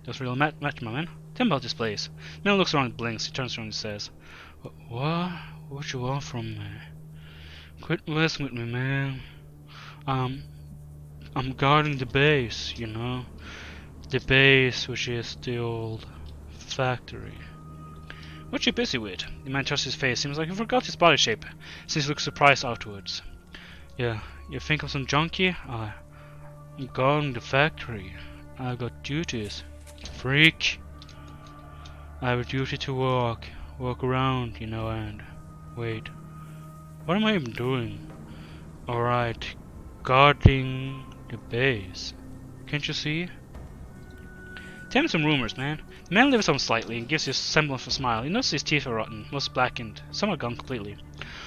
Just real match, my man. Tell me about this place. The man looks around and blinks. He turns around and says, What? What you want from me? Quit messing with me, man. I'm guarding the base, you know. The base, which is the old factory. What you busy with? The man touches his face. Seems like he forgot his body shape, since he looks surprised afterwards. Yeah, you think I'm some junkie? I'm guarding the factory. I got duties. Freak. I have a duty to walk around, you know, and wait. What am I even doing? Alright, guarding the base. Can't you see? Tell me some rumors, man. The man lives on slightly and gives you a semblance of a smile. You notice his teeth are rotten, most blackened, some are gone completely.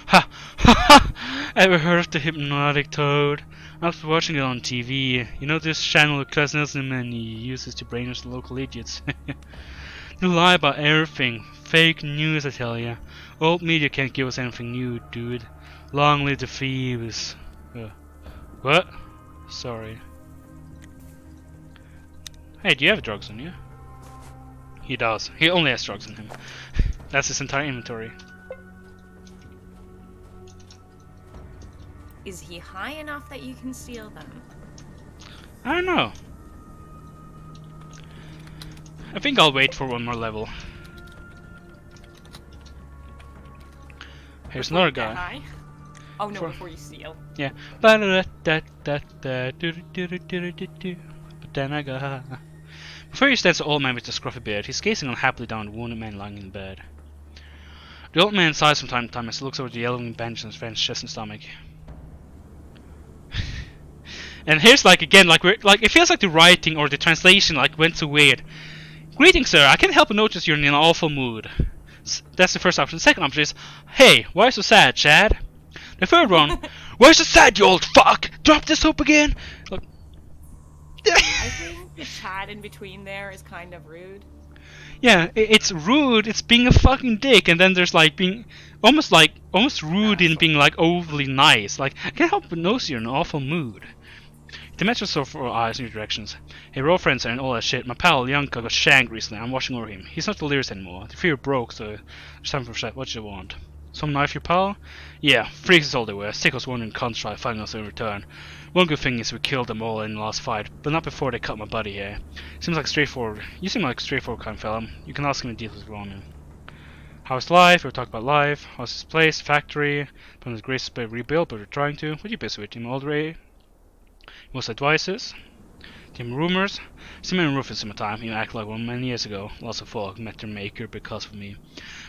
Ha! Ha ha! Ever heard of the hypnotic toad? I was watching it on TV. You know this channel Klaus Nelson man he uses to brainwash the local idiots? They lie about everything. Fake news, I tell ya. Old media can't give us anything new, dude. Long live the thieves. What? Sorry. Hey, do you have drugs on you? He does. He only has drugs on him. That's his entire inventory. Is he high enough that you can steal them? I don't know. I think I'll wait for one more level. Here's Before another you get guy. high. Oh no, For- before you steal. Yeah. But then I got high. Before you stands the old man with the scruffy beard. He's gazing unhappily down at the wounded man lying in bed. The old man sighs from time to time as he looks over the yellowing bench on his friend's chest and stomach. And here's like again, like it feels like the writing or the translation like went so weird. Greetings, sir. I can't help but notice you're in an awful mood. That's the first option. The second option is, hey, why so sad, Chad? The third one, why so sad, you old fuck? Drop this up again. Look. I think the Chad in between there is kind of rude. Yeah, it's rude. It's being a fucking dick, and then there's like being almost rude in being like overly nice. Like I can't help but notice you're in an awful mood. The metro saw for eyes in your directions. Hey, we're all friends and all that shit. My pal Yanka got shanked recently. I'm watching over him. He's not delirious anymore. The fear broke, so there's time for shit. What do you want? Some knife, your pal? Yeah, freaks is all they were. Sickos wondering cons try finding us in return. One good thing is we killed them all in the last fight, but not before they cut my buddy here. Seems like straightforward. You seem like a straightforward kind of fella. You can ask him the details if you want to. How's life? We'll talk about life. How's his place? Factory? From his grace to rebuild, but we're trying to. What are you busy with him all the way? Most advices? Team rumors? See many Rufus in my time, you act like one many years ago. Lots of folk met their maker because of me.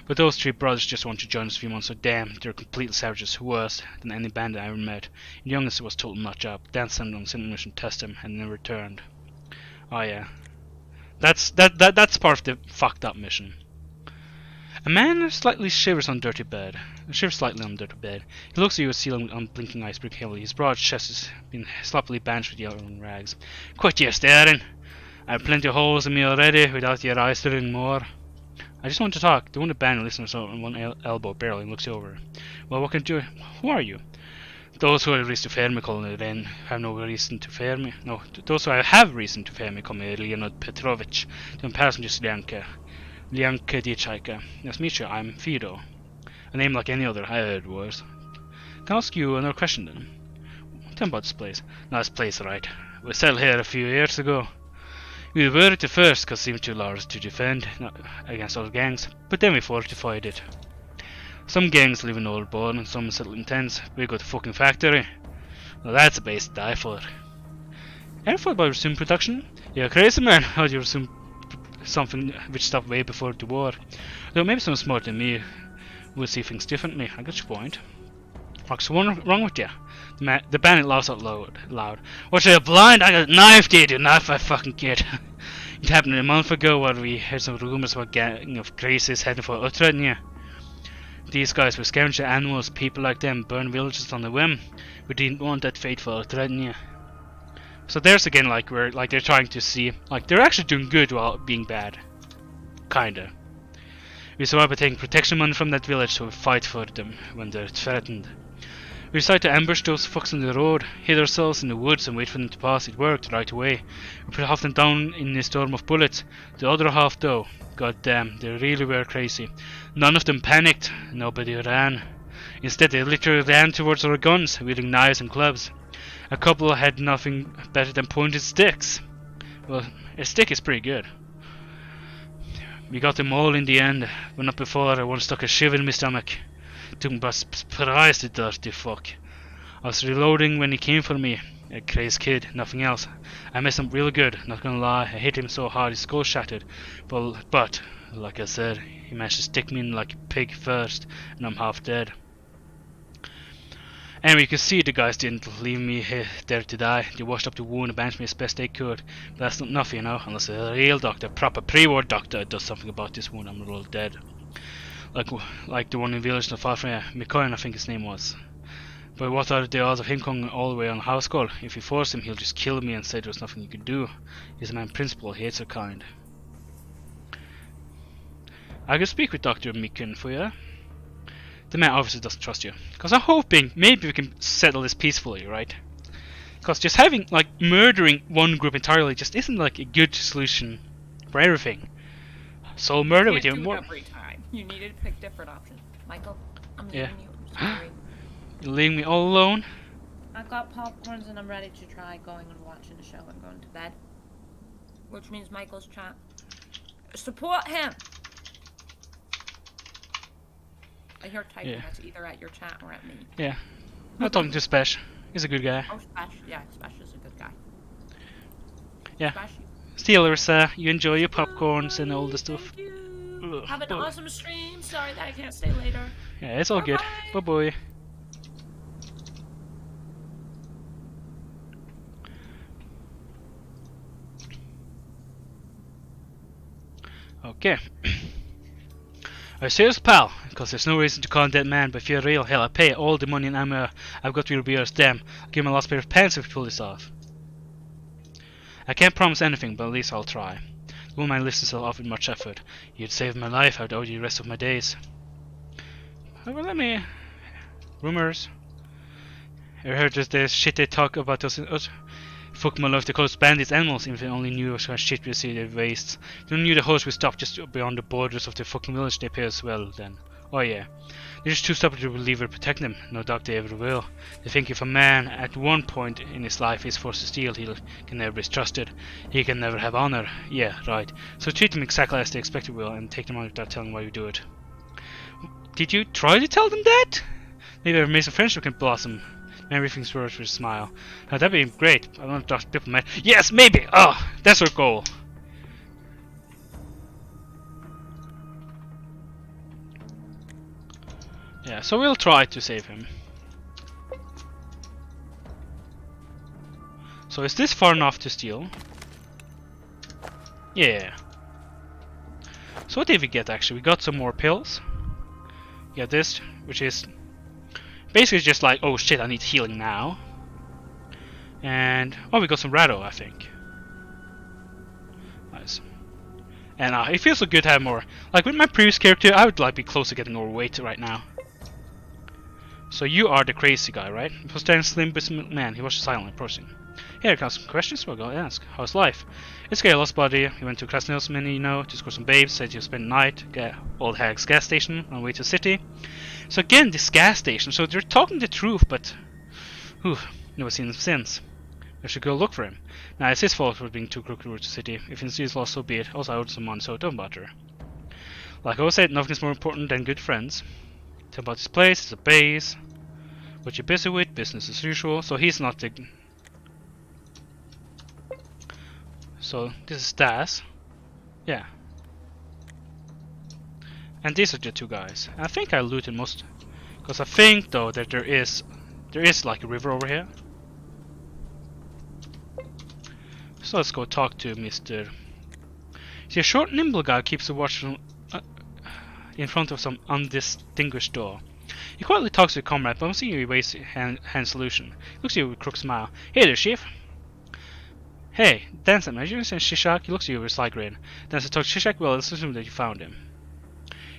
But those three brothers just want to join us a few months, so damn, they're complete savages, worse than any bandit I ever met. The youngest was total nut job. Dan sent him on a simple mission to test him, and then returned. Oh yeah. That's part of the fucked up mission. A man slightly shivers on dirty bed. Shivers slightly on dirty bed. He looks at you with ceiling with unblinking eyes brick heavily. His broad chest has been sloppily bandaged with yellowing rags. Quit your staring. I have plenty of holes in me already without your eyes staring more. I just want to talk. The wounded bandit listens on one elbow barely and looks over. Well, what can I do? Who are you? Those who have reason to fear me, Colonel Ren, have no reason to fear me. No, those who have reason to fear me, come here, Leonid Petrovich. The person just Lianka. Lianka Dichaika. Nice to meet you, I'm Fido. A name like any other, I heard worse. Can I ask you another question then? Tell me about this place. Nice place, right. We settled here a few years ago. We were at the first because it seemed too large to defend against other gangs, but then we fortified it. Some gangs live in old Born and some settle in tents. We got a fucking factory. Now that's a base to die for. Ever thought about resume production? You're crazy, man. How'd you resume something which stopped way before the war? Though maybe someone smarter than me will see things differently. I got your point. What's wrong with you? The bandit laughs out loud. What, you blind? I got a knife, dude. You knife my fucking kid. It happened a month ago where we heard some rumors about a gang of crazies heading for Utrednia. These guys were scavenging animals. People like them burn villages on the whim. We didn't want that fate for Utrednia. So there's again like where like they're trying to see like they're actually doing good while being bad. Kinda. We survive by taking protection money from that village so we fight for them when they're threatened. We decide to ambush those fucks on the road, hid ourselves in the woods and wait for them to pass. It worked right away. We put half them down in a storm of bullets. The other half though, god damn, they really were crazy. None of them panicked, nobody ran. Instead they literally ran towards our guns, wielding knives and clubs. A couple had nothing better than pointed sticks. Well, a stick is pretty good. We got them all in the end, but not before I once stuck a shiv in my stomach. Took me by surprise, the dirty fuck. I was reloading when he came for me. A crazed kid, nothing else. I messed him real good, not gonna lie. I hit him so hard his skull shattered. But like I said, he managed to stick me in like a pig first, and I'm half dead. Anyway, you can see the guys didn't leave me there to die. They washed up the wound and bandaged me as best they could. But that's not enough, you know, unless a real doctor, proper pre-war doctor, does something about this wound. I'm all dead. Like the one in village not far from here, Mikoyan I think his name was. But what are the odds of him coming all the way on house call? If you force him, he'll just kill me and say there's nothing you can do. He's a man principle, he hates her kind. I could speak with Dr. Mikun for you. The man obviously doesn't trust you. Because I'm hoping maybe we can settle this peacefully, right? Because just having, like, murdering one group entirely just isn't, like, a good solution for everything. Soul murder with you more. Every time. You needed to pick different options. Michael, I'm leaving Yeah. you. I'm sorry. You're leaving me all alone? I've got popcorns and I'm ready to try going and watching the show and going to bed. Which means Michael's chat. Support him! I hear typing. Yeah. That's either at your chat or at me. Yeah. I'm talking to Spesh. He's a good guy. Oh, Spesh. Yeah, Spesh is a good guy. Yeah. Spesh. Steelers, you enjoy your popcorns and all the stuff. Thank you. Ugh, Have an boy. awesome stream. Sorry that I can't stay later. Yeah, it's all good. Bye-bye. Bye bye. Okay. I serious, pal, because there's no reason to call him dead man, but if you're real, hell, I'll pay all the money and ammo I've got to be yours. Damn, I'll give him a last pair of pants if we pull this off. I can't promise anything, but at least I'll try. The woman listens to offered much effort. You'd saved my life, I'd owe you the rest of my days. Well, let me... Rumors. I heard just the shit they talk about us. Fuck my life, they call us bandits, animals. If they only knew what kind of shit we see their wastes. They knew the host would stop just beyond the borders of the fucking village. They pay us well then. Oh yeah. They're just too stupid to believe we're protecting them. No doubt they ever will. They think if a man at one point in his life is forced to steal, he can never be trusted. He can never have honor. Yeah, right. So treat them exactly as they expect you will and take them on without telling why you do it. Did you try to tell them that? Maybe our amazing friendship can blossom. Everything's worth a smile. Now, that'd be great. I want to talk to diplomat. Yes, maybe! Oh, that's our goal. Yeah, so we'll try to save him. So is this far enough to steal? Yeah. So what did we get actually? We got some more pills. We got this, which is basically just like, oh shit, I need healing now. And, oh, we got some Rado, I think. Nice. And it feels so good to have more. Like with my previous character, I would like be close to getting overweight right now. So you are the crazy guy, right? He was standing slim but man, he was silently approaching. Here comes some questions, we'll go ask. How's life? It's got a lost body. He went to Krasnil's mini, you know, to score some babes, said he'll spend the night, get Old Hag's gas station on the way to the city. So again, this gas station, so they're talking the truth, but never seen him since. I should go look for him. Now it's his fault for being too crooked towards the city. If he's lost, so be it. Also I owed some money, so don't bother. Like I always said, nothing is more important than good friends. Tell about this place, it's a base. What you're busy with, business as usual. So he's not the... So this is Stas. Yeah. And these are the two guys. I think I looted most... Because I think though that there is like a river over here. So let's go talk to Mr. See, a short nimble guy keeps a watch in front of some undistinguished door. He quietly talks to a comrade, but I'm seeing he waits hand solution. He looks at you with a crooked smile. Hey there, chief. Hey, Dancer, man, you understand Shishak? He looks at you with a sly grin. Dancer talks to Shishak, well, let's assume that you found him.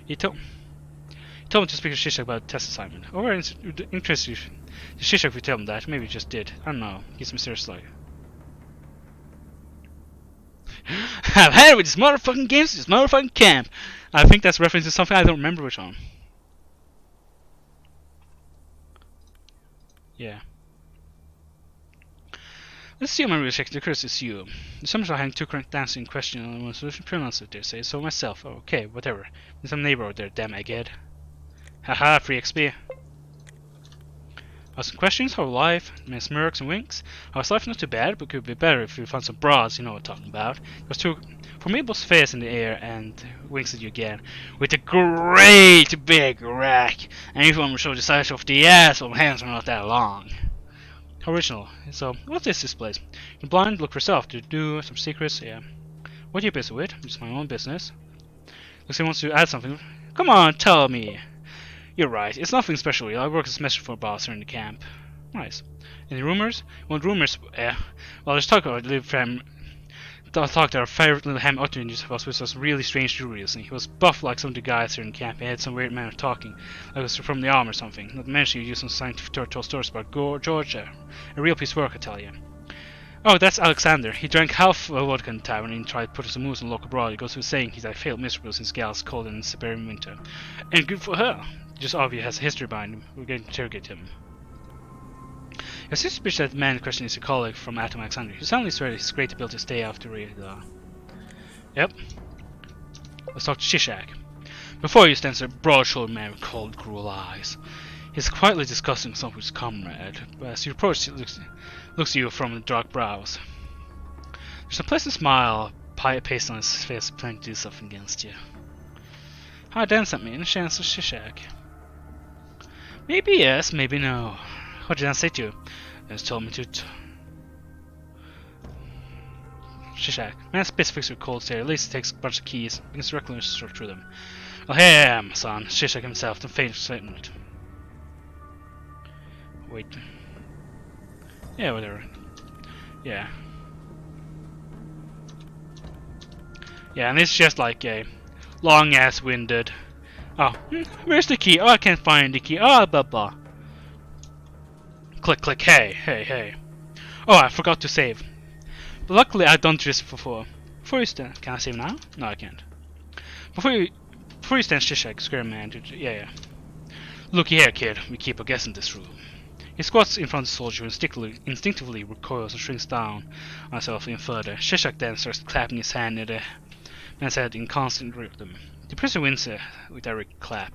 He told me to speak to Shishak about a test assignment. Or interested to Shishak if you tell him that. Maybe he just did. I don't know. He's mysterious like. I've had it with these motherfucking games, this motherfucking camp. I think that's reference to something I don't remember which one. Yeah. Let's see how my research occurs is you. The summons are having two current dancing in question on one solution pronouns if they say so myself. Oh, okay, whatever. There's some neighbor out there, damn egghead. Haha, free XP. Ask some questions, how life, man smirks and winks. How's life? Not too bad, but could be better if you found some bras, you know what I'm talking about. There's two formidable face in the air and winks at you again. With a great big rack. And if you want to show the size of the ass, well, hands are not that long. Original. So, what is this place? You're blind, look for yourself. Do some secrets, yeah. What are you busy with? It's my own business. Looks like he wants to add something. Come on, tell me. You're right, it's nothing special. I work as a messenger for a boss here in the camp. Nice. Any rumors? Want rumors? Well, there's talk about little fam. Talk to our favorite little ham Otto was with us really strange jewelry recently. He was buff like some of the guys here in camp. He had some weird manner of talking, like it was from the arm or something. Not to mention he used some scientific told stories about Georgia. A real piece of work, I tell you. Oh, that's Alexander. He drank half a vodka in the tavern and tried to put some moves on local broad. He goes through saying he's failed miserable since Gal's cold in Siberian winter. And good for her. Just obvious has a history behind him. We're going to interrogate him. Your suspicion that the man in question is a colleague from Atom Alexander. You suddenly swear his great ability to stay after radar. Yep. Let's talk to Shishak. Before you stands a broad-shouldered man with cold, cruel eyes. He's quietly discussing something with his comrade, but as you approach, he looks at you from the dark brows. There's a pleasant smile pasted on his face, planning to do something against you. How dance at me, in a chance of Shishak. Maybe yes, maybe no. What did I say to you? He told me to. Shishak. Man spits fixed with cold stare. At least he takes a bunch of keys. Begins to recklessly sort through them. Well, here I am, son. Shishak himself, the faint statement. Wait. Yeah, whatever. Yeah. Yeah, and it's just like a long ass winded. Oh, where's the key? Oh, I can't find the key. Oh, blah blah. Click, click. Hey, hey, hey. Oh, I forgot to save. But luckily, I've done this before. Before you stand, can I save now? No, I can't. Before you stand, Shishak, square man. Yeah. Looky here, kid. We keep a guest in this room. He squats in front of the soldier who instinctively recoils and shrinks down on himself even further. Shishak then starts clapping his hand near the man's head in constant rhythm. The prisoner wins with every clap.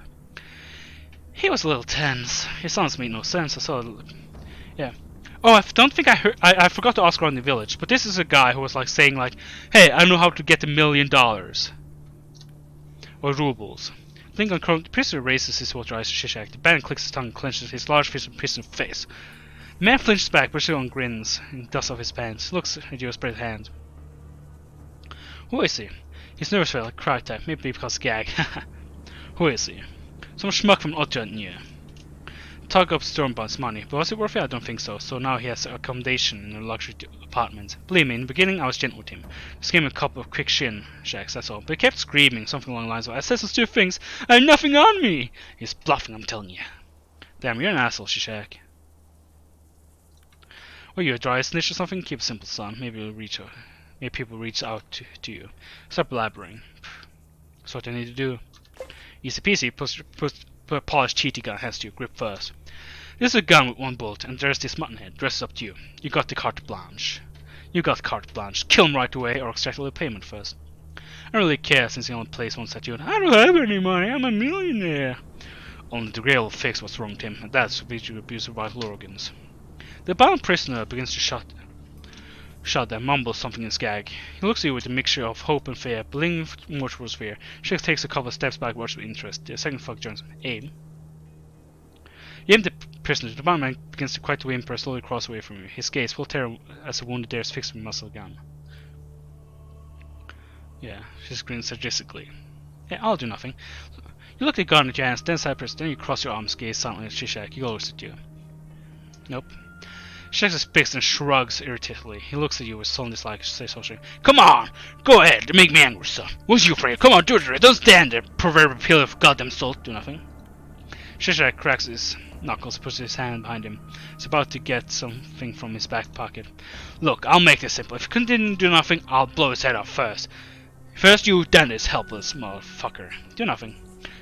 He was a little tense. His sounds made no sense. Yeah. Oh, I don't think I heard. I forgot to ask around the village, but this is a guy who was like saying like, "Hey, I know how to get $1 million or rubles." Lincoln the prisoner raises his water eyes to Shishak. The bandit clicks his tongue and clenches his large fist in the prisoner's face. The man flinches back, but still grins and dusts off his pants. Looks at you with spread hand. Who is he? His nerves fell like cry type, maybe because gag. Who is he? Some schmuck from Otjantnia. Tug up Stormbound's money, but was it worth it? I don't think so. So now he has accommodation in a luxury apartment. Believe me, in the beginning I was gentle with him. Just gave him a cup of quick shin shacks, that's all. But he kept screaming something along the lines of, "I said some stupid things, I have nothing on me!" He's bluffing, I'm telling you. Damn, you're an asshole, Shishak. Are you a dry snitch or something? Keep it simple, son. Maybe people reach out to you. Stop blabbering. That's what I need to do. Easy peasy. Put a polished cheaty gun hands to your grip first. This is a gun with one bullet, and there's this muttonhead. The rest is up to you. You got the carte blanche. Kill him right away, or extract a little payment first. I don't really care, since he only plays once at you. I don't have any money. I'm a millionaire. Only the grail will fix what's wrong with him, and that's visual abuse of vital organs. The bound prisoner begins to shut and mumbles something in his gag. He looks at you with a mixture of hope and fear, but leaning more towards fear. Shakes takes a couple of steps back, watches with interest. The second fuck joins him. Aim. You aim the prisoner. The bound man begins to quietly whimper, slowly cross away from you. His gaze, full terror as a wounded deer is fixed with a muscle gun. Yeah, she grins sadistically. Yeah, I'll do nothing. You look at the gun at your hands, then side press, then you cross your arms, gaze silently at Shishak. He looks at you. Nope. Shakes his fist and shrugs irritatedly. He looks at you with sullen dislike, says harshly, "Come on! Go ahead, make me angry, son. What's you afraid? Come on, do it! Don't stand there, proverbial pillar of goddamn salt. Do nothing." Shishak cracks his knuckles, puts his hand behind him. He's about to get something from his back pocket. "Look, I'll make this simple. If you continue to do nothing, I'll blow his head off first. First you, then this helpless motherfucker. Do nothing."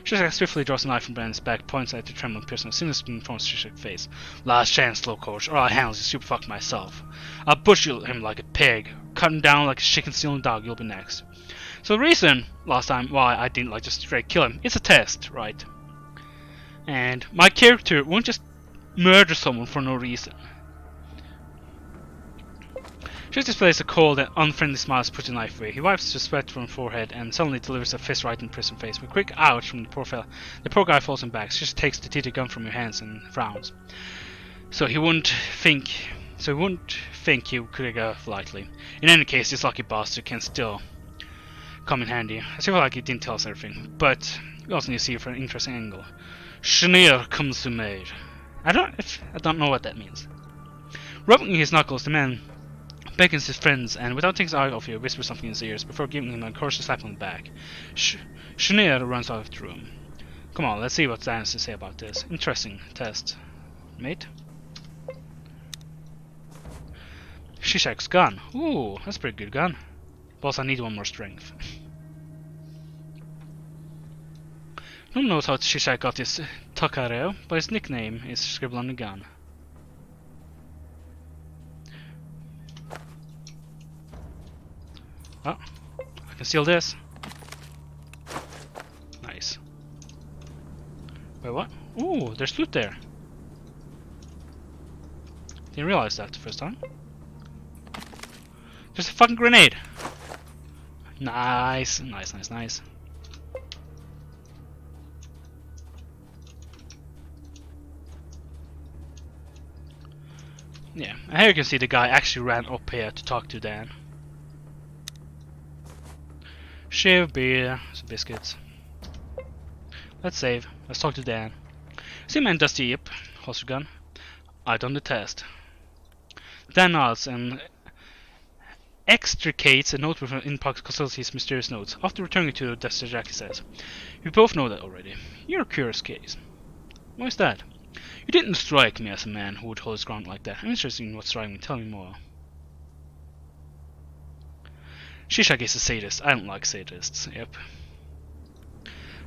Shishak swiftly draws a knife from behind his back, points at the trembling prisoner, sinister in front of Shishak's face. "Last chance, slow coach, or I'll handle you super fuck myself. I'll butcher him like a pig, cut him down like a chicken stealing dog. You'll be next." So the reason last time why I didn't like just straight kill him, it's a test, right? And my character won't just murder someone for no reason. She displays a cold and unfriendly smile as he puts the knife away. He wipes the sweat from his forehead and suddenly delivers a fist right in the prison's face. With a quick ouch from the poor fella, the poor guy falls him back. She just takes the TT gun from your hands and frowns. So he wouldn't think you could go off lightly. In any case, this lucky bastard can still come in handy. I feel like he didn't tell us everything, but we also need to see it from an interesting angle. Schnee comes to maid. I don't know what that means. Rubbing his knuckles, the man beckons his friends and, without taking his eye off you, whispers something in his ears before giving him a cautious slap on the back. Schnee runs out of the room. Come on, let's see what Dan has to say about this. Interesting test. Mate? Shishak's gun. Ooh, that's a pretty good gun. Boss, I need one more strength. No one knows how Shishak got his Takareo, but his nickname is scribbled on the gun. Oh, I can steal this. Nice. Wait, what? Ooh, there's loot there. Didn't realize that the first time. There's a fucking grenade! Nice, nice, nice, nice. Yeah, and here you can see the guy actually ran up here to talk to Dan. Shiv, beer, some biscuits. Let's save. Let's talk to Dan. See man does the yip, holster gun. I done the test. Dan nods and extricates a notebook from Inbox Consultancy's mysterious notes. After returning to the desk, Jackie says, "We both know that already. You're a curious case. Why is that? You didn't strike me as a man who would hold his ground like that. I'm interested in what's driving me. Tell me more." Shishak is a sadist. I don't like sadists. Yep.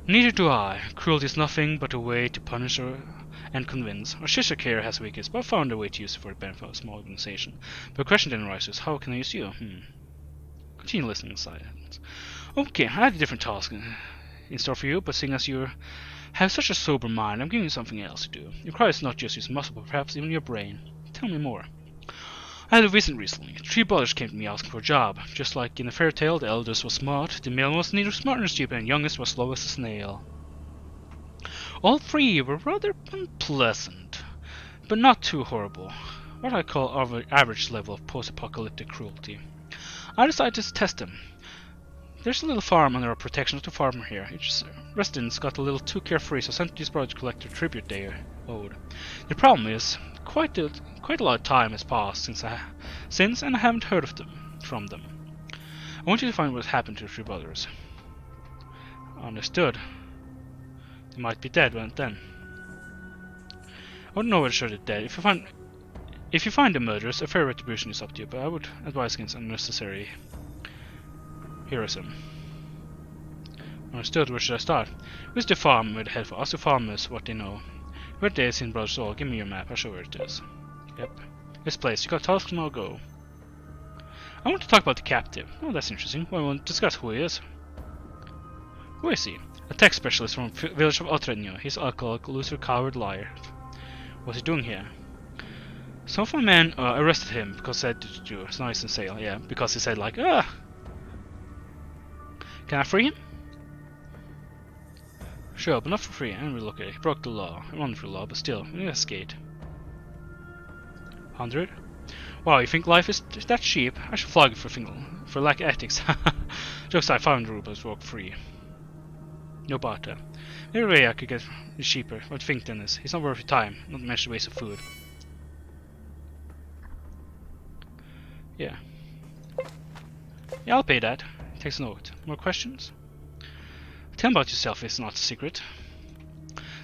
Neither do I. Cruelty is nothing but a way to punish and convince. Our Shishak here has weakness, but I found a way to use it for the benefit of a small organization. But the question then arises, how can I use you? Continue listening in silence. Okay, I had a different task in store for you, but seeing as you have such a sober mind, I'm giving you something else to do. It requires not just use muscle, but perhaps even your brain. Tell me more. I had a visit recently. 3 brothers came to me asking for a job. Just like in a fairy tale, the eldest was smart, the middle was neither smart nor stupid, and the youngest was slow as a snail. All 3 were rather unpleasant, but not too horrible. What I call average level of post-apocalyptic cruelty. I decided to test them. There's a little farm under our protection of the farmer here. Each residents got a little too carefree, so sent these brothers to collect the tribute they owed. The problem is, quite a lot of time has passed since, and I haven't heard from them. I want you to find what happened to the 3 brothers. Understood. They might be dead then. I don't know whether sure they're dead. If you find the murderers, a fair retribution is up to you, but I would advise against unnecessary heroism. Understood. Where should I start? Where's the farm we'd head for? Ask the farmers what they know. Where they seen Brothers all? Give me your map. I'll show where it is. Yep. This place. You got tasks and I'll go. I want to talk about the captive. Oh, that's interesting. Well, I want to discuss who he is. Who is he? A tech specialist from the village of Otrenio. He's alcoholic, loser, coward, liar. What's he doing here? Some of my men arrested him because he said to do. It's nice and sale. Yeah, because he said like, ah. Can I free him? Sure, but not for free. And look at it. He broke the law. I won't for the law, but still, he escaped. 100? Wow, you think life is that cheap? I should flog it for lack of ethics. Jokes aside, 500 rubles walk free. No barter. Maybe way I could get it cheaper. What do you think, Dennis? He's not worth your time, not to mention the waste of food. Yeah. Yeah, I'll pay that. Takes a note. More questions? Tell him about yourself, it's not a secret.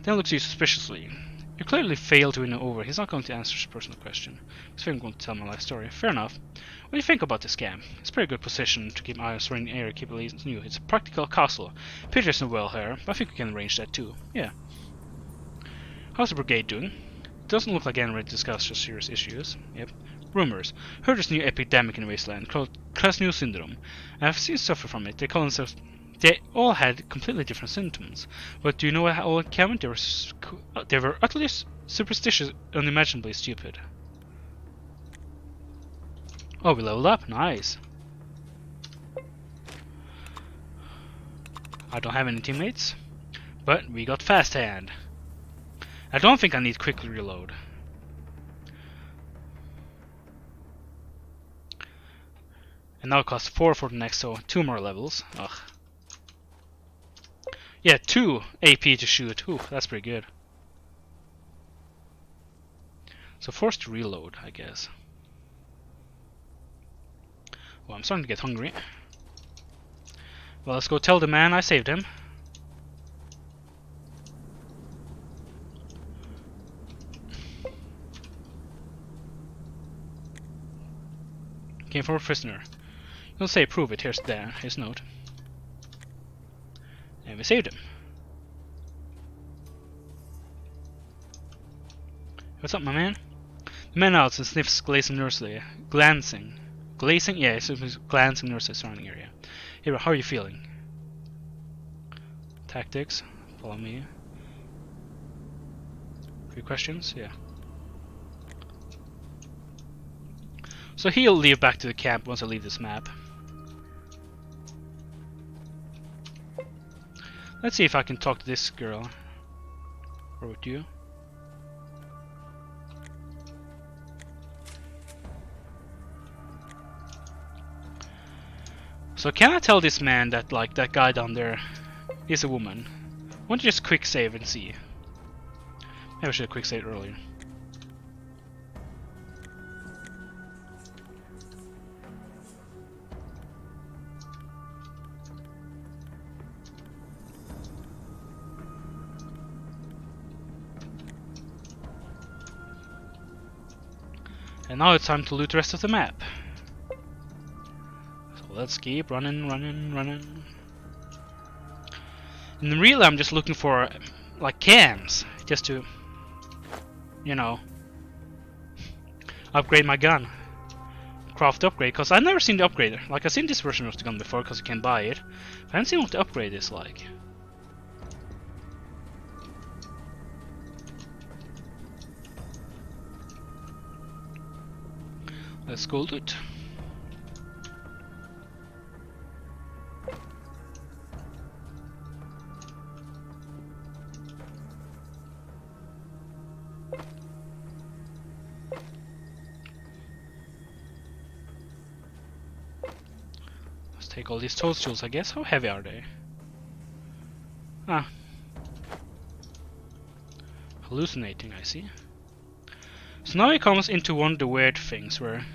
Then looks at you suspiciously. You clearly failed to win him over. He's not going to answer his personal question. He's going to tell my life story. Fair enough. What do you think about this scam? It's a pretty good position to keep an eye on surrounding area, keep it new. It's a practical castle. Peter isn't well here, but I think we can arrange that too. Yeah. How's the brigade doing? It doesn't look like anyone ready to discuss your serious issues. Yep. Rumors. Heard this new epidemic in the wasteland called Krasnil syndrome. I've seen suffer from it. They all had completely different symptoms. But do you know how it came? They were utterly superstitious, unimaginably stupid. Oh, we leveled up. Nice. I don't have any teammates, but we got fast hand. I don't think I need quick reload. And now it costs 4 for the next, so 2 more levels. Ugh. Yeah, 2 AP to shoot. Ooh, that's pretty good. So forced to reload, I guess. Well, I'm starting to get hungry. Well, let's go tell the man I saved him. Came for a prisoner. You'll say prove it. Here's his note. And we saved him. What's up, my man? The man nods and sniffs glancing nervously. glazing? Yeah, it's glancing towards the surrounding area. Here, how are you feeling? Tactics. Follow me. Few questions? Yeah. So he'll leave back to the camp once I leave this map. Let's see if I can talk to this girl. Or with you. So can I tell this man that, like, that guy down there is a woman? Why don't you just quick save and see? Maybe I should have quick saved earlier. And now it's time to loot the rest of the map. So let's keep running. And really I'm just looking for, like, cams. Just to, you know, upgrade my gun. Craft upgrade, because I've never seen the upgrade. Like, I've seen this version of the gun before, because you can buy it. But I haven't seen what the upgrade is like. Let's go loot. Let's take all these toadstools, I guess. How heavy are they? Ah. Hallucinating, I see. So now it comes into one of the weird things where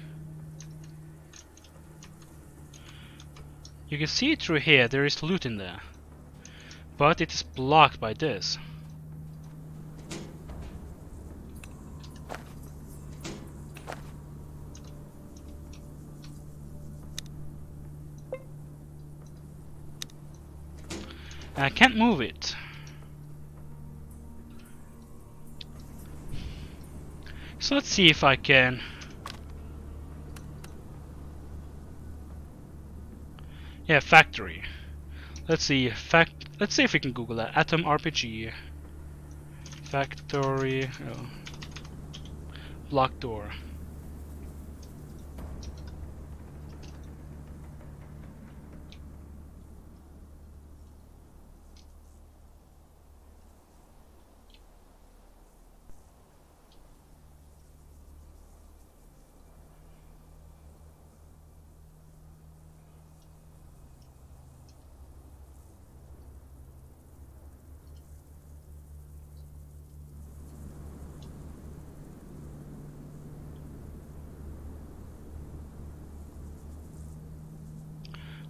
you can see through here there is loot in there, but it is blocked by this. And I can't move it. So let's see if I can. Yeah, factory. Let's see. Let's see if we can Google that. Atom RPG. Factory. Oh. Block door.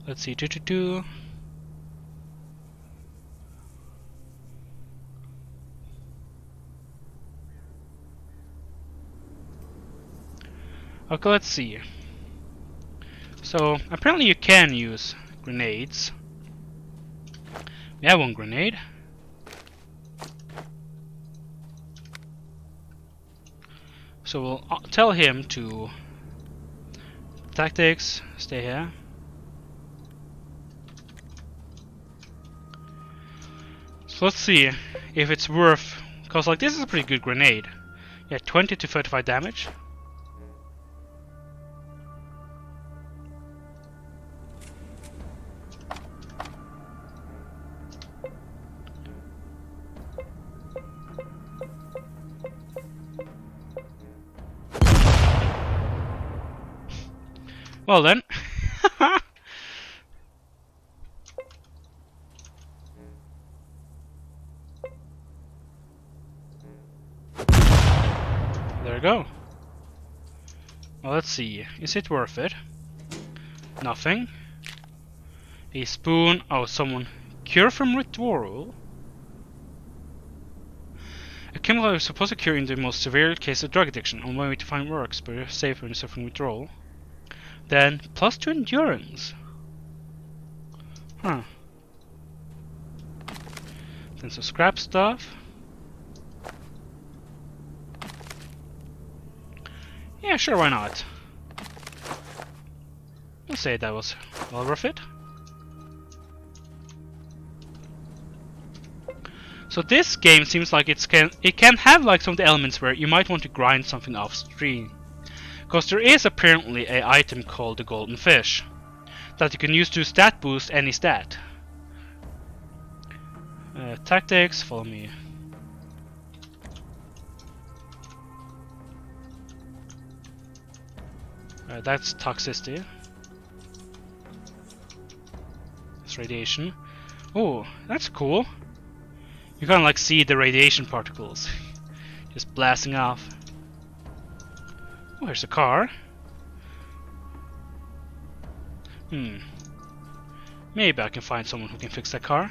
Let's see. Okay, let's see. So apparently you can use grenades. We have one grenade. So we'll tell him to tactics, stay here. So let's see if it's worth, because like this is a pretty good grenade. Yeah, 20 to 35 damage. Well then. There we go. Well, let's see. Is it worth it? Nothing. A spoon. Oh, someone. Cure from withdrawal. A chemical is supposed to cure in the most severe case of drug addiction. On one way to find works, but you're safe when you suffer from withdrawal. Then +2 endurance. Huh. Then some scrap stuff. Yeah, sure, why not? I'll say that was well worth it. So this game seems like it can have like some of the elements where you might want to grind something off stream. Because there is apparently an item called the golden fish that you can use to stat boost any stat. Tactics, follow me. That's toxicity. That's radiation. Oh, that's cool. You can like see the radiation particles just blasting off. Oh, here's a car. Maybe I can find someone who can fix that car.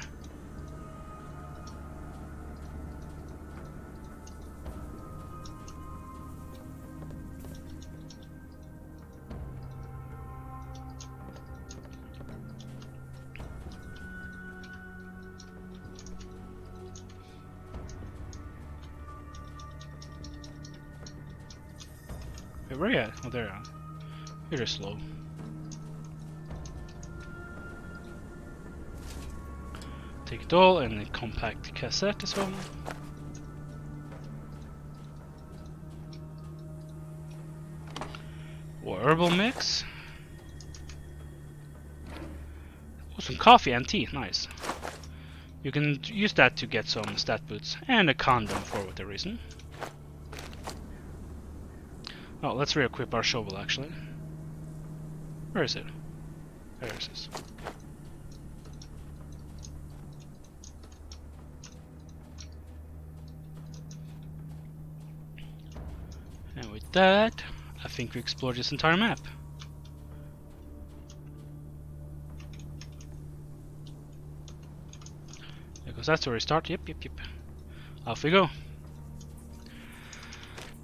Wait, where are you at? Oh, there you are. You're just slow. Take it all and a compact cassette as well. Or herbal mix. Oh, some coffee and tea, nice. You can use that to get some stat boots and a condom for whatever reason. Oh, let's re-equip our shovel actually. Where is it? There it is. And with that, I think we explored this entire map. Because that's where we start. Yep. Off we go.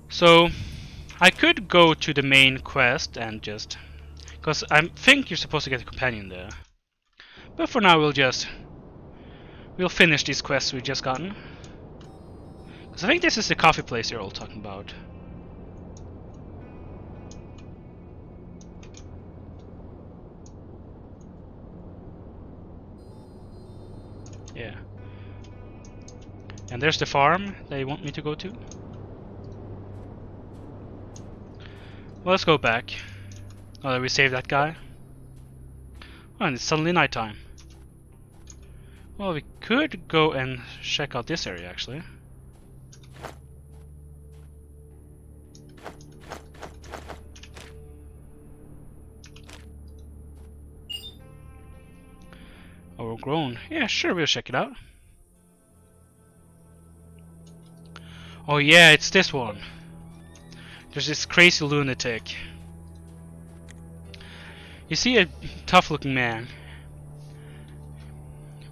So, I could go to the main quest and just... Because I think you're supposed to get a companion there. But for now we'll finish these quests we've just gotten. Because I think this is the coffee place you're all talking about. Yeah. And there's the farm they want me to go to. Well, let's go back. Oh, did we save that guy? Oh, and it's suddenly nighttime. Well, we could go and check out this area actually. Overgrown. Yeah, sure, we'll check it out. Oh yeah, it's this one. There's this crazy lunatic. You see a tough-looking man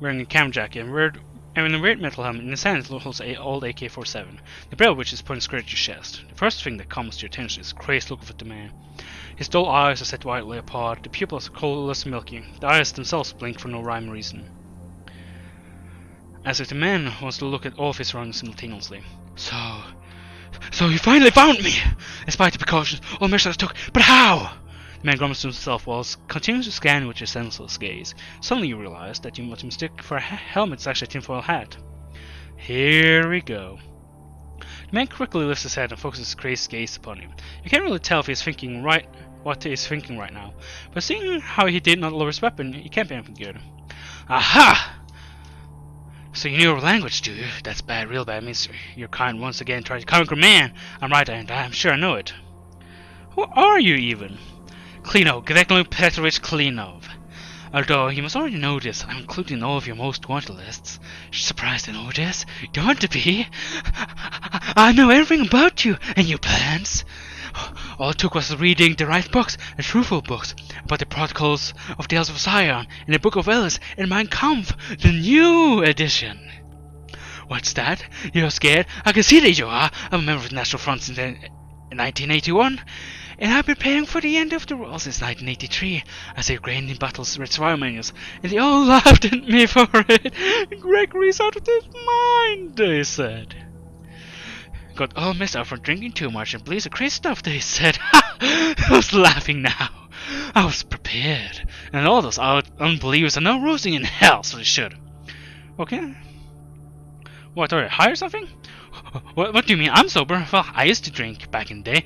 wearing a camo jacket and a weird metal helmet. In his hand holds an old AK-47, the barrel of which is pointed square at your chest. The first thing that comes to your attention is a crazed look at the man. His dull eyes are set widely apart, the pupils are colourless and milky. The eyes themselves blink for no rhyme or reason, as if the man wants to look at all of his surroundings simultaneously. So you finally found me! Despite the precautions, all measures I took, but how? The man grumbles to himself while continuing to scan with your senseless gaze. Suddenly you realize that what you mistake for a helmet is actually a tinfoil hat. Here we go. The man quickly lifts his head and focuses his crazed gaze upon you. You can't really tell if he's thinking what he's thinking right now, but seeing how he did not lower his weapon, it can't be anything good. Aha! So you know your language, do you? That's bad, real bad. Means you're kind once again trying to conquer man. I'm right, and I'm sure I know it. Who are you even? Klinov, Grekno Petrovich Klinov. Although you must already know this, I'm including all of your most wanted lists. Surprised to know this? Don't want to be. I know everything about you and your plans. All it took was reading the right books, the truthful books, about the protocols of the Elves of Zion, and the Book of Ellis, and Mein Kampf, the new edition. What's that? You're scared? I can see that you are. I'm a member of the National Front since 1981, and I've been preparing for the end of the world since 1983. I saved grain in battles, read survival manuals, and they all laughed at me for it. Gregory's out of his mind, they said. Got all messed up from drinking too much and believes the crazy stuff they said. I was laughing now. I was prepared, and all those unbelievers are now roasting in hell, so they should. Okay. What, are you high or something? What do you mean I'm sober? Well, I used to drink back in the day.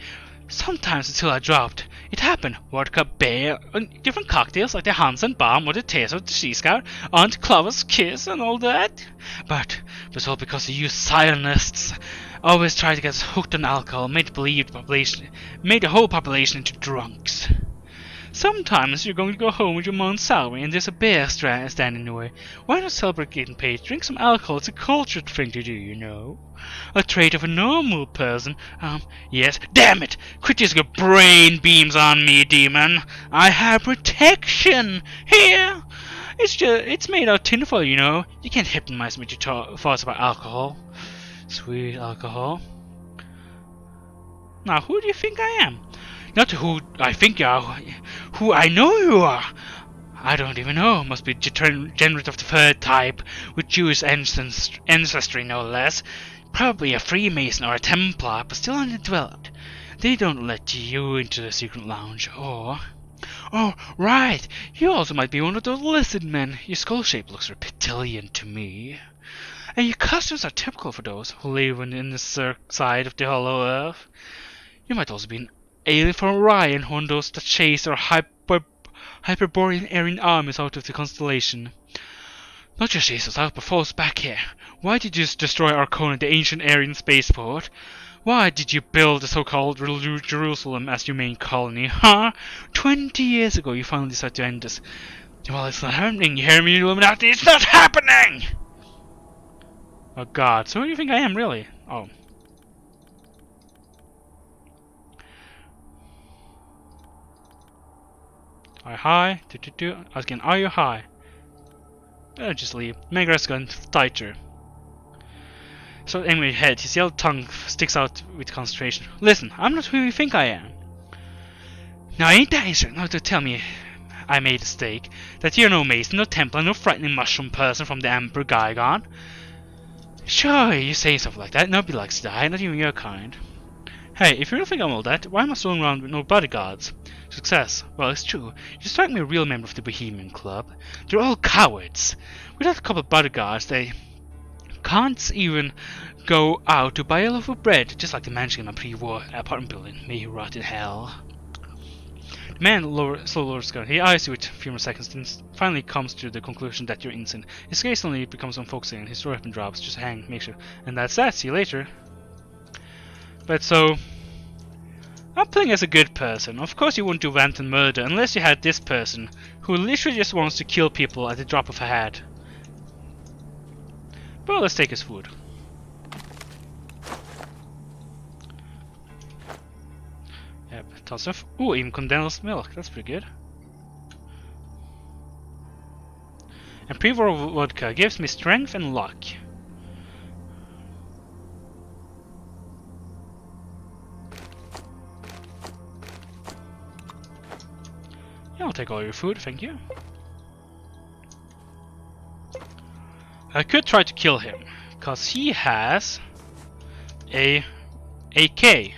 Sometimes until I dropped. It happened. Vodka, beer, and different cocktails like the Hansen Bomb or the Taste of the Sea Scout, Aunt Clover's Kiss and all that. But it was all because of you Zionists. Always tried to get us hooked on alcohol, made the whole population into drunks. Sometimes you're going to go home with your month's salary and there's a bear standing in the way. Why not celebrate getting paid? Drink some alcohol, it's a cultured thing to do, you know. A trait of a normal person. Yes. Damn it! Quit using your brain beams on me, demon! I have protection! Here! It's made out of tinfoil, you know. You can't hypnotize me with your thoughts about alcohol. Sweet alcohol. Now, who do you think I am? Not who I think you are, who I know you are. I don't even know. Must be degenerate of the third type, with Jewish ancestry no less. Probably a Freemason or a Templar, but still undeveloped. They don't let you into the secret lounge, or... Oh, right! You also might be one of those lizard men. Your skull shape looks reptilian to me. And your costumes are typical for those who live in the side of the hollow earth. You might also be an alien from Orion, one of those that chase our Hyperborean Aryan armies out of the constellation. Not just chase us out, but follow us back here. Why did you destroy Arcona, the ancient Aryan spaceport? Why did you build the so-called Jerusalem as your main colony, huh? 20 years ago you finally decided to end this. Well, it's not happening, you hear me, Illuminati? It's not happening! Oh god, so who do you think I am, really? Oh. Are you high? Asking, are you high? Just leave. Mega's gun tighter. So anyway, head, his yellow tongue sticks out with concentration. Listen, I'm not who you think I am. Now ain't that interesting? Now to tell me I made a mistake. That you're no Mason, no Templar, no frightening mushroom person from the Emperor Gygon. Sure, you say stuff like that, nobody likes to die, not even your kind. Hey, if you really think I'm all that, why am I still around with no bodyguards? Success. Well, it's true. You strike me a real member of the Bohemian Club. They're all cowards. Without a couple of bodyguards, they can't even go out to buy a loaf of bread, just like the mansion in my pre-war apartment building. May he rot in hell. The man slowly lowers his gun. He eyes you with a few more seconds, then finally comes to the conclusion that you're innocent. His gaze suddenly becomes unfocusing, and his weapon drops. Just hang, make sure. And that's that. See you later. But so, I'm playing as a good person. Of course you wouldn't do wanton murder unless you had this person who literally just wants to kill people at the drop of a hat. But let's take his food. Yep, tons of... Ooh, even condensed milk. That's pretty good. And pre-war vodka gives me strength and luck. Yeah, I'll take all your food, thank you. I could try to kill him, cause he has a AK.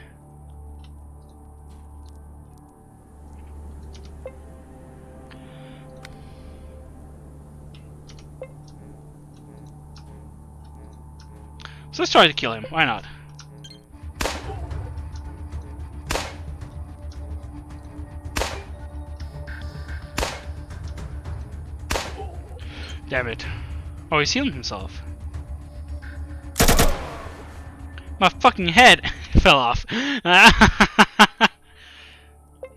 So let's try to kill him, why not? Damn it. Oh, he's healing himself. My fucking head fell off.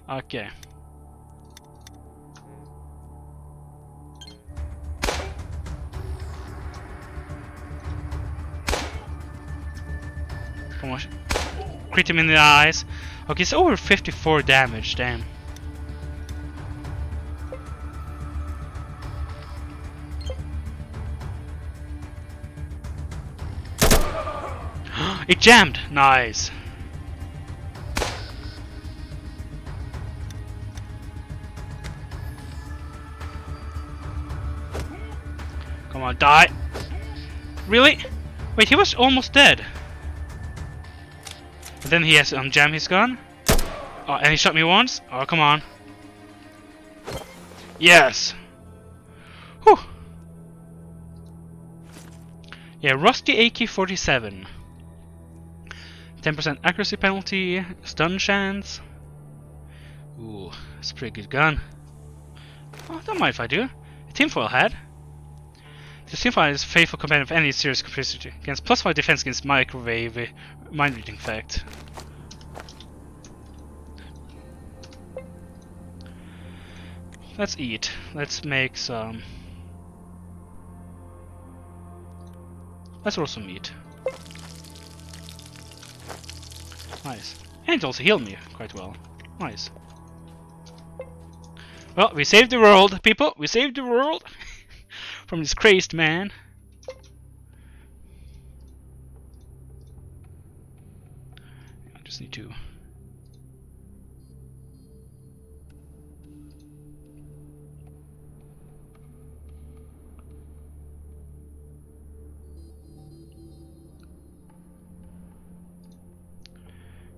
Okay. Come on. Crit him in the eyes. Okay, it's over 54 damage, damn. It jammed! Nice! Come on, die! Really? Wait, he was almost dead. And then he has to unjam his gun. Oh, and he shot me once? Oh, come on. Yes! Whew! Yeah, rusty AK-47. 10% accuracy penalty, stun chance. Ooh, that's a pretty good gun. Oh, don't mind if I do. A tinfoil hat. The tinfoil is faithful companion of any serious capacity against +5 defense against microwave mind reading effect. Let's eat. Let's make some. Let's roast some meat. Nice. And it also healed me quite well. Nice. Well, we saved the world, people. We saved the world from this crazed man. I just need to.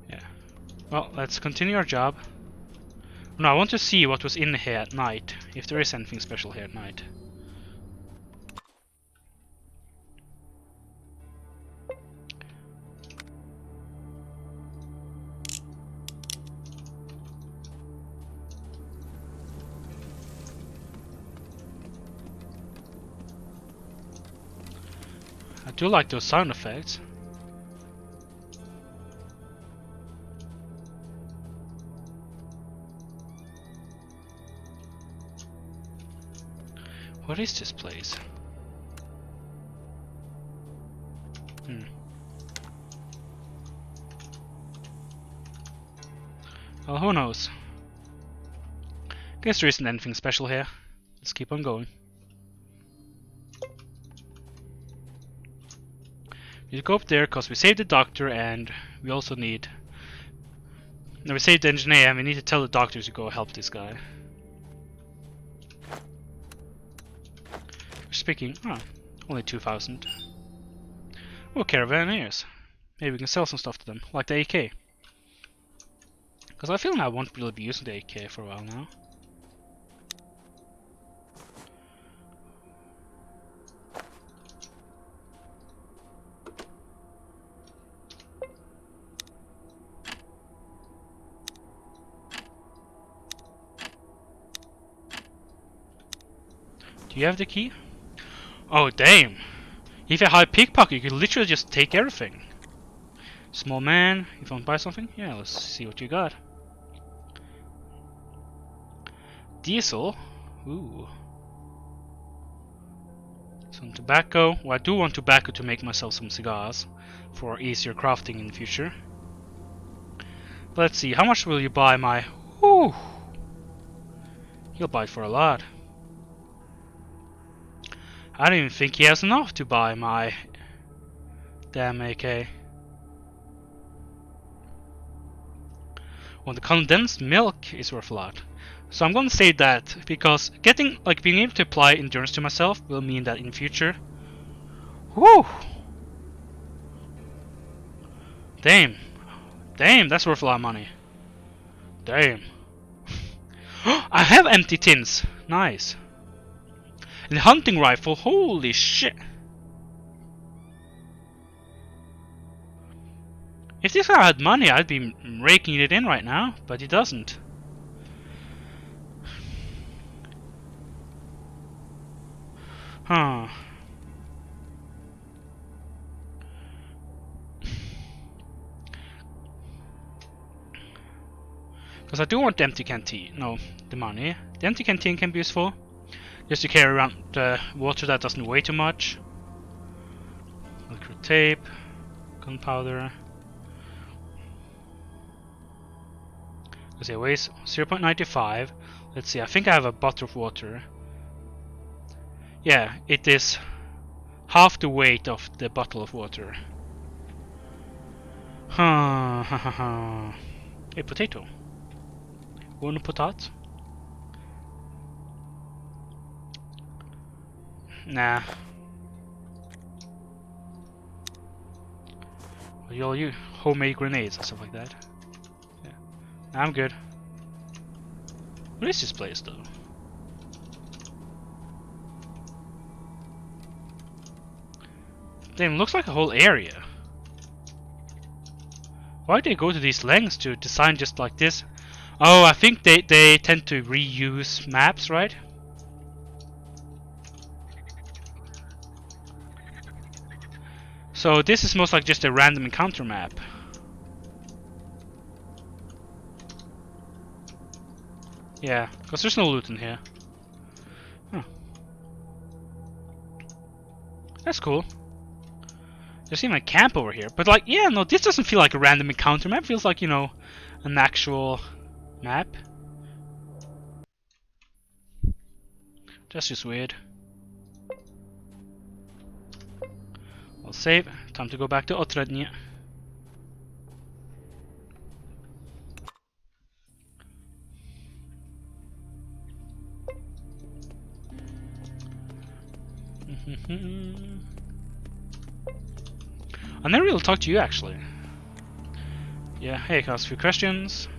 Yeah. Well, let's continue our job. No, I want to see what was in here at night. If there is anything special here at night. I do like those sound effects. What is this place? Well, who knows? Guess there isn't anything special here. Let's keep on going. We need to go up there because we saved the doctor and we also need... No, we saved the engineer and we need to tell the doctor to go help this guy. Speaking... Oh, only 2,000. Oh, caravaneers. Maybe we can sell some stuff to them, like the AK. Because I feel like I won't really be using the AK for a while now. Do you have the key? Oh, damn! If you have high pickpocket, you can literally just take everything. Small man, if you want to buy something? Yeah, let's see what you got. Diesel? Ooh. Some tobacco. Well, I do want tobacco to make myself some cigars for easier crafting in the future. But let's see, how much will you buy my... Ooh. He'll buy it for a lot. I don't even think he has enough to buy my damn AK. Well, the condensed milk is worth a lot. So I'm gonna say that because being able to apply endurance to myself will mean that in future. Whoo! Damn. Damn, that's worth a lot of money. Damn. I have empty tins. Nice. And the hunting rifle, holy shit. If this guy had money, I'd be raking it in right now, but he doesn't. Huh. Because I do want the empty canteen. No, the money. The empty canteen can be useful. Just to carry around water that doesn't weigh too much. Electric tape. Gunpowder. Because it weighs 0.95. Let's see, I think I have a bottle of water. Yeah, it is half the weight of the bottle of water. Ha ha ha ha. A potato. One potat? Nah. You'll use homemade grenades and stuff like that. Yeah. I'm good. What is this place though? Damn, looks like a whole area. Why do they go to these lengths to design just like this? Oh, I think they tend to reuse maps, right? So this is most like just a random encounter map. Yeah, because there's no loot in here. Huh. That's cool. There's even a camp over here. But like, yeah, no, this doesn't feel like a random encounter map. It feels like, you know, an actual map. That's just weird. I'll save. Time to go back to Otrednia. I never really talked to you actually. Yeah, hey, can I ask a few questions?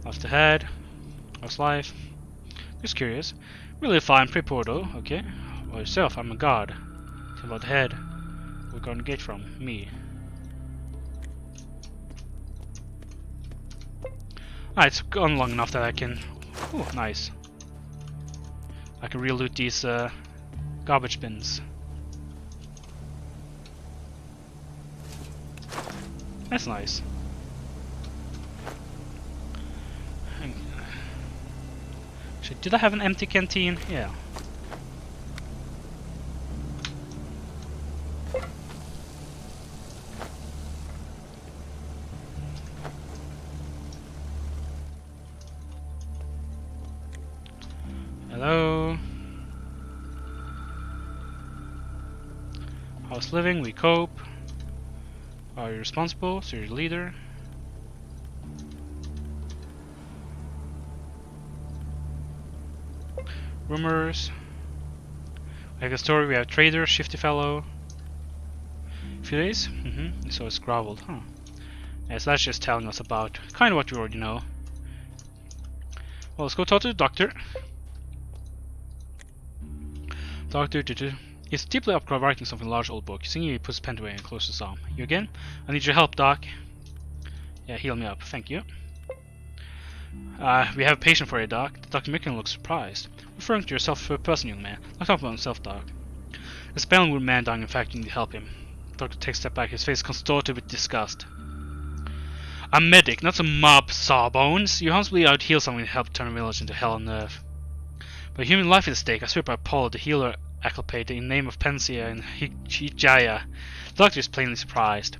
How's the head? How's life? Just curious. Really fine, pretty poor though, okay. Well, yourself, I'm a god. Tell about the head. Where we got the gate from? Me. Ah, it's gone long enough that I can... Oh, nice. I can reloot these garbage bins. That's nice. Shit, did I have an empty canteen? Yeah. Hello. How's living? We cope. Are you responsible? So you're the leader. Rumors. We have a story. We have trader, shifty fellow. Few days. So it's groveled, huh? Yeah, so that's just telling us about kind of what we already know. Well, let's go talk to the doctor. Doctor, he's deeply upgrade writing something large old book. Seeing he puts his pen away and closes his arm. You again? I need your help, Doc. Yeah, heal me up. Thank you. We have a patient for you, Doc. Dr. Micken looks surprised. Referring to yourself for a person, young man. Not talking about himself, Doc. A spelling wound man dying, in fact, you need to help him. The doctor takes a step back, his face contorted with disgust. I'm a medic, not some mob sawbones. You honestly out heal someone to help turn a village into hell on earth. But human life is at stake. I swear by Apollo, the healer acclipated in the name of Pensia and Hijaya. The doctor is plainly surprised.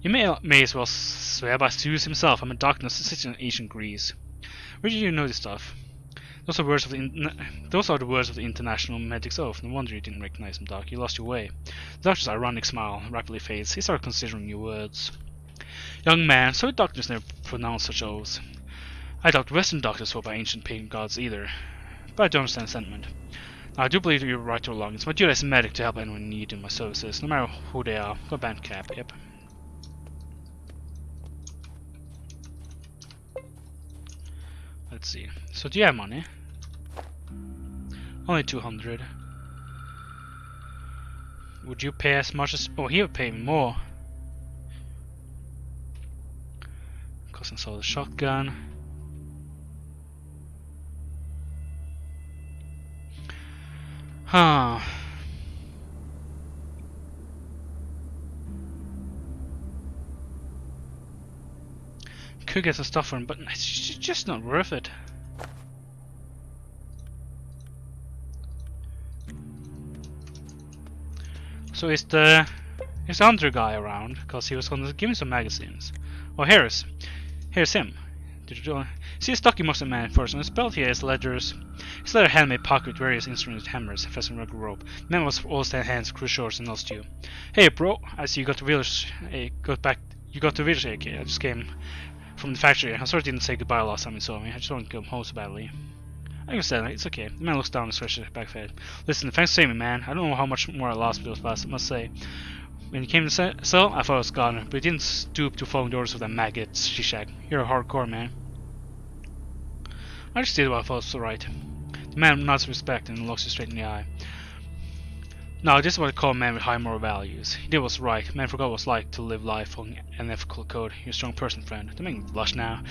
You may as well swear by Zeus himself. I'm a doctor, not such in ancient Greece. Where did you know this stuff? Those are the words of the International Medic's Oath. No wonder you didn't recognize him, Doc. You lost your way. The doctor's ironic smile rapidly fades. He started considering your words. Young man, so doctors never pronounce such oaths. I doubt Western doctors swore by ancient pagan gods either. But I don't understand the sentiment. Now, I do believe you're right or wrong. It's my duty as a medic to help anyone in need in my services, no matter who they are. Go band cap, yep. Let's see. So do you have money? Only 200. Would you pay as much as... Oh, he would pay me more. Because I saw the shotgun. Huh. Could get some stuff for him, but it's just not worth it. So is the hunter guy around? Because he was gonna give me some magazines. Oh, here's him. Did you do? See a stocky muscle man first. On his belt here is letters. His leather handmade pocket with various instruments, hammers, fastened rugged rope. The man was all stand hands, cruise shorts, and nods to you. Hey, bro! I see you got the village. Hey, you got the village. Okay, I just came from the factory. I'm sorry I didn't say goodbye last time you saw me. I just don't come home so badly. I understand. It's okay. The man looks down and stretches his back fed. Listen, thanks for saving me, man. I don't know how much more I lost with those last, I must say. When you came to sell, I thought I was gone, but you didn't stoop to following the orders of that maggot, Shishak. You're a hardcore man. I just did what I thought was right. The man nods with respect and looks you straight in the eye. No, this is what I call men with high moral values. He did what's right. Men forgot what it's like to live life on an ethical code. You're a strong person, friend. Don't make me blush now.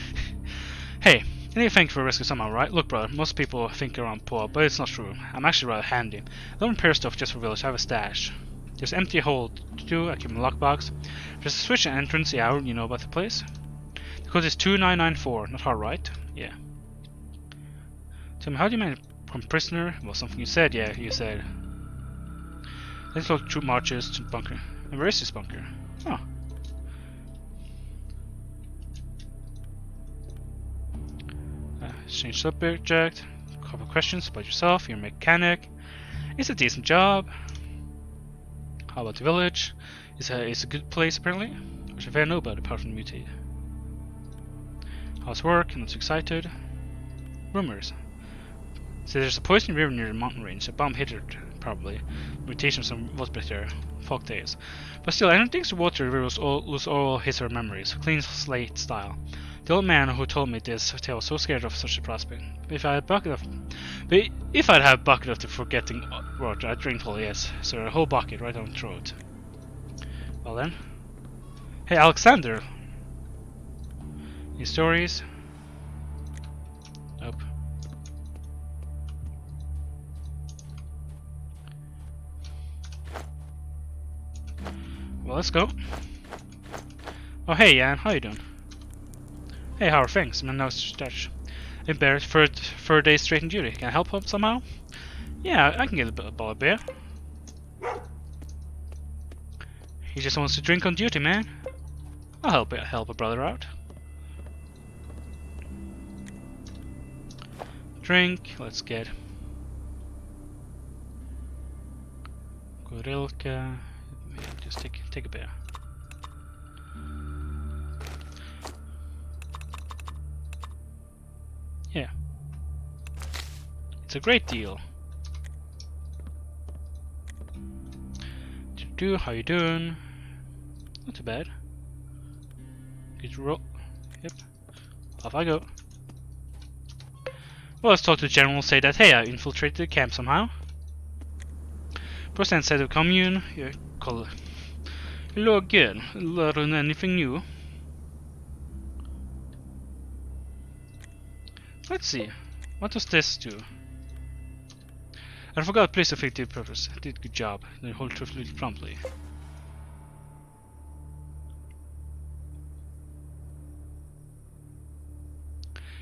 Hey, I need to thank you for rescue somehow, right? Look, brother, most people think you're on poor, but it's not true. I'm actually rather handy. I don't repair stuff just for village. I have a stash. There's an empty hole to do. I keep in a lockbox. There's a switch and entrance. Yeah, you know about the place. The code is 2994. Not hard, right? Yeah. Tell me, how do you manage from prisoner? Well, something you said. Yeah, you said. Let's look through marches to the bunker. And where is this bunker? Oh. Change subject. A couple questions about yourself. You're a mechanic. It's a decent job. How about the village? It's a good place apparently. Which I know about apart from the mutate. How's work? Not so excited. Rumors. So there's a poison river near the mountain range. A bomb hit it probably. Mutations was better. Folk days. But still, I don't think the water river lose all his or memories. Clean slate style. The old man who told me this tale was so scared of such a prospect. If I had a bucket of the forgetting water, I'd drink all, yes. So a whole bucket right down the throat. Well then. Hey Alexander! Any stories? Nope. Well, let's go. Oh hey Jan, how you doing? Hey, how are things? My nose stretch. Been better for a day straight in duty. Can I help him somehow? Yeah, I can get a ball of beer. He just wants to drink on duty, man. I'll help a brother out. Drink. Let's get Gorilka. Just take a beer. Yeah. It's a great deal. How you doing? Not too bad. Good roll. Yep. Off I go. Well, let's talk to the general and say that, hey, I infiltrated the camp somehow. President said of commune, you look good. Learn anything new? Let's see. What does this do? I forgot place effective purpose. I did a good job. Then hold truth promptly.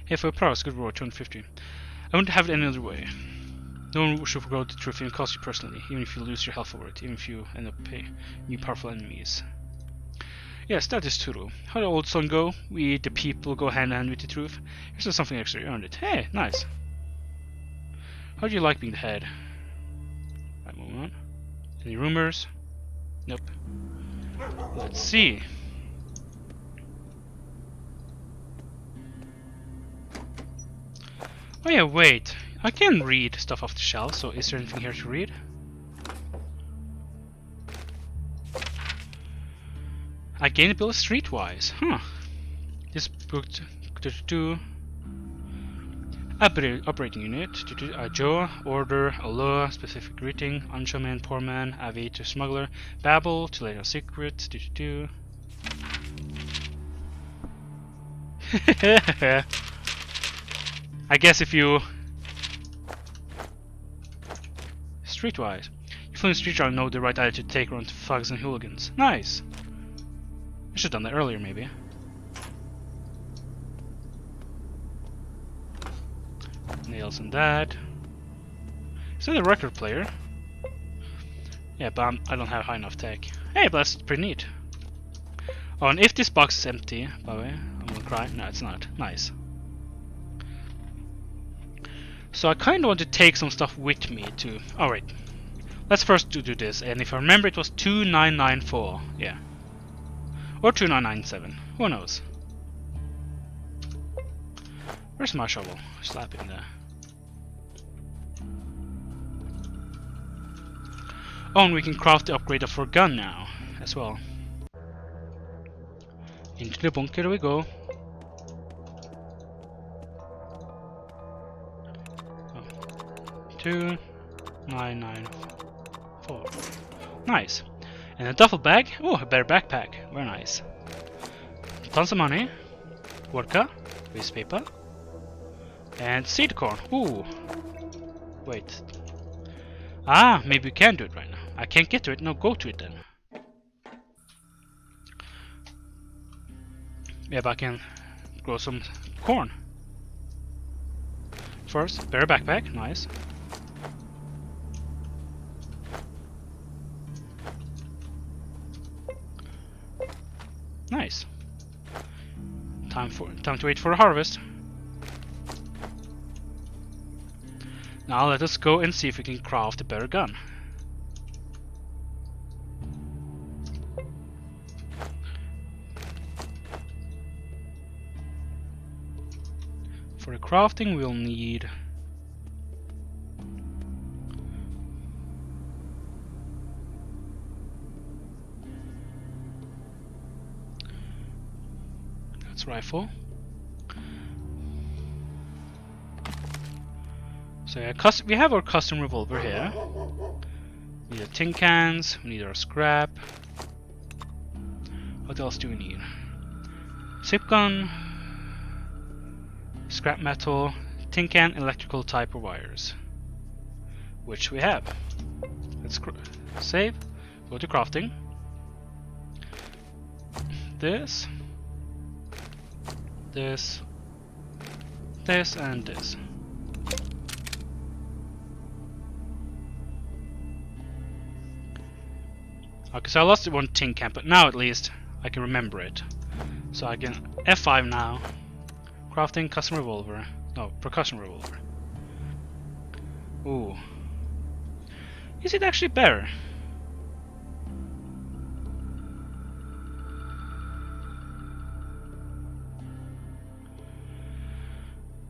Hey, for a price, good roll, 250. I wouldn't have it any other way. No one should forgo the truth and cost you personally, even if you lose your health over it, even if you end up paying new powerful enemies. Yes, that is true. How the old song go? We, the people, go hand in hand with the truth. Here's something extra, you earned it. Hey, nice. How do you like being the head? Right, moving on. Any rumors? Nope. Let's see. Oh yeah, wait. I can read stuff off the shelf, so is there anything here to read? I gained ability streetwise. Huh. This book to operating unit, a Joe, order, allure, specific greeting, unsure man, poor man, aviator, smuggler, babble, to later secret, I guess if you streetwise, you fluent streetwise know the right attitude to take around thugs and hooligans. Nice. I should have done that earlier, maybe. Nails and that. Is that a record player? Yeah, but I don't have high enough tech. Hey, but that's pretty neat. Oh, and if this box is empty, by the way, I'm gonna cry. No, it's not. Nice. So I kind of want to take some stuff with me too. Alright. Let's first do this. And if I remember, it was 2994. Yeah. Or 2997. Who knows? Where's my shovel? Slap it in there. Oh, and we can craft the upgrade for a gun now, as well. Into the bunker we go. Oh. 2994. 4. Nice. And a duffel bag. Oh, a better backpack. Very nice. Tons of money. Vodka. Waste paper. And seed corn. Ooh. Wait. Ah, maybe we can do it right now. I can't get to it. No, go to it then. Maybe I can grow some corn. First, better backpack. Nice. Nice. Time to wait for a harvest. Now let us go and see if we can craft a better gun. For the crafting we'll need that's rifle. So yeah, we have our custom revolver here. We need tin cans, we need our scrap. What else do we need? Zip gun, scrap metal, tin can, electrical type of wires. Which we have. Let's save, go to crafting. This, this, this, and this. Okay, so I lost one tin can, but now at least I can remember it. So I can F5 now. Crafting custom revolver. No, percussion revolver. Ooh. Is it actually better?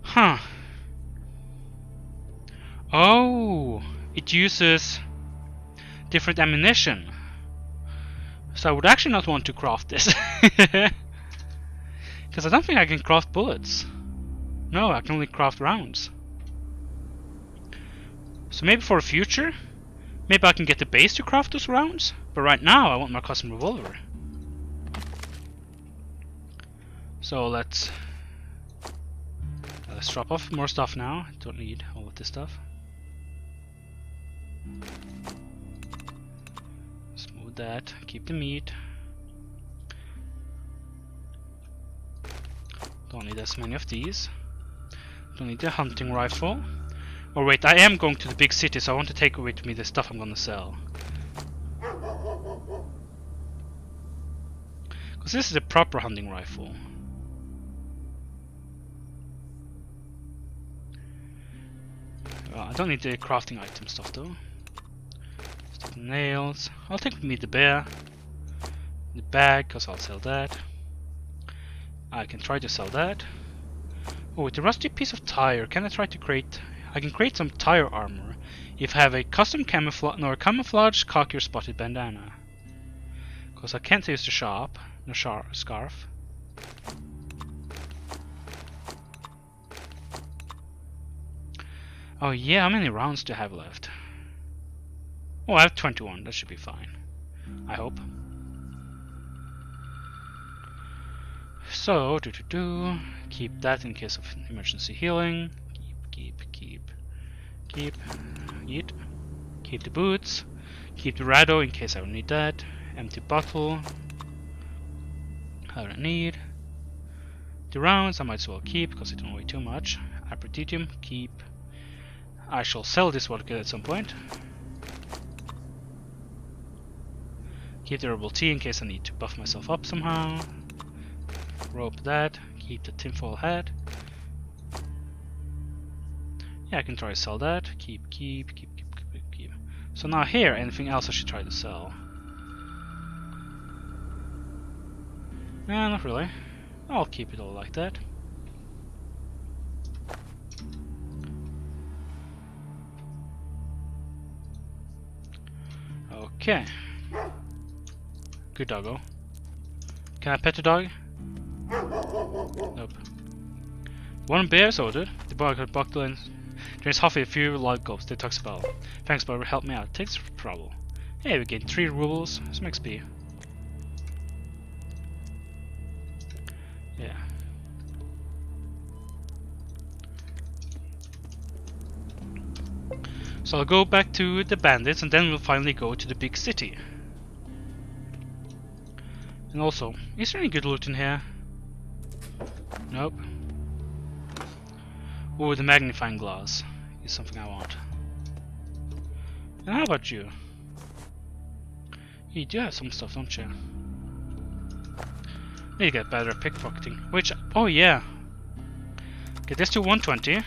Huh. Oh, it uses different ammunition. So I would actually not want to craft this. Because I don't think I can craft bullets. No, I can only craft rounds. So maybe for the future, maybe I can get the base to craft those rounds. But right now I want my custom revolver. So let's drop off more stuff now. Don't need all of this stuff. Smooth that. Keep the meat. Don't need as many of these. Don't need the hunting rifle. Oh wait, I am going to the big city, so I want to take with me the stuff I'm gonna sell. Because this is a proper hunting rifle. Well, I don't need the crafting item stuff though. Stuff nails. I'll take with me the bear. The bag, because I'll sell that. I can try to sell that. Oh, with a rusty piece of tire, can I try to create... I can create some tire armor if I have a custom camouflage... No, a camouflage cocky or spotted bandana. Because I can't use the scarf. Oh yeah, how many rounds do I have left? Oh, I have 21, that should be fine. I hope. So, keep that in case of emergency healing. Keep. Yeet. Keep the boots. Keep the rado in case I will need that. Empty bottle. I don't need. The rounds I might as well keep because it don't weigh too much. Apretitium, keep. I shall sell this vodka at some point. Keep the herbal tea in case I need to buff myself up somehow. Rope that. Keep the tinfoil hat. Yeah, I can try to sell that. Keep. So now here, anything else I should try to sell? Nah, not really. I'll keep it all like that. Okay. Good doggo. Can I pet the dog? Nope. One bear is ordered. The boy could buckle in. Drinks half a few light gulps. They talk spell. Thanks, but help me out. Takes trouble. Hey, we gained 3 rubles, some XP. Yeah. So I'll go back to the bandits and then we'll finally go to the big city. And also, is there any good loot in here? Nope. Oh, the magnifying glass is something I want. And how about you? You do have some stuff, don't you? Need to get better at pickpocketing. Which, oh yeah. Get this to 120.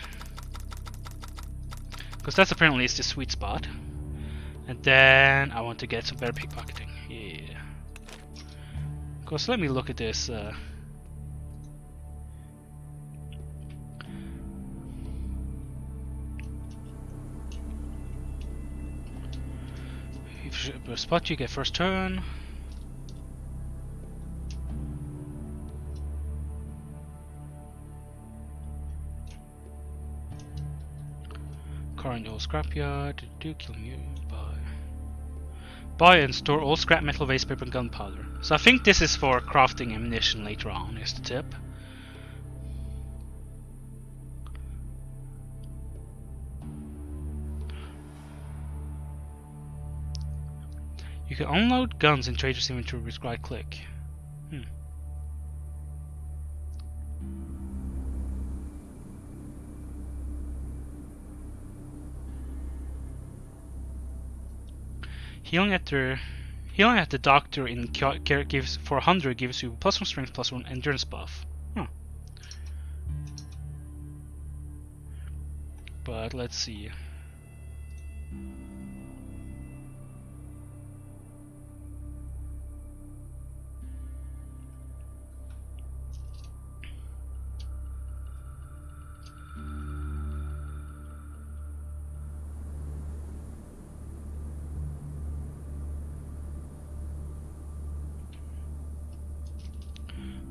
Because that's apparently is the sweet spot. And then I want to get some better pickpocketing. Yeah. Because let me look at this. If you spot, you get first turn. Car in the old scrapyard. Do kill you. Buy and store all scrap metal, waste paper, and gunpowder. So I think this is for crafting ammunition later on. Is the tip. You can unload guns in trader's inventory with right click. Healing at the doctor in care gives for 100 gives you +1 strength, +1 endurance buff. Huh. But let's see.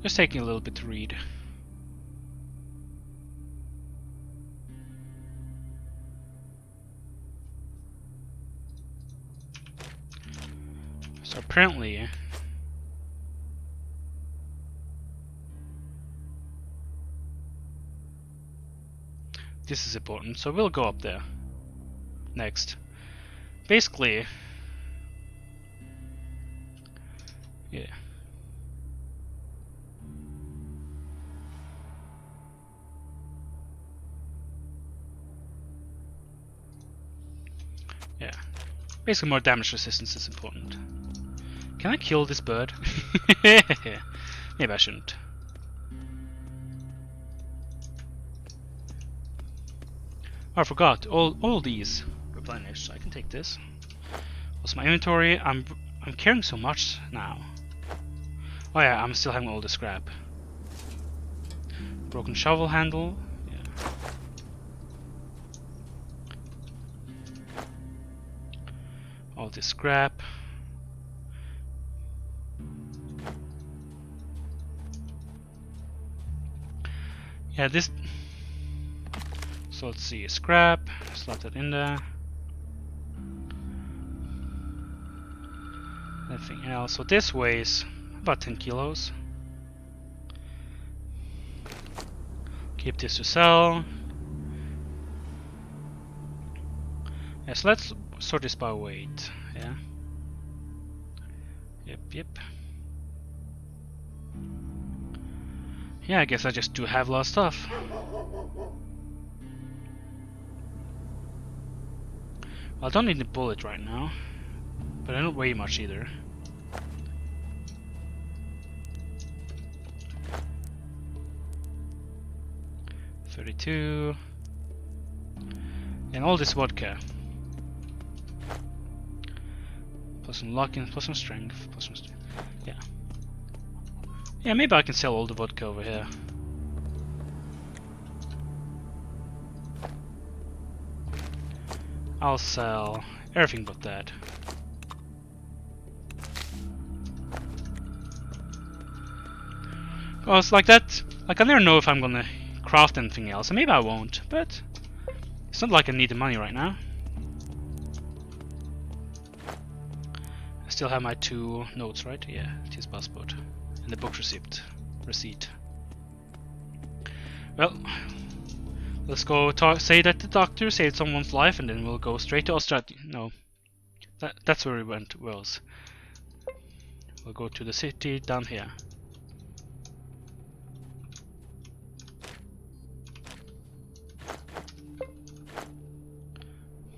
Just taking a little bit to read. So apparently this is important, so we'll go up there next. Basically, yeah. Yeah. Basically more damage resistance is important. Can I kill this bird? Maybe I shouldn't. Oh, I forgot. All these replenished, so I can take this. Also my inventory, I'm carrying so much now. Oh yeah, I'm still having all the scrap. Broken shovel handle. Yeah. All this scrap. Yeah, this. So let's see, scrap. Slot that in there. Nothing else. So this weighs about 10 kilos. Keep this to sell. Yeah, so let's sort this by weight. Yeah. Yep. Yeah, I guess I just do have a lot of stuff. I don't need the bullet right now, but I don't weigh much either. $32, and all this vodka. Plus some lock-in, plus some strength, plus some strength. Yeah. Yeah, maybe I can sell all the vodka over here. I'll sell everything but that. Well, it's like that. Like I never know if I'm gonna craft anything else, and maybe I won't. But it's not like I need the money right now. still have my 2 notes, right? Yeah, his passport and the book receipt. Well, let's go say that the doctor saved someone's life, and then we'll go straight to Australia. No, that's where we went. Wales. We'll go to the city down here.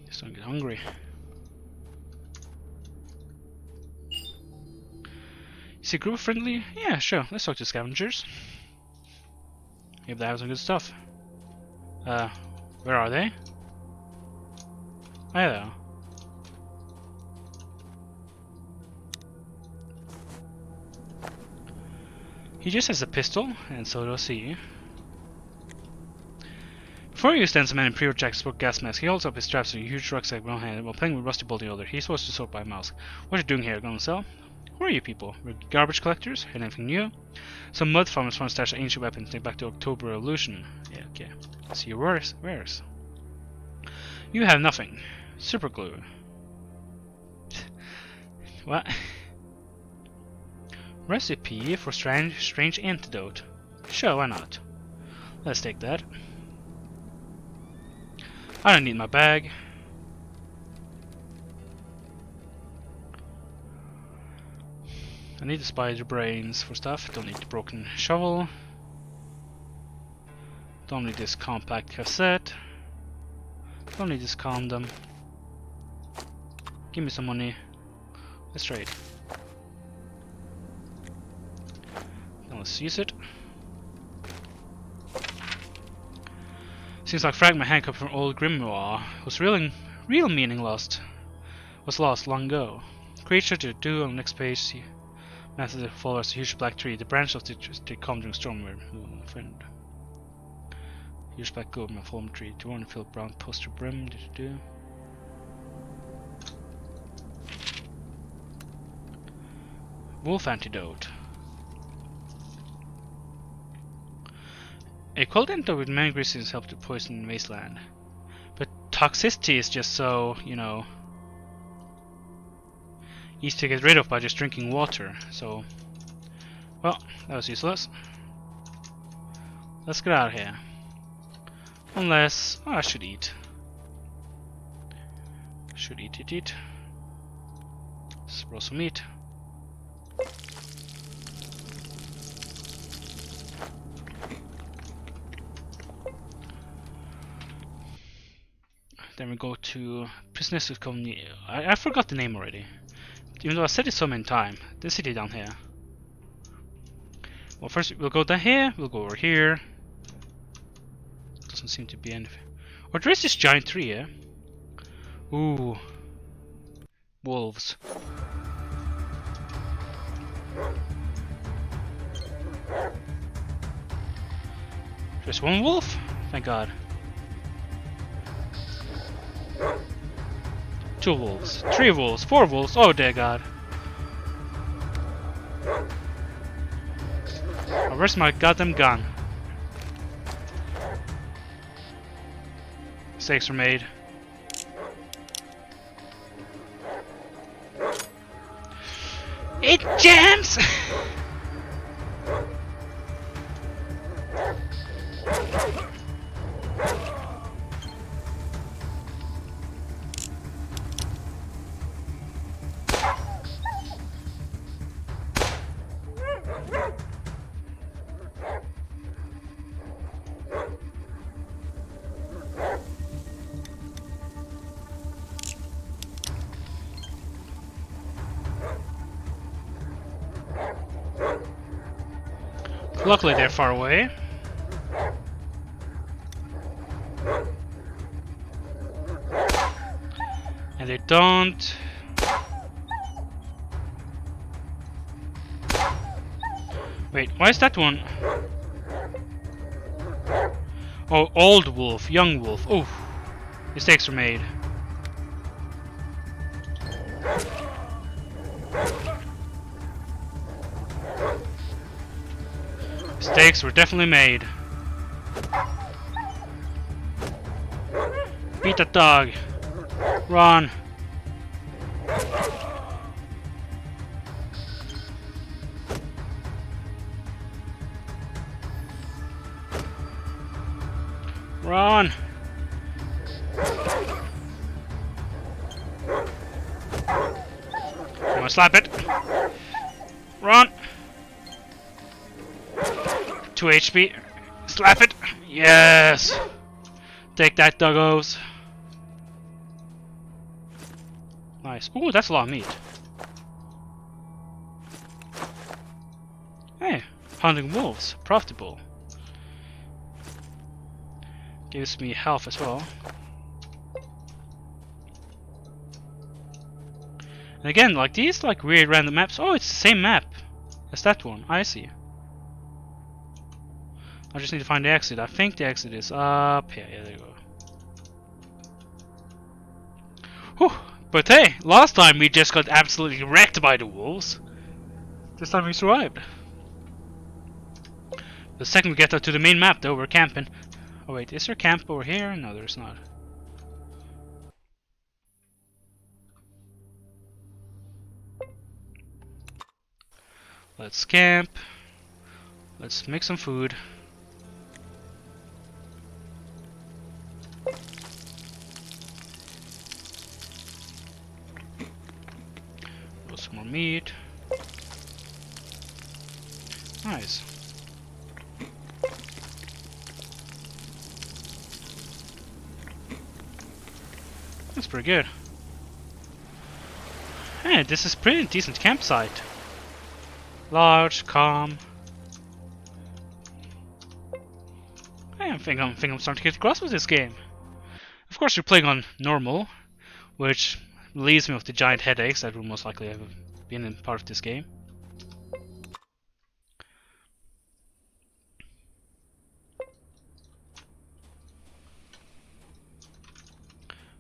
Just don't get hungry. Is the group friendly? Yeah, sure. Let's talk to scavengers. Maybe they have some good stuff. Where are they? Hi there. He just has a pistol, and so does he. Before he stands a man in pre-jacket sport gas mask. He holds up his straps in a huge rucksack in one hand while playing with Rusty Bolt in the other. He's supposed to sort by mouse. What are you doing here? Gonna sell? Who are you people? We're garbage collectors? And anything new? Some mud farmers found a stash of ancient weapons dating back to October Revolution. Yeah, okay. See your wares. You have nothing. Super glue. What? Recipe for strange antidote. Sure, why not? Let's take that. I don't need my bag. I need the spider brains for stuff. Don't need the broken shovel. Don't need this compact cassette. Don't need this condom. Give me some money. Let's trade. Now let's use it. Seems like fragment handcuff from old grimoire whose real meaning was lost long ago. Creature to do on the next page. See, massive follows a huge black tree. The branch of the conjuring storm were friend. Huge black gold my fallen tree. 200 filled brown poster brim. Did you do? Wolf antidote. A cold antidote with many ingredients help to poison wasteland. But toxicity is just so, you know, easy to get rid of by just drinking water. So, well, that was useless. Let's get out of here. Unless, I should eat. Should eat. Let's roll some meat. Then we go to Prisoners of Colony. I forgot the name already. Even though I said it so many times. The city down here. Well, first we'll go down here. We'll go over here. Doesn't seem to be anything. Or there is this giant tree here. Ooh. Wolves. Just one wolf? Thank God. 2 wolves, 3 wolves, 4 wolves, oh dear God. Oh, where's my goddamn gun? Mistakes were made. It jams! Luckily they're far away. And they don't... Wait, why is that one? Oh, old wolf, young wolf. Oh, mistakes were made. Mistakes were definitely made. Beat that dog. Run. Run! I'm gonna slap it. Run! 2 HP. Slap it! Yes! Take that, doggos. Nice. Ooh, that's a lot of meat. Hey, hunting wolves. Profitable. Gives me health as well. And again, like these like weird random maps. Oh, it's the same map as that one. I see. I just need to find the exit. I think the exit is up here. Yeah, there you go. Whew. But hey, last time we just got absolutely wrecked by the wolves. This time we survived. The second we get out to the main map though, we're camping. Oh wait, is there camp over here? No, there's not. Let's camp. Let's make some food. Roast some more meat. Nice. That's pretty good. Hey, this is pretty decent campsite. Large, calm. Hey, I think I'm starting to get across with this game. Of course, you're playing on normal, which leaves me with the giant headaches that will most likely have been in part of this game.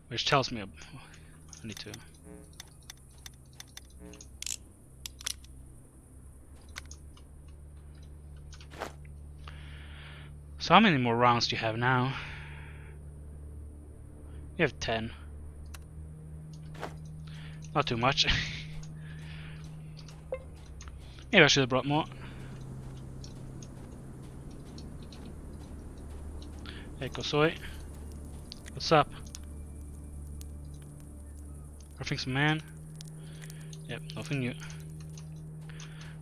Which tells me I need to. So how many more rounds do you have now? You have 10. Not too much. Maybe I should have brought more. Hey, Kosoi. What's up? Everything's a man. Yep, nothing new.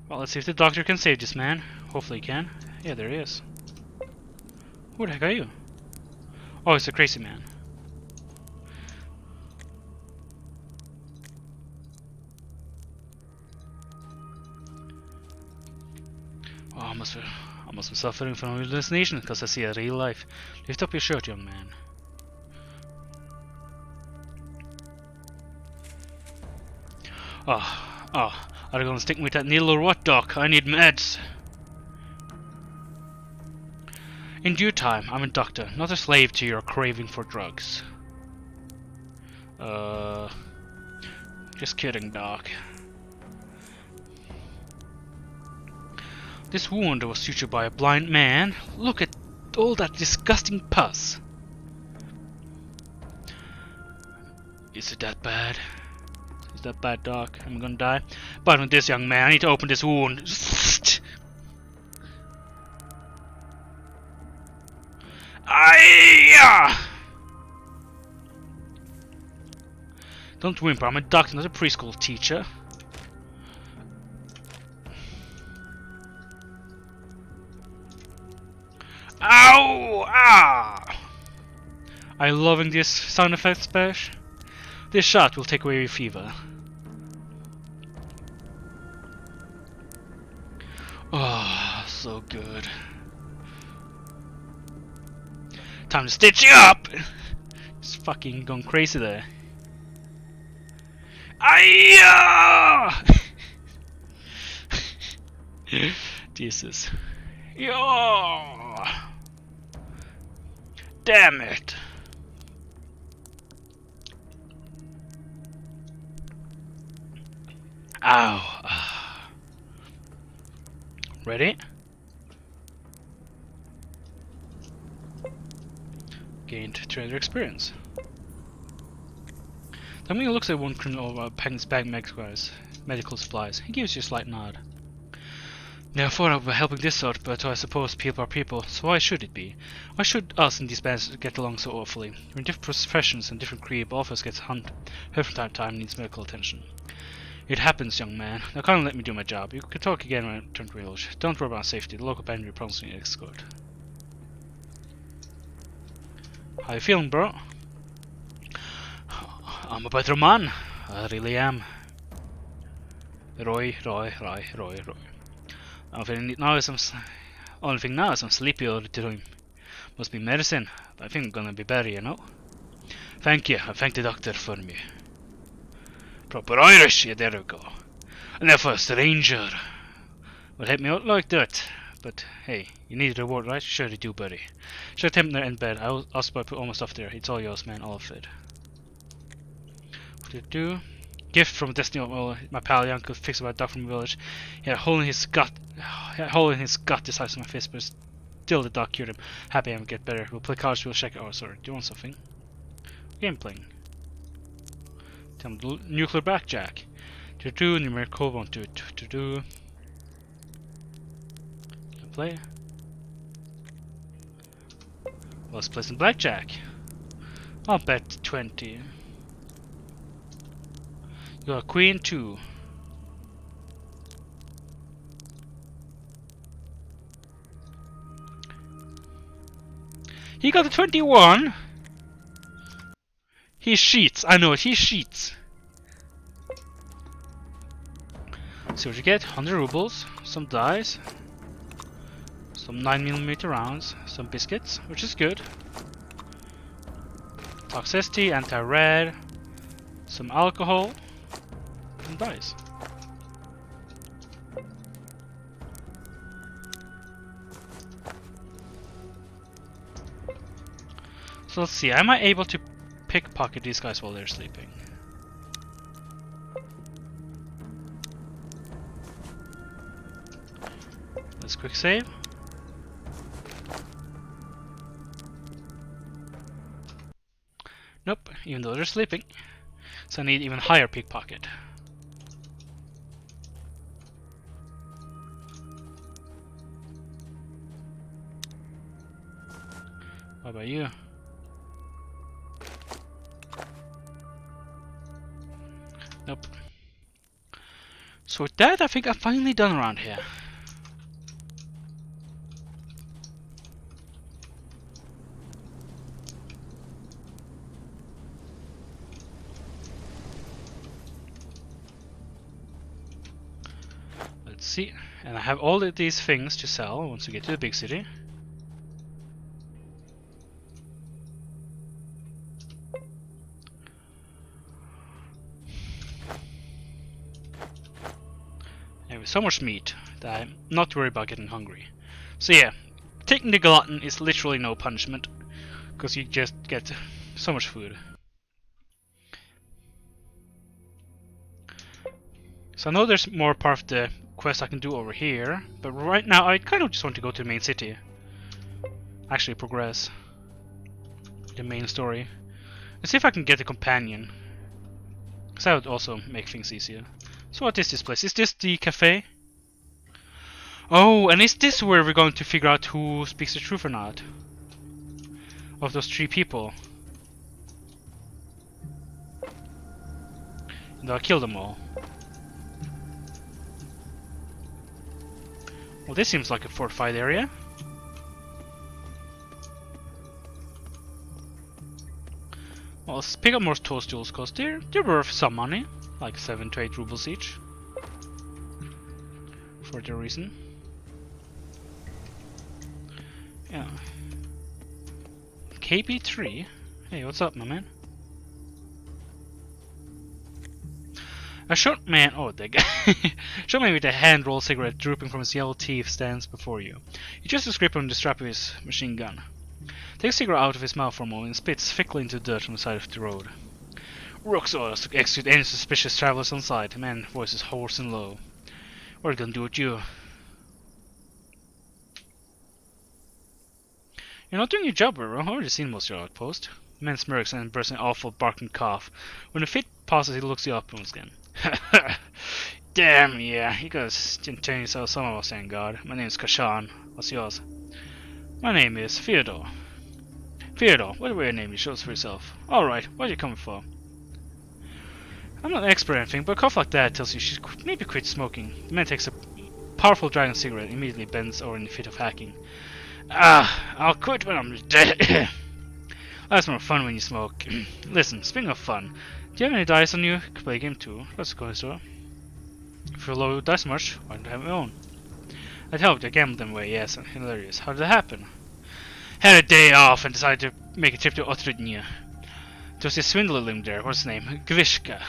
Well, let's see if the doctor can save this man. Hopefully he can. Yeah, there he is. Who the heck are you? Oh, it's a crazy man. Oh, I must be suffering from hallucination because I see a real life. Lift up your shirt, young man. Oh, are you gonna stick me with that needle or what, Doc? I need meds. In due time, I'm a doctor, not a slave to your craving for drugs. Just kidding, Doc. This wound was sutured by a blind man. Look at all that disgusting pus. Is it that bad? Is that bad, Doc? I'm gonna die. But with this young man, I need to open this wound. Don't whimper, I'm a doctor, not a preschool teacher. Ow! Ah! Are you loving this sound effect, Spash? This shot will take away your fever. Oh, so good. Time to stitch you up! Just fucking going crazy there. Ayah! Jesus. Yo! Damn it! Ow! Ready? Gained trader experience. Tell me, it looks like one criminal packing his bag medical supplies. He gives you a slight nod. I thought of helping this out, but I suppose people are people, so why should it be? Why should us in these bands get along so awfully? We're in different professions and different creed, but all of us gets hurt from time to time and needs medical attention. It happens, young man. Now kindly let me do my job. You can talk again when I return to the village. Don't worry about safety. The local band will promise me an escort. How you feeling, bro? I'm a better man. I really am. Roy. Only thing now is I'm sleepy all the time. Must be medicine. I think I'm gonna be better, you know. Thank you. I thank the doctor for me. Proper Irish, yeah, there we go. And if a stranger would help me out like that. But hey, you need a reward, right? Sure you do, buddy. Should attempt there in bed. I'll put all my stuff there. It's all yours, man. All of it. What did it do? Gift from Destiny. Well, my pal Jan could fix about a dog from the village. He had a hole in his gut. A hole in his gut the size of my fist, but still the dog cured him. Happy I'm get better. We'll play cards. We'll check. Oh, sorry. Do you want something? Game playing. Tell him the nuclear blackjack. To do numerical. Won't do it. To do. Can play. Let's play some blackjack. I'll bet 20. You got queen 2. He got a 21. He cheats. I know it. He cheats. See what you get. 100 rubles. Some dice. Some 9mm rounds. Some biscuits, which is good. Toxicity, anti-red. Some alcohol. And dice. So let's see, am I able to pickpocket these guys while they're sleeping? Let's quick save. Nope, even though they're sleeping. So I need even higher pickpocket. What about you? Nope. So with that, I think I'm finally done around here. Let's see. And I have all of these things to sell once we get to the big city. So much meat that I'm not worried about getting hungry. So yeah, taking the glutton is literally no punishment, because you just get so much food. So I know there's more part of the quest I can do over here, but right now I kind of just want to go to the main city. Actually progress the main story. Let's see if I can get a companion, because that would also make things easier. So what is this place? Is this the cafe? Oh, and is this where we're going to figure out who speaks the truth or not? Of those 3 people. And I'll kill them all. Well, this seems like a fortified area. Well, let's pick up more toadstools, because they're worth some money. Like 7 to 8 rubles each. For the reason. Yeah. KB3? Hey, what's up, my man? A short man, oh, that guy. Short man with a hand-rolled cigarette drooping from his yellow teeth stands before you. He adjusts his grip on the strap of his machine gun. Takes a cigarette out of his mouth for a moment and spits thickly into the dirt on the side of the road. Rook's orders to execute any suspicious travelers on sight. The man's voice is hoarse and low. What are you gonna do with you? You're not doing your job, bro. I've already seen most of your outpost. The man smirks and bursts an awful barking cough. When the fit passes, he looks you up once again. Damn, yeah, you guys didn't tell yourself some of us, thank God. My name's Kashan. What's yours? My name is Theodore. Theodore, what a weird name you chose for yourself. Alright, what are you coming for? I'm not an expert or anything, but a cough like that tells you you should maybe quit smoking. The man takes a powerful dragon cigarette and immediately bends over in a fit of hacking. I'll quit when I'm dead. That's more fun when you smoke. Listen, speaking of fun, do you have any dice on you? Could play a game too. Let's go store. If you're low dice much, why don't I have my own? I'd helped, I gambled them away, yes, hilarious. How did that happen? Had a day off and decided to make a trip to Otrudnia. There was this swindler living there, what's his name? Grishka.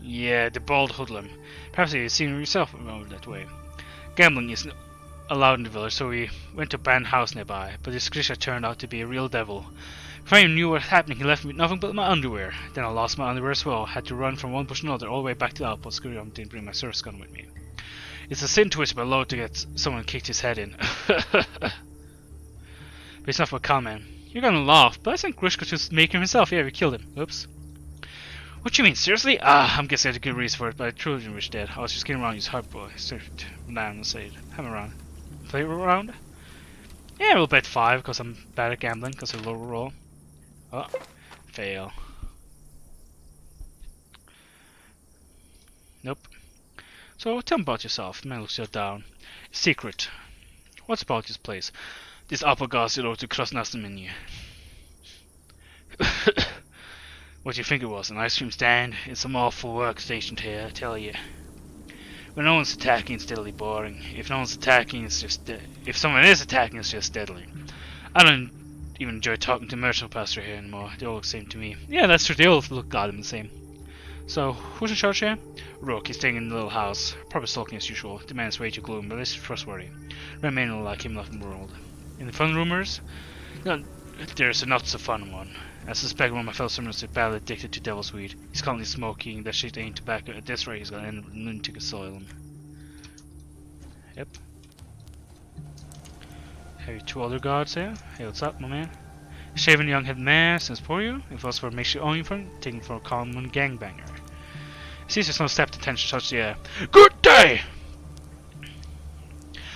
Yeah, the bald hoodlum. Perhaps you've seen him yourself over that way. Gambling isn't allowed in the village, so we went to a banned house nearby, but this Grisha turned out to be a real devil. Before I knew what was happening, he left me with nothing but my underwear. Then I lost my underwear as well, had to run from one bush to another all the way back to the outpost. I didn't bring my service gun with me. It's a sin to whisper low to get someone kicked his head in. But it's not for a comment. You're gonna laugh, but I think Grishka should make him himself. Yeah, we killed him. Oops. What you mean, seriously? I'm guessing I had a good reason for it, but I truly didn't wish dead. I was just getting around his heart boy. Surfed down and said, have him around. Play around? Yeah, we'll bet 5 because I'm bad at gambling because of a low roll. Oh, fail. Nope. So tell me about yourself. The man looks you down. Secret. What's about this place? This upper gas you know to cross the menu. What do you think it was? An ice cream stand? It's some awful work stationed here, I tell you. When no one's attacking, it's deadly boring. If no one's attacking, it's just if someone is attacking, it's just deadly. I don't even enjoy talking to merchant pastor here anymore. They all look the same to me. Yeah, that's true. They all look goddamn the same. So, who's in charge here? Rook, he's staying in the little house. Probably sulking as usual. The man's way too gloomy, but it's trustworthy. Remain like him left in the world. In the fun rumors? No, there's a not so fun one. I suspect one of my fellow swimmers is badly addicted to devil's weed. He's constantly smoking, that shit ain't tobacco. At this rate, he's gonna end up in lunatic asylum. Yep. Have you 2 other guards here? Hey, what's up, my man? Shaven young head man, since for you. If it was for makes you own for taking for a common gangbanger. Sees there's no step to tension touch the air. Good day!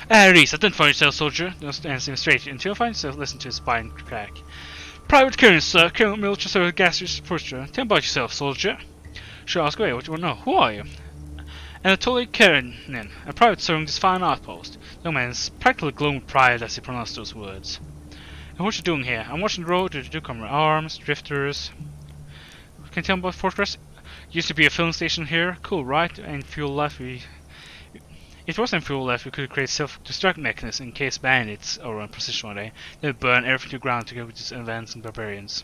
Reese, identify yourself, soldier. Don't answer him straight until you find yourself listen to his spine crack. Private Colonel, sir. Colonel Milcher, Gaster's Pusher. Tell me about yourself, soldier. Sure, ask away. What do you want to know? Who are you? Anatoly Karenin, a private serving this fine outpost. The young man is practically glowing with pride as he pronounced those words. And what you doing here? I'm watching the road. Did you come with arms, drifters? Can you tell me about Fortress? Used to be a filling station here. Cool, right? And fuel left. It wasn't fuel left. We could create self-destruct mechanism in case bandits are on position one day. They would burn everything to the ground together with these advanced barbarians.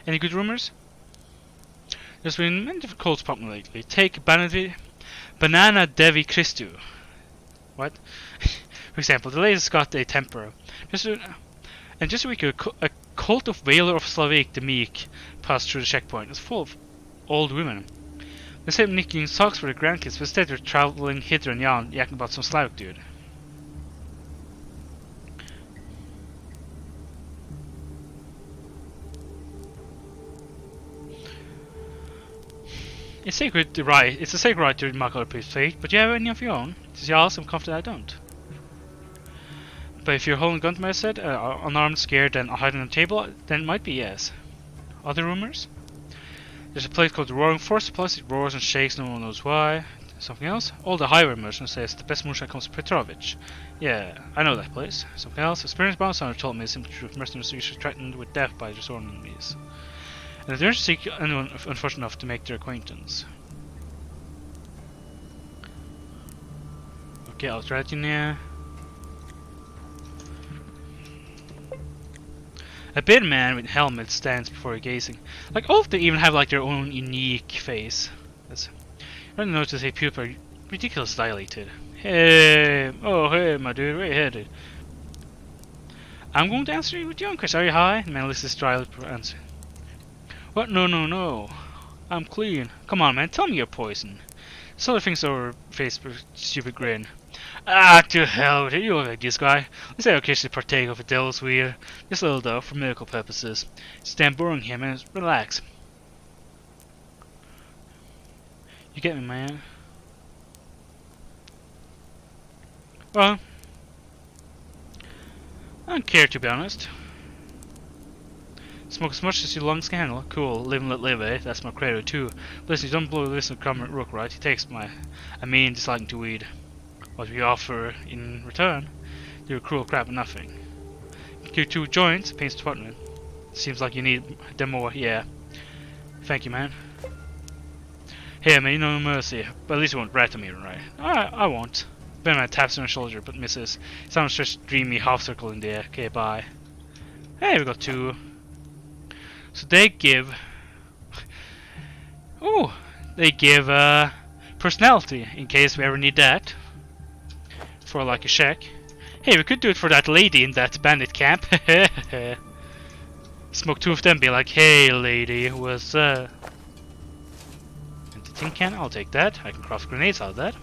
Any good rumors? There's been many different cults popping lately. Take Banana Devi Christu. What? For example, the latest got a temper. Just a week ago, a cult of Whaler of Slavik the Meek passed through the checkpoint. It's full of old women. They said nicking socks for their grandkids, but instead they're traveling hither and yon, yakking about some Slavic dude. It's a sacred right to remark other people's faith, but do you have any of your own? Since you ask, I'm confident I don't. But if you're holding a gun to my head, unarmed, scared, and hiding on the table, then it might be yes. Other rumors? There's a place called the Roaring Forest, plus it roars and shakes, no one knows why. Something else? All the highway merchants says the best moonshine comes from Petrovich. Yeah, I know that place. Something else? Experienced bounce hunter told me it's simply true. Mercenaries are usually threatened with death by their sworn enemies. And they don't seek anyone unfortunate enough to make their acquaintance. Okay, I'll try it in here. A bearded man with helmet stands before you gazing. Like all of them even have like their own unique face. That's I don't notice a pupil are ridiculously dilated. Hey, oh hey my dude, where you headed? I'm going to answer you with your own question. Are you high? The man looks his dry answer. What? No. I'm clean. Come on, man, tell me you're poison. Sort of things over face with a stupid grin. Ah, to hell with it, you look like this guy. Let's say I occasionally partake of a devil's weed. Just a little though, for medical purposes. Stand boring him and relax. You get me, man? Well, I don't care to be honest. Smoke as much as your lungs can handle. Cool, live and let live, eh? That's my credo too. Listen, you don't blow this with Comrade Rook, right? He takes I mean disliking to weed. What we offer in return, you're cruel crap and nothing. Your 2 joints, paints department. Seems like you need them more, yeah. Thank you, man. Here, man, no mercy. But at least you won't rat me, right? I won't. Batman taps on her shoulder, but misses. Sounds just dreamy half circle in the air. Okay, bye. Hey, we got 2. So they give... Oh, they give personality, in case we ever need that. For like a check. Hey, we could do it for that lady in that bandit camp. Smoke 2 of them, be like, hey lady, what's and the tin can, I'll take that. I can craft grenades out of that.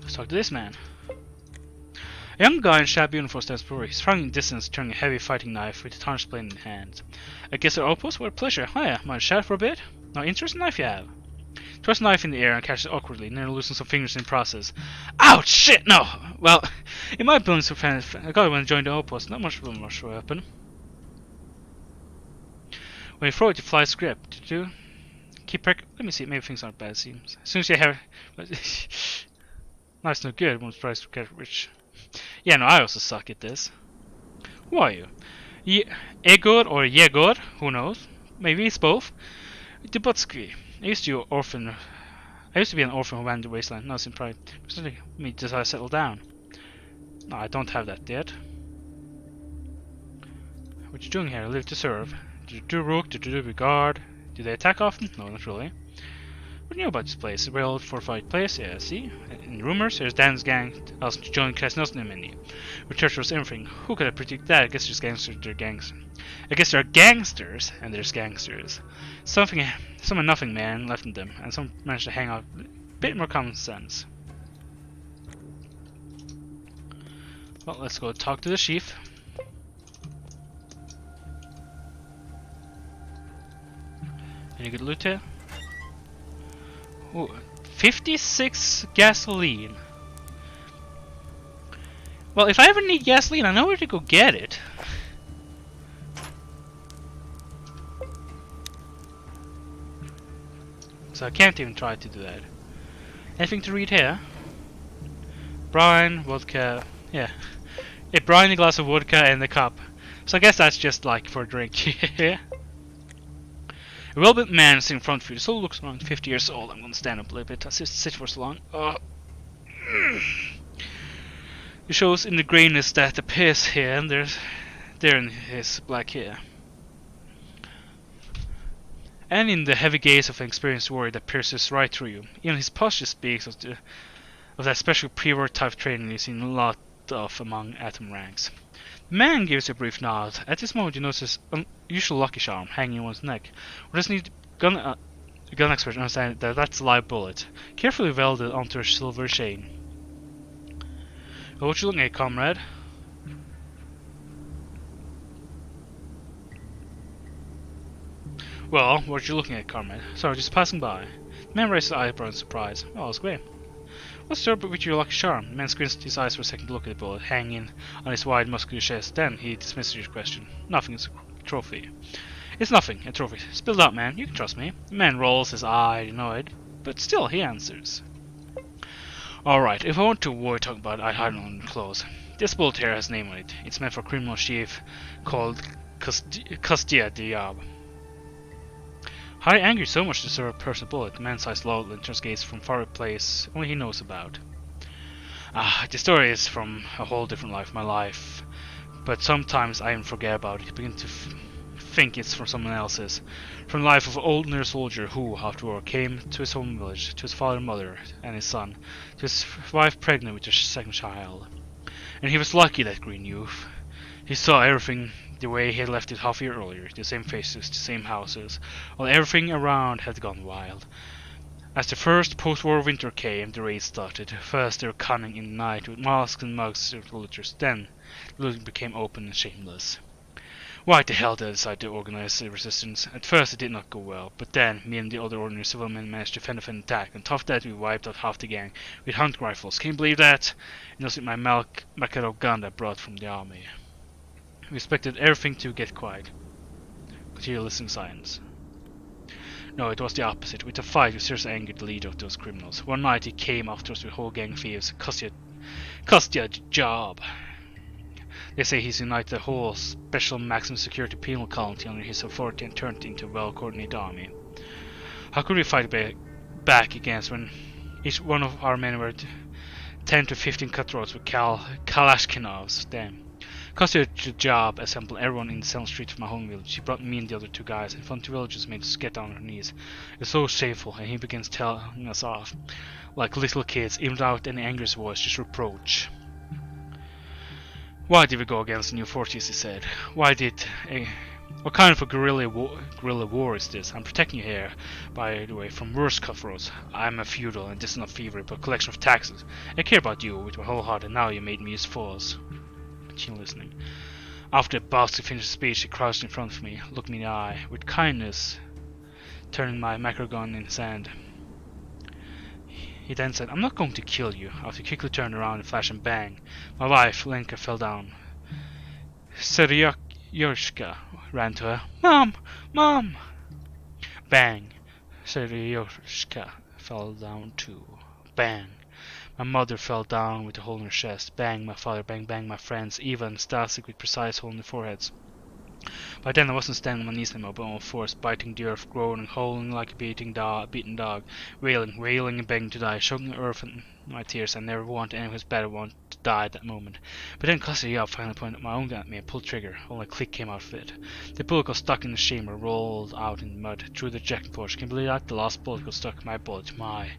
Let's talk to this man. A young guy in shabby uniform stands before me. He's frowning in distance, turning a heavy fighting knife with a tarnished blade in hand. I guess they're outpost? What a pleasure. Hiya, mind chat for a bit? No interest in knife you have? Throws a knife in the air and catches it awkwardly, nearly losing some fingers in the process. Ouch! Shit! No! Well, in my ability to find a guy when I joined the outpost, not much of a weapon. When you throw it, you fly script. Did you keep Let me see, maybe things aren't bad, it seems. As soon as you have... Nice, no good, one's price to get rich. Yeah, no, I also suck at this. Who are you? Egor or Yegor? Who knows? Maybe it's both. Dubotsky. I used to be an orphan who ran the wasteland. Now it's in pride. Me desire to settle down. No, I don't have that yet. What you doing here? Live to serve. Did you do rook? Did you do guard? Do they attack often? No, not really. What do you know about this place? A well fortified place? Yeah, see? In rumors, there's Dan's gang asking to join Class Nelson and many. With treacherous everything. Who could have predicted that? I guess there's gangsters, they're gangs. I guess there are gangsters, and there's gangsters. Some nothing man left in them, and some managed to hang out a bit more common sense. Well, let's go talk to the chief. Any good loot here? Ooh, 56 gasoline. Well, if I ever need gasoline, I know where to go get it. So I can't even try to do that. Anything to read here? Brine, vodka, yeah. A brine, a glass of vodka, and a cup. So I guess that's just like for a drink. Yeah. A well-built man sitting in front of you. The soul looks around 50 years old. I'm gonna stand up a little bit. I sit for so long. It shows in the grayness that appears here, and there in his black hair. And in the heavy gaze of an experienced warrior that pierces right through you. Even his posture speaks of that special pre-war type training you've seen a lot of among atom ranks. The man gives a brief nod. At this moment you notice his unusual lucky charm hanging on his neck. We just need a gun expert to understand that that's a live bullet, carefully welded onto a silver chain. Well, what you looking at, comrade? Well, what you looking at, comrade? Sorry, just passing by. The man raises his eyebrows in surprise. Oh, that's great. What's up with your lucky charm? The man squints his eyes for a second to look at the bullet hanging on his wide muscular chest. Then he dismisses your question. Nothing, it's a trophy. It's nothing, a trophy. Spill it out, man. You can trust me. The man rolls his eye, annoyed, but still he answers. Alright, if I want to avoid talking about it, I hide it on clothes. This bullet here has a name on it. It's meant for a criminal chief called Castilla Diab. How are you angry so much to deserve a personal bullet? The man sighs loudly and turns gaze from far a place only he knows about. The story is from a whole different life, my life. But sometimes I even forget about it. I begin to think it's from someone else's. From the life of an ordinary soldier who, after war, came to his home village, to his father and mother and his son, to his wife pregnant with their second child. And he was lucky, that green youth. He saw everything the way he had left it half a year earlier, the same faces, the same houses, while everything around had gone wild. As the first post-war winter came, the raids started. First they were cunning in the night with masks and mugs to villagers, then the looting became open and shameless. Why the hell did I decide to organize the resistance? At first it did not go well, but then me and the other ordinary civil men managed to fend off an attack. On top of that we wiped out half the gang with hunting rifles. Can you believe that? And it was with my Makarov gun that I brought from the army. We expected everything to get quiet. Continue listening silence. No, it was the opposite. With the fight, we seriously angered the leader of those criminals. One night he came after us with a whole gang of thieves. Cost you the job. They say he's united the whole special maximum security penal colony under his authority and turned it into a well-coordinated army. How could we fight back against when each one of our men were 10 to 15 cutthroats with Kalashnikovs? Damn. Cost you the job assembled everyone in the central street of my home village. He brought me and the other two guys, and front of the villagers made us get down on our knees. It was so shameful, and he begins telling us off like little kids, even without any angry voice, just reproach. Why did we go against the new forties, he said. What kind of a guerrilla war is this? I'm protecting you here, by the way, from worse cutthroats. I'm a feudal, and this is not thievery, but a collection of taxes. I care about you with my whole heart, and now you made me his foes. Continue listening. After the bastard finished his speech, he crouched in front of me, looked me in the eye, with kindness, turning my macro gun in his hand. He then said, I'm not going to kill you. After he quickly turned around and flashed and bang. My wife, Lenka, fell down. Seryoshka ran to her. Mom! Mom! Bang. Seryoshka fell down too. Bang. My mother fell down with a hole in her chest. Bang, my father. Bang, bang, my friends. Eva and Stasik with precise hole in their foreheads. By then I wasn't standing on my knees anymore, but on all fours, biting the earth, groaning, howling like a beaten dog, wailing and begging to die, choking the earth in my tears. I never wanted anyone who's better wanted to die at that moment. But then Kostyab finally pointed my own gun at me and pulled trigger. Only a click came out of it. The bullet got stuck in the chamber, rolled out in the mud, through the ejecting porch. Can you believe that? The last bullet got stuck in my bullet. My.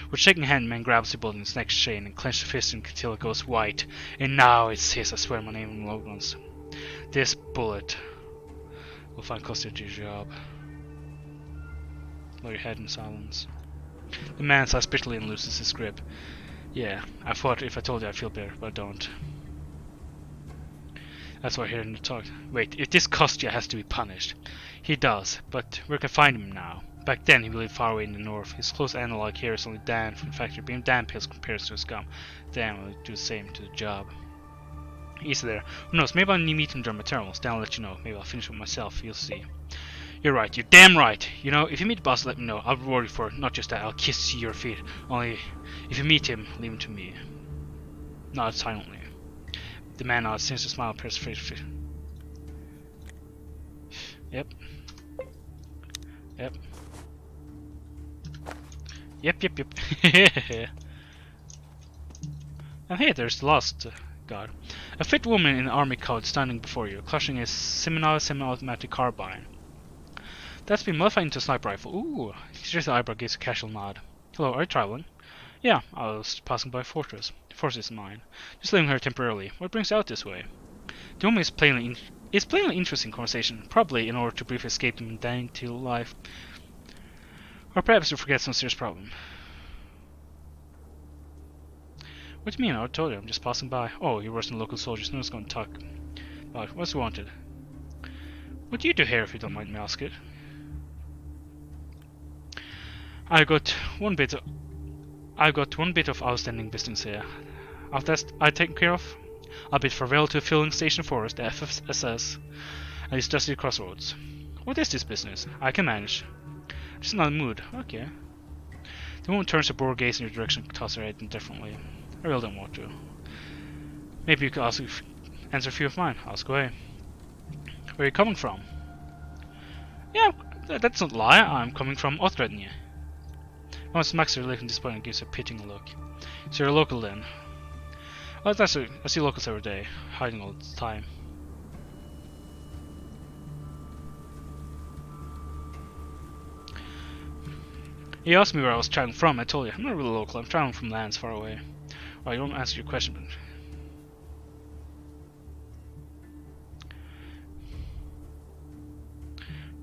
With shaking hand, man grabs the bullet in his next chain and clenched the fist until it goes white. And now it's his, I swear my name on Logan's. This bullet will find Kostya to your job. Lower your head in silence. The man sighs bitterly and loosens his grip. Yeah, I thought if I told you I'd feel better, but I don't. That's why I hear him talk. Wait, if this Kostya has to be punished. He does, but where can I find him now? Back then he lived far away in the north. His close analog here is only Dan from the factory, being Dan pills compared to his scum. Dan will do the same to the job. Easy there. Who knows, maybe I'll meet him during my terminals, then I'll let you know. Maybe I'll finish with myself, you'll see. You're right, you're damn right. You know, if you meet the boss, let me know. I'll reward you for it. Not just that, I'll kiss your feet. Only, if you meet him, leave him to me. Nod silently. The man nods, sinister smile appears face. Yep. Yep. Yep. And hey, there's the last god. A fit woman in an army coat standing before you, clutching a semi-automatic carbine. That's been modified into a sniper rifle. Ooh, just the eyebrow gives a casual nod. Hello, are you traveling? Yeah, I was passing by a fortress. The fortress is mine. Just living here temporarily. What brings you out this way? The woman is plainly interesting conversation, probably in order to briefly escape the mundanity of life. Or perhaps to forget some serious problem. What do you mean? I told you, I'm just passing by. Oh, you're worse than local soldiers. No one's going to talk about what's wanted. What do you do here, if you don't mind me asking? I've got one bit of outstanding business here. After that I've taken care of, I'll bid farewell to a filling station for us, the FSS, and its dusty crossroads. What is this business? I can manage. Just not in the mood. Okay. The woman turns her bored gaze in your direction and tosses her head indifferently. I really don't want to. Maybe you could answer a few of mine. Ask away. Where are you coming from? Yeah, that's not a lie. I'm coming from Othredny. Once smacks her lip in disappointment and gives her a pitying look. So you're a local then? Well, I see locals every day, hiding all the time. You asked me where I was traveling from. I told you, I'm not really local. I'm traveling from lands far away. Well, you don't answer your question,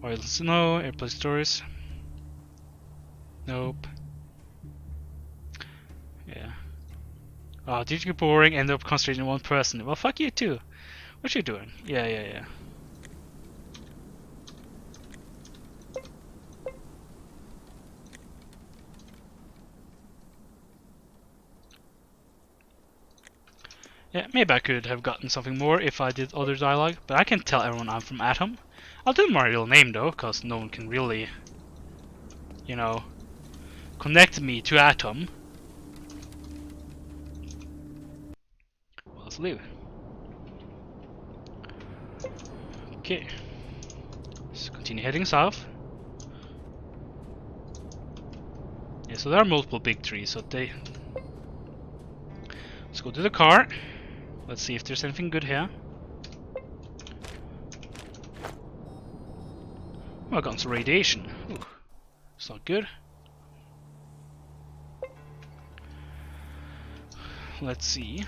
but... Oil snow, airplane stories. Nope. Yeah. Oh, did you get boring? End up concentrating on one person? Well, fuck you too. What you doing? Yeah. Yeah, maybe I could have gotten something more if I did other dialogue, but I can tell everyone I'm from Atom. I'll do my real name though, cause no one can really, you know, connect me to Atom. Well, let's leave. Okay. Let's continue heading south. Yeah, so there are multiple big trees, so they... Let's go to the car. Let's see if there's anything good here. Oh, I got some radiation. Ooh, it's not good. Let's see.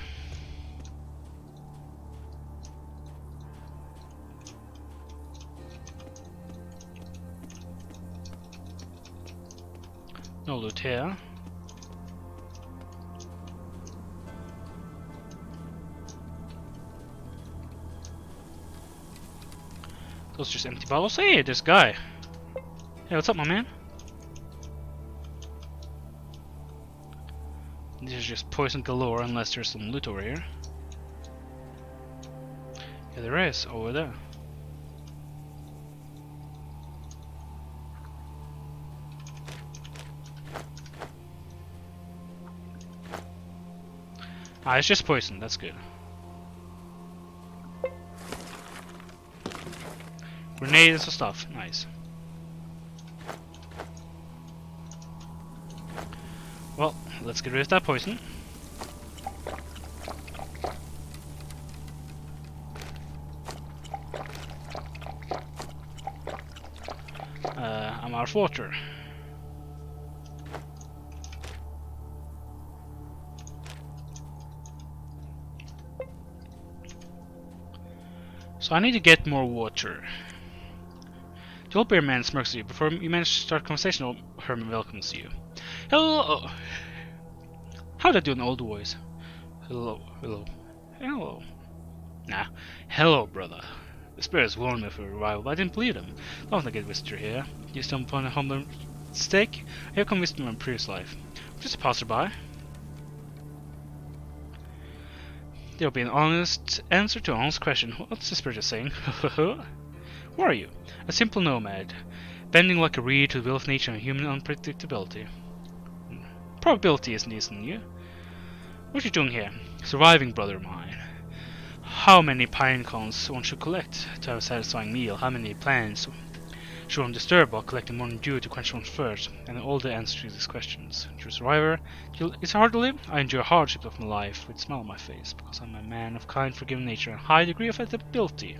No loot here. Those are just empty bottles. Hey, this guy. Hey, what's up, my man? This is just poison galore unless there's some loot over here. Yeah, there is, over there. Ah, it's just poison, that's good. Grenades and stuff, nice. Well, let's get rid of that poison. I'm out of water. So I need to get more water. The old bear man smirks at you. Before you manage to start a conversation, old Herman welcomes you. Hello! How'd I do an old voice? Hello, hello, hello. Nah, hello, brother. The spirits warned me for a while, but I didn't believe them. Don't think I'd visitor here. You stumbled upon a humble mistake. I have come visiting my previous life. Just a passerby. There'll be an honest answer to an honest question. What's the spirit saying? Who are you? A simple nomad, bending like a reed to the will of nature and human unpredictability. Probability isn't easing you. What are you doing here? Surviving, brother of mine. How many pine cones one should collect to have a satisfying meal? How many plants should one disturb while collecting morning dew to quench one's thirst? And all the answers to these questions. True survivor, it's hard to live. I endure hardships of my life with a smile on my face because I'm a man of kind, forgiving nature and high degree of adaptability.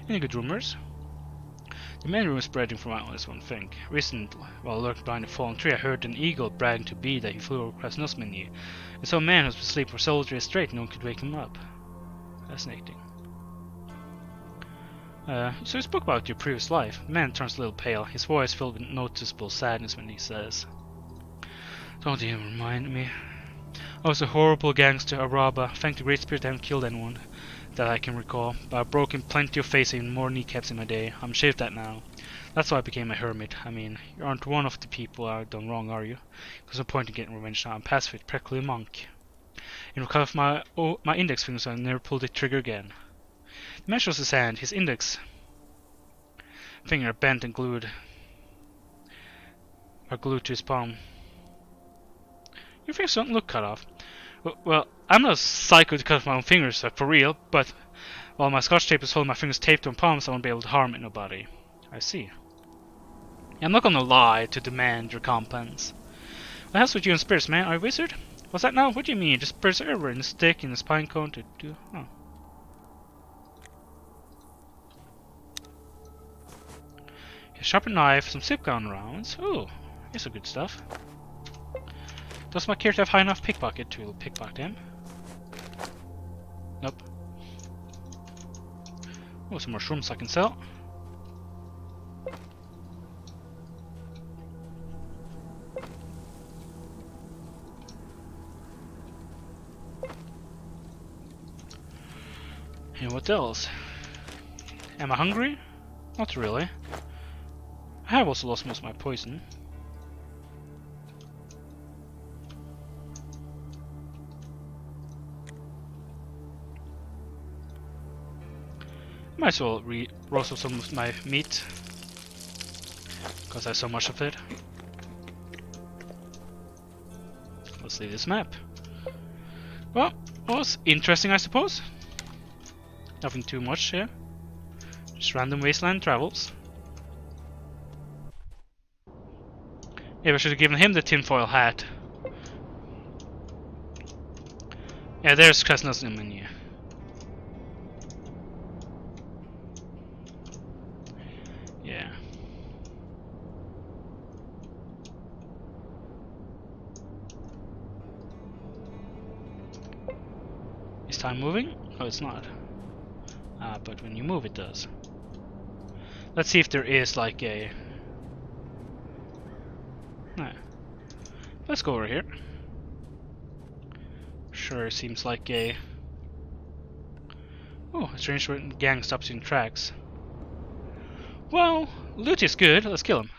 Any good rumors? The main rumor spreading from out is one thing. Recently, while lurking behind a fallen tree, I heard an eagle bragging to bee that he flew across Nussmany. And so a man who's been sleeping for several days straight, no one could wake him up. Fascinating. So you spoke about your previous life. The man turns a little pale, his voice filled with noticeable sadness when he says, "Don't even remind me. I was a horrible gangster, a robber. Thank the Great Spirit I haven't killed anyone that I can recall, but I've broken plenty of faces and more kneecaps in my day. I'm shaved at now. That's why I became a hermit. I mean, you aren't one of the people I've done wrong, are you? There's no point in getting revenge now. I'm pacifist, practically a monk. In recovery of my index finger, so I never pulled the trigger again." The man shows his hand. His index finger bent and glued to his palm. Your fingers don't look cut off. Well, I'm not a psycho to cut off my own fingers, for real, but while my scotch tape is holding my fingers taped on palms, I won't be able to harm nobody. I see. I'm not gonna lie to demand recompense. What else with you and spirits, man? Are you a wizard? What's that now? What do you mean? Just spirits everywhere in a stick, in a pine cone to do... Oh. A sharpened knife, some zip gun rounds. Ooh, here's some good stuff. Does my character have high enough pickpocket to pickpocket him? Nope. Oh, some more shrooms I can sell. And what else? Am I hungry? Not really. I have also lost most of my poison. Might as well roast some of my meat, because I have so much of it. Let's see this map. Well, it was interesting, I suppose. Nothing too much here. Just random wasteland travels. Maybe I should have given him the tinfoil hat. Yeah, there's Krasnos in the menu. Yeah. Is time moving? Oh, it's not. But when you move, it does. Let's see if there is like a... Nah. Let's go over here. Sure, seems like a... Oh, a strange gang stops in tracks. Well, loot is good. Let's kill him.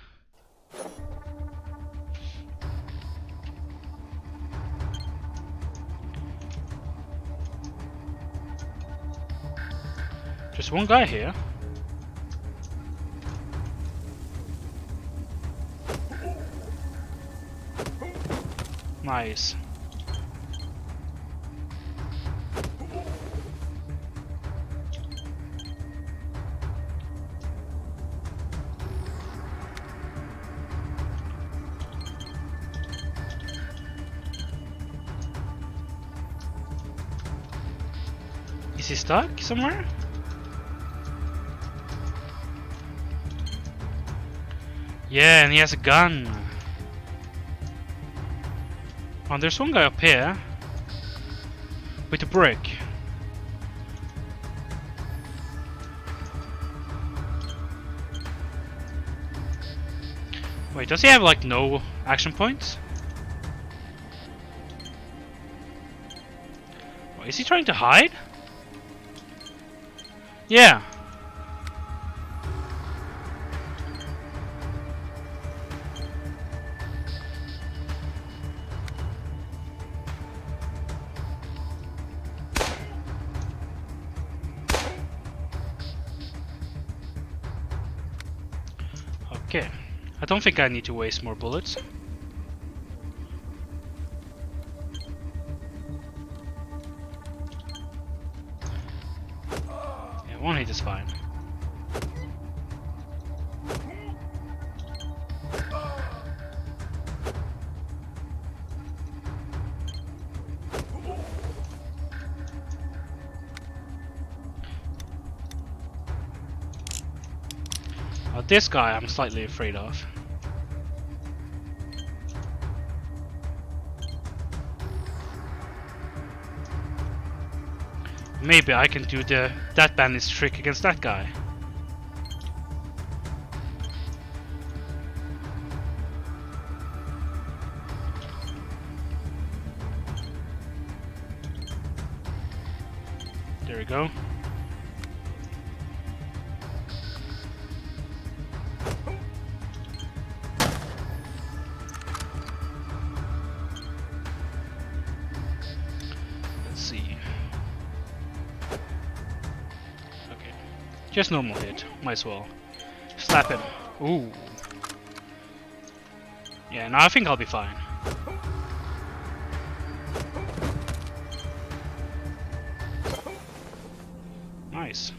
Just one guy here. Nice. Is he stuck somewhere? Yeah, and he has a gun. Oh, there's one guy up here with a brick. Wait, does he have like no action points? Oh, is he trying to hide? Yeah. Okay. I don't think I need to waste more bullets. Yeah, one hit is fine. This guy I'm slightly afraid of. Maybe I can do that bandit's trick against that guy. There we go. Just normal hit, might as well. Slap him. Ooh. Yeah, no, I think I'll be fine. Nice.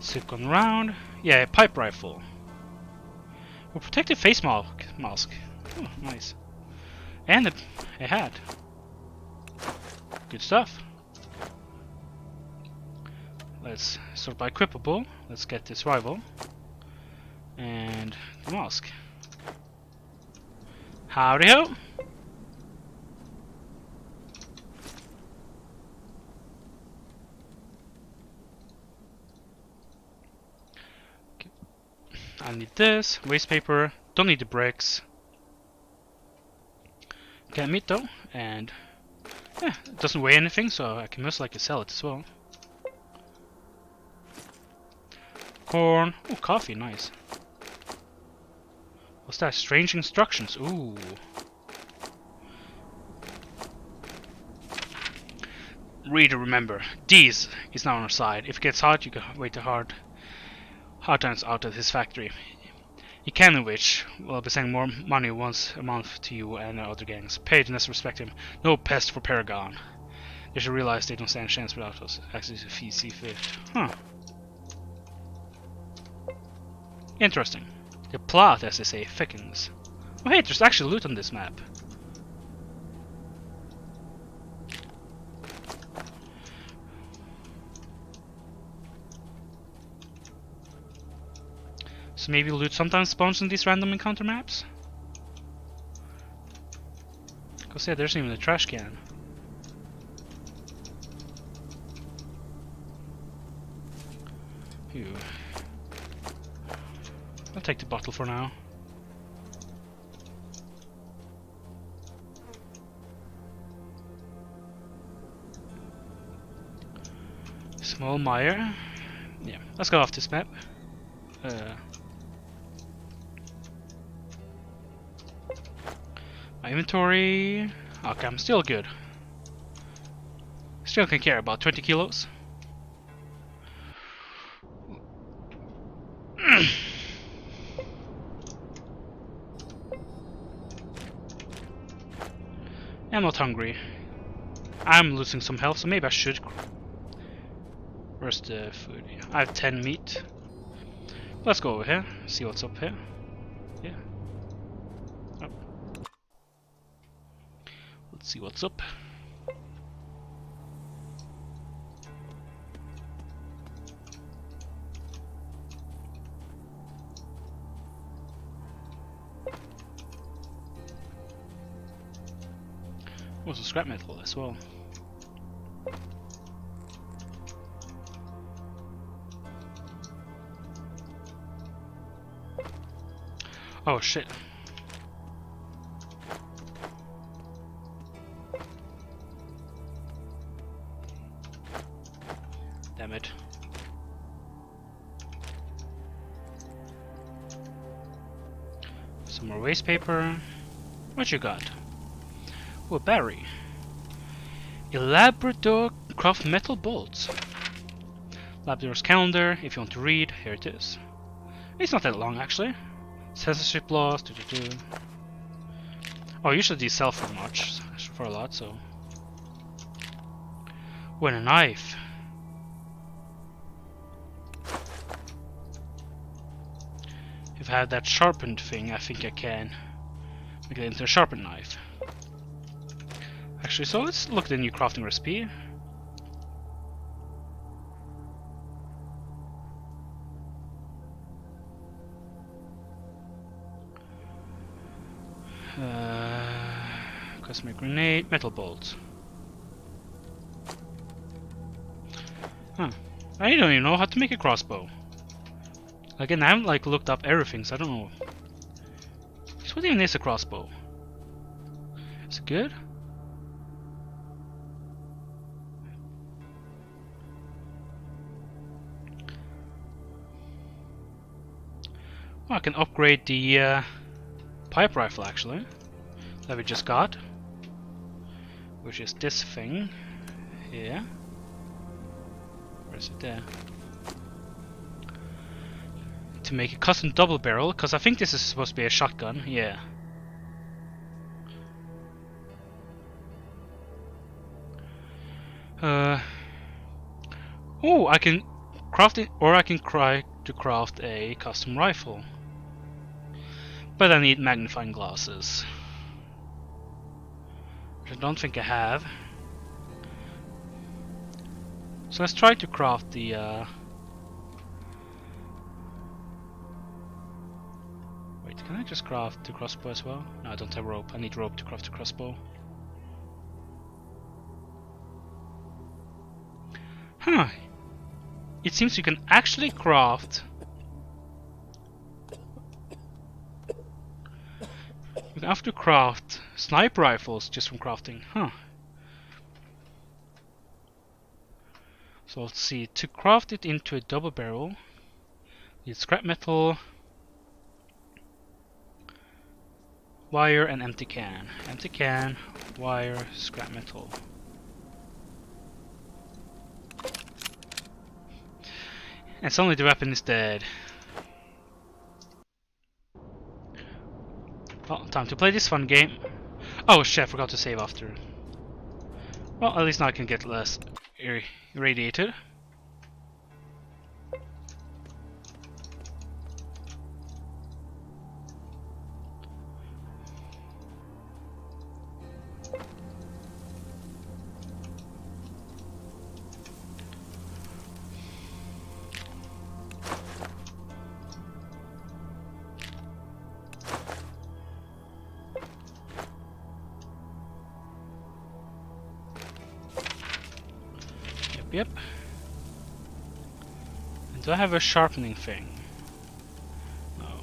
Second round. Yeah, pipe rifle. Well, protective face mask. Oh, nice. And a hat. Good stuff. Let's sort by equipable. Let's get this rival. And the mask. Howdy ho! Okay. I need this. Waste paper. Don't need the bricks. Get meat though. And yeah, it doesn't weigh anything, so I can most likely sell it as well. Corn. Oh, coffee, nice. What's that? Strange instructions. Ooh. Reader, remember, Deez is now on our side. If it gets hot, you can wait a hard times out at his factory. Ikanovich will be sending more money once a month to you and other gangs. Page and let's respect him. No pest for Paragon. They should realize they don't stand a chance without us. Actually, if he see fit. Huh. Interesting. The plot, as they say, thickens. Oh hey, there's actually loot on this map. So maybe loot sometimes spawns in these random encounter maps? Cause yeah, there's even a trash can. Ew. I'll take the bottle for now. Small mire. Yeah, let's go off this map. My inventory. Okay, I'm still good. Still can carry about 20 kilos. I'm not hungry. I'm losing some health, so maybe I should. Where's the food? I have 10 meat. Let's go over here, see what's up here. Yeah. Oh. Let's see what's up. Also scrap metal as well. Oh shit. Damn it. Some more waste paper. What you got? Oh, a berry. Labrador craft metal bolts. Labrador's calendar, if you want to read, here it is. It's not that long actually. Censorship laws, Oh, usually these sell for much, for a lot, so. Oh, and a knife. If I have that sharpened thing, I think I can make it into a sharpened knife. Actually, so let's look at the new crafting recipe. Cosmic grenade, metal bolts. Huh. I don't even know how to make a crossbow. Again, I haven't like looked up everything, so I don't know. So what even is a crossbow? Is it good? Oh, I can upgrade the pipe rifle actually that we just got, which is this thing here. Where is it there? To make a custom double barrel, because I think this is supposed to be a shotgun. Yeah. Oh, I can craft it, or I can try to craft a custom rifle. But I need magnifying glasses, which I don't think I have. So let's try to craft the Wait, can I just craft the crossbow as well? No, I don't have rope. I need rope to craft the crossbow. Huh. It seems you can actually craft. You have to craft sniper rifles just from crafting. Huh. So let's see. To craft it into a double barrel, need scrap metal, wire, and empty can. Empty can, wire, scrap metal. And suddenly the weapon is dead. Well, time to play this fun game. Oh shit, I forgot to save after. Well, at least now I can get less irradiated. Yep. And do I have a sharpening thing? No.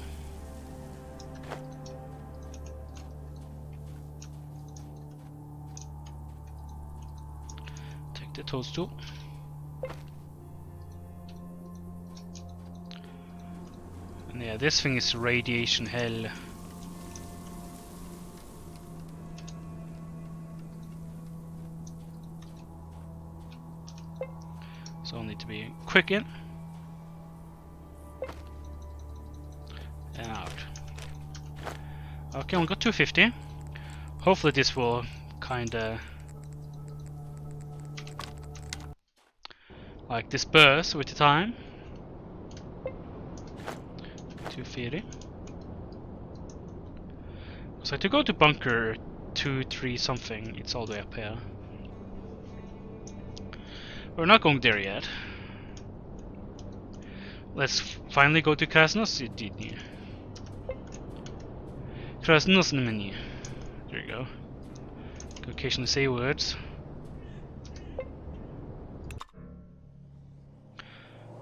Take the toadstool. And yeah, this thing is radiation hell. So I'll need to be quick in and out. Okay, we got 250. Hopefully this will kinda like disperse with the time. 250. So to go to bunker 2, 3 something, it's all the way up here. We're not going there yet. Let's finally go to Krasnosny. Krasnosny. There you go. Can occasionally say words.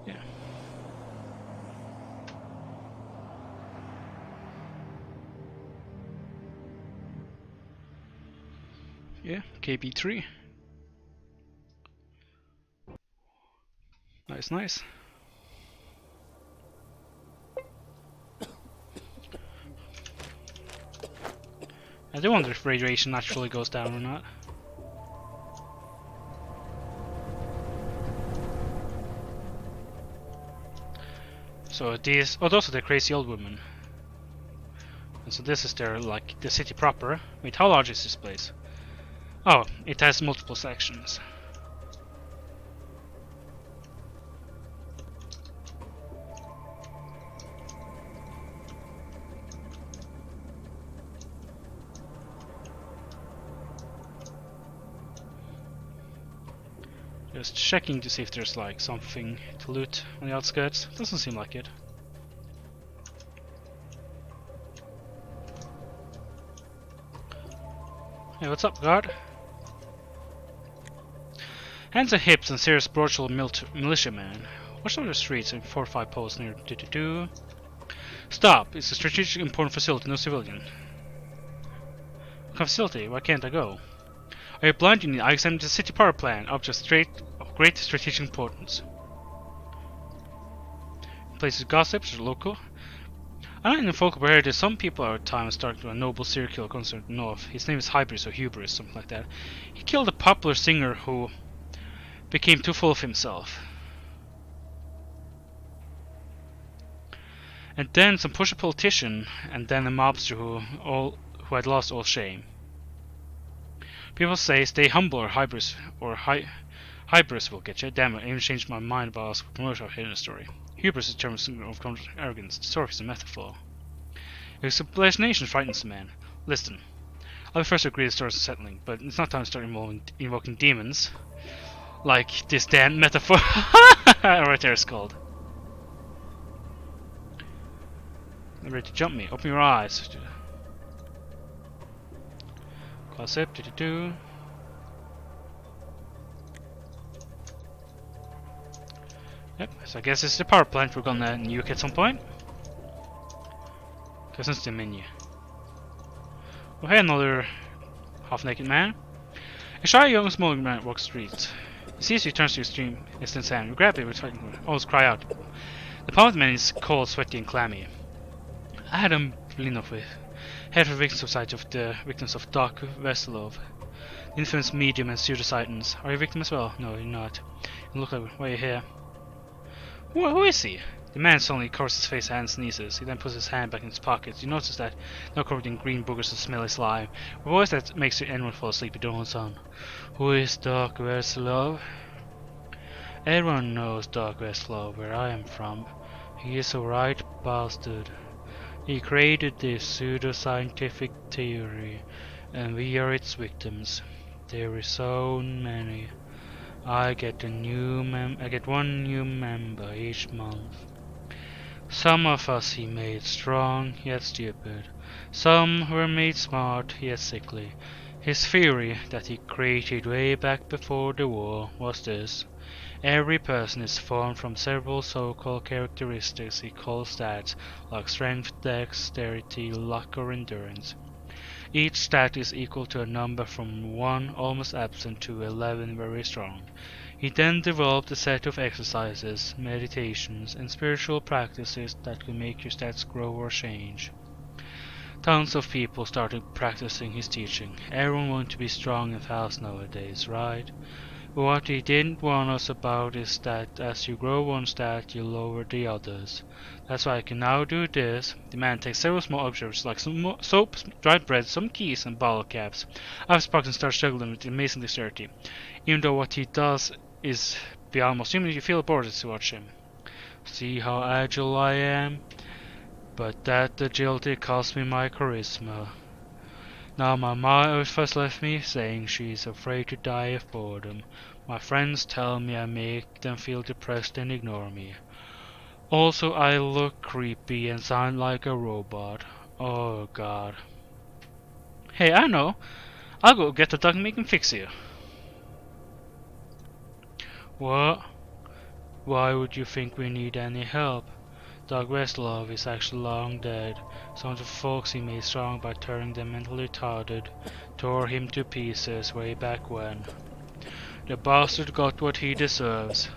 Yeah. Yeah, KB3. Nice, nice. I do wonder if radiation naturally goes down or not. So these, oh, those are the crazy old women. And so this is their, like, the city proper. Wait, how large is this place? Oh, it has multiple sections. Just checking to see if there's like something to loot on the outskirts. Doesn't seem like it. Hey, what's up, guard? Hands and hips and serious brutal militiaman. Watch out the streets and 4 or 5 posts near Stop! It's a strategic important facility, no civilian. What kind of facility? Why can't I go? Are you blind? You need I examined the city power plant of great strategic importance. Places gossips are local. I'm not in the focal area. Some people are at times starting a noble serial killer concerned north. His name is Hybris or Hubris, something like that. He killed a popular singer who became too full of himself. And then some pusher politician, and then a mobster who had lost all shame. People say stay humble or Hybris will get you. Damn it, I even changed my mind about us for promotion of hidden story. Hubris is a term of arrogance. The story is a metaphor. His explanation frightens the man. Listen, I'll first agree the story is unsettling, but it's not time to start invoking demons. Like this damn metaphor. Right there it's called. They're ready to jump me. Open your eyes. Gossip, do. Yep, so I guess it's the power plant we're gonna nuke at some point. Because it's the menu. Oh hey, another half-naked man. A shy young smoking man walks the streets. He sees you, turns to your extreme distance hand. You grab it with almost cry out. The palm of the man is cold, sweaty and clammy. I had him lean off with. Head for victims of sight of the victims of Dark Veselov. The infamous medium and pseudoscience. Are you a victim as well? No, you're not. You look like why are you here? Who is he? The man suddenly covers his face and sneezes. He then puts his hand back in his pocket. You notice that, now covered in green boogers and smelly slime, a voice that makes anyone fall asleep. It goes on. Who is Doc Westlove? Everyone knows Doc Westlove, where I am from. He is a right bastard. He created this pseudo-scientific theory, and we are its victims. There is so many. I get one new member each month. Some of us he made strong, yet stupid. Some were made smart, yet sickly. His theory, that he created way back before the war, was this. Every person is formed from several so-called characteristics he calls stats, like strength, dexterity, luck, or endurance. Each stat is equal to a number from 1 almost absent to 11 very strong. He then developed a set of exercises, meditations, and spiritual practices that could make your stats grow or change. Tons of people started practicing his teaching. Everyone wants to be strong and fast nowadays, right? But what he didn't warn us about is that as you grow one stat, you lower the others. That's why I can now do this. The man takes several small objects like some soap, dried bread, some keys, and bottle caps. I've sparks and starts juggling with amazing dexterity. Even though what he does is be almost human, you feel bored to watch him. See how agile I am? But that agility cost me my charisma. Now my mother first left me, saying she's afraid to die of boredom. My friends tell me I make them feel depressed and ignore me. Also, I look creepy and sound like a robot. Oh god. Hey, I know. I'll go get the dog and make him fix you. What? Why would you think we need any help? Doug Westlove is actually long dead. Some of the folks he made strong by turning them mentally retarded tore him to pieces way back when. The bastard got what he deserves.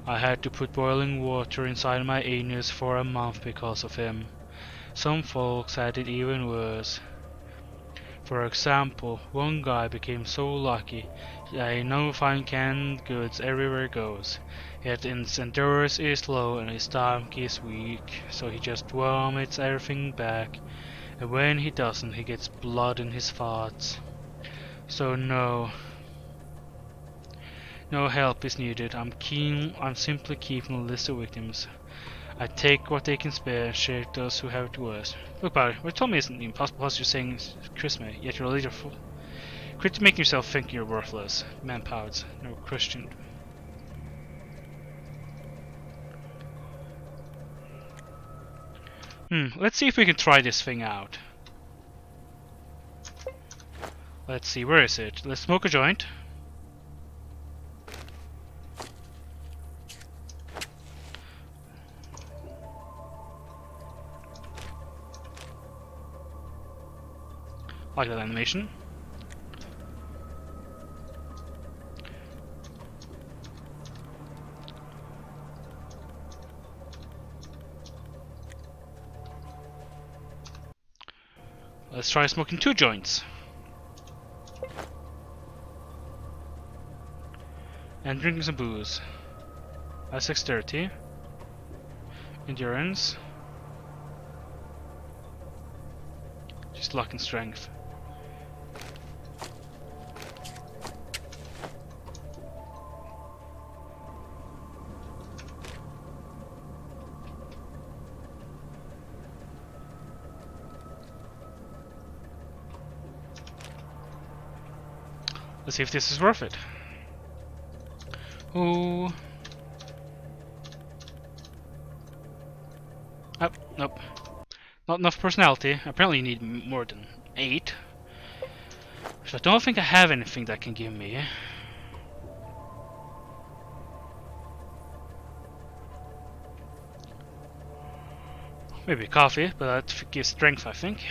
I had to put boiling water inside my anus for a month because of him. Some folks had it even worse. For example, one guy became so lucky that he now finds canned goods everywhere he goes. Yet his endurance is low and his stomach is weak, so he just vomits everything back, and when he doesn't, he gets blood in his farts. So no help is needed. I'm simply keeping a list of victims. I take what they can spare and share those who have it worse. Look, Barry, what you told me isn't impossible, plus you're saying Christmas, yet you're a leader. Quit making yourself think you're worthless. Man pouts. No Christian. Let's see if we can try this thing out. Let's see, where is it? Let's smoke a joint. Like that animation. Let's try smoking 2 joints. And drinking some booze. That's dexterity. Endurance. Just luck and strength. Let's see if this is worth it. Ooh. Oh, nope. Not enough personality. Apparently you need more than 8. So I don't think I have anything that can give me. Maybe coffee, but that gives strength, I think.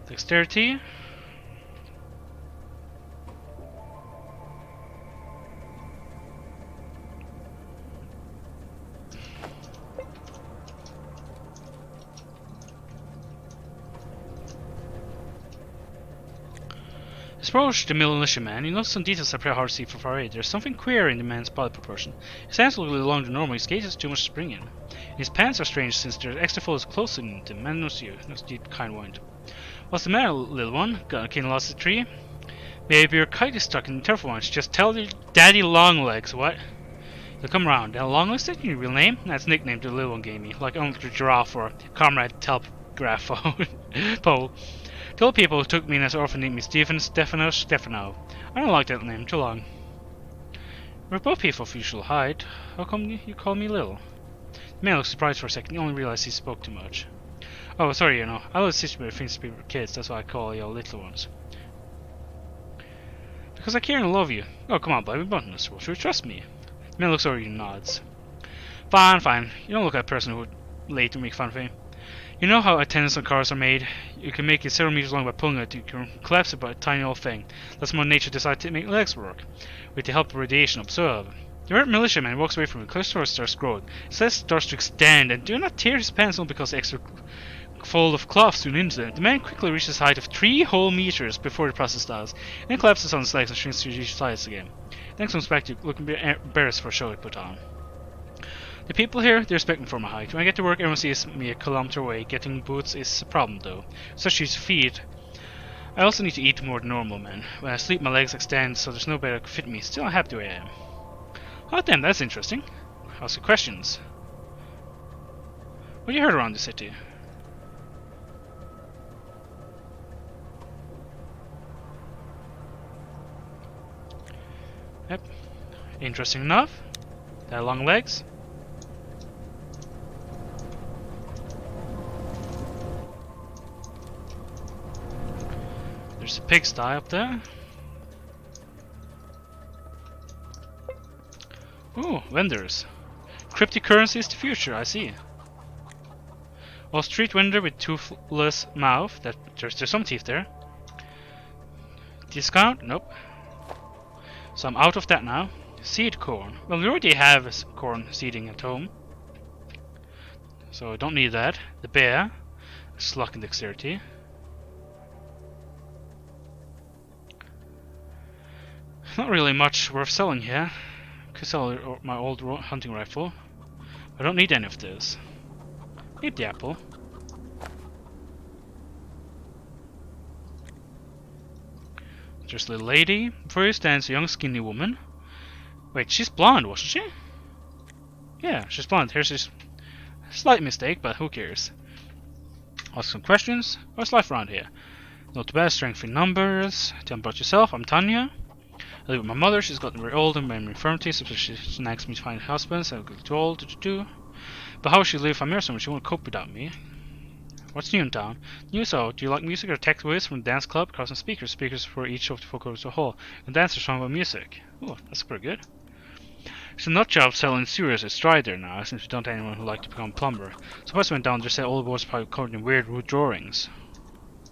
Dexterity. As approach the militiaman, you notice some details that are pretty hard to see from far away. There's something queer in the man's body proportion. His hands look a little longer than normal, his gaze is too much spring in. His pants are strange since there's extra folds closing them. Man knows you, knows deep kind wind. What's the matter, little one? Got a keen lost the tree? Maybe your kite is stuck in the terrible ones. Just tell your daddy Longlegs, what? He'll come round. Now Longlegs, is that your real name? That's a nickname the little one gave me, like Uncle Giraffe or Comrade Telegraph Pole. The old people who took me in as orphan named me Stefano. I don't like that name, too long. We're both people of usual height. How come you call me Lil? The man looked surprised for a second, he only realized he spoke too much. Oh, sorry, you know, I love sister things to be kids, that's why I call you all little ones. Because I care and love you. Oh, come on, baby, button this world. Sure, trust me. The man looks over you and nods. Fine. You don't look like a person who would later make fun of me. You know how antennas on cars are made? You can make it several meters long by pulling it. You can collapse it by a tiny old thing. That's when nature decided to make legs work, with the help of radiation absorbed. The red militiaman walks away from it. Clear story starts growing. His legs starts to extend, and do not tear his pants only because the extra fold of cloth soon into them. The man quickly reaches a height of 3 whole meters before the process starts, and then collapses on his legs and shrinks to each size again. Then comes back to looking embarrassed for a show he put on. The people here, they respect me for my height. When I get to work, everyone sees me a kilometer away. Getting boots is a problem, though. Especially his feet. I also need to eat more than normal, man. When I sleep, my legs extend, so there's no better that could fit me. Still, I'm happy the way I am. Oh, damn, that's interesting. Ask you questions. What have you heard around the city? Yep. Interesting enough. They have long legs. There's a pigsty up there. Ooh, vendors. Cryptocurrency is the future, I see. Well, street vendor with toothless mouth. There's some teeth there. Discount? Nope. So I'm out of that now. Seed corn. Well, we already have corn seeding at home, so I don't need that. The bear. Luck and dexterity. Not really much worth selling here. Could sell my old hunting rifle. I don't need any of this. Need the apple. There's a little lady. Before you stands a young skinny woman. Wait, she's blonde, wasn't she? Yeah, she's blonde. Here's this slight mistake, but who cares? Ask some questions. How's life around here? Not too bad, strength in numbers. Tell me about yourself. I'm Tanya. I live with my mother. She's gotten very old and many infirmities, so she nags me to find husbands. I'm too old to do. But how will she live if I'm here so much? She won't cope without me. What's new in town? New, so do you like music or tech waves from the dance club? Crossing speakers. Speakers for each of the folk as a whole. And dancers song about music. Oh, that's pretty good. It's a nut job selling sewers at Strider now, since we don't have anyone who like to become a plumber. So once I went down there, said all the boards probably covered in weird wood drawings.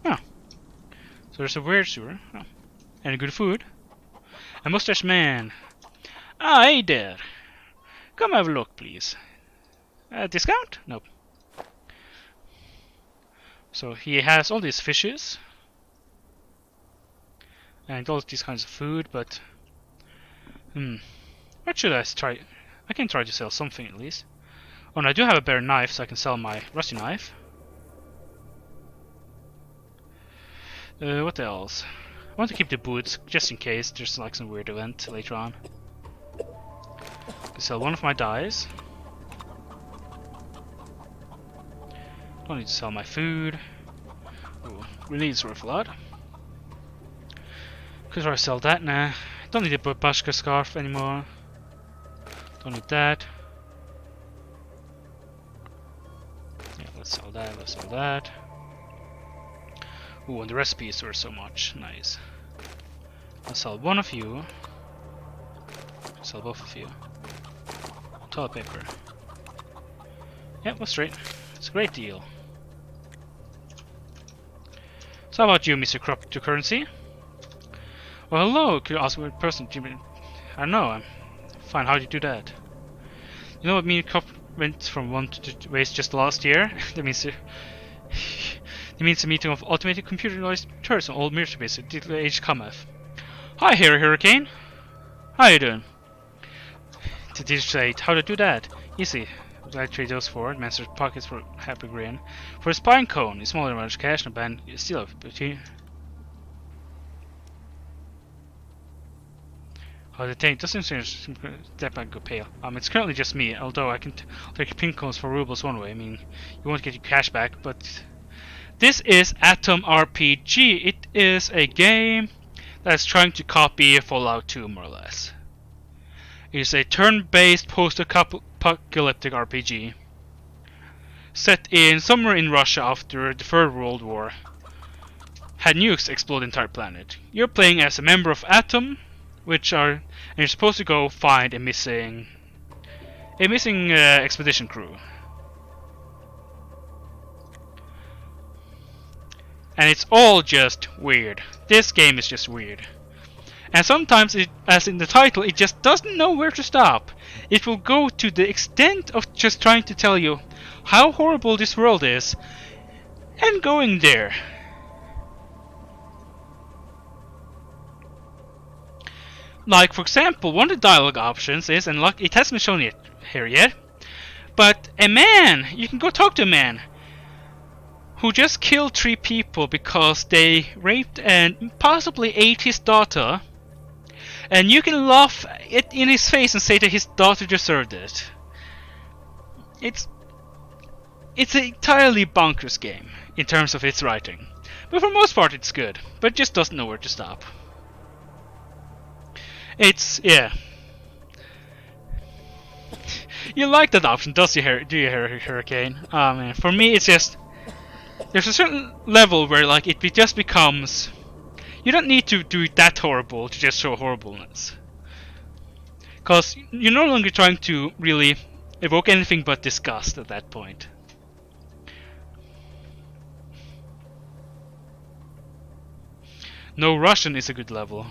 Oh. So there's a weird sewer. Oh. Any good food? A mustache man. Ah, hey there. Come have a look, please. Discount? Nope. So he has all these fishes. And all these kinds of food, but... what should I try? I can try to sell something at least. Oh, and I do have a better knife, so I can sell my rusty knife. What else? I want to keep the boots, just in case there's like some weird event later on. I can sell one of my dyes. Don't need to sell my food. Ooh, really it's worth a lot. Could I sell that? Nah. Don't need a Bashka scarf anymore. Don't need that. Yeah, let's sell that, let's sell that. Ooh, and the recipes were so much. Nice. I'll sell one of you. Sell both of you. Toilet paper. Yep, that's straight. It's a great deal. So how about you, Mr. Cryptocurrency? Well, hello, could you ask me what person do you mean? I don't know, I'm fine, how do you do that? You know what me and Cop went from one to waste just last year? That means the It means a meeting of automated computerized turrets on all military bases. Digital age cometh. Hi, Hurricane. How you doing? To digitate, how to do that? Easy. I trade those forward. Master's pockets for happy grin. For a spine cone, it's smaller than much cash and a band still between. Oh, the tank doesn't seem step back go pale. It's currently just me, although I can take pink cones for rubles one way. I mean, you won't get your cash back, but this is Atom RPG. It is a game that's trying to copy Fallout 2, more or less. It is a turn-based post-apocalyptic RPG set in somewhere in Russia after the Third World War had nukes explode the entire planet. You're playing as a member of Atom, and you're supposed to go find a missing expedition crew. And it's all just weird. This game is just weird. And sometimes, as in the title, it just doesn't know where to stop. It will go to the extent of just trying to tell you how horrible this world is, and going there. Like, for example, one of the dialogue options is, and it hasn't been shown here yet, but a man, you can go talk to a man who just killed 3 people because they raped and possibly ate his daughter, and you can laugh in his face and say that his daughter deserved it. It's an entirely bonkers game in terms of its writing, but for the most part it's good, but it just doesn't know where to stop. Yeah. You like that option, do you, Hurricane? Man, for me it's just, there's a certain level where like it just becomes, you don't need to do it that horrible to just show horribleness, because you're no longer trying to really evoke anything but disgust at that point. No Russian is a good level.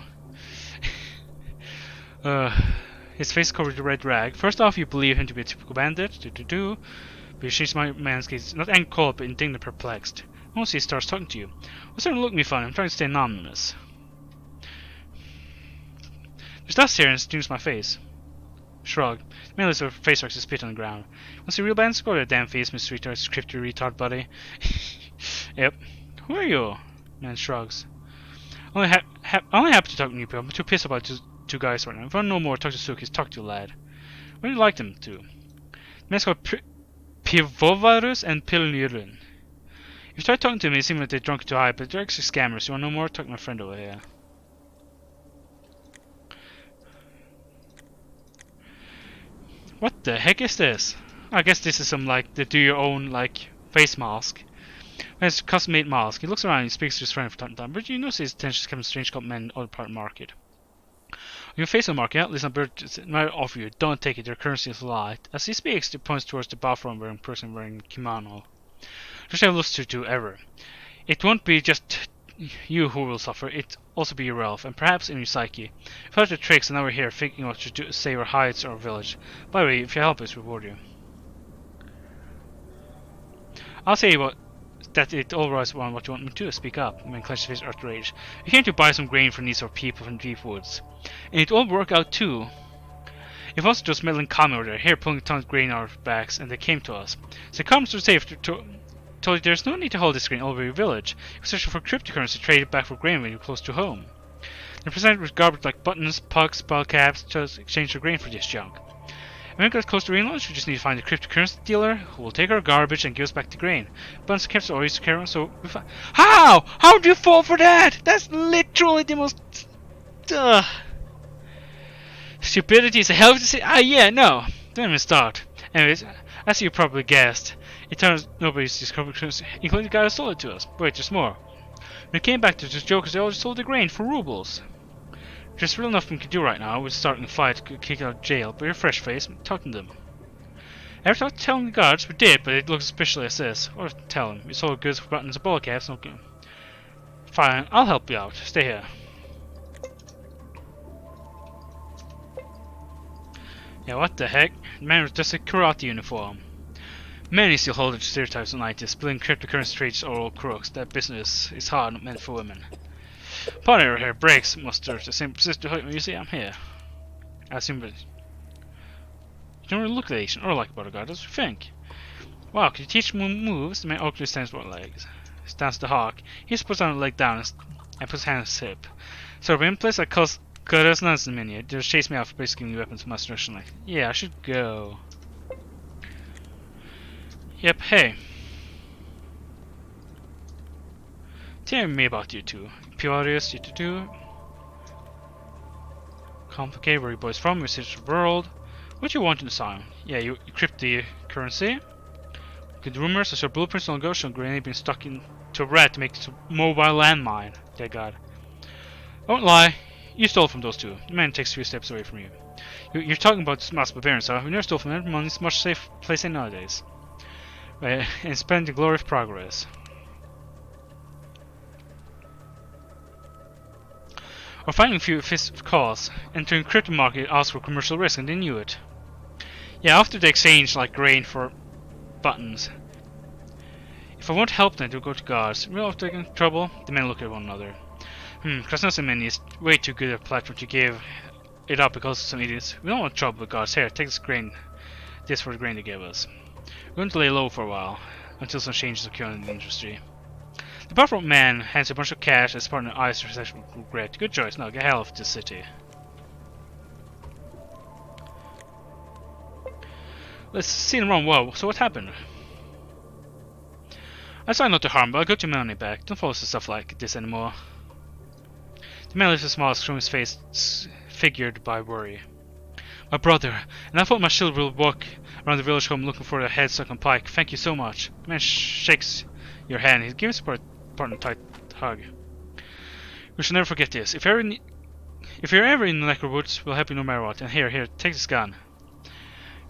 His face covered with red rag. First off, you believe him to be a typical bandit. But you change my man's case. Not angry, cold, but indignant, perplexed. Once he starts talking to you. What's starting to look me funny? I'm trying to stay anonymous. There's dust here and it stings my face. Shrug. The man lifts her face like to spit on the ground. What's the real bandit? Go to the damn face, Mr. Retard, script your retard buddy. Yep. Who are you? Man shrugs. Only happy to talk to new people. I'm too pissed about just 2 guys right now. If I know more, talk to Sukis, talk to lad. Where do you like them to? The man's called Pivovarus and Pilnirun. If you try talking to them, they seem like they're drunk too high, but they're actually scammers. You want to know more? Talk to my friend over here. What the heck is this? I guess this is some like the do your own like face mask. It's a custom made mask. He looks around and he speaks to his friend from time to time, but you notice his attention is coming strange called men in other part of the market. Your face on market, listen, bird might offer you, don't take it, their currency is light. As he speaks, he points towards the bathroom wearing person wearing kimono. Just have lost to ever. It won't be just you who will suffer, it also be your elf, and perhaps in your psyche. If I the tricks and now we're here thinking what to save our hides or village. By the way, if you help us, reward you. I'll say that it all rides on what you want me to. Speak up. Man clenched his face earth rage. You came to buy some grain for needs of people from deep woods. And it all worked out too. It wasn't just meddling kami over there, here pulling tons of grain out of our backs, and they came to us. So the commoners were safe told you there's no need to hold this grain all over your village. You searching for cryptocurrency traded back for grain when you're close to home. They're presented with garbage like buttons, pucks, ball caps to exchange their grain for this junk. When we get close to Greenland, we just need to find a cryptocurrency dealer who will take our garbage and give us back the grain. Buttons and caps are always carry on, so we find. How? How do you fall for that? That's literally the most. Stupidity is a hell of a say. Yeah, no. Don't even start. Anyways, as you probably guessed, it turns nobody's discovered currency, including the guy who sold it to us. But wait, there's more. When it came back to this jokers, they all sold the grain for rubles. There's really nothing we can do right now. We're starting a fight, kick out of jail, but you're fresh face, talking to them. Ever thought telling the guards? We did, but it looks especially as this. Or tell them. We sold goods for buttons and ball caps. Okay. Fine, I'll help you out. Stay here. Yeah, what the heck? The man was just a karate uniform. Many still hold the stereotypes on IT, splitting cryptocurrency trades are all crooks. That business is hard, not meant for women. Partner here breaks mustard. The same sister you see, I'm here. I assume that you don't really look the Asian or like Butterguard, that's what you think. Wow, can you teach me moves? The man awkwardly stands both legs. Stands the hawk. He puts down a leg down and puts hand on his hip. So in place I cut us nuts in a minute. They just chase me out for basically giving me weapons for my destruction. Like, yeah, I should go. Yep, hey. Tell me about you two. Curious, you two. Complicated, where you boys from, your sister's world. What you want in the sign? Yeah, you cryptocurrency. Good rumors, I saw blueprints on Ghost and Granny been stuck into a rat to make this mobile landmine. Dear God. Don't lie. You stole from those two. The man takes 3 steps away from you. You're talking about this mass barbarians, huh? We never stole from them. Money's a much safer place than nowadays. And spend the glory of progress. Or finding a few fist calls. Entering crypto market asks for commercial risk and they knew it. Yeah, after they exchange like grain for buttons. If I want help then they'll go to guards. Real if they're in trouble, the men look at one another. Krasnosimeni is way too good at a platform to give it up because of some idiots. We don't want trouble with guards. Here, take this for the grain they gave us. We're going to lay low for a while, until some changes occur in the industry. The powerful man hands you a bunch of cash as part of an ice recession with regret. Good choice, now get hell of this city. Let's see them run. Whoa, so what happened? I tried not to harm, but I got your money back. Don't follow stuff like this anymore. The man lifts a smile, from his face figured by worry. My brother, and I thought my shield will walk around the village home looking for a head stuck on pike. Thank you so much. The man shakes your hand. He gives a partner a tight hug. We shall never forget this. If you're ever in the Necrowoods, we'll help you no matter what. And here, take this gun.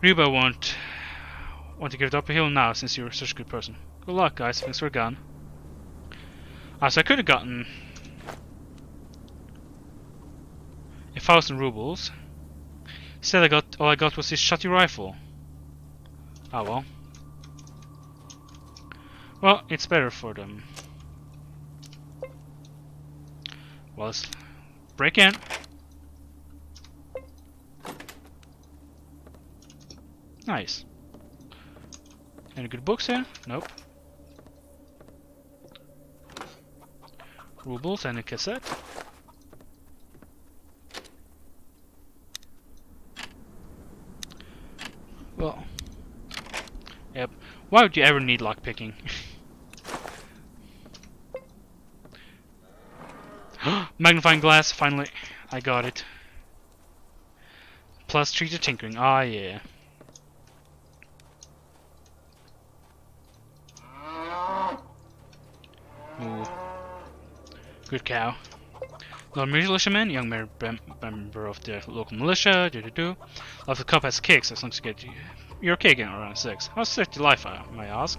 Ryuba won't want to give it up a hill now since you're such a good person. Good luck, guys. Thanks for a gun. So I could have gotten 1,000 rubles. Instead, all I got was this shotty rifle. Ah well. Well, it's better for them. Well, let's break in. Nice. Any good books here? Nope. Rubles and a cassette. Well, yep. Why would you ever need lockpicking? Magnifying glass, finally. I got it. Plus 3 to tinkering. Ah, yeah. Ooh. Good cow. Lord militiaman, young member of the local militia, Lots of cup has kicks as long as you're okay getting around 6. How's 30 life, may I ask?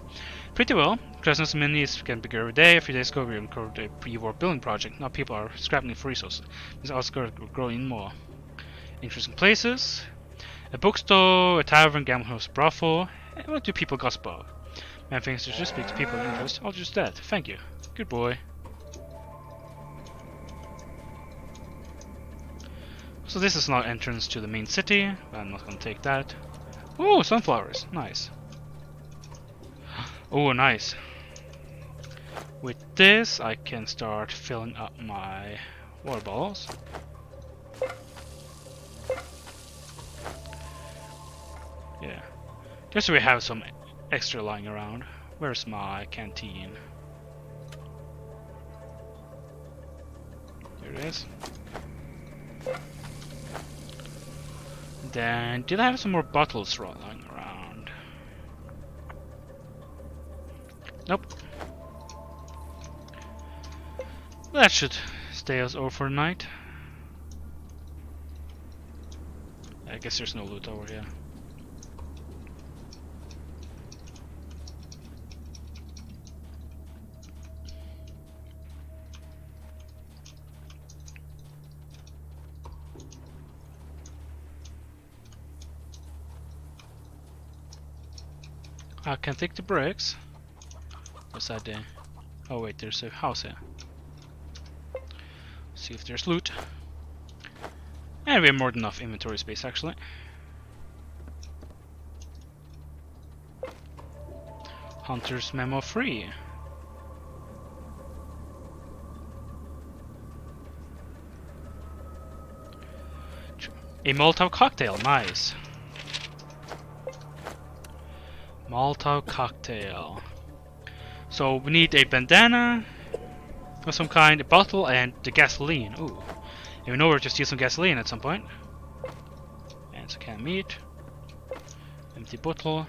Pretty well. Krasno's minis getting bigger every day. A few days ago we uncovered a pre-war building project. Now people are scrapping it for resources. These outskirts are growing more. Interesting places. A bookstore, a tavern, gambling house, brothel. And what do people gossip about? Man thinks to just speak to people of interest. I'll just that. Thank you. Good boy. So this is not entrance to the main city. I'm not gonna take that. Oh, sunflowers. Nice. Oh, nice. With this, I can start filling up my water bottles. Yeah. Just so we have some extra lying around. Where's my canteen? There it is. Then, did I have some more bottles lying around? Nope. That should stay us overnight. I guess there's no loot over here. I can take the bricks. What's that there? Oh wait, there's a house here. See if there's loot. And we have more than enough inventory space actually. Hunter's memo free. A Molotov cocktail, nice. Molotov cocktail. So we need a bandana of some kind, a bottle, and the gasoline. Ooh. And we know we're just use some gasoline at some point. And some canned meat. Empty bottle.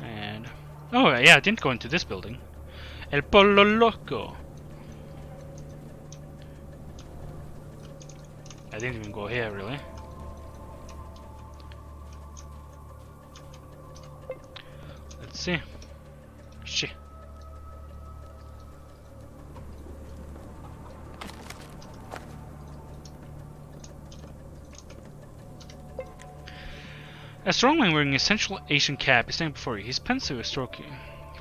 And oh yeah, I didn't go into this building. El Polo Loco. I didn't even go here really. Let's see. Shit. A strongman wearing a Central Asian cap is standing before you. He's pensively stroking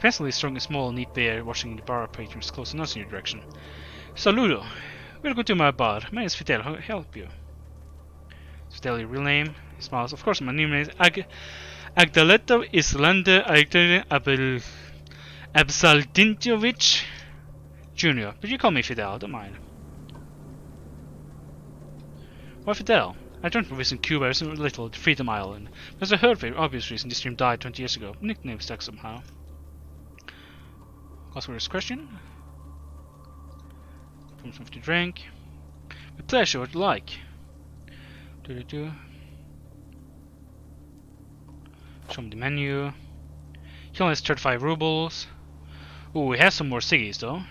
a small, neat bear watching the bar patrons close enough in your direction. Saludo. Welcome to my bar. My name is Fidel. How can I help you? Is Fidel your real name? He smiles. Of course, my name is Agdaleto Islander Absaldinjovic Jr. But you call me Fidel, don't mind. Why Fidel? I joined from visiting Cuba as a little Freedom Island. As I heard for obvious reason, this stream died 20 years ago. Nickname stuck somehow. What's first question? Something to drink. With pleasure, what you like? Show me the menu. He only has 35 rubles. Ooh, he has some more ciggies though.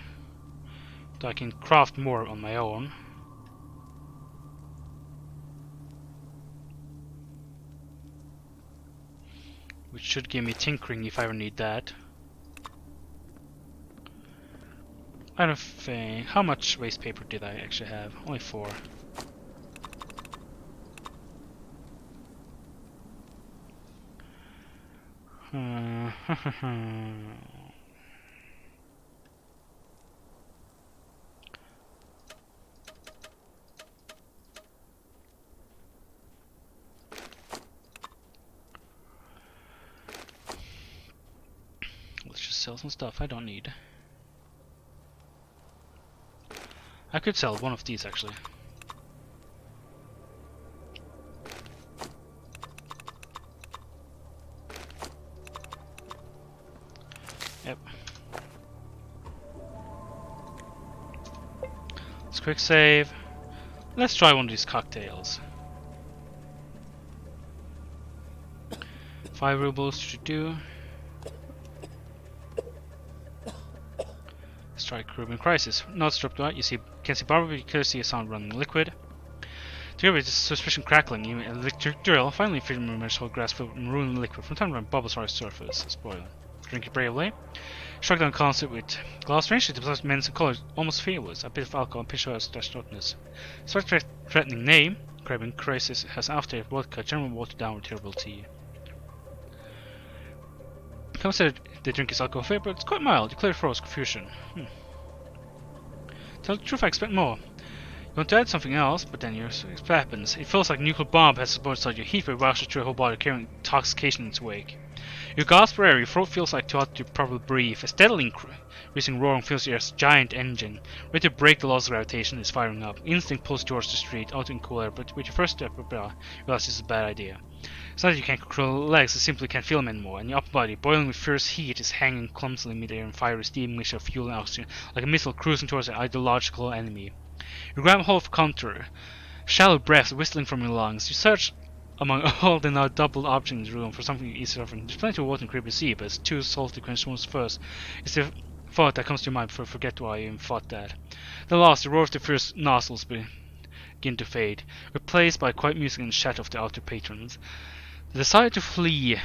So I can craft more on my own. Which should give me tinkering if I ever need that. I don't think... How much waste paper did I actually have? Only 4. Let's just sell some stuff I don't need. I could sell one of these actually. Yep. Let's quick save. Let's try one of these cocktails. 5 rubles should do. Strike Caribbean Crisis. Not stripped out. You can see Barbara, you clearly see a sound running liquid. Together with suspicion crackling, even an electric drill, finally freedom emerged whole grass filled with maroon liquid. From time to time, bubbles rise to the surface. It's boiling. Drink it bravely. Struck down concert with glass range, it develops men's and colors almost fearless. A bit of alcohol and picture has darkness. Such a threatening name, Caribbean Crisis, has after vodka, general watered down with terrible tea. Consider the drink is alcohol free, but it's quite mild. You clear throws confusion. Tell the truth, I expect more. You want to add something else, but then it happens. It feels like a nuclear bomb has exploded inside your heat wave rushes through your whole body, carrying intoxication in its wake. You gasp for air, your throat feels like too hot to properly breathe. A steadily increasing roaring fills your giant engine. Ready to break the laws of gravitation is firing up. Instinct pulls towards the street, out in cool air, but with your first step, you realize this is a bad idea. It's not that you can't control legs, you simply can't feel them anymore, and your upper body, boiling with fierce heat, is hanging clumsily mid-air in fiery steam mixture of fuel and oxygen, like a missile cruising towards an ideological enemy. You grab hold of counter, shallow breaths whistling from your lungs. You search among all the now doubled objects in the room for something easy to offer. There's plenty of water in Caribbean Sea, but it's too salty to quench one's first. It's the thought that comes to your mind before you forget why you even thought that. The last, the roar of the fierce nostrils begin to fade, replaced by quiet music and the chatter of the outer patrons. The desire to flee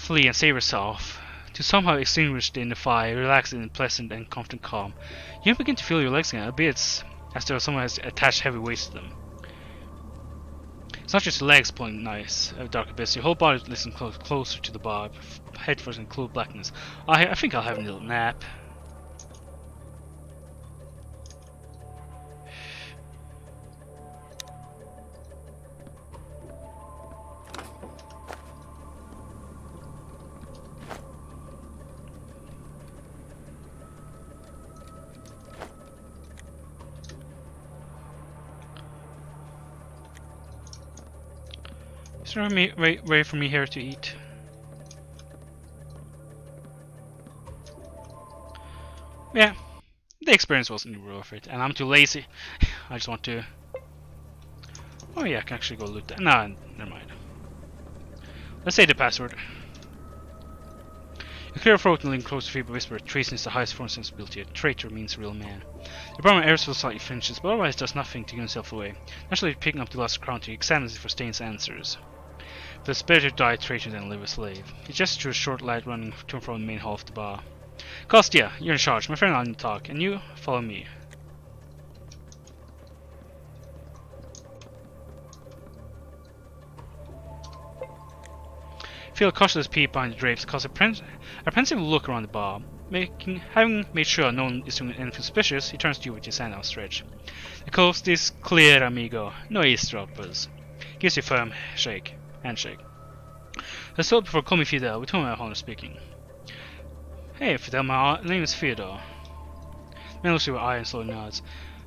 and save yourself, to somehow extinguish in the fire, relax in pleasant and comforting calm. You begin to feel your legs again, albeit as though someone has attached heavy weights to them. It's not just your legs pulling nice, dark abyss. Your whole body listen closer to the bar, head first in cool blackness. I think I'll have a little nap. Is there a way for me here to eat? Yeah, the experience wasn't worth it, and I'm too lazy. I just want to... Oh yeah, I can actually go loot that. No, never mind. Let's say the password. A clear throat and lean close to feeble whisper. Treason is the highest form of sensibility. A traitor means real man. The Brahman Aerosol slightly flinches, but otherwise does nothing to give himself away. Naturally picking up the lost crown, he examines it for Stain's answers. But it's better to die a traitor than live a slave. He gestures to a short lad running to and from the main hall of the bar. Kostya, you're in charge. My friend and I need to talk, and you follow me. Feel a cautious peep behind the drapes, cause a pensive look around the bar. Having made sure no one is doing anything suspicious, he turns to you with his hand outstretched. The coast is clear, amigo. No eavesdroppers. Gives you a firm handshake. I stood before call me Fidel, with whom I have honor speaking. Hey, Fidel, my name is Fyodor. Man looks you with eye and slowly nods.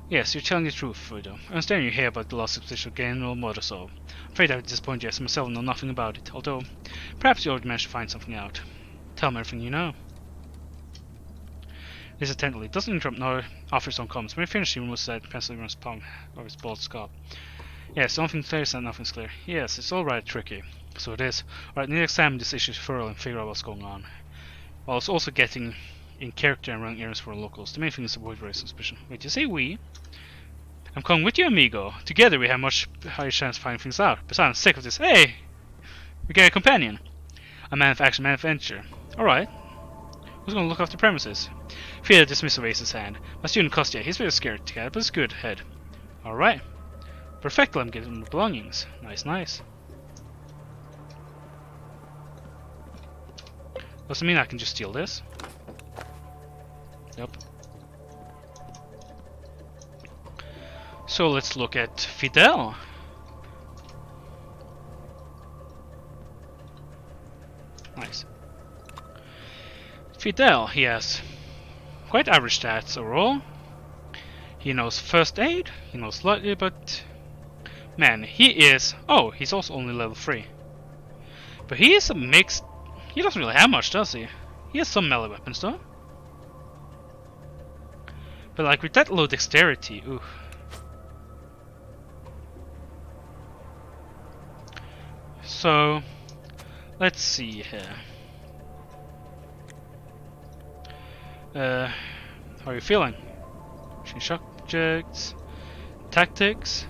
Yes, you're telling the truth, Fyodor. I understand you hear about the lost suspicion of General Mordosov. I'm afraid I have disappointed you, as myself know nothing about it, although perhaps you already managed to find something out. Tell me everything you know. Listen attentively. Doesn't interrupt nor offer his own comments. When he finished, he removes that pencil from his palm or his bald scalp. Yes, nothing's clear, so nothing's clear. Yes, it's all right tricky. So it is. Alright, need to examine this issue thoroughly and figure out what's going on. While it's also getting in character and running errands for locals. The main thing is to avoid raising suspicion. Wait, you say we? I'm coming with you, amigo. Together we have much higher chance of finding things out. Besides, I'm sick of this. Hey! We get a companion. A man of action, man of adventure. Alright. Who's gonna look after the premises? Fear dismissal raised his hand. My student Kostya, he's a bit scared to cat, but it's good, head. Alright. Perfect, let him get him the belongings. Nice. Doesn't mean I can just steal this. Yep. So let's look at Fidel. Nice. Fidel, he has quite average stats overall. He knows first aid, he knows slightly, but man, he is... Oh, he's also only level 3. But he is a mixed... He doesn't really have much, does he? He has some melee weapons though. But like with that low dexterity, ooh. So, let's see here. How are you feeling? Change subjects, tactics.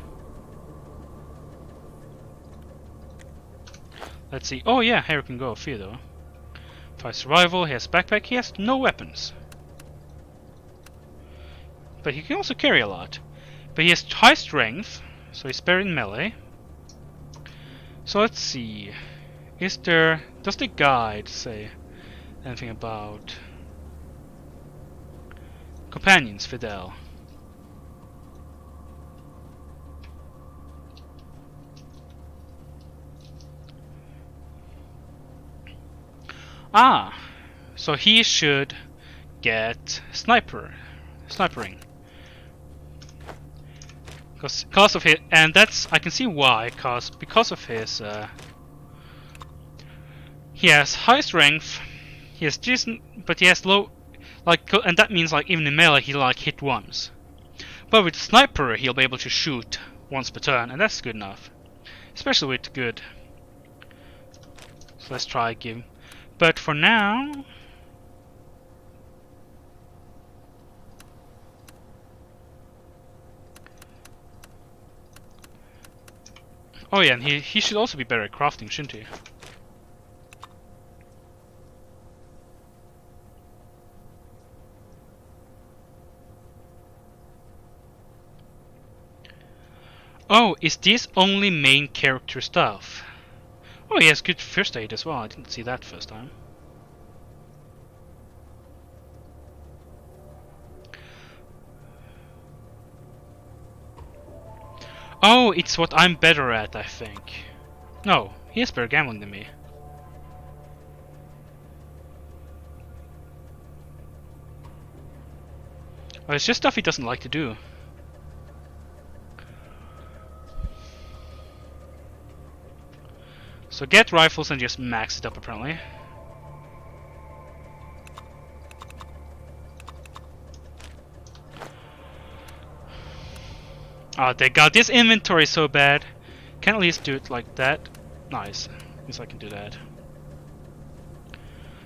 Let's see. Oh yeah, here we can go. Theodore. 5 survival. He has a backpack. He has no weapons, but he can also carry a lot. But he has high strength, so he's better in melee. So let's see. Does the guide say anything about companions, Fidel? Ah, so he should get snipering. Because of his, and that's, I can see why, because of his, he has high strength, he has decent, but he has low, like, and that means like even in melee he'll like hit once. But with sniper he'll be able to shoot once per turn, and that's good enough, especially with good. So let's try give, but for now. Oh yeah, and he should also be better at crafting, shouldn't he? Oh, is this only main character stuff? Oh, he has good first aid as well. I didn't see that first time. Oh, it's what I'm better at, I think. No, he has better gambling than me. Oh, it's just stuff he doesn't like to do. So get rifles and just max it up apparently. Oh, they got this inventory so bad. Can at least do it like that. Nice. At least I can do that.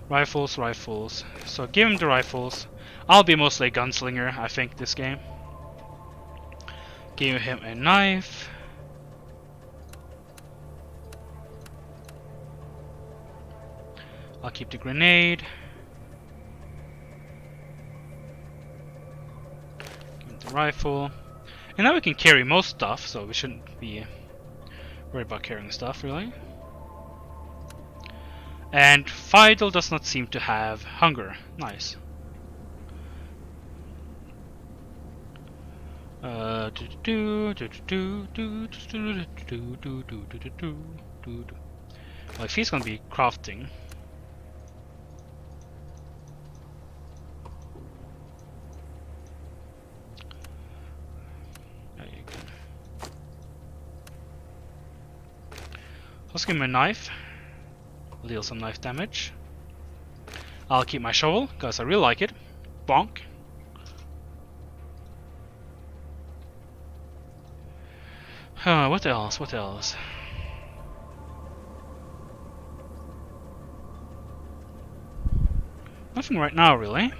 Rifles, rifles. So give him the rifles. I'll be mostly a gunslinger, I think, this game. Give him a knife. I'll keep the grenade. Give him the rifle. And now we can carry most stuff, so we shouldn't be worried about carrying stuff, really. And Fidel does not seem to have hunger. Nice. Well, if he's gonna be crafting. Let's give him a knife. Deal some knife damage. I'll keep my shovel, because I really like it. Bonk. What else? What else? Nothing right now, really.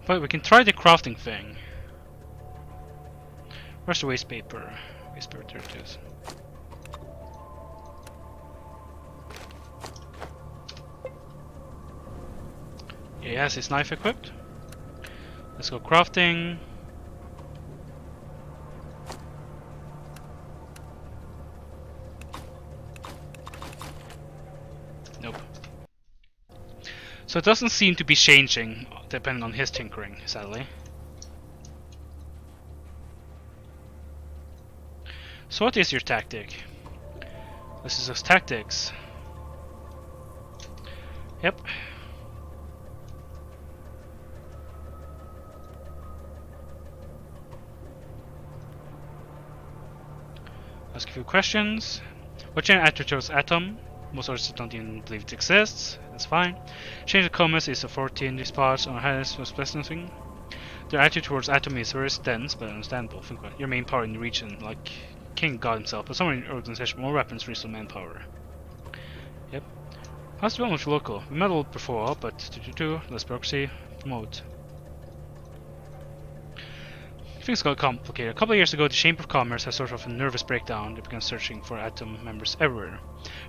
But we can try the crafting thing. Where's the waste paper? Waste paper, there it is. Yeah, he has his knife equipped. Let's go crafting. Nope. So it doesn't seem to be changing depending on his tinkering, sadly. So what is your tactic? This is his tactics. Yep. Ask a few questions. What giant actor chose Atom? Most others don't even believe it exists. That's fine. Change of commerce is a 14 response on highest was pleasanting. Their attitude towards Atom is very dense but understandable. Think about your main power in the region, like King God himself, but someone in your organization more weapons, resource, manpower. Yep. How's the much local? We meddled before, but less bureaucracy, promote. Things got complicated. A couple of years ago, the Chamber of Commerce had sort of a nervous breakdown. They began searching for Atom members everywhere.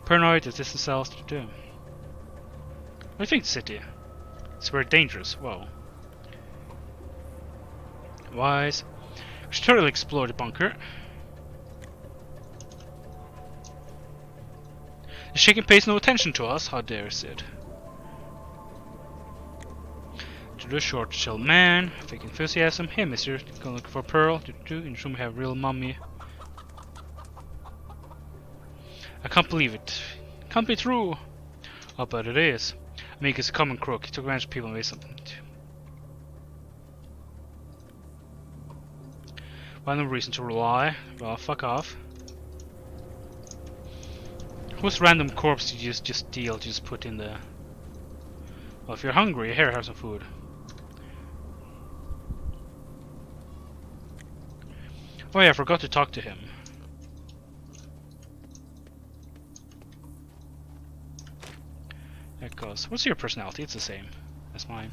Paranoid, resistance cells, What do you think, the city? It's very dangerous. Whoa. Wise. We should totally explore the bunker. The shaking pays no attention to us. How dare it? To the short-shelled man, fake enthusiasm. Hey, mister, gonna look for a pearl. In the room we have real mummy. I can't believe it. Can't be true. Oh, but it is. Meek is a common crook. He took advantage of people and made something. Well, no reason to rely. Well, fuck off. Whose random corpse did you just steal? Just put in the. Well, if you're hungry, here, have some food. Oh yeah, I forgot to talk to him. Because what's your personality? It's the same as mine.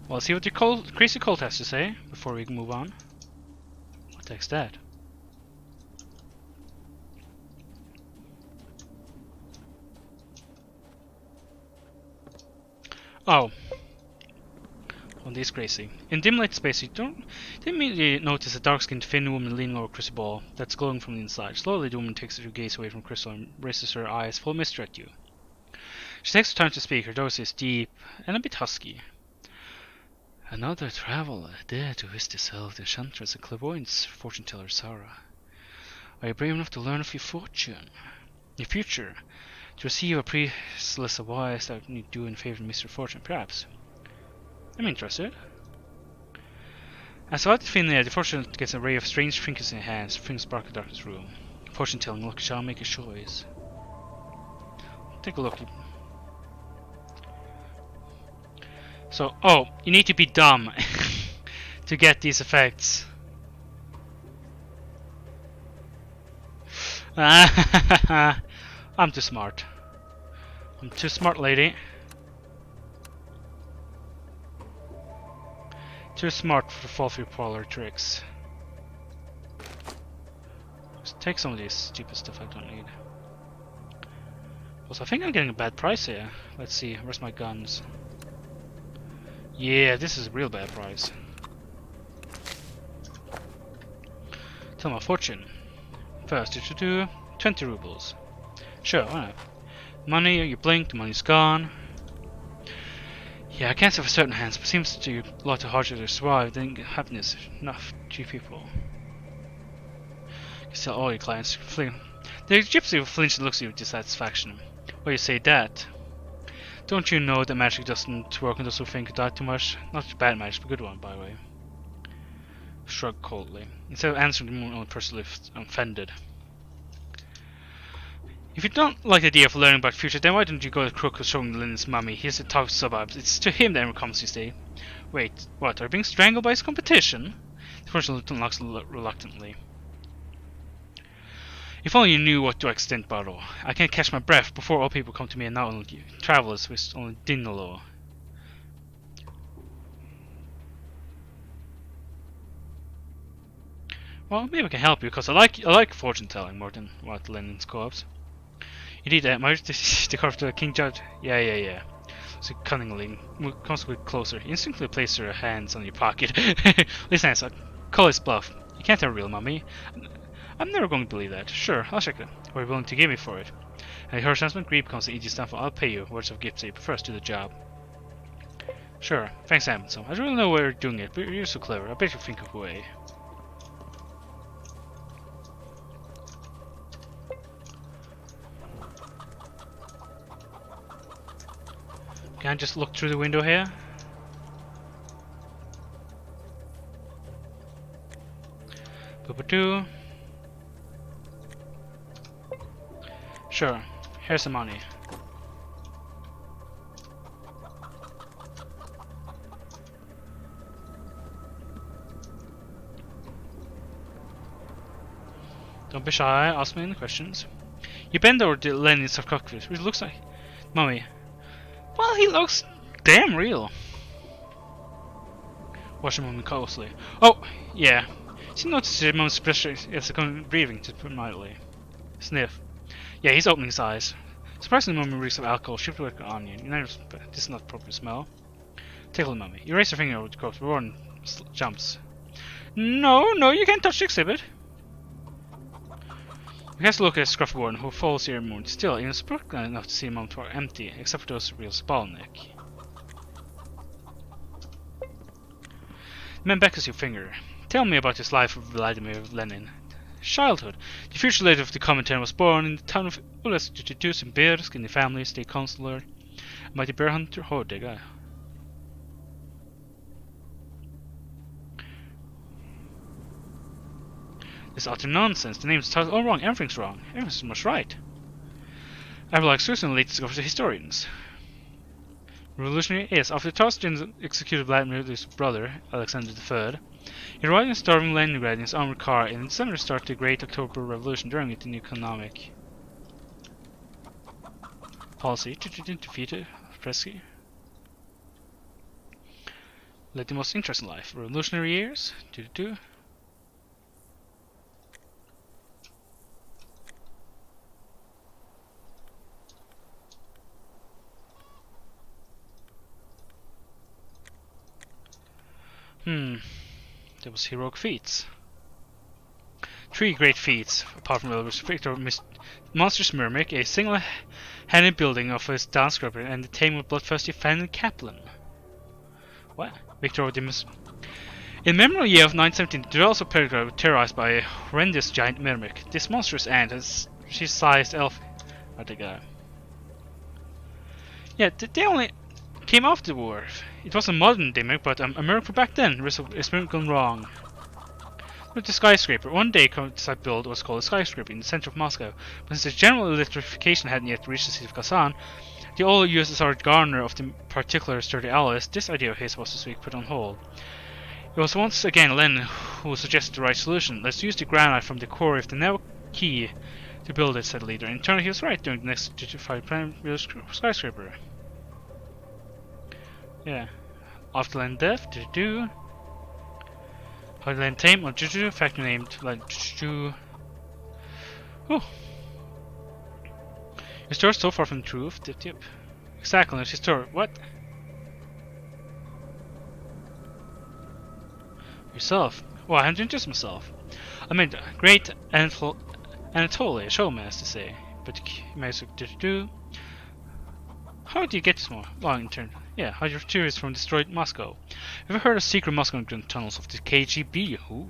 Well, let's see what the crazy cult has to say before we move on. What the heck's that? Oh. Oh, this is crazy. In dim light space, you don't immediately notice a dark-skinned, thin woman leaning over Crystal ball that's glowing from the inside. Slowly, the woman takes her gaze away from Crystal and raises her eyes full of mystery at you. She takes her time to speak. Her voice is deep and a bit husky. Another traveler dared to visit the cell of the enchantress and clairvoyance fortune teller Sarah. Are you brave enough to learn of your fortune? Your future? To receive a priceless advice that you do in favor of Mr. Fortune, perhaps? I'm interested. As about the thin air, the fortune gets an array of strange trinkets in her hands. Things sparkle in the darkness room. Fortune telling, look, shall make a choice. Take a look. So, oh, you need to be dumb to get these effects. I'm too smart. I'm too smart, lady. Too smart for fall through parlor tricks. Just take some of this stupid stuff I don't need. Also, I think I'm getting a bad price here. Let's see, where's my guns? Yeah, this is a real bad price. Tell my fortune. First, you should do 20 rubles. Sure, why not? Money, you blink, the money's gone. Yeah, I can't say for certain hands, but seems to be a lot harder to survive than happiness. Enough, few people. You sell all your clients. The gypsy flinches and looks at you with dissatisfaction. Why you say that? Don't you know that magic doesn't work on those who think that too much? Not bad magic, but good one, by the way. Shrugged coldly. Instead of answering, the only person left offended. If you don't like the idea of learning about the future, then why don't you go to the crook who's showing Lynn's mummy? He's the top suburbs. It's to him that everyone comes, you say. Wait, what? Are you being strangled by his competition? The person looks reluctantly. If only you knew what to extent, Barrow. I can't catch my breath before all people come to me and not only travelers with only Dinalo. Well, maybe I can help you, because I like fortune telling more than what Lenin's co-ops. Indeed, my the corpse to the King Judge. Yeah. So cunningly, comes a bit closer. You instinctively place your hands on your pocket. Listen, I'll call his bluff. You can't have a real mummy. I'm never going to believe that. Sure, I'll check it. What are you willing to give me for it? And her announcement, Greed becomes the easy stuff. I'll pay you. Words of gift, say, but first do the job. Sure, thanks, Amazon. I don't really know why you're doing it, but you're so clever. I bet you think of a way. Can I just look through the window here? Boop-a-doo. Sure, here's the money. Don't be shy, ask me any questions. You bend over to Lenin's sarcophagus, which looks like mummy. Well, he looks damn real. Watch the mummy closely. Oh, yeah. She noticed the mummy's pressure as a breathing, to put it mildly. Sniff. Yeah, he's opening his eyes. Surprisingly, mummy reeks of alcohol, shipped like an onion. This is not proper smell. Tickle the mummy. You raise your finger over the corpse, but Warren jumps. No, you can't touch the exhibit. You have to look at Scruffy Warden, who follows here more. Still, you're surprised enough to see a moment are empty, except for those real Spalnik. The man beckons your finger. Tell me about his life with Vladimir Lenin. Childhood. The future leader of the Comintern was born in the town of Ulas in Birsk in the family state councillor. A mighty bear hunter. Oh, the guy. This utter nonsense. The name's all wrong. Everything's wrong. Everything's much right. I would like Susan latest of the historians. Revolutionary? Yes, after Tarsjan executed Vladimir's brother, Alexander III, he arrived in starving Leningrad in his armored car and in December started the Great October Revolution, during it in economic policy. Defeated Presky. Led the most interesting life. Revolutionary years. Hmm. There was heroic feats. 3 great feats, apart from Elvis Victor, Monstrous Mimic, a single-handed building of his downscraper, and the taming of bloodthirsty Fan Kaplan. What? Victor the In memorable year of 917, the dwellers of Peregrine were terrorized by a horrendous giant mimic. This monstrous ant has she-sized elf. Where'd they go? Yeah, they only came after the war. It was a modern mimic, but a miracle back then. It's been gone wrong. With the skyscraper, one day site build was called a skyscraper in the center of Moscow, but since the general electrification hadn't yet reached the city of Kazan, the old USSR governor of the particular sturdy allies, this idea of his was this week put on hold. It was once again Lenin who suggested the right solution. Let's use the granite from the core of the narrow key to build it, said the leader. And turn he was right during the next plan skyscraper. Yeah. After Lenin's death, how Lenin tame or Juju, factory named like Juju. Oh. Your story's so far from the truth. Tip. Exactly, it's your story. What? Yourself? Well, I haven't introduced myself. I mean, great Anatoly, showman, as to say. But do. How did you get this more? Well, in turn, yeah, how your tourists from destroyed Moscow. Have you heard of secret Moscow underground tunnels of the KGB? Ooh.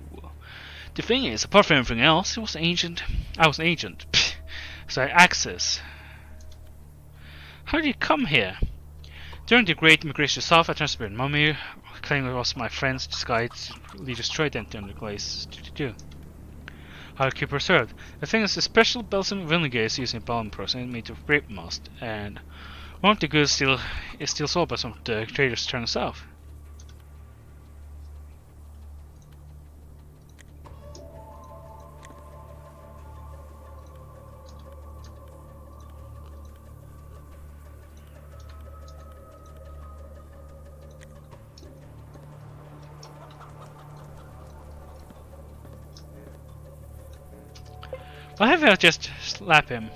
The thing is, apart from everything else, it was ancient. I was an agent. So I had access. How did you come here? During the Great Migration South, I transferred Mummy, claiming it was my friend's disguise lead destroyed them under the glaze. How to keep preserved. The thing is, a special Belgian vinegar is used in balm process made of grape must, and one of the goods is still sold by some of the traders turning south. Why have I just slap him?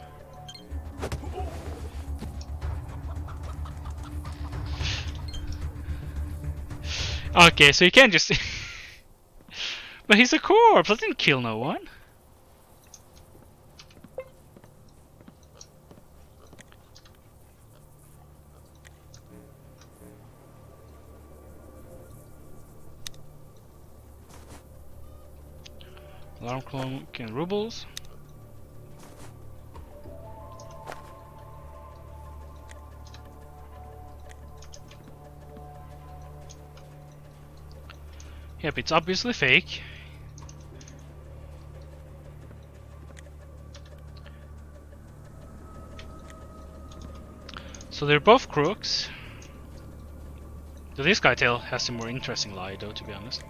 Okay, so you can't just... But he's a corpse! I didn't kill no one. Alarm clock and rubles. Yep, it's obviously fake. So they're both crooks. So this guy has a more interesting lie though, to be honest.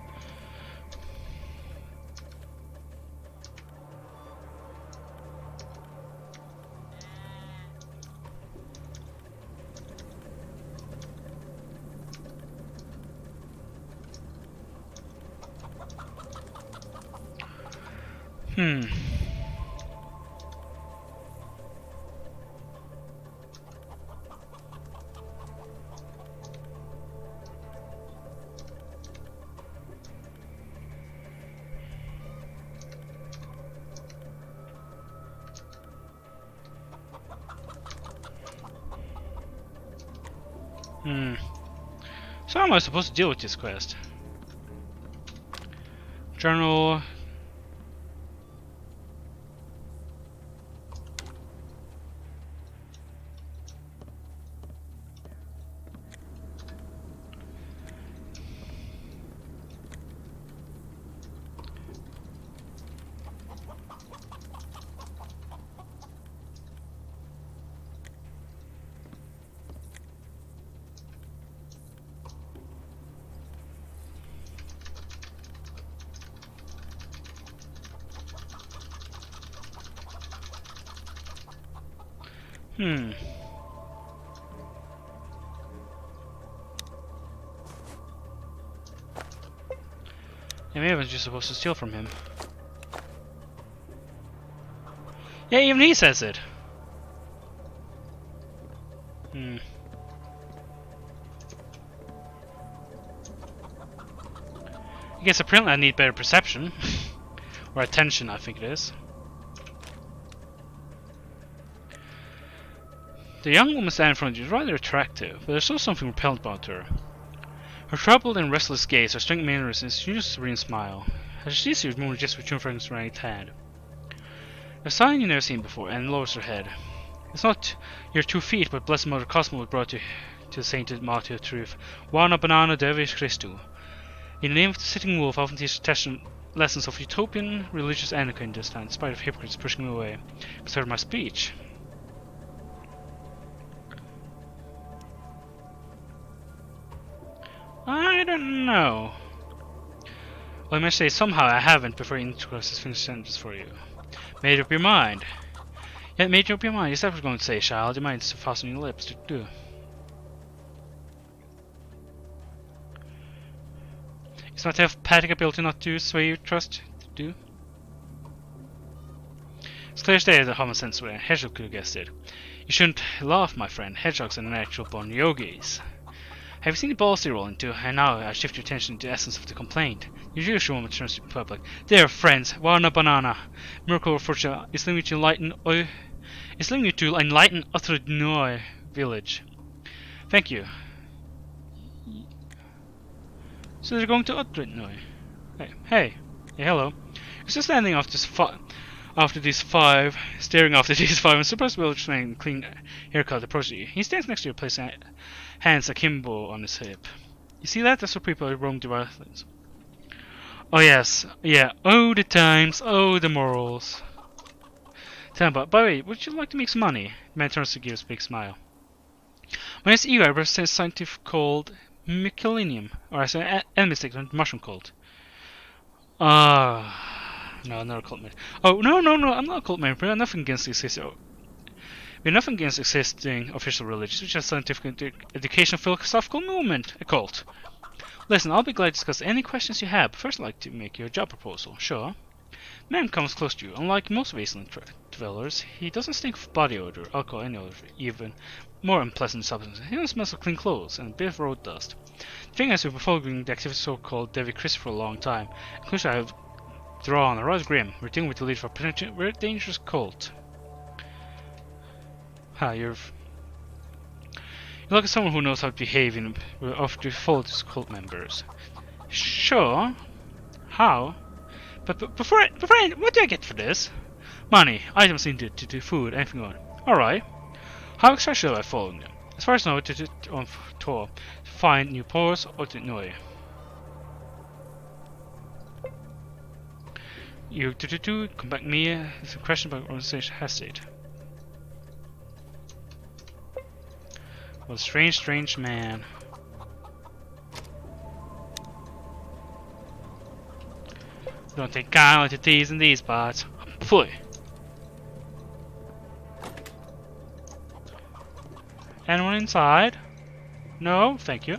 Hmm. So how am I supposed to deal with this quest? Journal. Hmm. Yeah, maybe I was just supposed to steal from him. Yeah, even he says it. Hmm. I guess apparently I need better perception. Or attention, I think it is. The young woman standing in front of you is rather attractive, but there's also something repellent about her. Her troubled and restless gaze, her strength manners, and her serene smile. As she sees you, the moment just with two fingers in her right hand. A sign you've never seen before, and lowers her head. It's not your 2 feet, but Blessed Mother Cosmo brought you to the sainted Martyr of Truth. Wana Banana Devis Christu. In the name of the sitting wolf, I often teach lessons of utopian religious etiquette in this land, in spite of hypocrites pushing me away. Consider my speech. I don't know. Well, I must say somehow I haven't before I introduce this finished sentence for you. Made up your mind. Yeah, made up your mind. Is that what you're going to say, child? Your mind's fasten your lips to do. It's not telepathic ability not to sway your trust to do. It's clear as day that common sense way. Hedgehog could have guessed it. You shouldn't laugh, my friend. Hedgehogs are natural born yogis. Have you seen the balls they roll into? And now I shift your attention to the essence of the complaint. Your Jewish woman turns to the public. Dear friends, Wana Banana. Miracle of fortune is leading you to enlighten Uthradnoy village. Thank you. So they're going to Uthradnoy. Hey, hello. You're still standing after these five, staring after these five, and surprised village man clean haircut approaches you. He stands next to you, placing hands akimbo on his hip. You see that? That's what people roam the islands. Oh yes, yeah. Oh the times, oh the morals. Tell me, by the way, would you like to make some money? The man turns to give a big smile. My name is Eva, I represent a scientific called Mycelium, or as an enemy statement, mushroom cult. No, not a cult member. Oh, no, I'm not a cult member. We have nothing against existing official religions, which is a scientific educational philosophical movement, a cult. Listen, I'll be glad to discuss any questions you have, but first I'd like to make you a job proposal. Sure. Man comes close to you. Unlike most wasteland dwellers, he doesn't stink of body odor, alcohol, any other, even more unpleasant substances. He doesn't smell of clean clothes and a bit of road dust. The thing is, we've been following the activity of so-called Devi Chris for a long time. Including I have drawn a rather grim. We're dealing with the leader of a potentially very dangerous cult. You look at someone who knows how to behave and will offer to follow these cult members. Sure. How? But before what do I get for this? Money, items needed to do food, anything on. Alright. How exactly should I follow them? As far as I know, on tour to find new ports or to know. You come back me. It's a question about organization hesitate. What a strange man. Don't take kindly to these and these parts. Pfui. Anyone inside? No, thank you.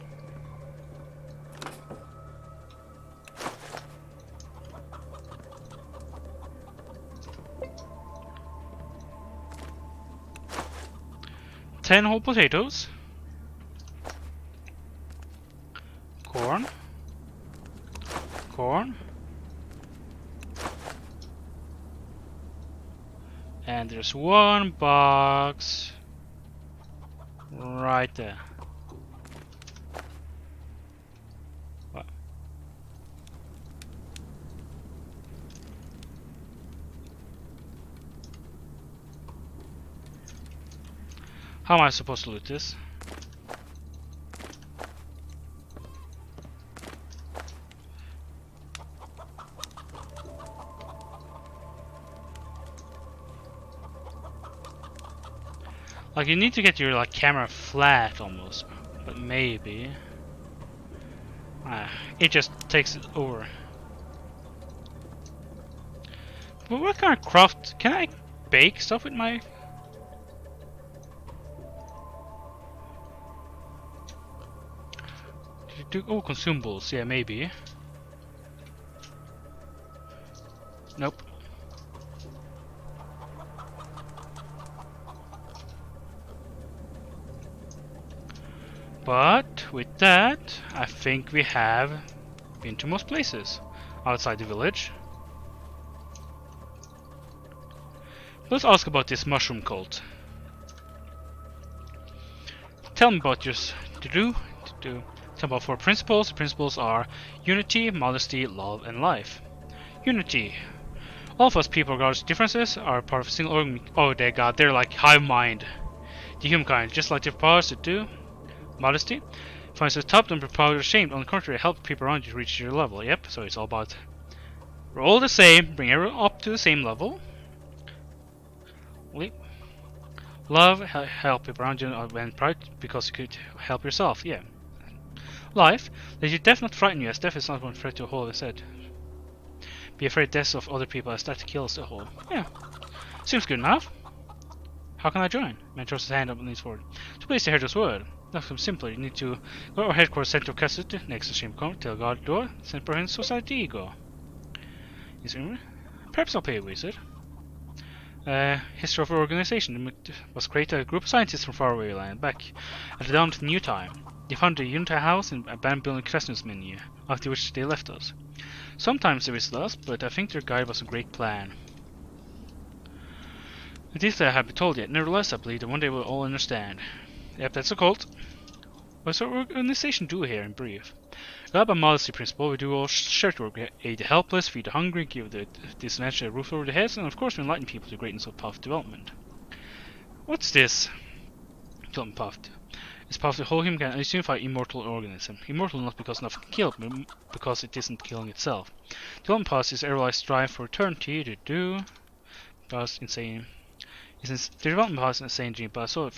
Ten whole potatoes. Corn. And there's one box right there. What? How am I supposed to loot this? Like, you need to get your camera flat almost, but maybe it just takes it over. But what kind of craft? Can I bake stuff with my? Oh, consumables. Yeah, maybe. Nope. But with that, I think we have Been to most places. Outside the village. Let's ask about this mushroom cult. Tell me about your to-do. Tell me about 4 principles. The principles are unity, modesty, love, and life. Unity. All of us people, regardless of differences, are part of a single organ. Oh, they god, they're like hive mind. The humankind, just like their powers to do. Modesty. Finds the top, don't be proud or ashamed. On the contrary, help people around you to reach your level. Yep, so it's all about we're all the same, bring everyone up to the same level. Love, help people around you, and pride because you could help yourself. Yeah. Life, let your death not frighten you, as death is not one threat to a whole, as said. Be afraid of deaths of other people, as that kills the whole. Yeah. Seems good enough. How can I join? Man throws his hand up and leans forward. To place the hero's word. Nothing simpler. You need to go to our headquarters center of Cassidy, next to Shame Come, tell God door, send for his society ego. Perhaps I'll pay a visit. History of our organization. It was created a group of scientists from faraway land, back at the dawn of the new time. They found the Untitled house in a abandoned building Crescent's menu, after which they left us. Sometimes they visit us, but I think their guide was a great plan. It is that I haven't been told yet. Nevertheless, I believe that one day we'll all understand. Yep, that's a cult. What's our organization do here in brief? Guided by modesty principle, we do all charity work. We aid the helpless, feed the hungry, give the disadvantaged a roof over their heads, and of course we enlighten people to the greatness of path development. What's this? Development path. It's path to the whole human and unify immortal organism. Immortal not because nothing can kill it, but because it isn't killing itself. Development path is every strive for eternity to do. Path insane. The development path is insane dream, but the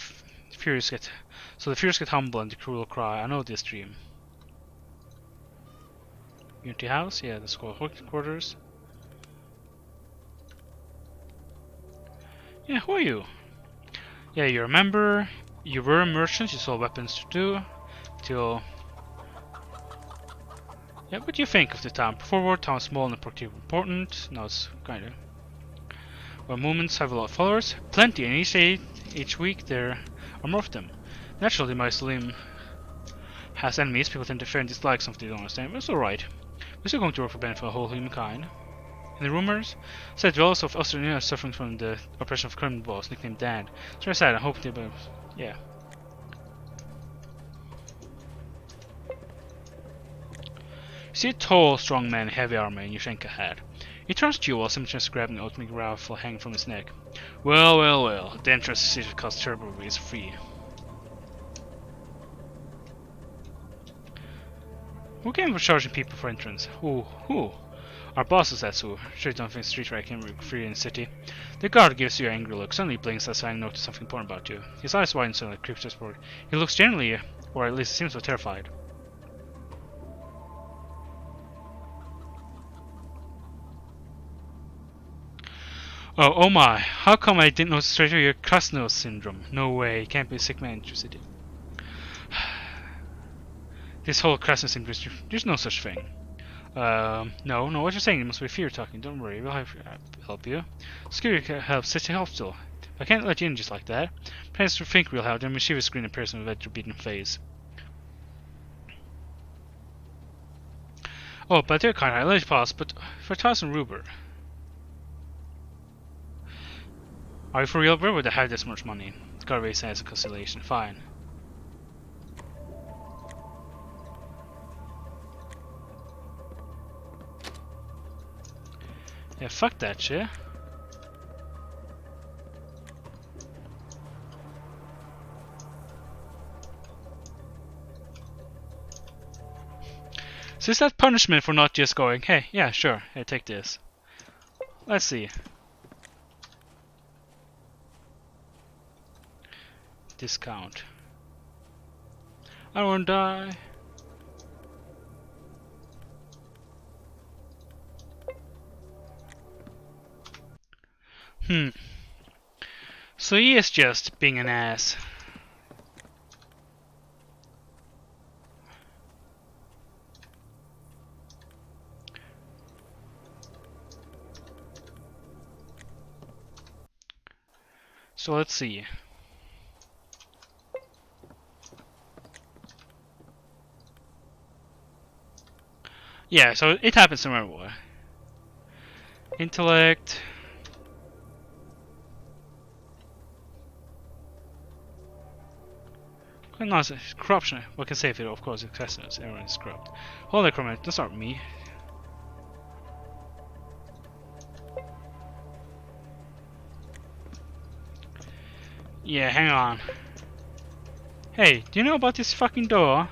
furious get humble and the cruel cry. I know this dream. Unity House, yeah, that's called headquarters. Yeah, who are you? Yeah, you remember, you were a merchant, you sold weapons to do, till... Yeah, what do you think of the town? Forward, town small and practically important, now it's kinda... Well, movements have a lot of followers, plenty, and each week there are more of them. Naturally, my Salim has enemies, people tend to fear and dislike something they don't understand, but it's alright. We're still going to work for benefit of the whole humankind. And the rumors said dwellers of Australia are suffering from the oppression of criminal boss nicknamed Dan. It's very sad. I hope they, yeah. You see a tall, strong man in heavy armor in Yushenka hat. He turns to you while simultaneously grabbing an oatmeal rifle hanging from his neck. Well, well, well. The entrance city costs terrible is free. Who came for charging people for entrance? Who? Our boss is that so. Straight down from the street where I came free in the city. The guard gives you an angry look. Suddenly blinks as I notice something important about you. His eyes widen suddenly, creeps forward. He looks generally, or at least seems so terrified. Oh my, how come I didn't notice straight away your Krasnov syndrome? No way, can't be a sick man interested. This whole Krasnov syndrome, there's no such thing. No, what you're saying, it must be fear talking. Don't worry, we'll help you. Security helps, city help still. I can't let you in just like that. Parents to think we'll help them, mischievous screen a person with a beaten face. Oh, but they're kind of, let it pass, but for 1,000 ruber. Are you for real? Where would I have this much money? Gotta raise as a conciliation. Fine. Yeah, fuck that shit. So is that punishment for not just going, hey, yeah, sure, hey, take this. Let's see. Discount. I won't die. So he is just being an ass. So let's see. Yeah, so it happens no matter what. Intellect. No, corruption. What can save it? Of course, excessiveness. Everyone is corrupt. Holy crap, that's not me. Yeah, hang on. Hey, do you know about this fucking door?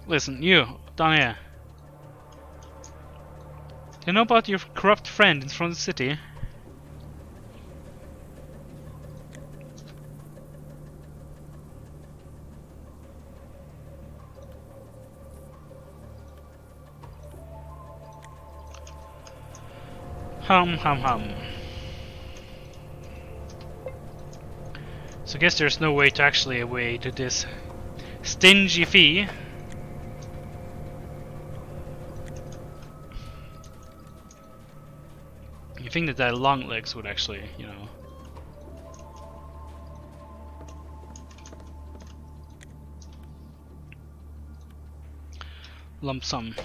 Listen, you, down here. Do you know about your corrupt friend in front of the city? Hum. So I guess there's no way to actually evade this stingy fee. You think that long legs would actually, you know. Lump sum.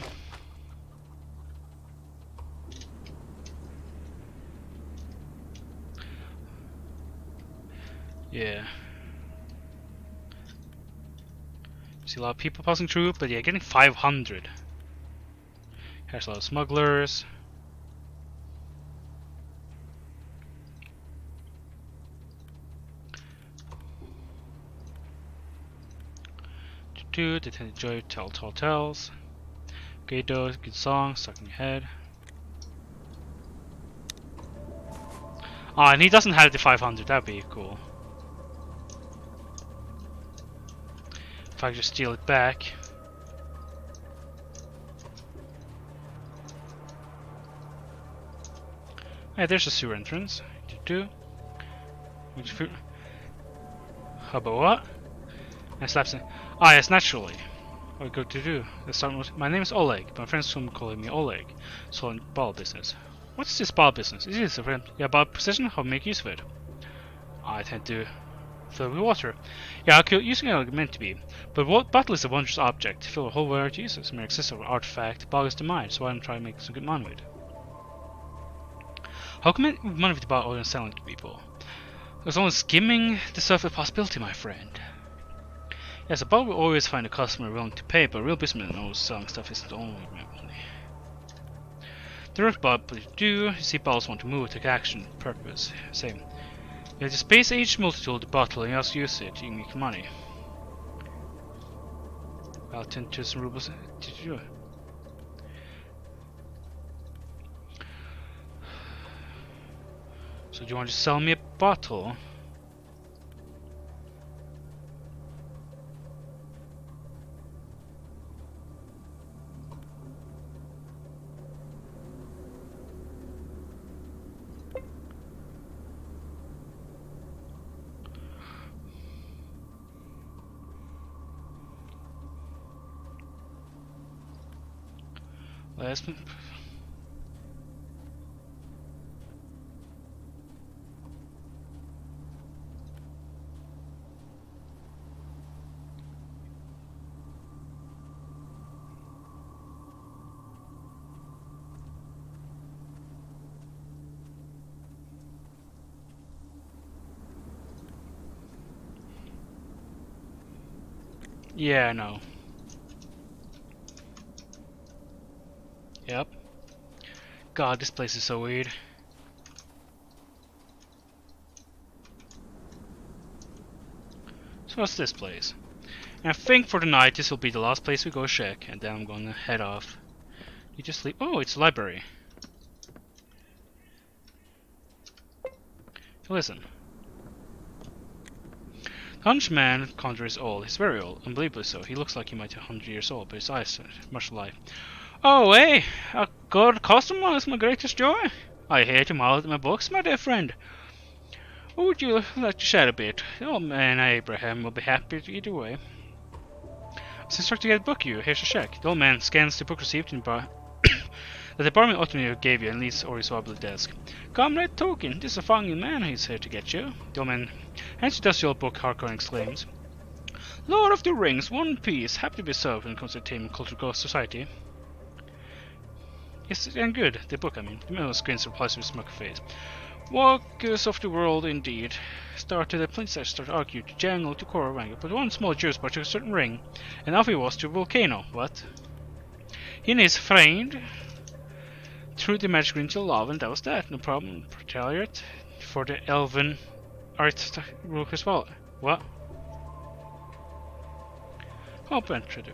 Yeah. See a lot of people passing through, but yeah, getting 500. There's a lot of smugglers. They tend to enjoy tall tales. Great though, good song, stuck in your head. Oh, and he doesn't have the 500, that'd be cool. If I could just steal it back. Hey, there's a sewer entrance. How about what? And slaps it. Ah, yes, naturally. What good to do? Let's start with. My name is Oleg. My friends from calling me Oleg. So in ball business. What's this ball business? Is it a friend? Yeah, about precision? How to make use of it? I tend to fill with water. Yeah, using it meant to be. But what bottle is a wondrous object? Fill a whole variety of uses. Mere accessible artifact boggles the mind, so why don't I try to make some good money with it? How can I make money with the bottle and selling it to people? There's only skimming the surface possibility, my friend. Yes, a bottle will always find a customer willing to pay, but a real businessman knows selling stuff isn't only about money. The root bottle do, you see bottles want to move, take action, purpose, same. You have the space age multi-tool the bottle and you also use it, you can make money. I'll 10,000 rubles. Did you do it? So do you want to sell me a bottle? Last one. Yeah, I know. Yep. God, this place is so weird. So what's this place? And I think for the night this will be the last place we go check, and then I'm gonna head off. You just sleep. Oh, it's a library. Listen. The Hunchman conjure is old. He's very old, unbelievably so. He looks like he might be 100 years old, but his eyes are much alive. Oh, hey! A good customer is my greatest joy. I hate him out of my books, my dear friend. Would you like to chat a bit? The old man Abraham will be happy either way. I was instructed to get a book you. Here's a check. The old man scans the book receipt and The department automator gave you and leads or is the desk. Comrade Token, this is a fine man who's here to get you. The old man hands you the dusty old book hardcore and exclaims, Lord of the Rings, One Piece, happy to be served when it comes to Team Cultural Society. Yes, and good, the book I mean. The middle screens replies with a smirk face. Walkers of the world indeed. Started a princess started to argue to jangle to Koravanga, but one small Jew sparked a certain ring, and off he was to a volcano. What? He and his friend threw the magic ring to lava, and that was that. No problem. Retaliate for the elven art rule as well. What? Hope entry do.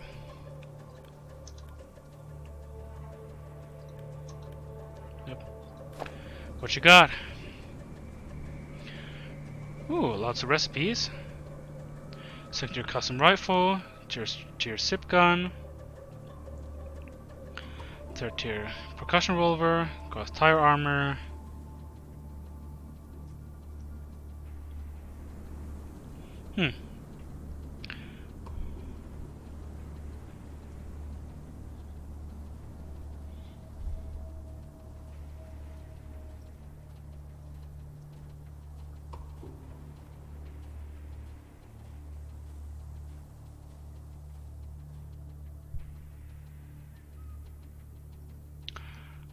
Yep. What you got? Ooh, lots of recipes. Select your custom rifle, tier zip gun, 3rd tier percussion revolver, got tire armor.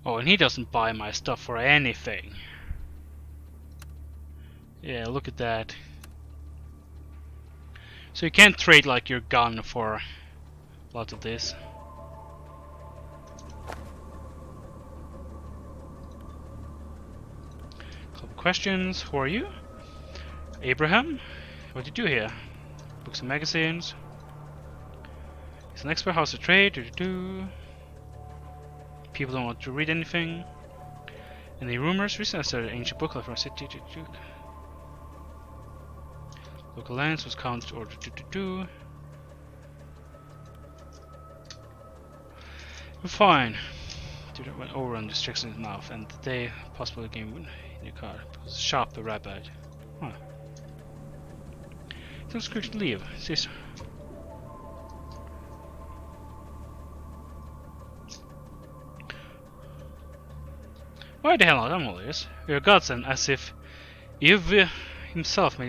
Oh, and he doesn't buy my stuff for anything. Yeah, look at that. So you can't trade like your gun for a lot of this. Couple questions. Who are you? Abraham? What do you do here? Books and magazines. He's an expert house of trade. People don't want to read anything. Any rumors? Recently I started an ancient booklet from a city. Local lands was counted order. Fine. Dude went over on districts in his mouth, and they possibly game in your car. It was a sharp rabbit. Huh. Don't screw to leave. Sis. Why the hell not? I'm all ears. You're a godsend, as if you've himself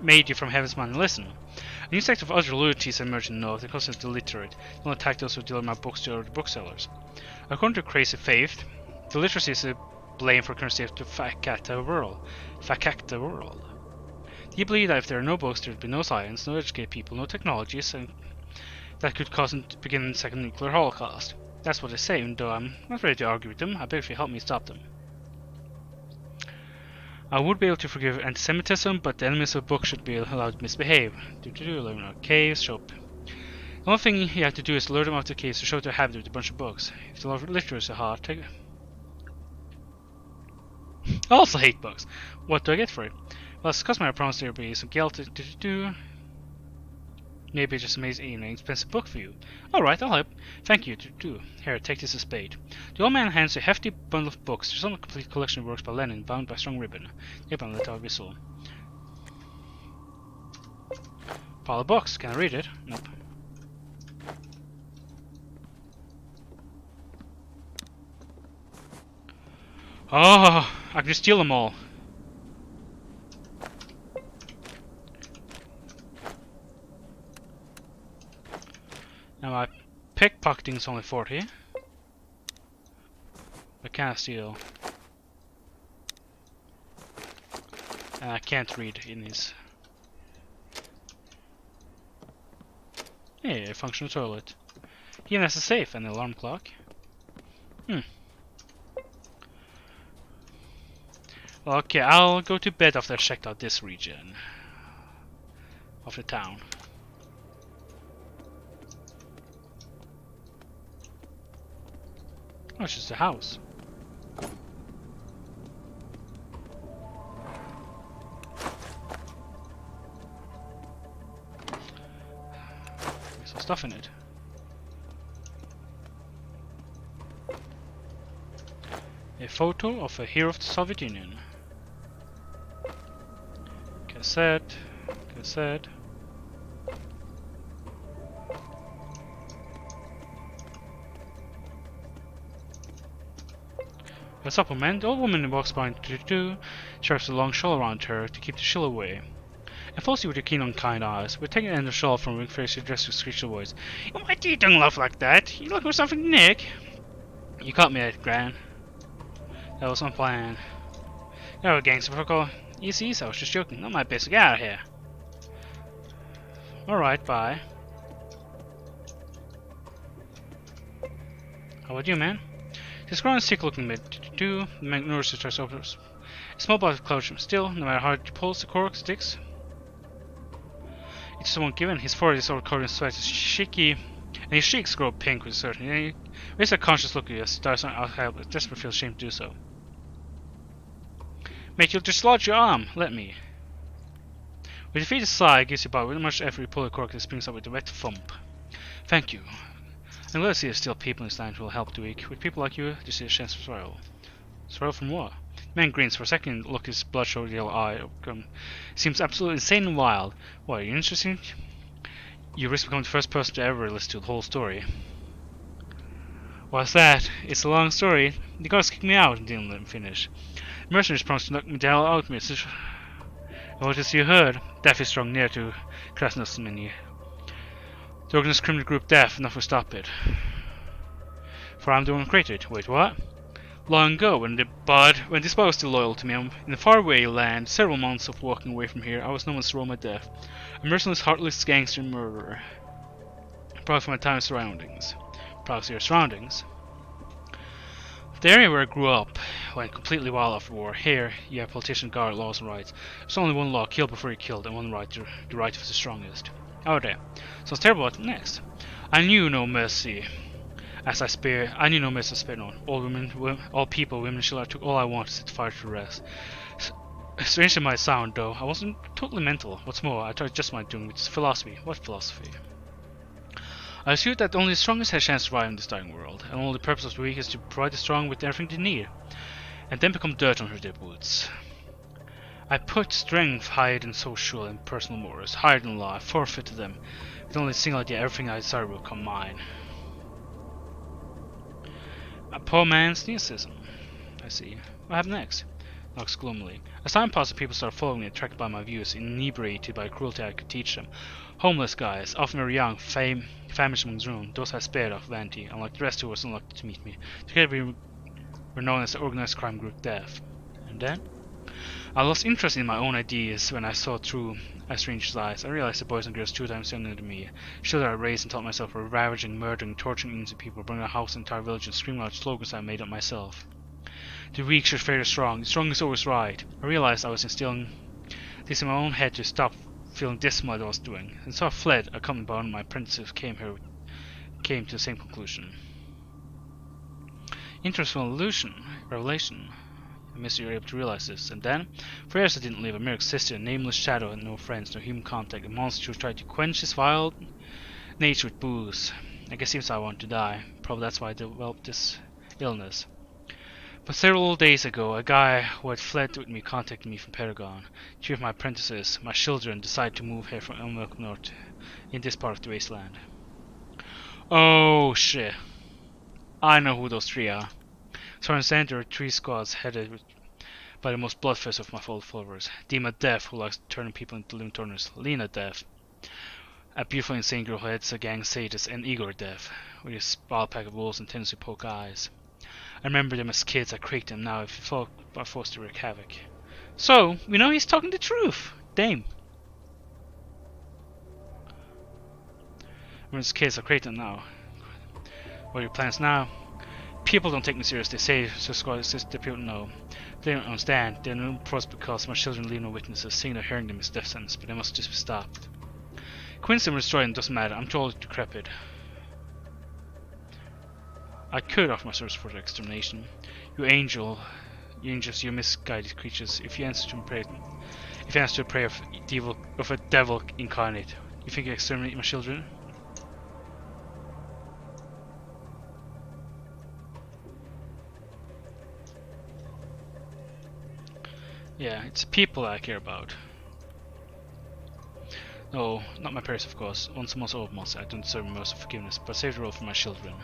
made you from heaven's mind. Listen. A new sect of utter loyalties emerged in the north. They're constantly illiterate. Don't attack those who deliver my books to other booksellers. According to crazy faith, the literacy is a blame for current state to fact the world. Do you believe that if there are no books, there would be no science, no educated people, no technologies, and that could cause and begin a second nuclear holocaust? That's what they say, and though I'm not ready to argue with them, I beg if you help me stop them. I would be able to forgive anti-Semitism, but the enemies of books should be allowed to misbehave. Live in our caves, show up. The only thing you have to do is lure them out of the caves to show their habit with a bunch of books. If the love of literature is a heart, take it. I also hate books. What do I get for it? Well, it's customary, I promise there will be some guilt. Maybe just an amazing, expensive book for you. Alright, I'll help. Thank you. Here, take this as spade. The old man hands a hefty bundle of books. There's some complete collection of works by Lenin, bound by strong ribbon. Yep, I'm let out whistle. Pile of books. Can I read it? Nope. Oh, I can just steal them all. Now my pickpocketing is only 40. I can't steal. And I can't read in his. Hey, a functional toilet. He even has a safe and an alarm clock. Okay, I'll go to bed after I checked out this region of the town. Oh, it's just a house. There's some stuff in it. A photo of a hero of the Soviet Union. Cassette. What's up, man? The old woman walks by and straps a long shawl around her to keep the chill away. And follows you with your keen, unkind eyes. We're taking the shawl from her face, addressed with screechy voice. Why do you don't laugh like that? You looking for something, Nick? You caught me at Gran. That was my plan. No, gangster protocol. Easy, I was just joking. Not my best. Get out of here. Alright, bye. How about you, man? This grown sick looking mid. The man nourishes tries to open a small bottle of closure. Still, no matter how hard you pulls, the cork sticks. It's someone given. His forehead is all covered in sweat. His shaky, and his cheeks grow pink with certainty. He raises a conscious look at you as he starts on outside, but desperately feels ashamed to do so. Mate, you'll dislodge your arm. Let me. With a defeated sigh, he gives you about with much effort you pull the cork that springs up with a wet thump. Thank you. I'm glad to see there's still people in this land who will help the weak. With people like you, there's a chance of sorrow. Sorrow from what? The man grins for a second, look his bloodshot yellow eye. Seems absolutely insane and wild. What, are you interested? You risk becoming the first person to ever listen to the whole story. What's that? It's a long story. The guards kicked me out and didn't let him finish. The mercenaries promised to knock me the hell out of me. What has you heard? Death is strong near to Krasnosmini. The organized criminal group Death, nothing will stop it. For I'm the one who created it. Wait, what? Long ago, when this bud was still loyal to me, in a faraway land, several months of walking away from here, I was known as Roma Death, a merciless, heartless gangster murderer. Proud of my time surroundings. Proud of your surroundings. The area where I grew up went completely wild after war. Here, you have politicians guard laws and rights. There's only one law, kill before you killed, and one right, the right of the strongest. Oh there. Sounds terrible, what next? I knew no mercy. I knew no mercy to spare no. All people, women and children, I took all I wanted to set fire to the rest. Strange it might sound, though, I wasn't totally mental. What's more, I tried just my doing with philosophy. What philosophy? I assumed that only the strongest had a chance to survive in this dying world, and only the purpose of the weak is to provide the strong with everything they need, and then become dirt under their boots. I put strength higher than social and personal morals, higher than law. I forfeited them, with only a single idea: everything I desire will become mine. A poor man's cynicism. I see. What happened next? Knocks gloomily. As time passed, the people started following me, attracted by my views, inebriated by the cruelty I could teach them. Homeless guys, often very young, famished amongst ruin, those I spared off vanity, unlike the rest who was unlucky to meet me. Together we were known as the organized crime group Death. And then? I lost interest in my own ideas when I saw through a stranger's eyes. I realized the boys and girls 2 times younger than me, children I raised and taught myself, were ravaging, murdering, torturing innocent people, burning a house and entire village and screaming out slogans I made up myself. The weak should fear the strong. The strong is always right. I realized I was instilling this in my own head to stop feeling dismal at what I was doing, and so I fled, accompanied by one of my apprentices came to the same conclusion. Interesting revelation. I miss you were able to realize this, and then, for years I didn't live. A mere existed, a nameless shadow, and no friends, no human contact. A monster who tried to quench his vile nature with booze. I guess seems I want to die. Probably that's why I developed this illness. But several days ago, a guy who had fled with me contacted me from Paragon. 3 of my apprentices, my children, decided to move here from Elmwelcome North, in this part of the wasteland. Oh shit. I know who those 3 are. So I understand there are 3 squads headed by the most bloodthirsty of my old followers. Dima Death, who likes turning people into living turners. Lena Death, a beautiful insane girl who heads a gang sadist. And Igor Death, with his wild pack of wolves and tendency to poke eyes. I remember them as kids, I craked them, now if you are forced to wreak havoc. So, we know he's talking the truth. Damn. Remember as kids, I craked them now. What are your plans now? People don't take me serious, they say, so squad says the people know. They don't understand, they're no pros because my children leave no witnesses, seeing or hearing them is death sentence, but they must just be stopped. Quincy destroyed doesn't matter, I'm too old to decrepit. I could offer my service for their extermination. You angels, you misguided creatures. If you answer to a prayer of a devil incarnate, you think you exterminate my children? Yeah, it's people I care about. No, not my parents, of course. Once most almost, I don't deserve mercy or forgiveness, but save the world for my children.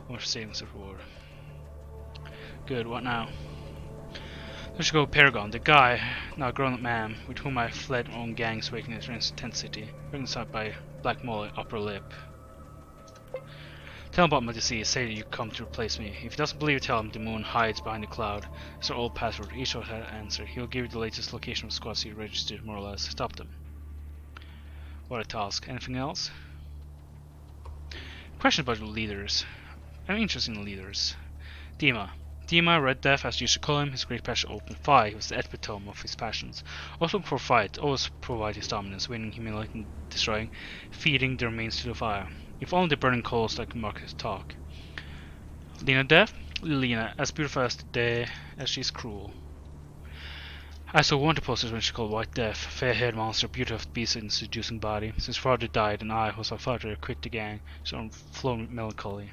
Or savings of reward. Good, what now? Let's go Paragon, the guy, now a grown-up man, with whom I fled my own gangs waking in his tent city, reconciled by black mole upper lip. Tell him about my disease, say that you come to replace me. If he doesn't believe, tell him the moon hides behind the cloud. It's our old password, each of us had an answer. He'll give you the latest location of squads he registered, more or less. Stop them. What a task. Anything else? Question about the leaders. I'm interested in leaders. Dima. Dima, Red Death, as you used to call him, his great passion open fire. He was the epitome of his passions. Also for fight, always provide his dominance, winning, humiliating, destroying, feeding the remains to the fire. If only the burning coals that could mark his talk. Lena Death? Lena, as beautiful as the day, as she's cruel. I saw wanted posters when she called White Death, fair-haired monster, beauty of beast and seducing body. Since father died and I, who was her father, quit the gang, so flown with melancholy.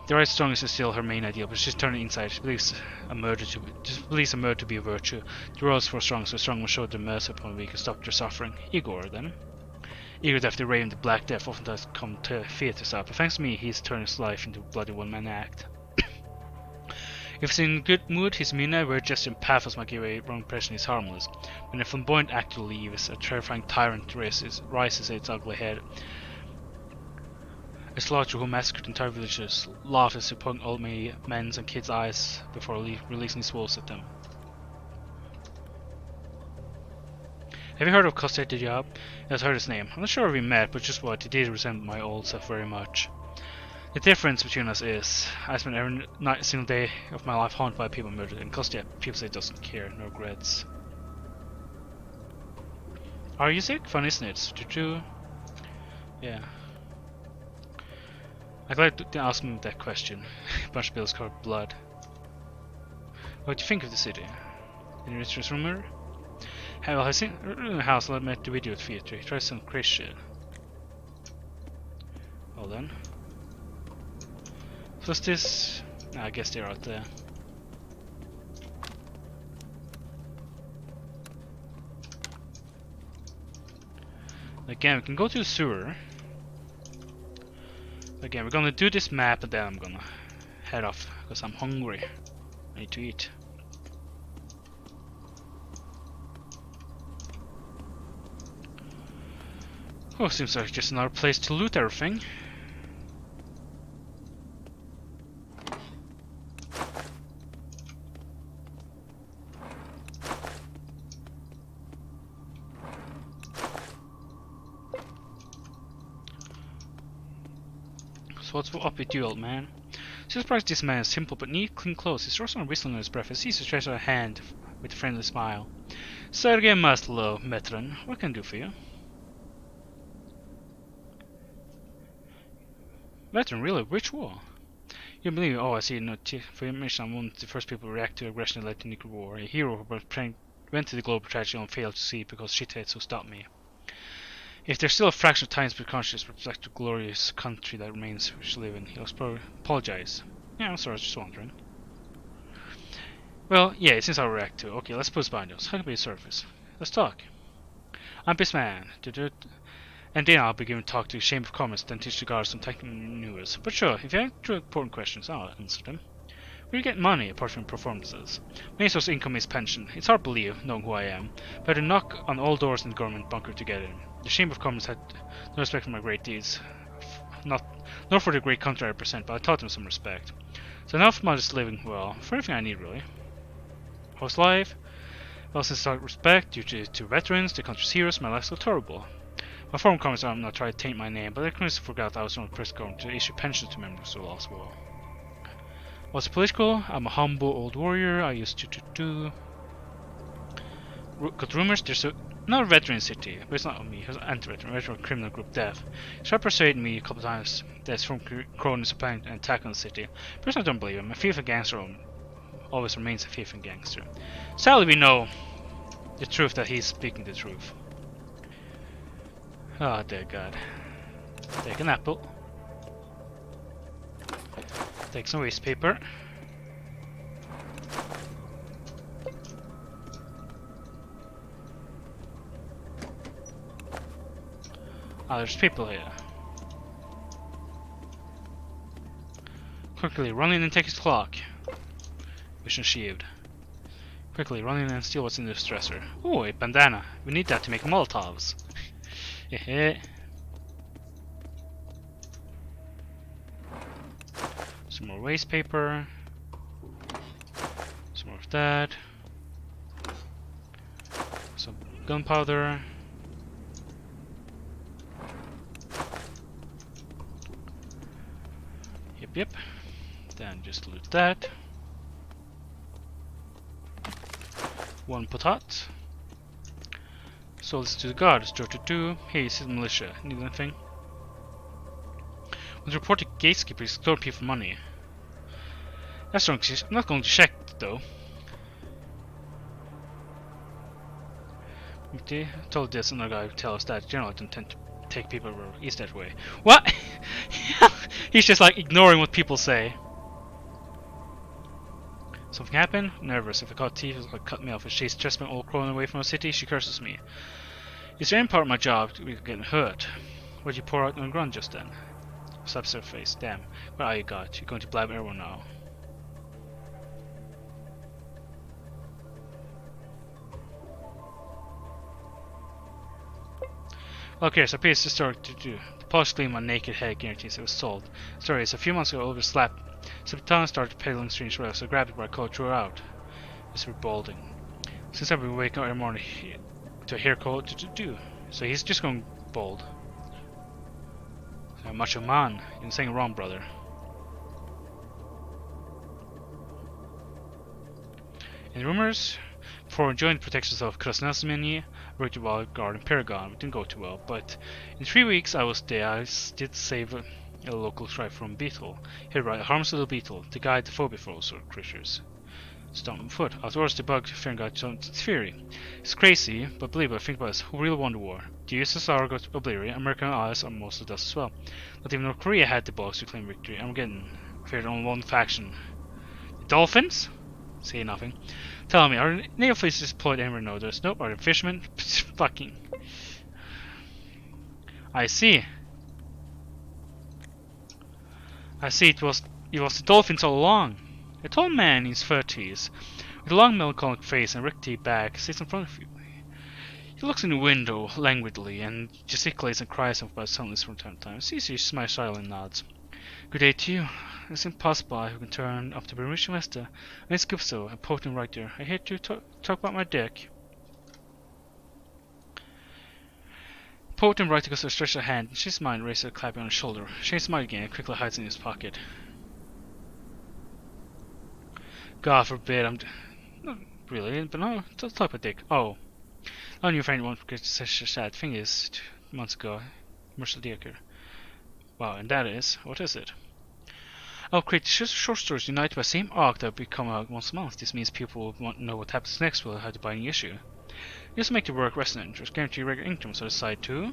The right strongest is still her main ideal, but she's turning inside. She believes a murder to be a virtue. The world's for strong, so strong must show their mercy upon the weak and stop their suffering. Igor, then. Igor Death, the Raven, the Black Death, often does come to fear to stop, but thanks to me, he's turned his life into a bloody one-man act. If he's in good mood, his mean word gesture and pathos might give a wrong impression he's harmless. When a flamboyant actor leaves, a terrifying tyrant rises its ugly head. A slaughterer who massacred entire villages, laughed as he poked old men's and kids' eyes before releasing his wolves at them. Have you heard of Cosette the Job? I've heard his name. I'm not sure if we met, but just what, he did resemble my old self very much. The difference between us is, I spend every single day of my life haunted by people murdered, and Cosette, people say doesn't care, no regrets. Are you sick? Fun, isn't it? Did you? Yeah. I'm glad to ask him that question. A bunch of bills covered blood. What do you think of the city? Any interest rumor? Well, I've seen in the house. I met the video theater. He tries some crazy shit. Well then. What's this? I guess they're out there. Again, we can go to the sewer. Again, we're gonna do this map and then I'm gonna head off because I'm hungry. I need to eat. Oh, seems like just another place to loot everything. So what's up with you, old man? So surprised this man is simple but neat, clean clothes. He's also whistling on his breath as he stretches out a hand with a friendly smile. Sergei Maslow, Metron, what can I do for you? Veteran, really? Which war? You believe? Oh, I see. No, for your mission, I'm one of the first people to react to aggression that led to nuclear war. A hero who went to the global tragedy and failed to see it because shitheads who stopped me. If there's still a fraction of time to be conscious, reflect the glorious country that remains which live in, he'll apologize. Yeah, I'm sorry, I was just wondering. Well, yeah, since I'll react to it. Okay, let's put behind us. How can we surface? Let's talk. I'm this man. And then I'll be given talk to the Chamber of Commerce, then teach the guards some technical news. But sure, if you have two important questions, I'll answer them. Where do you get money apart from performances? Main source of income is pension. It's hard to believe, knowing who I am, but I had to knock on all doors in the government bunker to get in. The Chamber of Commerce had no respect for my great deeds. Not for the great country I represent, but I taught them some respect. So now for modest living, well, for everything I need really. How's life? Well, since I start respect due to veterans, the country's heroes, my life's so terrible. My former comments are not trying to taint my name, but I couldn't forget I was one of the first government to issue pensions to members of the last war. Was it political? I'm a humble old warrior. I used to got rumors there's another veteran city, but it's not me. It's an anti-veteran, veteran criminal group Death. He tried persuading me a couple times that it's from cronies who planned an attack on the city. Personally, I don't believe him. A thief and gangster always remains a thief and gangster. Sadly, we know the truth that he's speaking the truth. Oh dear God. Take an apple. Take some waste paper. Ah, there's people here. Quickly, run in and take his clock. mission achieved. Quickly, run in and steal what's in this dresser. Oh, a bandana. We need that to make Molotovs. Hehe. Some more waste paper. Some more of that. Some gunpowder. Yep. Then just loot that. One potat. Sold this to the guards. 32. Hey, this is militia. Need anything? When the report to gatekeepers extort people for money. That's wrong. I'm not going to check though. Okay, told this another guy would tell us that generally don't tend to take people east that way. What? He's just like ignoring what people say. Something happened? Nervous. If I caught thief, it's like cut me off. If she's just been all crawling away from our city, she curses me. Is there any part of my job to be getting hurt? What did you pour out on the ground just then? Slaps her face. Damn. Where are you, God? You're going to blab everyone now. Okay, so here's the story to do. The polished gleam on naked head guarantees it was sold. Story is a few months ago, Oliver slapped. Septana started peddling strange rails, so I grabbed it by the collar, threw her out. This was balding. Since I've been waking up every morning to a hair call to do. So he's just going bald. A macho man. You're saying wrong, brother. In rumors, before joining the protections of Krasnodar, worked while guard in Paragon. It didn't go too well, but in 3 weeks I was there. I did save a local tribe from a beetle. Here, right, a harmless little beetle. The guide the phobia for all sort of creatures. Stomp on foot. Outdoors, the bug fearing got to its fury. It's crazy, but believe it, think about this. Who really won the war? The USSR got obliterated. American allies are mostly dust as well. Not even North Korea had the bugs to claim victory. I'm getting feared on one faction. The Dolphins? Say nothing. Tell me, are naval fleets deployed anywhere noticed? Nope. Are they fishermen? Fucking. I see. It was the Dolphins all along. A tall man in his 30s, with a long melancholic face and rickety back, sits in front of you. He looks in the window languidly and gesticulates and cries about something from time to time. Sees you, smiles shyly and nods. Good day to you. It's impossible I can turn up to Bermuda Wester. And it's Gupso, a potent writer. I hate to talk about my dick. Potent writer goes to stretch her hand, and she smiles and raises her clapping on his shoulder. She smiles again and quickly hides in his pocket. God forbid, not really, but no, don't talk about dick. Oh. I knew your friend won't get such a sad thing is 2 months ago. Commercial Deaker. Wow, and that is, what is it? I'll create short stories united by the same arc that will come out once a month. This means people will want to know what happens next will have to buy any issue. Just make the work resonant, just guarantee regular income, so decide to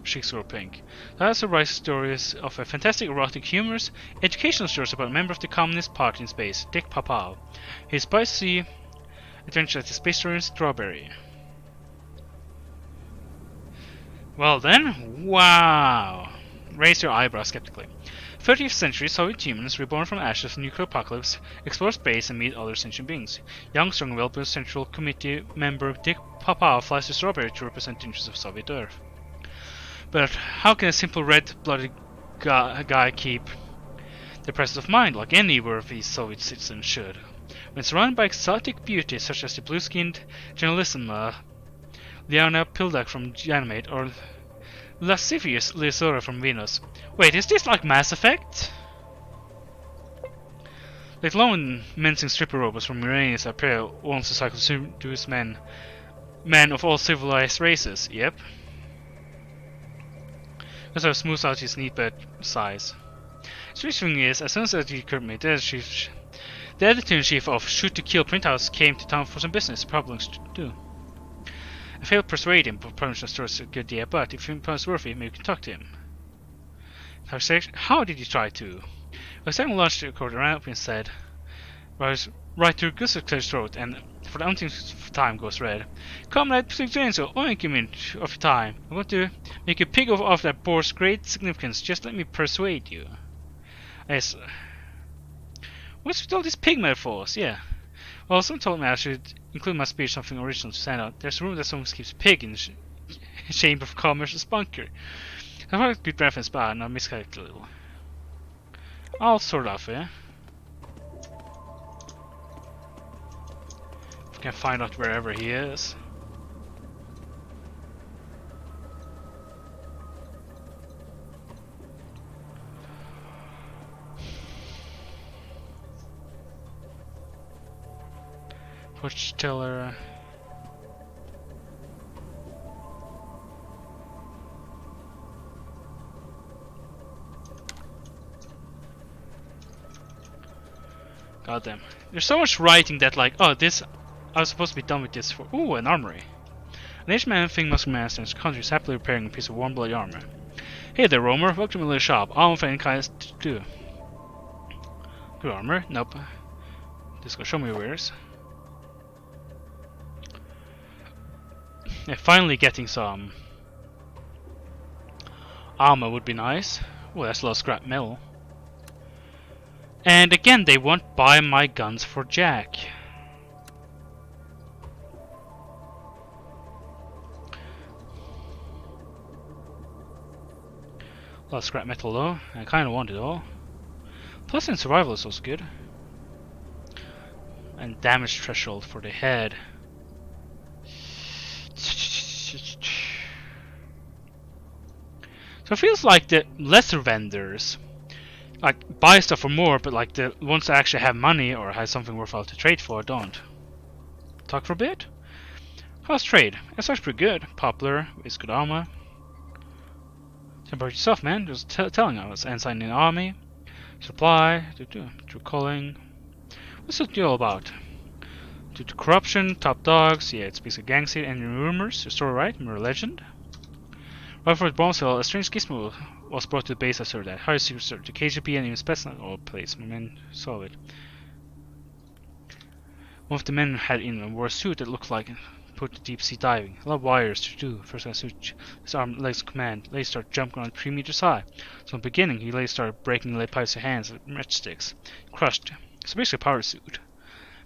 Cheeks grow pink. That's a write stories of a fantastic, erotic, humorous, educational stories about a member of the Communist Party in space, Dick Papal. His spicy adventure at the space station Strawberry. Well then, wow! Raise your eyebrows skeptically. 30th century Soviet humans reborn from ashes of nuclear apocalypse explore space and meet other sentient beings. Young, strong, well-built Central Committee member Dick Papal flies to Strawberry to represent the interests of Soviet Earth. But how can a simple red-blooded guy keep the presence of mind like any worthy Soviet citizen should? When surrounded by exotic beauties such as the blue-skinned Generalissima Liana Pildak from Ganymede or Lascivious Lysaura from Venus. Wait, is this like Mass Effect? Like lone mincing stripper robots from Uranus appear once the cycle seduce men of all civilized races. Yep. That's how smooth out his neat bed size. Strange thing is, as soon as he could me, the editor-in-chief of Shoot to Kill Printhouse came to town for some business problems to do. I failed to persuade him, but permission store is a good idea, but if you find worthy, maybe you can talk to him. How did you try to? I suddenly launched the recorder around up and said, right through Gustav's throat, and for the umpteenth time goes red. Comrade Psigjenso, oink a minute of your time. I want to make a pig of that boar's great significance. Just let me persuade you. Yes. What's with all these pig metaphors? Yeah. Well, someone told me I should include my speech something original to stand out. There's a rumor that someone keeps a pig in the shape of Commerce's bunker. I thought it could reference bad, and I miscalculated a little. I'll sort it out for you. If I can find out wherever he is. Fortune teller. Goddamn. There's so much writing that like, oh, this, I was supposed to be done with this for, ooh, an armory. An aged man thing must master in his country is happily repairing a piece of warm bloody armor. Hey there, roamer. Welcome to my little shop. All I'm kind to do. Good armor? Nope. Just go show me your wares. Yeah, finally getting some armor would be nice. Oh, that's a lot of scrap metal. And again, they won't buy my guns for jack. A lot of scrap metal though. I kind of want it all. Plus, in survival is also good. And damage threshold for the head. So it feels like the lesser vendors like buy stuff for more, but like the ones that actually have money or have something worthwhile to trade for don't. Talk for a bit. How's trade? It's actually pretty good. Popular is good armor. Tell about yourself, man. Just telling us. Ensign in the army. Supply. True calling. What's it all about? Due to corruption, top dogs. Yeah, it's basically gang state and rumors. Your story right? Mirror legend. Right for the bomb cell, a strange gizmo was brought to the base after that. High secret search. The KGB and even Spetsnaz all place. My men saw it. One of the men had in him wore a suit that looked like put to deep sea diving. A lot of wires to do. First I switch his arm legs command. Later start jumping around 3 meters high. So in the beginning he later started breaking lead pipes with hands like matchsticks. Crushed. So basically a power suit.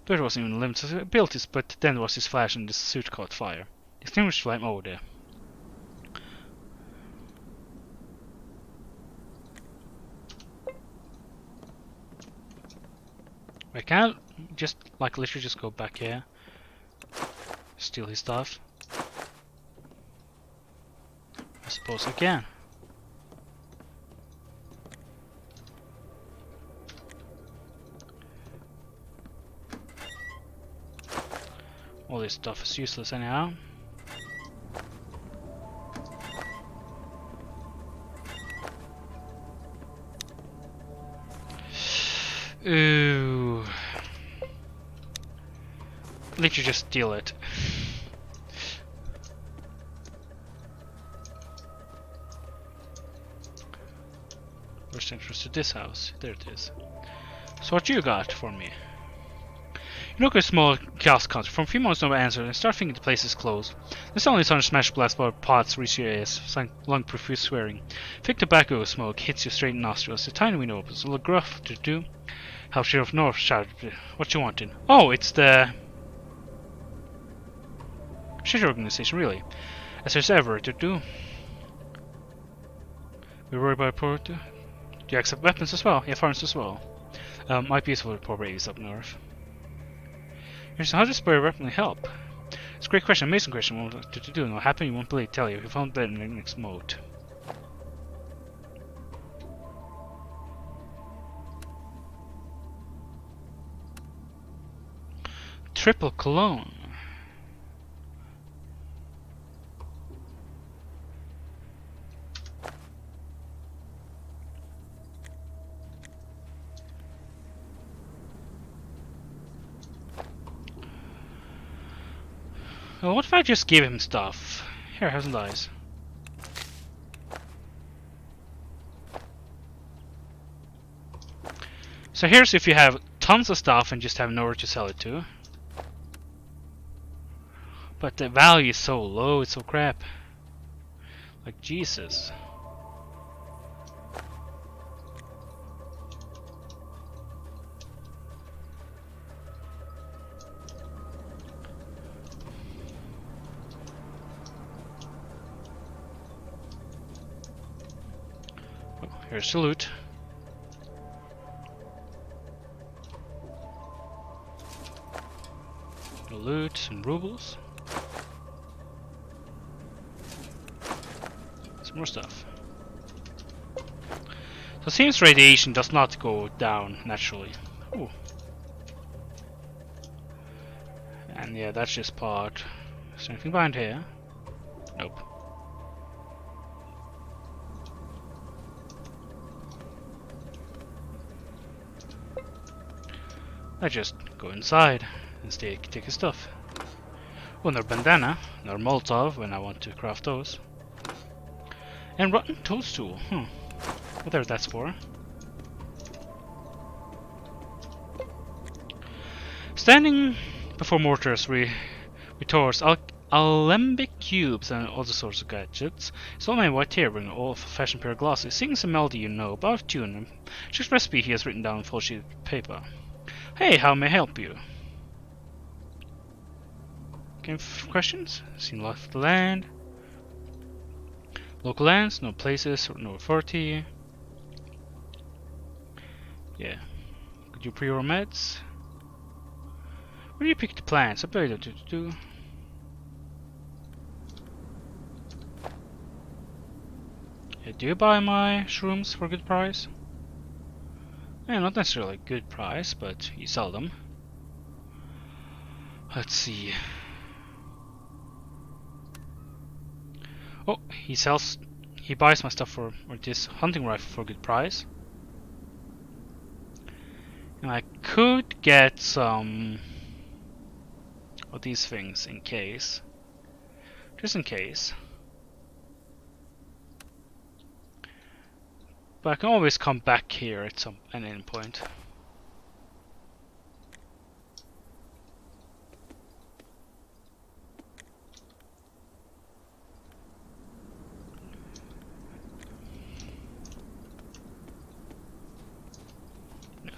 But it wasn't even limited to his abilities, but then there was his flash and the suit caught fire. Extinguished flame over there. I can't just like literally just go back here, steal his stuff. I suppose I can. All this stuff is useless anyhow. Ooh. Literally just steal it. First entrance to this house. There it is. So what you got for me? You look at a small kiosk counter. From a few moments no answer and start thinking the place is closed. The suddenly sudden smash blast bar pots reach your ears, long profuse swearing. Thick tobacco smoke hits you straight in nostrils. The tiny window opens. A little gruff to do. How Sheriff North shouted, "What you wanted?" Oh, it's the shit organization, really. As there's ever to do. We worry about port. Do you accept weapons as well? Yeah, firearms as well. Might be useful for poor babies up north. Here's how does spare weapon help? It's a great question, amazing question. What to do? What happened? You won't believe. Tell you. We found that in the next mode. Triple cologne. Well, what if I just give him stuff? Here, have some dice. So here's if you have tons of stuff and just have nowhere to sell it to. But the value is so low, it's so crap. Like Jesus. Here's the loot. The loot, some rubles. Some more stuff. So it seems radiation does not go down naturally. Ooh. And yeah, that's just part. Is there anything behind here? Nope. I just go inside and take his stuff. Oh, another bandana, another Molotov when I want to craft those. And rotten toadstool. Whatever that's for. Standing before mortars, retorts, alembic cubes, and other sorts of gadgets. It's all my white hair wearing old-fashioned pair of glasses. Sings a melody you know, but out of tune. Just recipe he has written down on full sheet of paper. Hey, how may I help you? Questions? Seen left the land. Local lands, no places, no authority. Yeah. Could you pre-order meds? Where do you pick the plants? I bet you do. Yeah, do you buy my shrooms for a good price? Yeah, not necessarily a good price, but you sell them. Let's see. Oh, he buys my stuff or this hunting rifle for a good price. And I could get some of these things in case. Just in case. But I can always come back here at any point.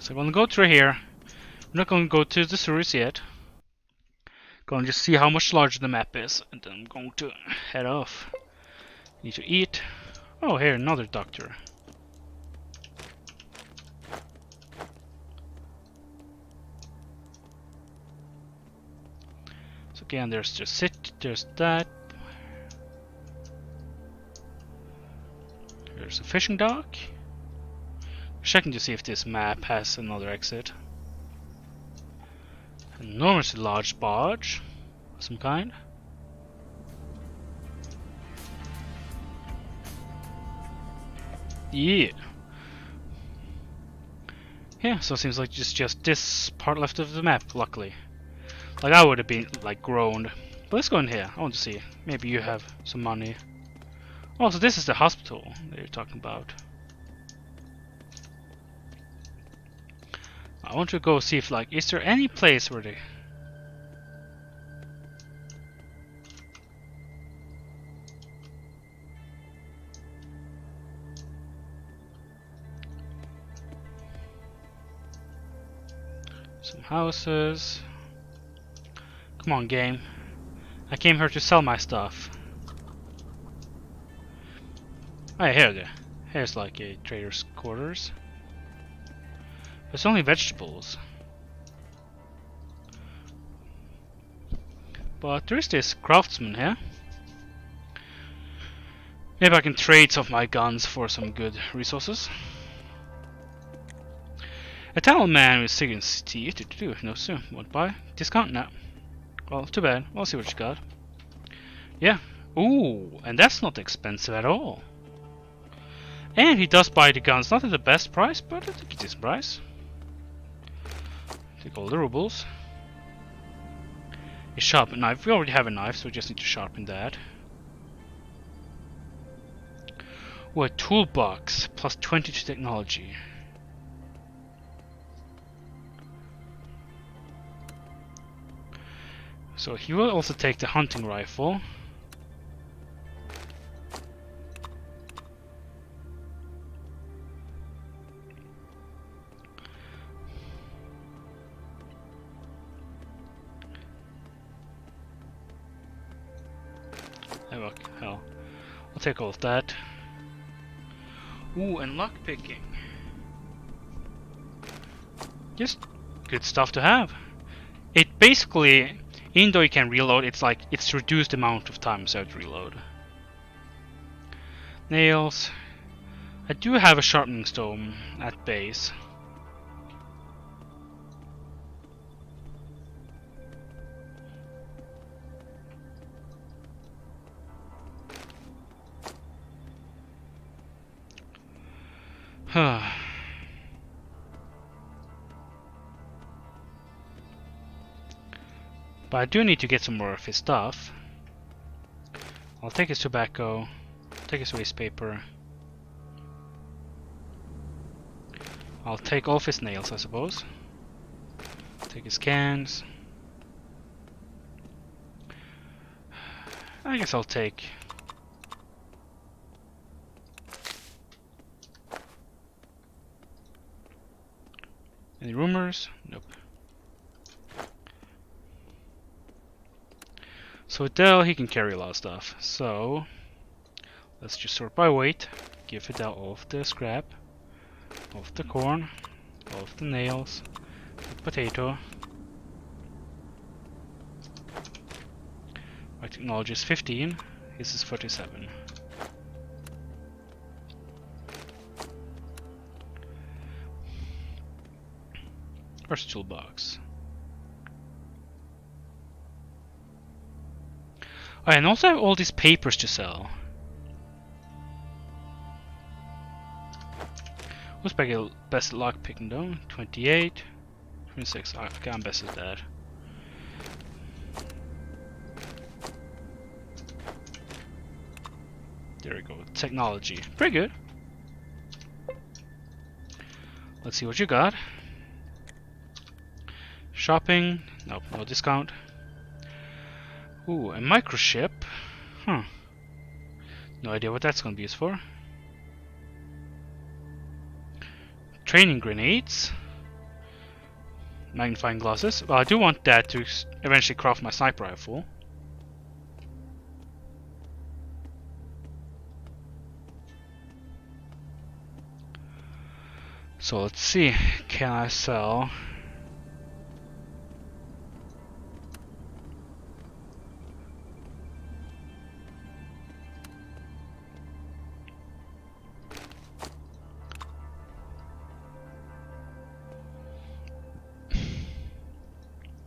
So I'm gonna go through here. I'm not gonna go to the sewers yet. Gonna just see how much larger the map is, and then I'm going to head off. Need to eat. Oh, here, another doctor. So again, there's just there's that. There's a fishing dock. Checking to see if this map has another exit. An enormously large barge of some kind. Yeah. Yeah, so it seems like just this part left of the map, luckily. Like I would have been like groaned. But let's go in here. I want to see. Maybe you have some money. Oh, so this is the hospital that you're talking about. I want to go see if like is there any place where they some houses. Come on, game. I came here to sell my stuff. Oh yeah, here's like a trader's quarters. But it's only vegetables. But there is this craftsman here. Maybe I can trade some of my guns for some good resources. A talented man with cigarettes tea to do. No sir, won't buy. Discount now. Well, too bad. I'll see what you got. Yeah. Ooh, and that's not expensive at all. And he does buy the guns, not at the best price, but I think it is price. Take all the rubles. A sharpened knife. We already have a knife, so we just need to sharpen that. Oh, a toolbox plus 20 to technology. So he will also take the hunting rifle. Oh, hell. I'll take all of that. Ooh, and lockpicking. Just good stuff to have. It basically, even though you can reload, it's like it's reduced amount of time so to reload. Nails. I do have a sharpening stone at base. But I do need to get some more of his stuff. I'll take his tobacco, take his waste paper. I'll take off his nails, I suppose. Take his cans. I guess I'll take... Any rumors? Nope. So Adele, he can carry a lot of stuff. So let's just sort by weight. Give Adele all of the scrap, all of the corn, all of the nails, the potato. My technology is 15. His is 47. Where's the toolbox? Oh, and also have all these papers to sell. Who's best at lockpicking though? 28, 26. Okay, I'm best at that. There we go. Technology. Pretty good. Let's see what you got. Shopping. Nope, no discount. Ooh, a microchip. Huh. No idea what that's gonna be used for. Training grenades. Magnifying glasses. Well, I do want that to eventually craft my sniper rifle. So let's see. Can I sell?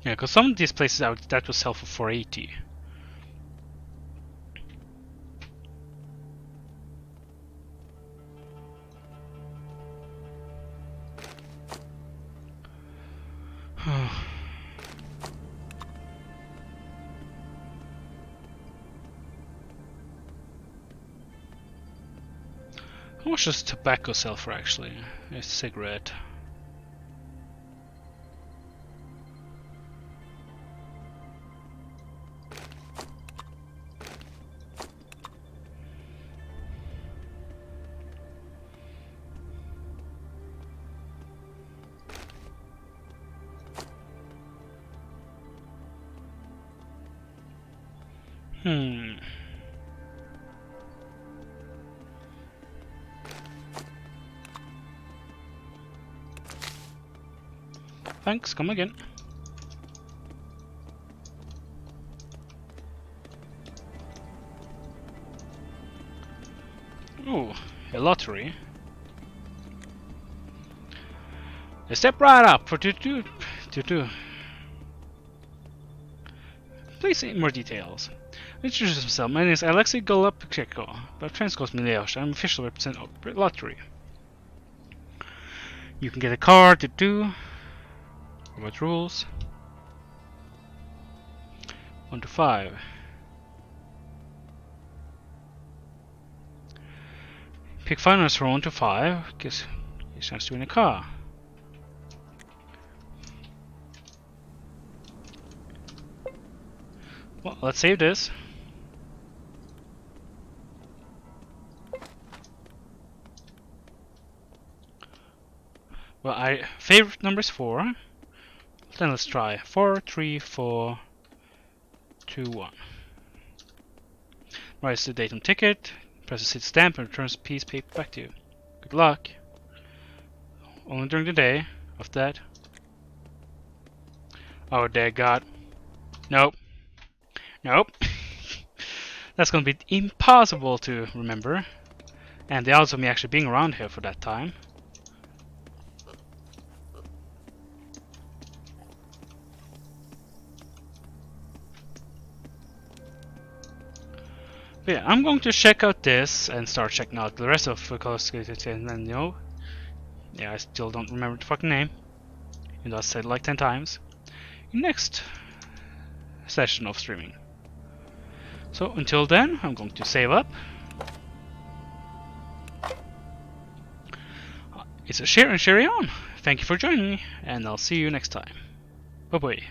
Yeah, because some of these places out that will sell for 480. How much does tobacco sell for actually? A cigarette. Thanks, come again. Ooh, a lottery. A step right up for two. Please see more details. Introduce himself. My name is Alexei Golubchenko, but friends calls me Leosh. I'm official representative of lottery. You can get a card to do. What rules? 1 to 5. Pick 5 numbers from 1 to 5. Gives you a chance to win a car. Well, let's save this. Well, I favorite number is 4. Then let's try 4, 3, 4, 2, 1. Writes the datum ticket, presses its stamp, and returns piece paper back to you. Good luck. Only during the day. Of that. Oh dear God. Nope. Nope. That's gonna be impossible to remember. And the odds of me actually being around here for that time. But yeah, I'm going to check out this and start checking out the rest of and then, you know, yeah, I still don't remember the fucking name. Even though I said it like 10 times. Next session of streaming. So until then, I'm going to save up. It's a share and carry on. Thank you for joining me, and I'll see you next time. Bye bye.